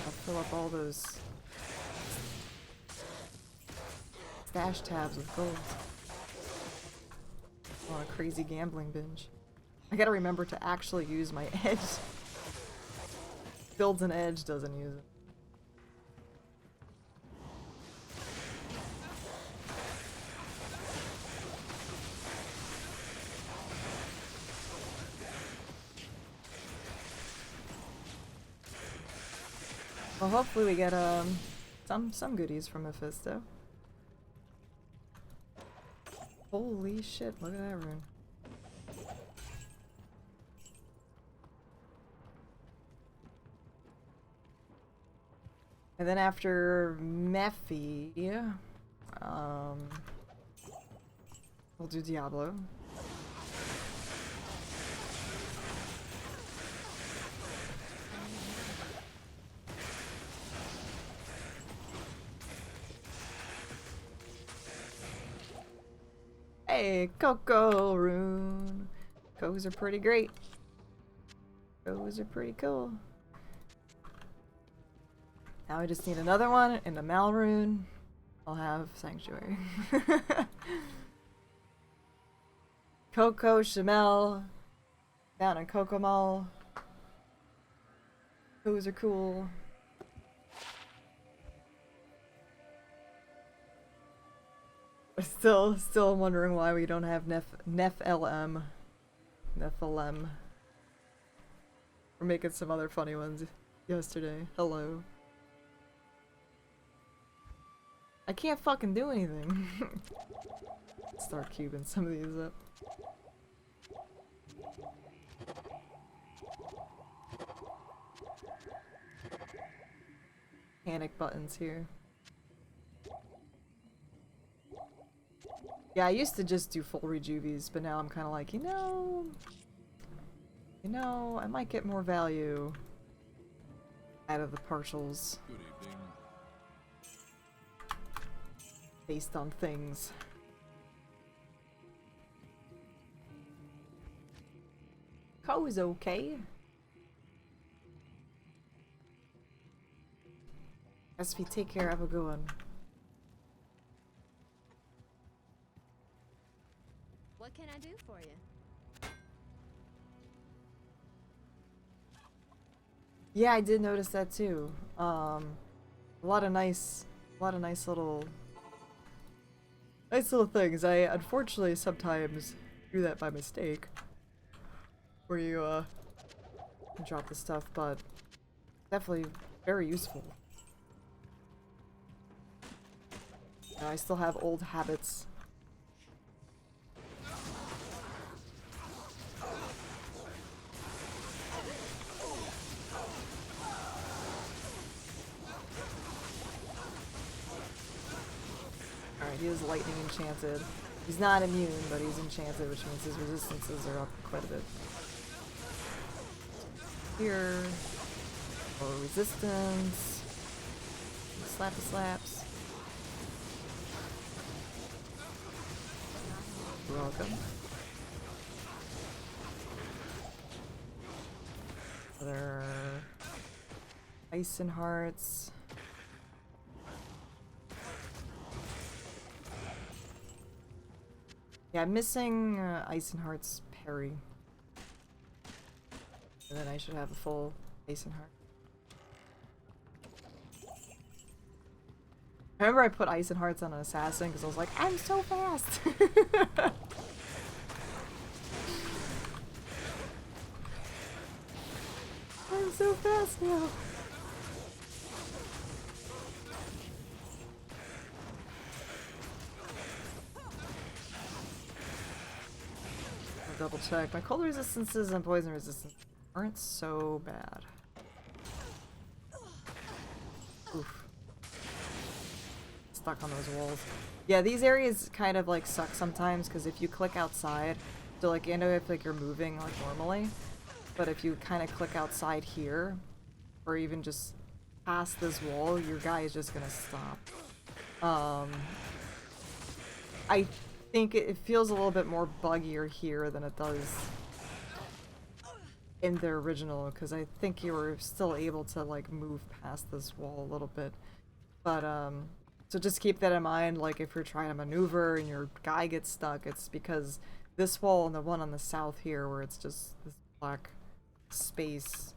I'll fill up all those stash tabs with gold. On a crazy gambling binge. I gotta remember to actually use my edge. Builds an edge, doesn't use it. Well, hopefully we get some goodies from Mephisto. Holy shit, look at that rune. And then after Mephi, we'll do Diablo. Hey, Coco rune. Cocos are pretty great. Cocos are pretty cool. Now I just need another one in the Mal rune. I'll have Sanctuary. Coco, Shamel, down in Kokomal. Cocos are cool. Still wondering why we don't have Nephilim. We're making some other funny ones yesterday. Hello. I can't fucking do anything. Start cubing some of these up. Panic buttons here. Yeah, I used to just do full rejuvies, but now I'm kind of like, you know, I might get more value out of the partials. Good evening. Based on things. Co is okay. SV, take care, have a good one. What can I do for you? Yeah, I did notice that too. A lot of nice little things. I unfortunately sometimes do that by mistake, where you drop the stuff, but definitely very useful. I still have old habits. Alright, he is lightning enchanted. He's not immune, but he's enchanted, which means his resistances are up quite a bit. Here. Or resistance. Slappy slaps. You're welcome. Other ice and hearts. Yeah, I'm missing Ice and Heart's parry. and then I should have a full Ace and Heart. I remember I put Ice and Hearts on an assassin because I was like, I'm so fast! I'm so fast now! I'll double check. My cold resistances and poison resistance aren't so bad. Oof. Stuck on those walls. Yeah, these areas kind of like suck sometimes because if you click outside, so like you know if like you're moving like normally, but if you kind of click outside here, or even just past this wall, your guy is just gonna stop. I think it feels a little bit more buggier here than it does in the original, because I think you were still able to like move past this wall a little bit. But so just keep that in mind, like if you're trying to maneuver and your guy gets stuck, it's because this wall and the one on the south here where it's just this black space,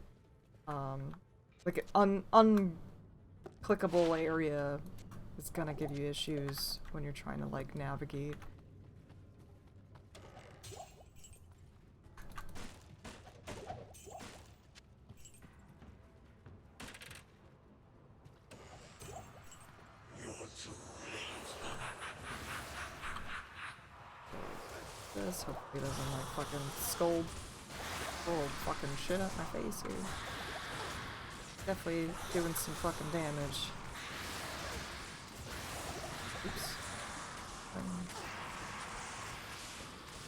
like an unclickable area is gonna give you issues when you're trying to like navigate. This hopefully doesn't like fucking scold fucking shit at my face here. Definitely doing some fucking damage. Oops.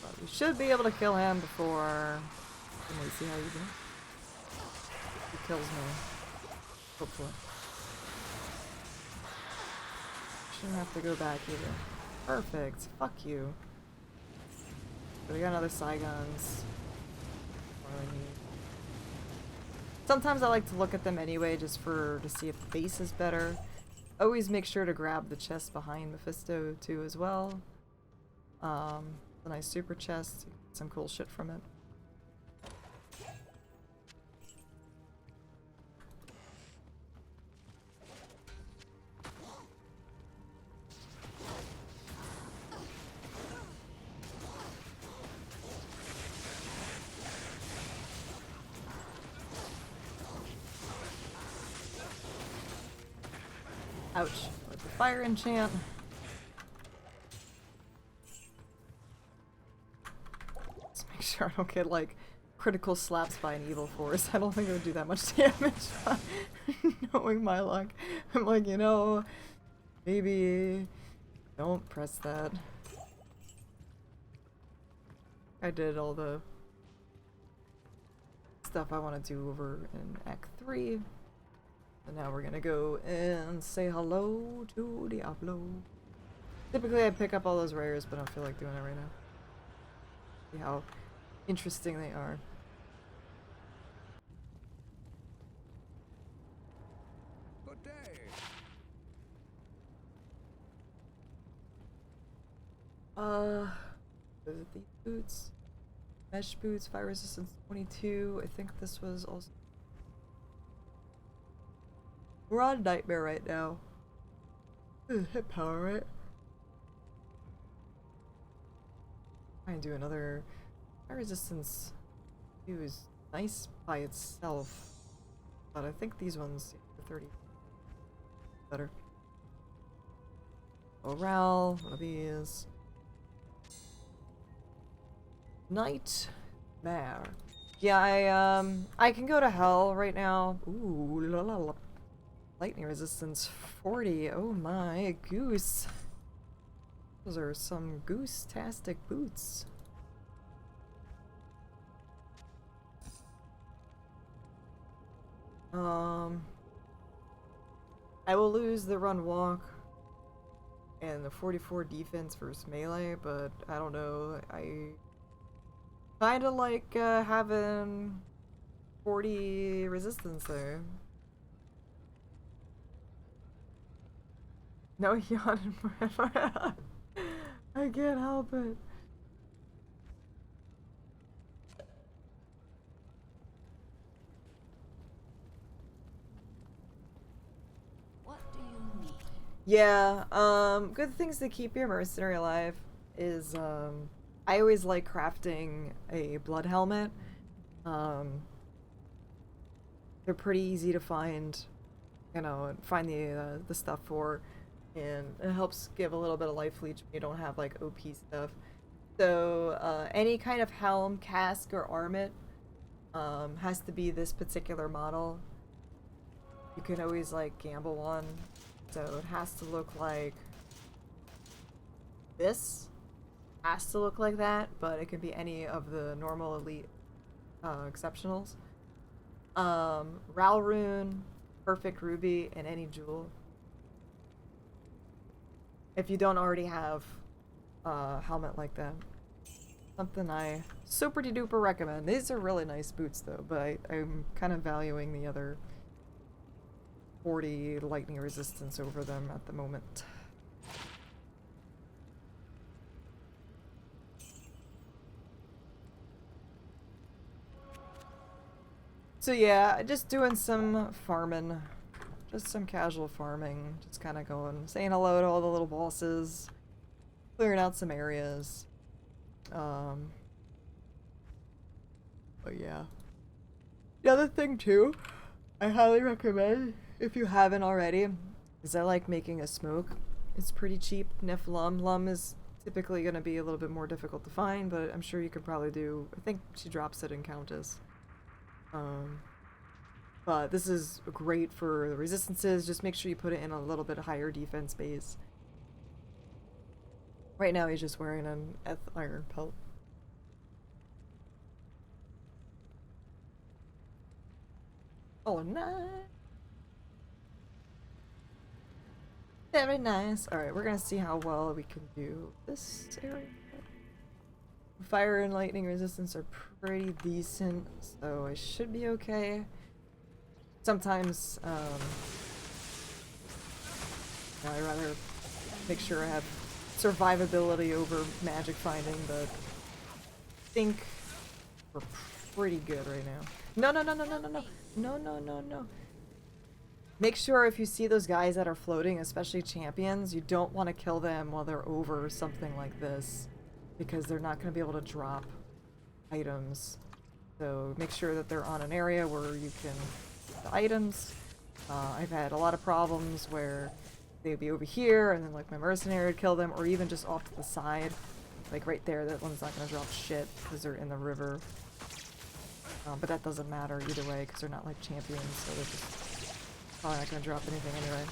But we should be able to kill him before. Let me see how you do. He kills me. Hopefully. Shouldn't have to go back either. Perfect. Fuck you. So we got another Saigons. Sometimes I like to look at them anyway, just to see if the base is better. Always make sure to grab the chest behind Mephisto too as well. A nice super chest, some cool shit from it. Ouch. With the fire enchant. Let's make sure I don't get like critical slaps by an evil force. I don't think it would do that much damage. Knowing my luck. I'm like, you know, maybe don't press that. I did all the stuff I want to do over in Act 3. And now we're gonna go and say hello to Diablo. Typically I'd pick up all those rares, but I don't feel like doing it right now. See how interesting they are. Good day. Is it these boots? Mesh boots, fire resistance 22. I think this was also. We're on Nightmare right now. Hit power, right? Try and do another. Fire resistance 2 is nice by itself, but I think these ones are 30 better. Morale, one of these. Nightmare. Yeah, I can go to hell right now. Ooh, la la la. Lightning resistance 40. Oh my goose. Those are some goose-tastic boots. I will lose the run walk and the 44 defense versus melee, but I don't know. I kinda like having 40 resistance there. No yawn forever. I can't help it. Yeah, good things to keep your mercenary alive is, I always like crafting a blood helmet. They're pretty easy to find, you know, and find the stuff for, and it helps give a little bit of life leech when you don't have, like, OP stuff. So, any kind of helm, casque, or armlet, has to be this particular model. You can always, like, gamble on. So it has to look like this. Has to look like that, but it can be any of the normal elite exceptionals. Ralrune, Perfect Ruby, and any jewel. If you don't already have a helmet like that. Something I super duper recommend. These are really nice boots though, but I'm kind of valuing the other 40 lightning resistance over them at the moment. So yeah, just doing some farming. Just some casual farming. Just kind of going, saying hello to all the little bosses. Clearing out some areas. But yeah. The other thing too, I highly recommend, if you haven't already, is I like making a smoke. It's pretty cheap. Nif Lum. Lum is typically going to be a little bit more difficult to find, but I'm sure you could probably do, I think she drops it in Countess. But this is great for the resistances. Just make sure you put it in a little bit higher defense base. Right now he's just wearing an iron pelt. Oh, nice. Very nice. Alright, we're gonna see how well we can do this area. Fire and lightning resistance are pretty decent, so I should be okay. Sometimes, I'd rather make sure I have survivability over magic finding, but I think we're pretty good right now. No, no, no, no, no, no, no. No, no, no, no. Make sure if you see those guys that are floating, especially champions, you don't want to kill them while they're over something like this, because they're not going to be able to drop items. So make sure that they're on an area where you can get the items. I've had a lot of problems where they'd be over here and then like my mercenary would kill them, or even just off to the side. Like right there, that one's not going to drop shit because they're in the river. But that doesn't matter either way because they're not like champions, so they're just probably not going to drop anything anyway.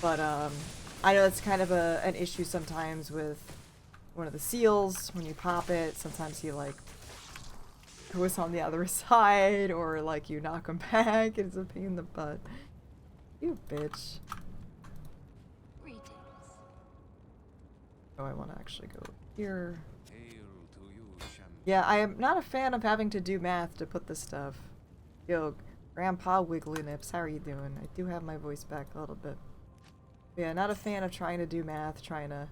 But I know it's kind of an issue sometimes with one of the seals. When you pop it, sometimes he like goes on the other side, or like you knock him back. It's a pain in the butt. You bitch. Greetings. Oh, I want to actually go here. Yeah, I am not a fan of having to do math to put this stuff. Yo, Grandpa Wiggly Nips, how are you doing? I do have my voice back a little bit. But yeah, not a fan of trying to do math, trying to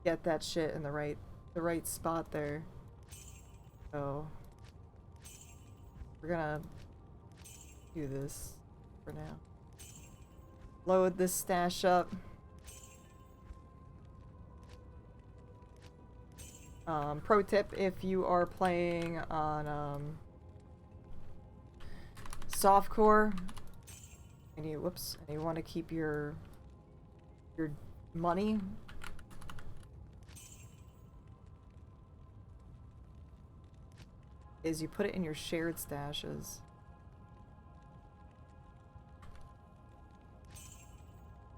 get that shit in the right spot there. So we're gonna do this for now. Load this stash up. Pro tip, if you are playing on softcore and you want to keep your money, is you put it in your shared stashes.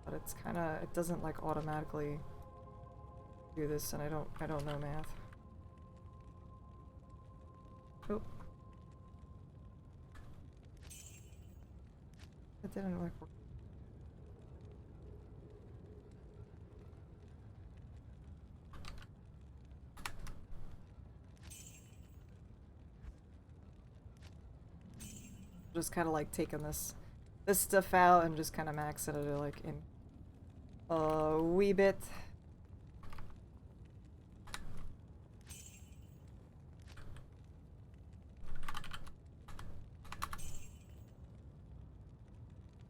But it's kind of, it doesn't like automatically do this, and I don't know math. Oh. That didn't like work. Just kind of like taking this stuff out and just kind of maxing it like in a wee bit.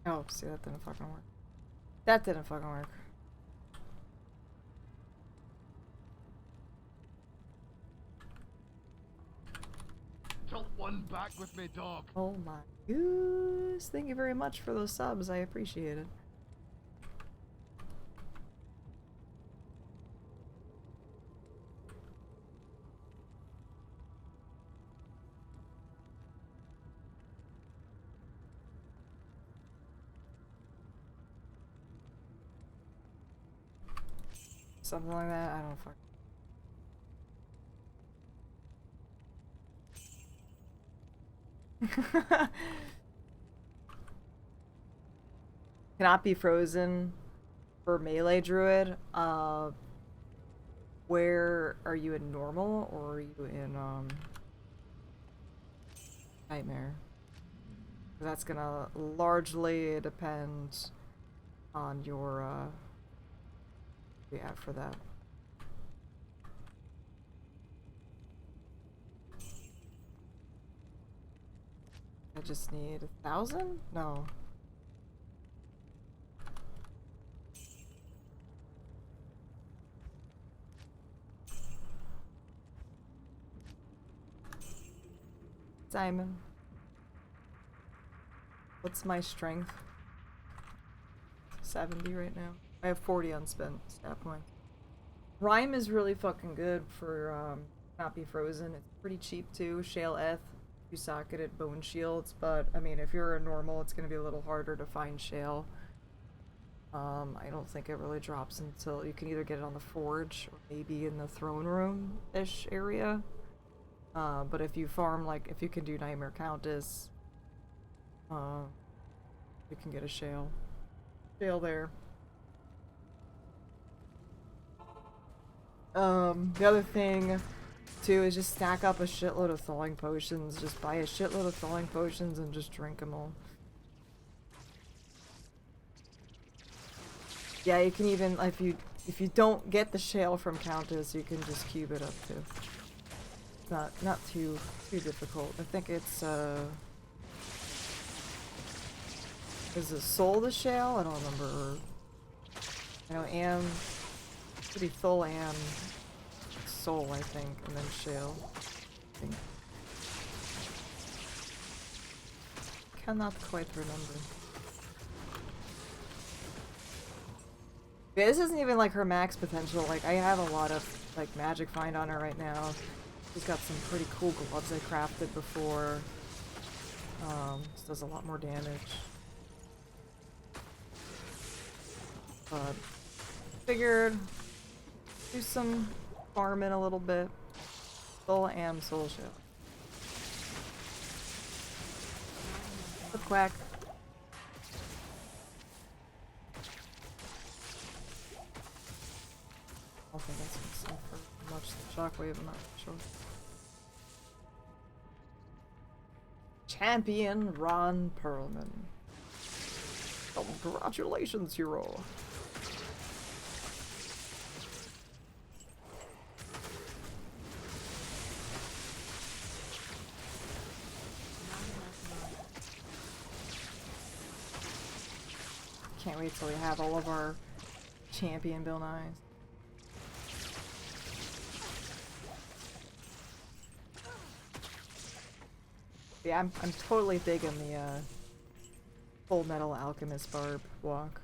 Oh, see, that didn't fucking work. That didn't fucking work. Tilt one back with me, dog. Oh my goose. Thank you very much for those subs. I appreciate it. Something like that. I don't fuck. Cannot be frozen for melee druid. Where are you in normal or are you in nightmare? That's gonna largely depend on your yeah, for that. I just need 1,000? No. Simon. What's my strength? 70 right now. I have 40 unspent stat points. Rhyme is really fucking good for not be frozen. It's pretty cheap too. Shale Eth, you socketed bone shields, but I mean if you're a normal it's gonna be a little harder to find shale. I don't think it really drops until you can either get it on the forge or maybe in the throne room-ish area. But if you farm, like, if you can do Nightmare Countess, you can get a shale. Shale there. The other thing, too, is just stack up a shitload of thawing potions. Just buy a shitload of thawing potions and just drink them all. Yeah, you can even, if you don't get the shale from Countess, you can just cube it up, too. Not too difficult. I think it's is it Soul the Shale? I don't remember. I know Am pretty full Am Soul I think, and then Shale. I think. Cannot quite remember. Yeah, this isn't even like her max potential. Like I have a lot of like magic find on her right now. She's got some pretty cool gloves I crafted before. This does a lot more damage. But figured do some farming a little bit. Soul Am Soul Shell. The quack. I don't think that's gonna suffer much shockwave, I'm not sure. Champion Ron Perlman. Congratulations, hero. Can't wait till we have all of our champion Bill Nyes. Yeah, I'm totally digging the Full Metal Alchemist Barb walk.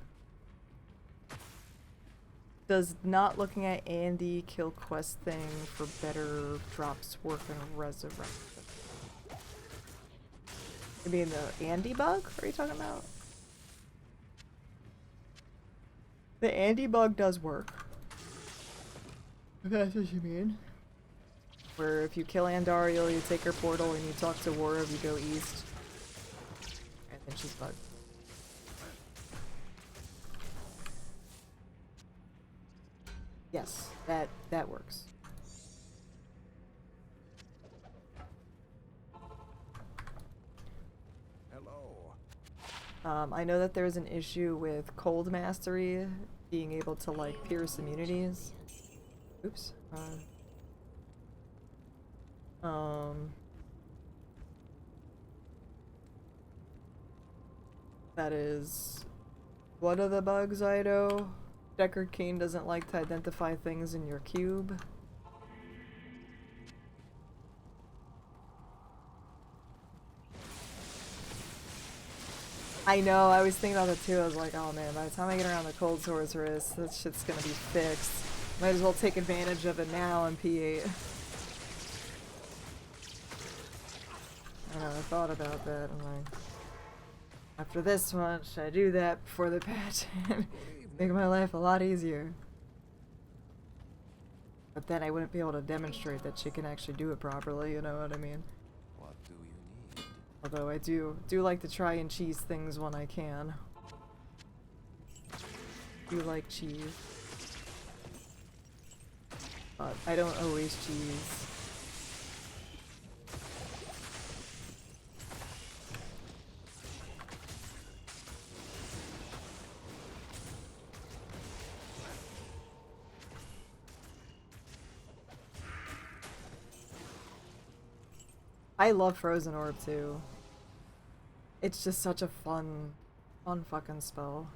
Does not looking at Andy kill quest thing for better drops work in Resurrected? You mean the Andy bug? Are you talking about? The Andy bug does work. If that's what you mean. Where if you kill Andariel, you take her portal and you talk to Warov, you go east. And then she's bugged. Yes, that works. Hello. I know that there's an issue with Cold Mastery being able to like pierce immunities. Oops. That is One of the bugs I know, Deckard Cain doesn't like to identify things in your cube. I know, I was thinking about that too. I was like, oh man, by the time I get around the Cold Sorceress, this shit's gonna be fixed. Might as well take advantage of it now in P8. I don't know, I thought about that. I'm like, after this one, should I do that before the patch? Make my life a lot easier. But then I wouldn't be able to demonstrate that she can actually do it properly, you know what I mean? What do you need? Although I do like to try and cheese things when I can. Do like cheese. But I don't always cheese. I love Frozen Orb too. It's just such a fun fucking spell.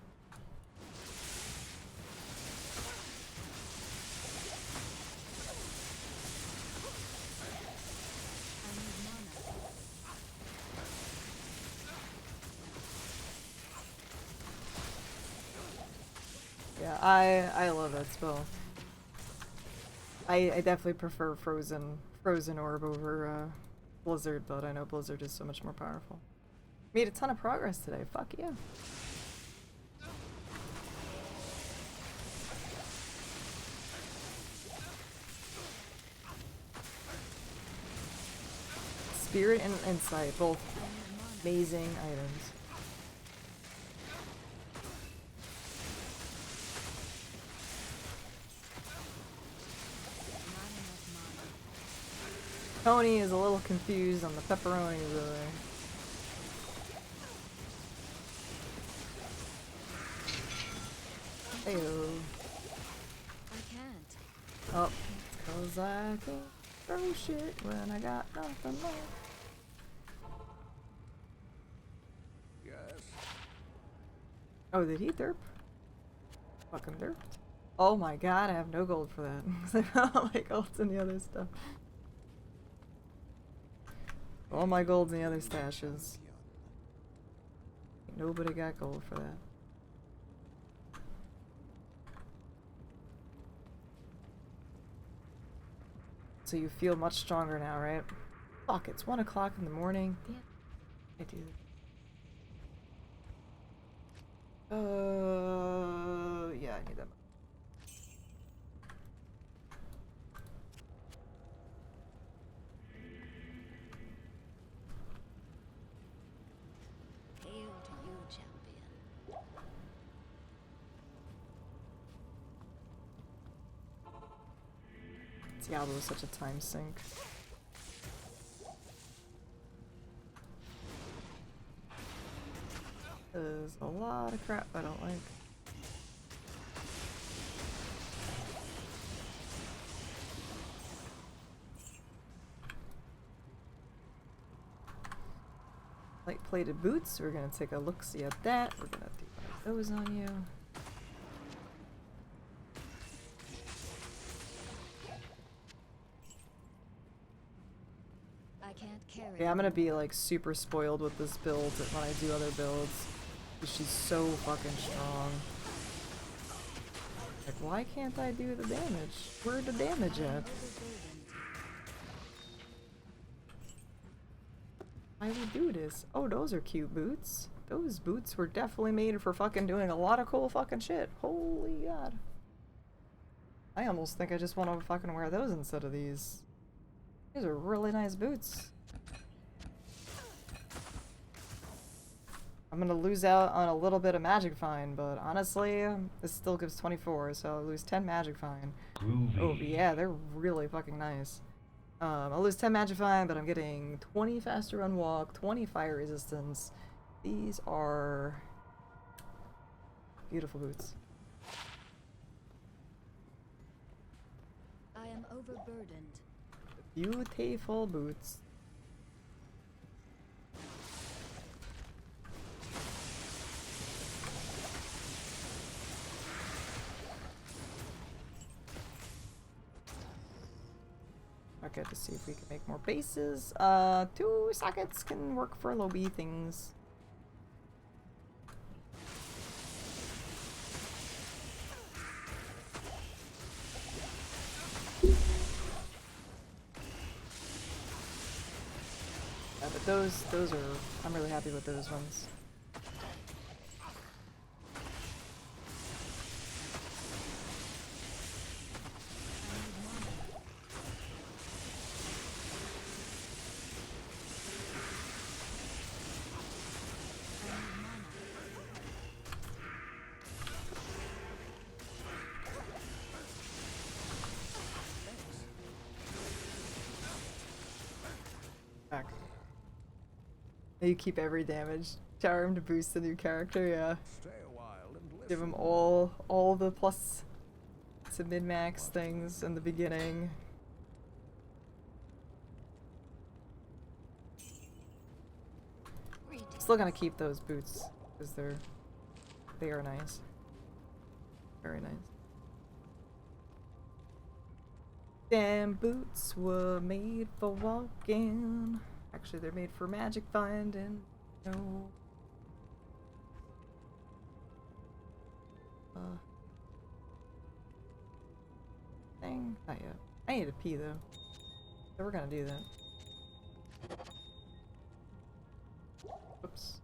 Yeah, I love that spell. I definitely prefer Frozen Orb over Blizzard, but I know Blizzard is so much more powerful. Made a ton of progress today. Fuck yeah. Spirit and Insight, both amazing items. Tony is a little confused on the pepperonis over there. Heyo. I can't. Oh, cause I can throw shit when I got nothing left. Yes. Oh, did he derp? Fucking derped. Oh my god, I have no gold for that. Because I found all my golds in the other stuff. All my gold's in the other stashes. Nobody got gold for that. So you feel much stronger now, right? Fuck, it's 1 o'clock in the morning. Damn. I do. Yeah, I need that. Hail to you, champion. Diablo is such a time sink. There's a lot of crap I don't like. Light plated boots, we're gonna take a look-see at that. We're gonna do one of those on you. I can't carry. Yeah, I'm gonna be like super spoiled with this build when I do other builds. Because she's so fucking strong. Like, why can't I do the damage? Where'd the damage at? Why we do this? Oh, those are cute boots. Those boots were definitely made for fucking doing a lot of cool fucking shit. Holy god. I almost think I just want to fucking wear those instead of these. These are really nice boots. I'm gonna lose out on a little bit of Magic Find, but honestly, this still gives 24, so I'll lose 10 Magic Find. Groovy. Oh yeah, they're really fucking nice. I'll lose 10 Magic Find, but I'm getting 20 faster run walk, 20 fire resistance. These are beautiful boots. I am overburdened. Beautiful boots. Okay, to see if we can make more bases. 2 sockets can work for low B things. Yeah, but those are, I'm really happy with those ones. Back. You keep every damage charm to boost the new character, yeah. Stay a while and listen. Give him all the plus to min-max things in the beginning. Still gonna keep those boots because they are nice. Very nice. Damn boots were made for walking. Actually, they're made for magic finding. No. Thing? Not yet. I need to pee though. So we're gonna do that. Oops.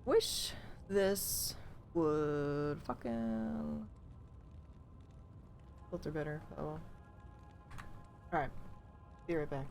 Wish this would fucking filter better. Oh well. Alright. Be right back.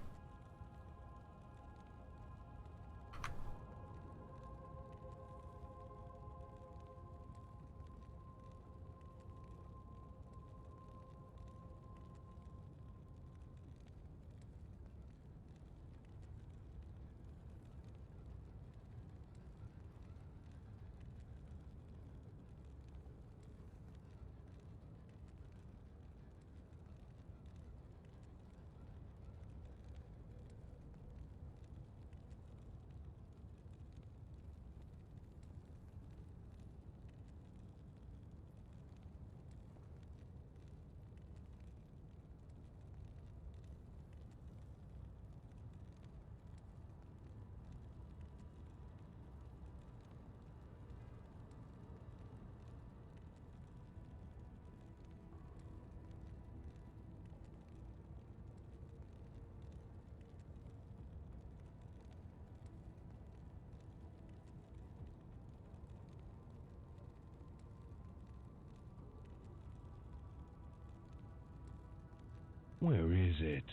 Where is it?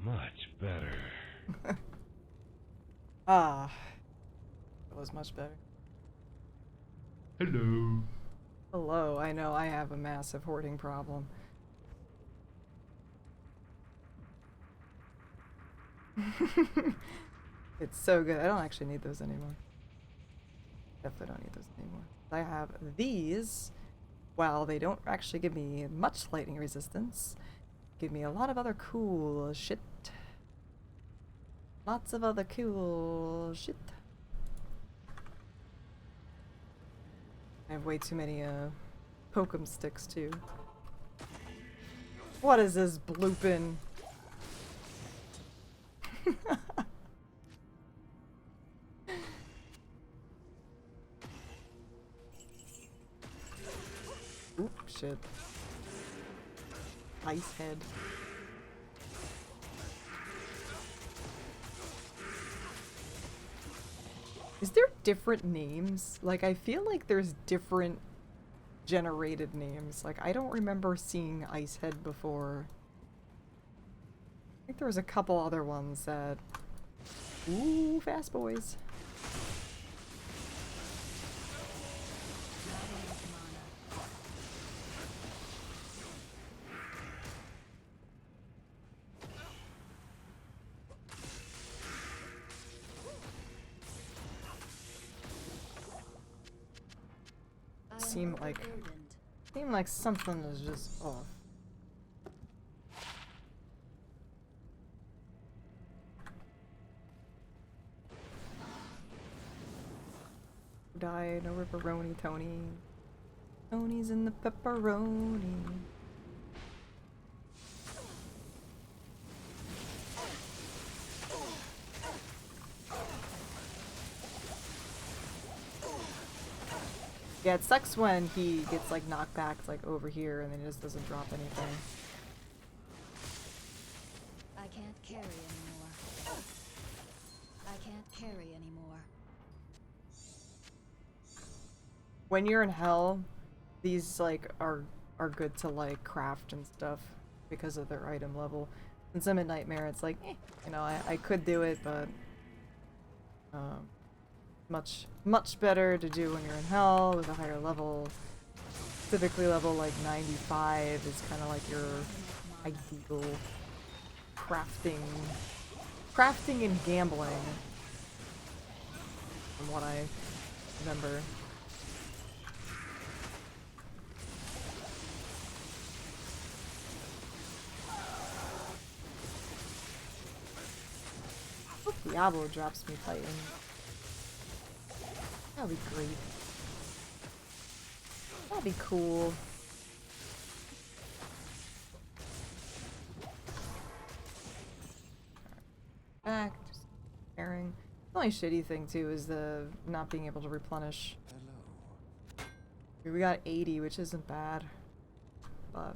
Much better. Ah. That was much better. Hello. Hello, I know I have a massive hoarding problem. It's so good. I don't actually need those anymore. Definitely don't need those anymore. I have these. While they don't actually give me much lightning resistance, give me a lot of other cool shit. Lots of other cool shit. I have way too many Pokem sticks too. What is this blooping? Oop, shit. Ice head. Is there different names? Like, I feel like there's different generated names. Like, I don't remember seeing Icehead before. I think there was a couple other ones that... Ooh, fast boys. Seem like something is just off. Die, no ripperoni, Tony. Tony's in the pepperoni. Yeah, it sucks when he gets like knocked back like over here and then he just doesn't drop anything. I can't carry anymore. I can't carry anymore. When you're in hell, these like are good to like craft and stuff because of their item level. Since I'm in Nightmare, it's like, you know, I could do it, but much better to do when you're in hell with a higher level. Typically level like 95 is kind of like your ideal crafting and gambling from what I remember. I hope Diablo drops me fighting. That'd be great. That'd be cool. Back, just caring. The only shitty thing too is the not being able to replenish. We got 80, which isn't bad, but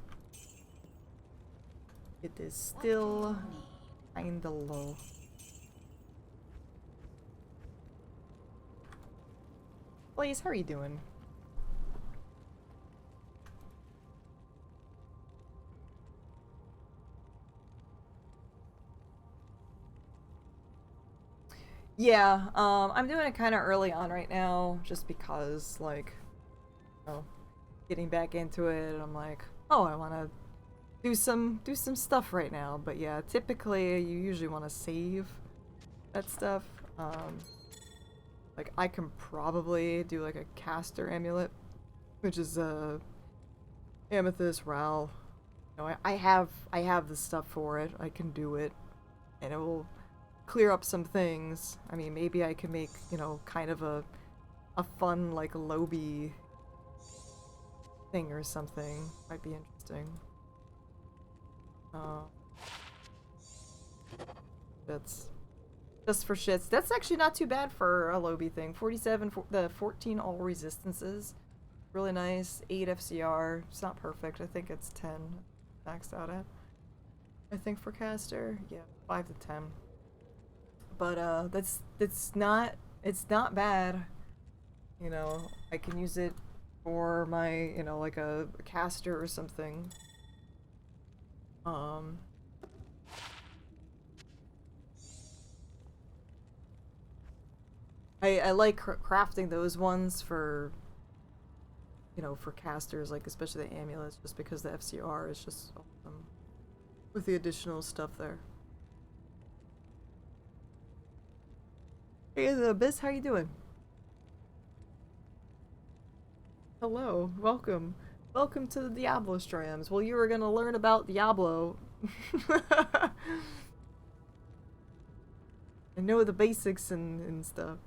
it is still kinda low. Blaze, how are you doing? Yeah, I'm doing it kind of early on right now, just because, like, you know, getting back into it, and I'm like, oh, I want to do some stuff right now. But yeah, typically you usually want to save that stuff. Like, I can probably do like a caster amulet, which is amethyst ral. You know, I have the stuff for it. I can do it, and it will clear up some things. I mean, maybe I can make, you know, kind of a fun like lobby thing or something. Might be interesting. That's just for shits. That's actually not too bad for a lobby thing. 47 for the 14 all resistances. Really nice. 8 FCR. It's not perfect. I think it's 10 maxed out at. I think for caster, yeah, 5 to 10. But it's not bad. You know, I can use it for my, you know, like a caster or something. I like crafting those ones for, you know, for casters, like especially the amulets, just because the FCR is just awesome with the additional stuff there. Hey, the Abyss, how you doing? Hello, welcome. Welcome to the Diablo streams. Well, you were gonna learn about Diablo. I know the basics and stuff.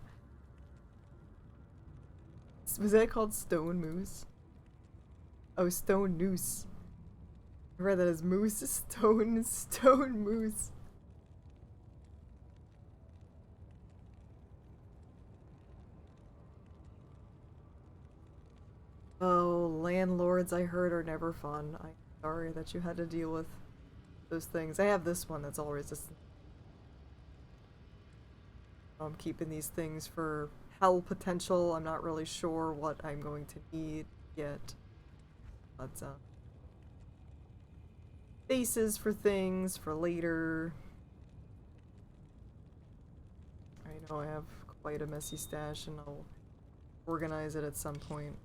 Was that called Stone Moose? Oh, Stone Noose. I read that as Moose. Stone Moose. Oh, landlords, I heard, are never fun. I'm sorry that you had to deal with those things. I have this one that's all resistant. I'm keeping these things for hell potential. I'm not really sure what I'm going to need yet. But bases for things for later. I know I have quite a messy stash and I'll organize it at some point.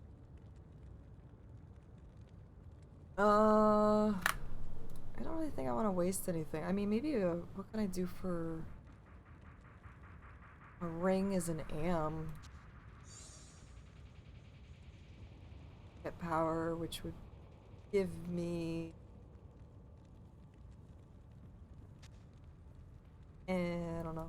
I don't really think I want to waste anything. I mean, maybe what can I do for a ring as an am? Get power, which would give me I don't know.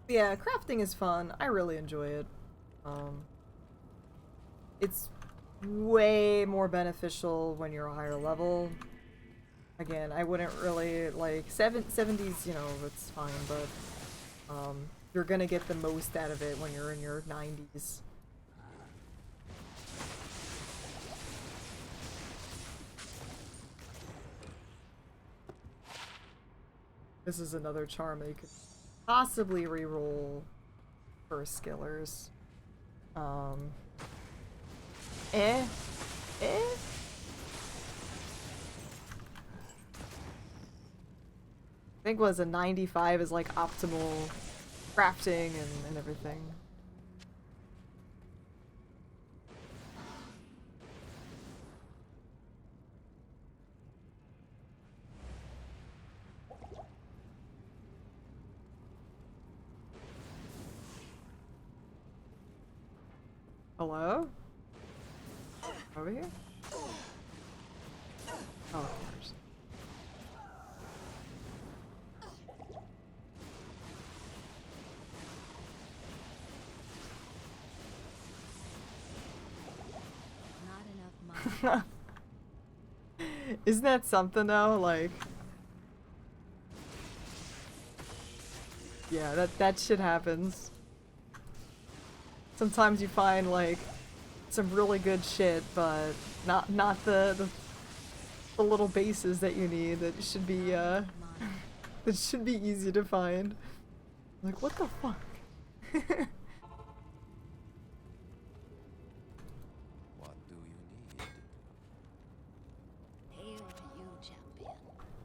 Yeah, crafting is fun. I really enjoy it. It's way more beneficial when you're a higher level. Again, I wouldn't really like 70s, you know, it's fine, but you're gonna get the most out of it when you're in your 90s. This is another charm that you could possibly reroll for skillers. I think was a 95 is like optimal crafting and everything. Hello? Over here? Oh, of course. Not enough money. Isn't that something though? Like, yeah, that shit happens. Sometimes you find like some really good shit, but not the little bases that you need that should be that should be easy to find. Like, what the fuck? What do you need? Hail to you, champion.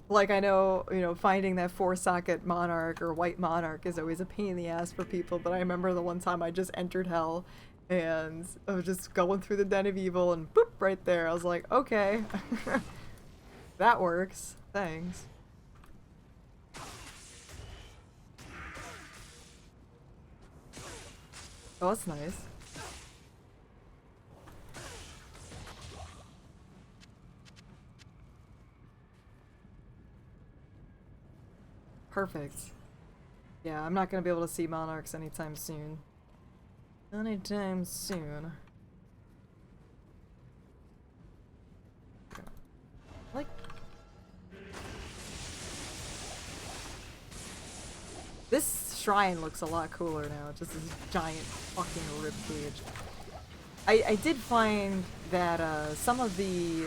Like, I know, you know, finding that 4-socket Monarch or White Monarch is always a pain in the ass for people, but I remember the one time I just entered Hell and I was just going through the Den of Evil and boop, right there. I was like, okay. That works. Thanks. Oh, that's nice. Perfect. Yeah, I'm not gonna be able to see Monarchs anytime soon. Anytime soon. Like... This shrine looks a lot cooler now, just this giant fucking ribcage. I did find that some of the,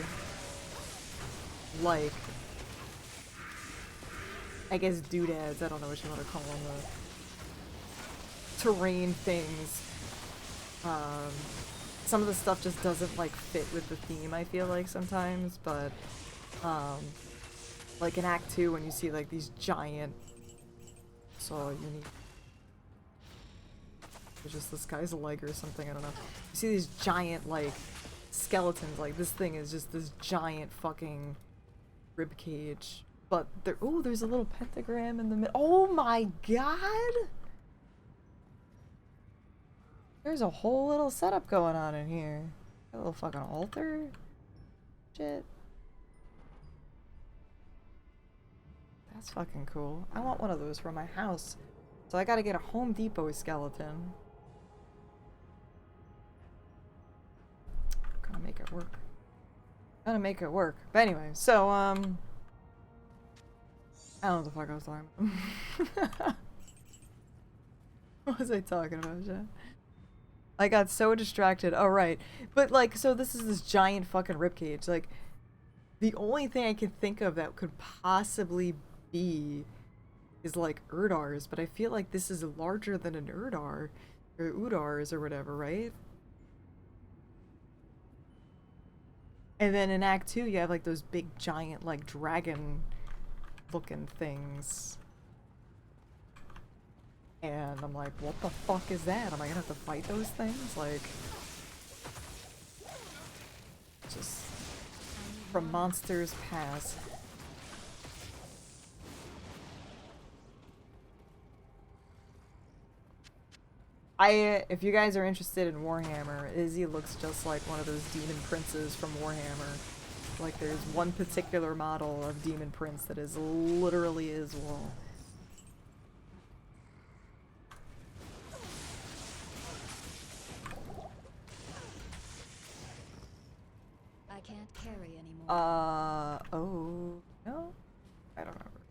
like, I guess doodads, I don't know what you want to call them, the terrain things. Some of the stuff just doesn't like fit with the theme, I feel like sometimes, but like in Act 2 when you see like these giant, so unique. It's just this guy's leg or something, I don't know. You see these giant like skeletons, like this thing is just this giant fucking rib cage. But there, oh, there's a little pentagram in the middle. Oh my god! There's a whole little setup going on in here. A little fucking altar? Shit. That's fucking cool. I want one of those for my house. So I gotta get a Home Depot skeleton. Gotta make it work. Gotta make it work. But anyway, so, I don't know what the fuck I was talking about. What was I talking about, Jeff? I got so distracted. Oh, right. But, like, so this is this giant fucking ribcage. Like, the only thing I can think of that could possibly be is, like, Urdars, but I feel like this is larger than an Urdar, or Udars, or whatever, right? And then in Act 2, you have, like, those big, giant, like, dragon-looking things. And I'm like, what the fuck is that? Am I gonna have to fight those things? Like, just from Monsters Past. If you guys are interested in Warhammer, Izzy looks just like one of those demon princes from Warhammer. Like, there's one particular model of demon prince that is literally Iswell. I can't carry anymore. Oh, no? I don't remember.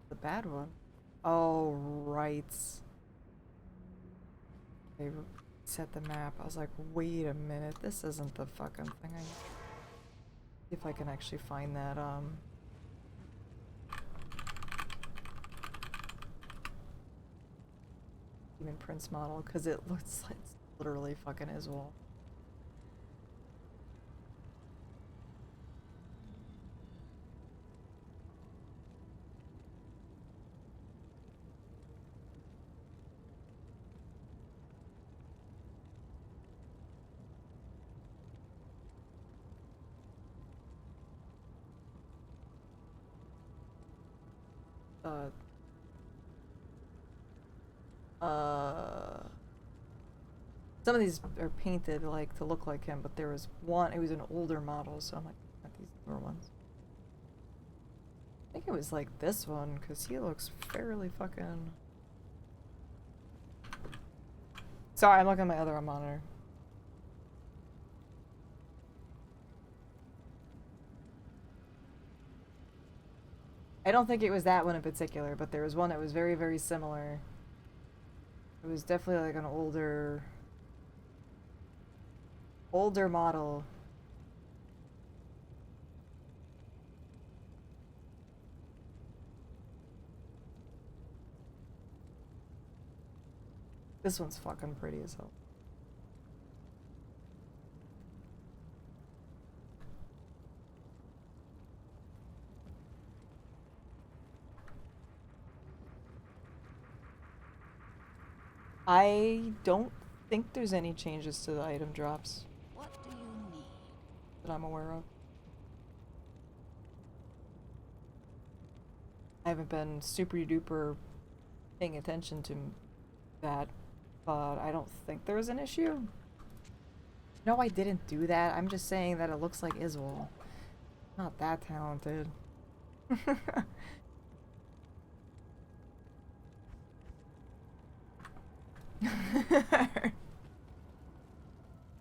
The bad one. Oh, right. They set the map. I was like, wait a minute, this isn't the fucking thing. See if I can actually find that, Demon Prince model, because it looks like it's literally fucking Iswell. Some of these are painted like to look like him, but there was one, it was an older model, so I'm like, not these newer ones. I think it was like this one, because he looks fairly fucking... Sorry, I'm looking at my other monitor. I don't think it was that one in particular, but there was one that was very, very similar. It was definitely like an older model. This one's fucking pretty as hell. I don't think there's any changes to the item drops. What do you need? That I'm aware of. I haven't been super duper paying attention to that, but I don't think there was an issue. No, I didn't do that. I'm just saying that it looks like Iswell. Not that talented.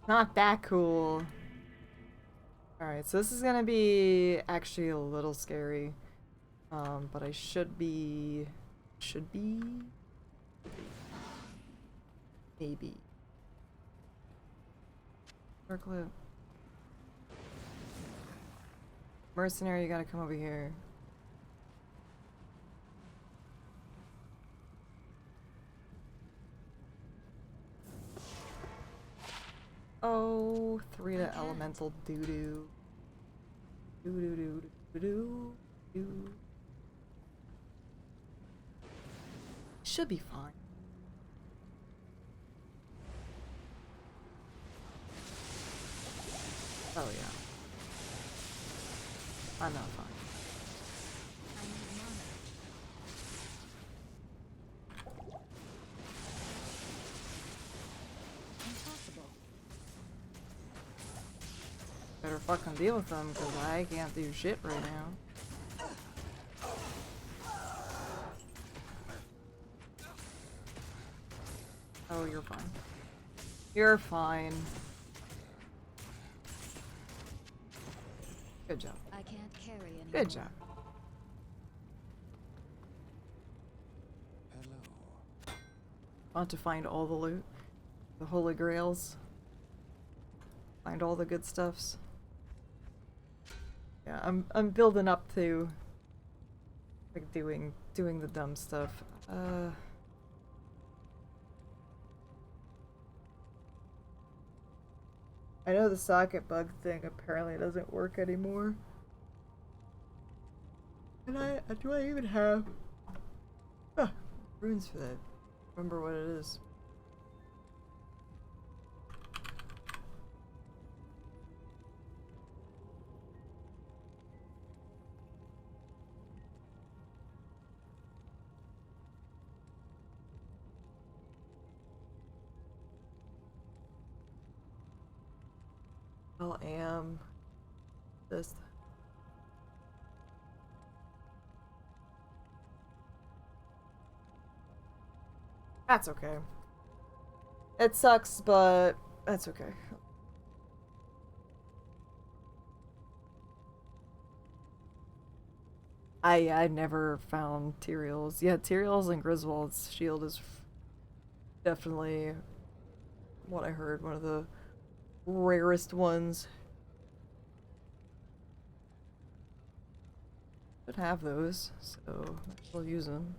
Not that cool. Alright, so this is gonna be actually a little scary. But I should be... Maybe. Circle it. Mercenary, you gotta come over here. Oh, 3 to elemental doo-doo. Doo-doo-doo-doo-doo-doo. Should be fine. Oh yeah. I'm not fine. I need mana. Impossible. Better fucking deal with them, because I can't do shit right now. Oh, you're fine. You're fine. Good job. I can't carry anymore. Good job. Hello. Want to find all the loot? the holy grails. Find all the good stuffs. Yeah, I'm building up to like doing the dumb stuff. I know the socket bug thing apparently doesn't work anymore. And do I even have runes for that? Remember what it is. Am this. That's okay. It sucks, but that's okay. I never found Tyrael's. Yeah, Tyrael's and Griswold's shield is definitely what I heard, one of the rarest ones. Should have those, so we'll use them.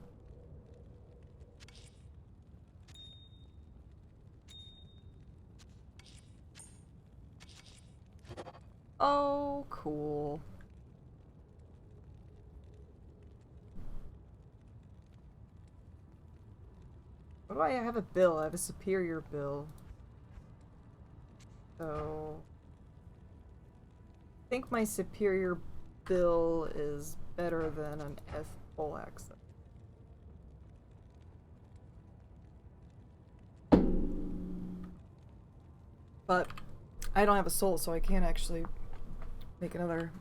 Oh, cool. What do I have a bill? I have a superior bill. So I think my superior bill is better than an F full accent. But I don't have a soul, so I can't actually make another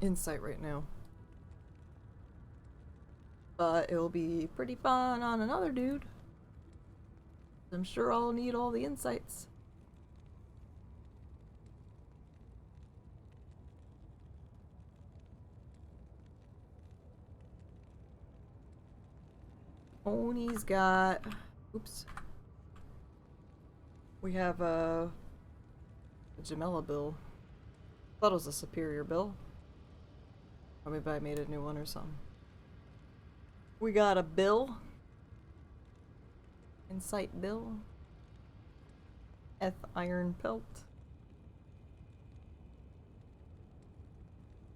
insight right now. But it'll be pretty fun on another dude. I'm sure I'll need all the insights. Oni's got... Oops. We have a Jamela bill. Thought it was a superior bill. Or maybe I made a new one or something. We got a bill. Insight bill. Iron pelt.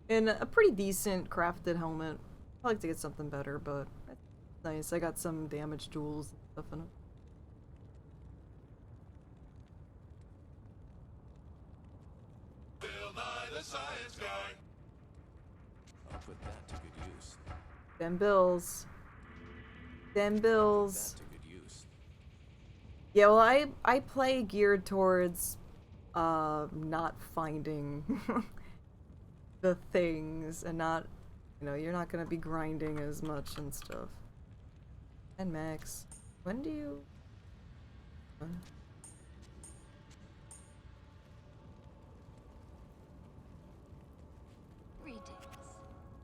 And a pretty decent crafted helmet. I'd like to get something better, but that's nice. I got some damaged jewels and stuff in it. Science guy. I'll put that to good use. Them bills. Them bills. That to good use. Yeah, well, I play geared towards not finding the things and not, you know, you're not gonna be grinding as much and stuff. And Max, when do you?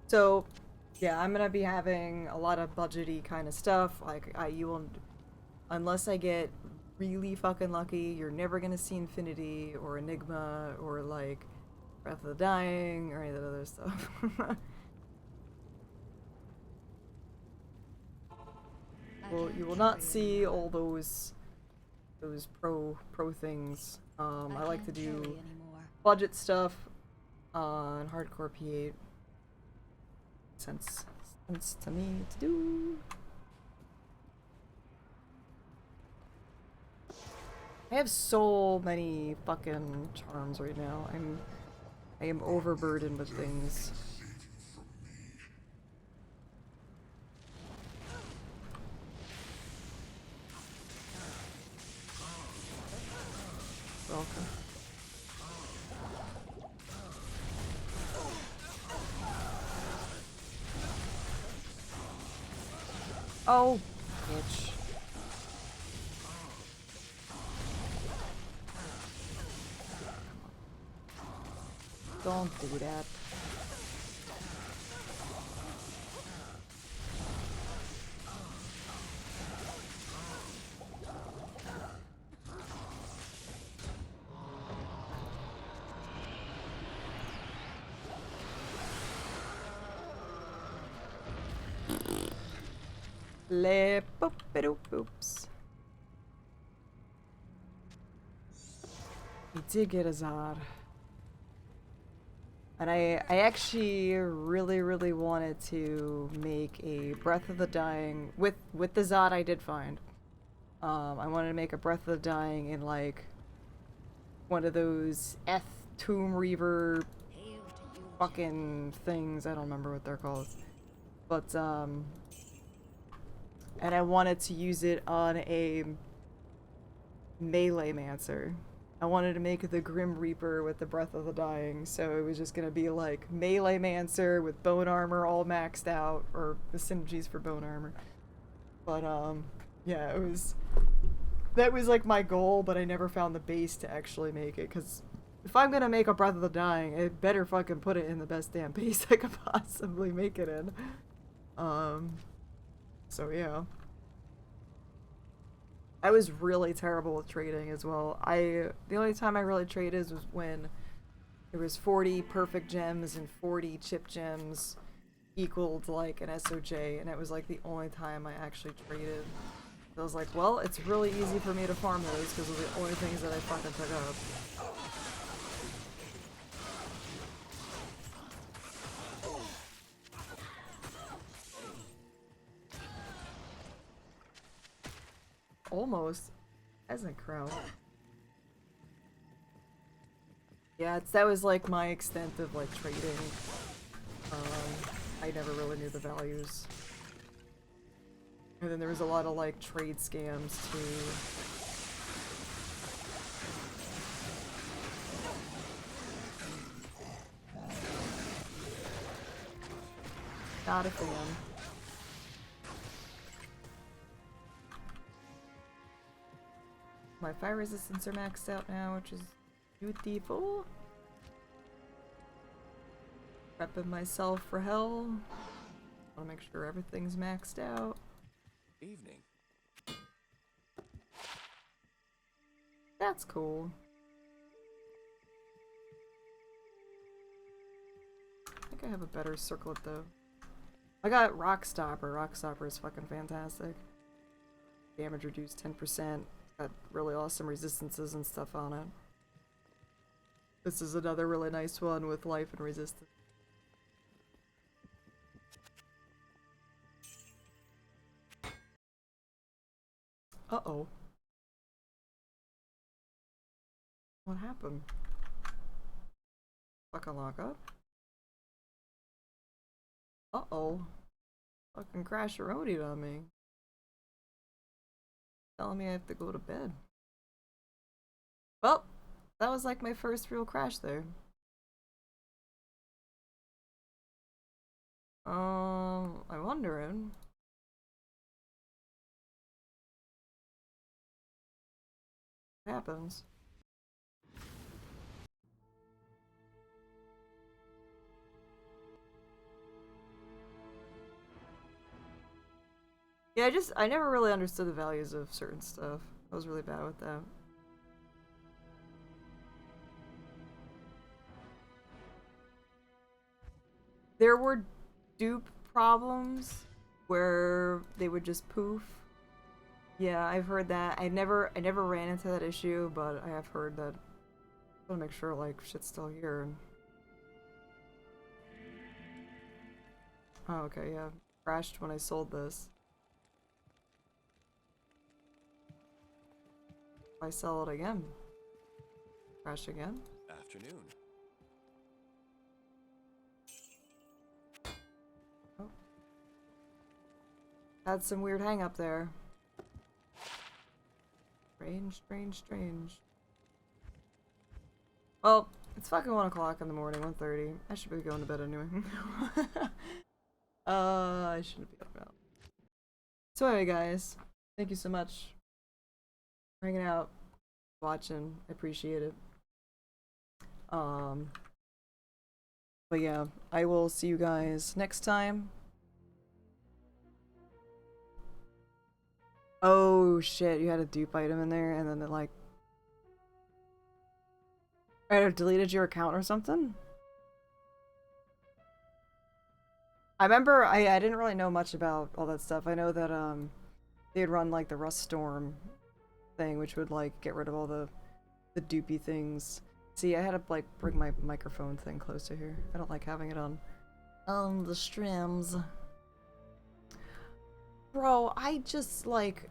So, yeah, I'm gonna be having a lot of budgety kind of stuff. Like, you will, unless I get really fucking lucky, you're never gonna see Infinity or Enigma or like Breath of the Dying or any of that other stuff. Well, you will not see all those pro things. I like to do budget stuff on Hardcore P8. Sense to me to do. I have so many fucking charms right now. I am overburdened with things. Welcome. Oh, bitch. Don't do that. Le boop-a-doop-boops. We did get a Zod. And I actually really wanted to make a Breath of the Dying with the Zod I did find. I wanted to make a Breath of the Dying in like one of those Tomb Reaver fucking things. I don't remember what they're called. But and I wanted to use it on a melee mancer. I wanted to make the Grim Reaper with the Breath of the Dying, so it was just gonna be like melee mancer with bone armor all maxed out, or the synergies for bone armor. But yeah, that was like my goal, but I never found the base to actually make it, because if I'm gonna make a Breath of the Dying, I better fucking put it in the best damn base I could possibly make it in. So yeah. I was really terrible with trading as well. The only time I really traded was when there was 40 perfect gems and 40 chip gems equaled like an SOJ, and it was like the only time I actually traded. So I was like, well, it's really easy for me to farm those because they're the only things that I fucking pick up. Almost. Peasant crow. Yeah, that was like my extent of like trading. I never really knew the values. And then there was a lot of like trade scams too. Not a fan. My fire resistance are maxed out now, which is beautiful. Prepping myself for hell. Wanna make sure everything's maxed out. Evening. That's cool. I think I have a better circlet though. I got Rock Stopper. Rock Stopper is fucking fantastic. Damage reduced 10%. Got really awesome resistances and stuff on it. This is another really nice one with life and resistance. Uh-oh. What happened? Fucking lock up? Uh-oh. Fucking crash-a-ronied on me. Telling me I have to go to bed. Well, that was like my first real crash there. I'm wondering. What happens? Yeah, I never really understood the values of certain stuff. I was really bad with that. There were dupe problems where they would just poof. Yeah, I've heard that. I never ran into that issue, but I have heard that. I want to make sure like shit's still here. Oh, okay, yeah. Crashed when I sold this. If I sell it again. Crash again. Afternoon. Oh. Had some weird hang up there. Strange. Well, it's fucking 1 o'clock in the morning, 1:30. I should be going to bed anyway. I shouldn't be up now. So anyway, guys, thank you so much for hanging out, watching. I appreciate it. But yeah, I will see you guys next time. Oh shit, you had a dupe item in there and then it like either deleted your account or something? I remember I didn't really know much about all that stuff. I know that they'd run like the Rust Storm thing, which would like get rid of all the doopy things. See, I had to like bring my microphone thing closer here. I don't like having it on the streams. Bro, I just like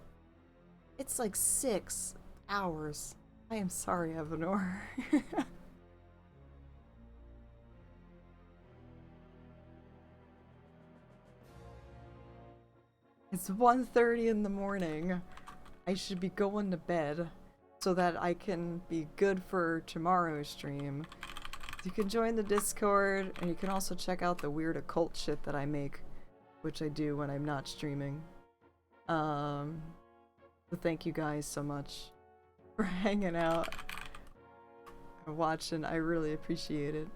it's like 6 hours. I am sorry, Evanor. It's 1:30 in the morning. I should be going to bed so that I can be good for tomorrow's stream. You can join the Discord, and you can also check out the weird occult shit that I make, which I do when I'm not streaming. But thank you guys so much for hanging out and watching. I really appreciate it.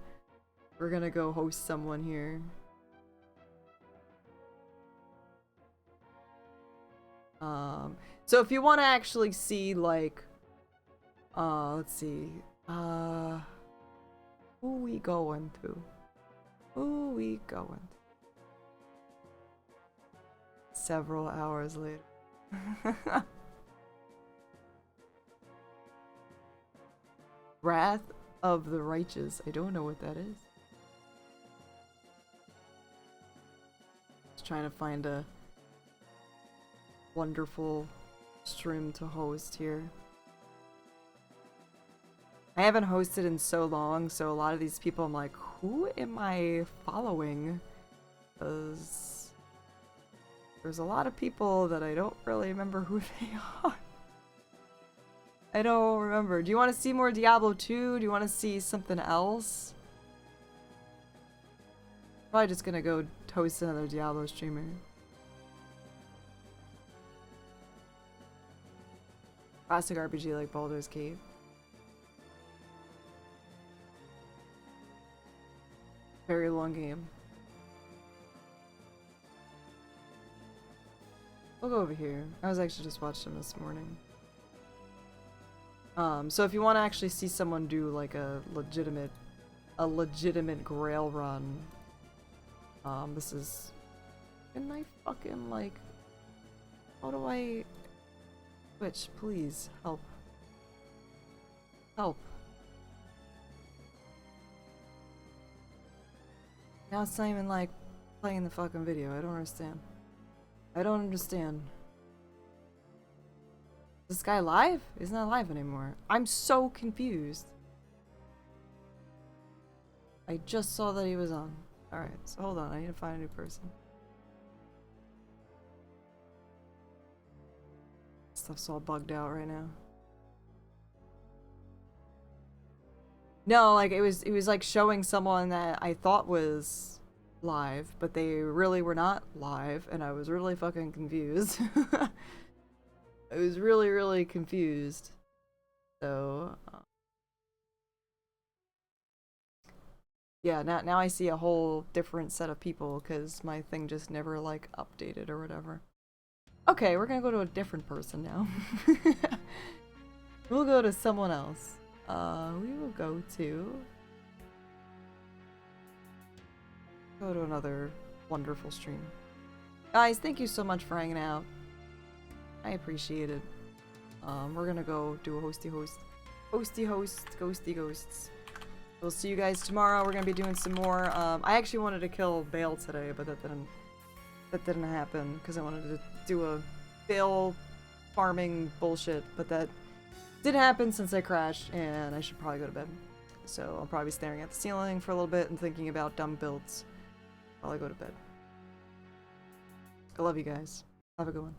We're gonna go host someone here. So if you want to actually see, like, let's see, who we going to? Who we going to? Several hours later. Wrath of the Righteous. I don't know what that is. Just trying to find a wonderful stream to host here. I haven't hosted in so long, so a lot of these people I'm like, who am I following? Because there's a lot of people that I don't really remember who they are. I don't remember. Do you want to see more Diablo 2? Do you want to see something else? Probably just gonna go host another Diablo streamer. Classic RPG like Baldur's Gate. Very long game. We'll go over here. I was actually just watching them this morning. So if you want to actually see someone do like a legitimate Grail run, this is. Can I fucking like? How do I? Twitch, please help. Help. Now it's not even like playing the fucking video. I don't understand. I don't understand. Is this guy live? He's not live anymore. I'm so confused. I just saw that he was on. Alright, so hold on. I need to find a new person. Stuff's all bugged out right now. No, like it was like showing someone that I thought was live, but they really were not live, and I was really fucking confused. I was really confused. So yeah, now I see a whole different set of people because my thing just never like updated or whatever. Okay, we're gonna go to a different person now. We'll go to someone else. We will go to another wonderful stream. Guys, thank you so much for hanging out. I appreciate it. We're gonna go do a hosty host, ghosty ghosts. We'll see you guys tomorrow. We're gonna be doing some more. I actually wanted to kill Bale today, but that didn't happen because I wanted to do a Bale farming bullshit, but that didn't happen since I crashed, and I should probably go to bed. So I'll probably be staring at the ceiling for a little bit and thinking about dumb builds while I go to bed. I love you guys. Have a good one.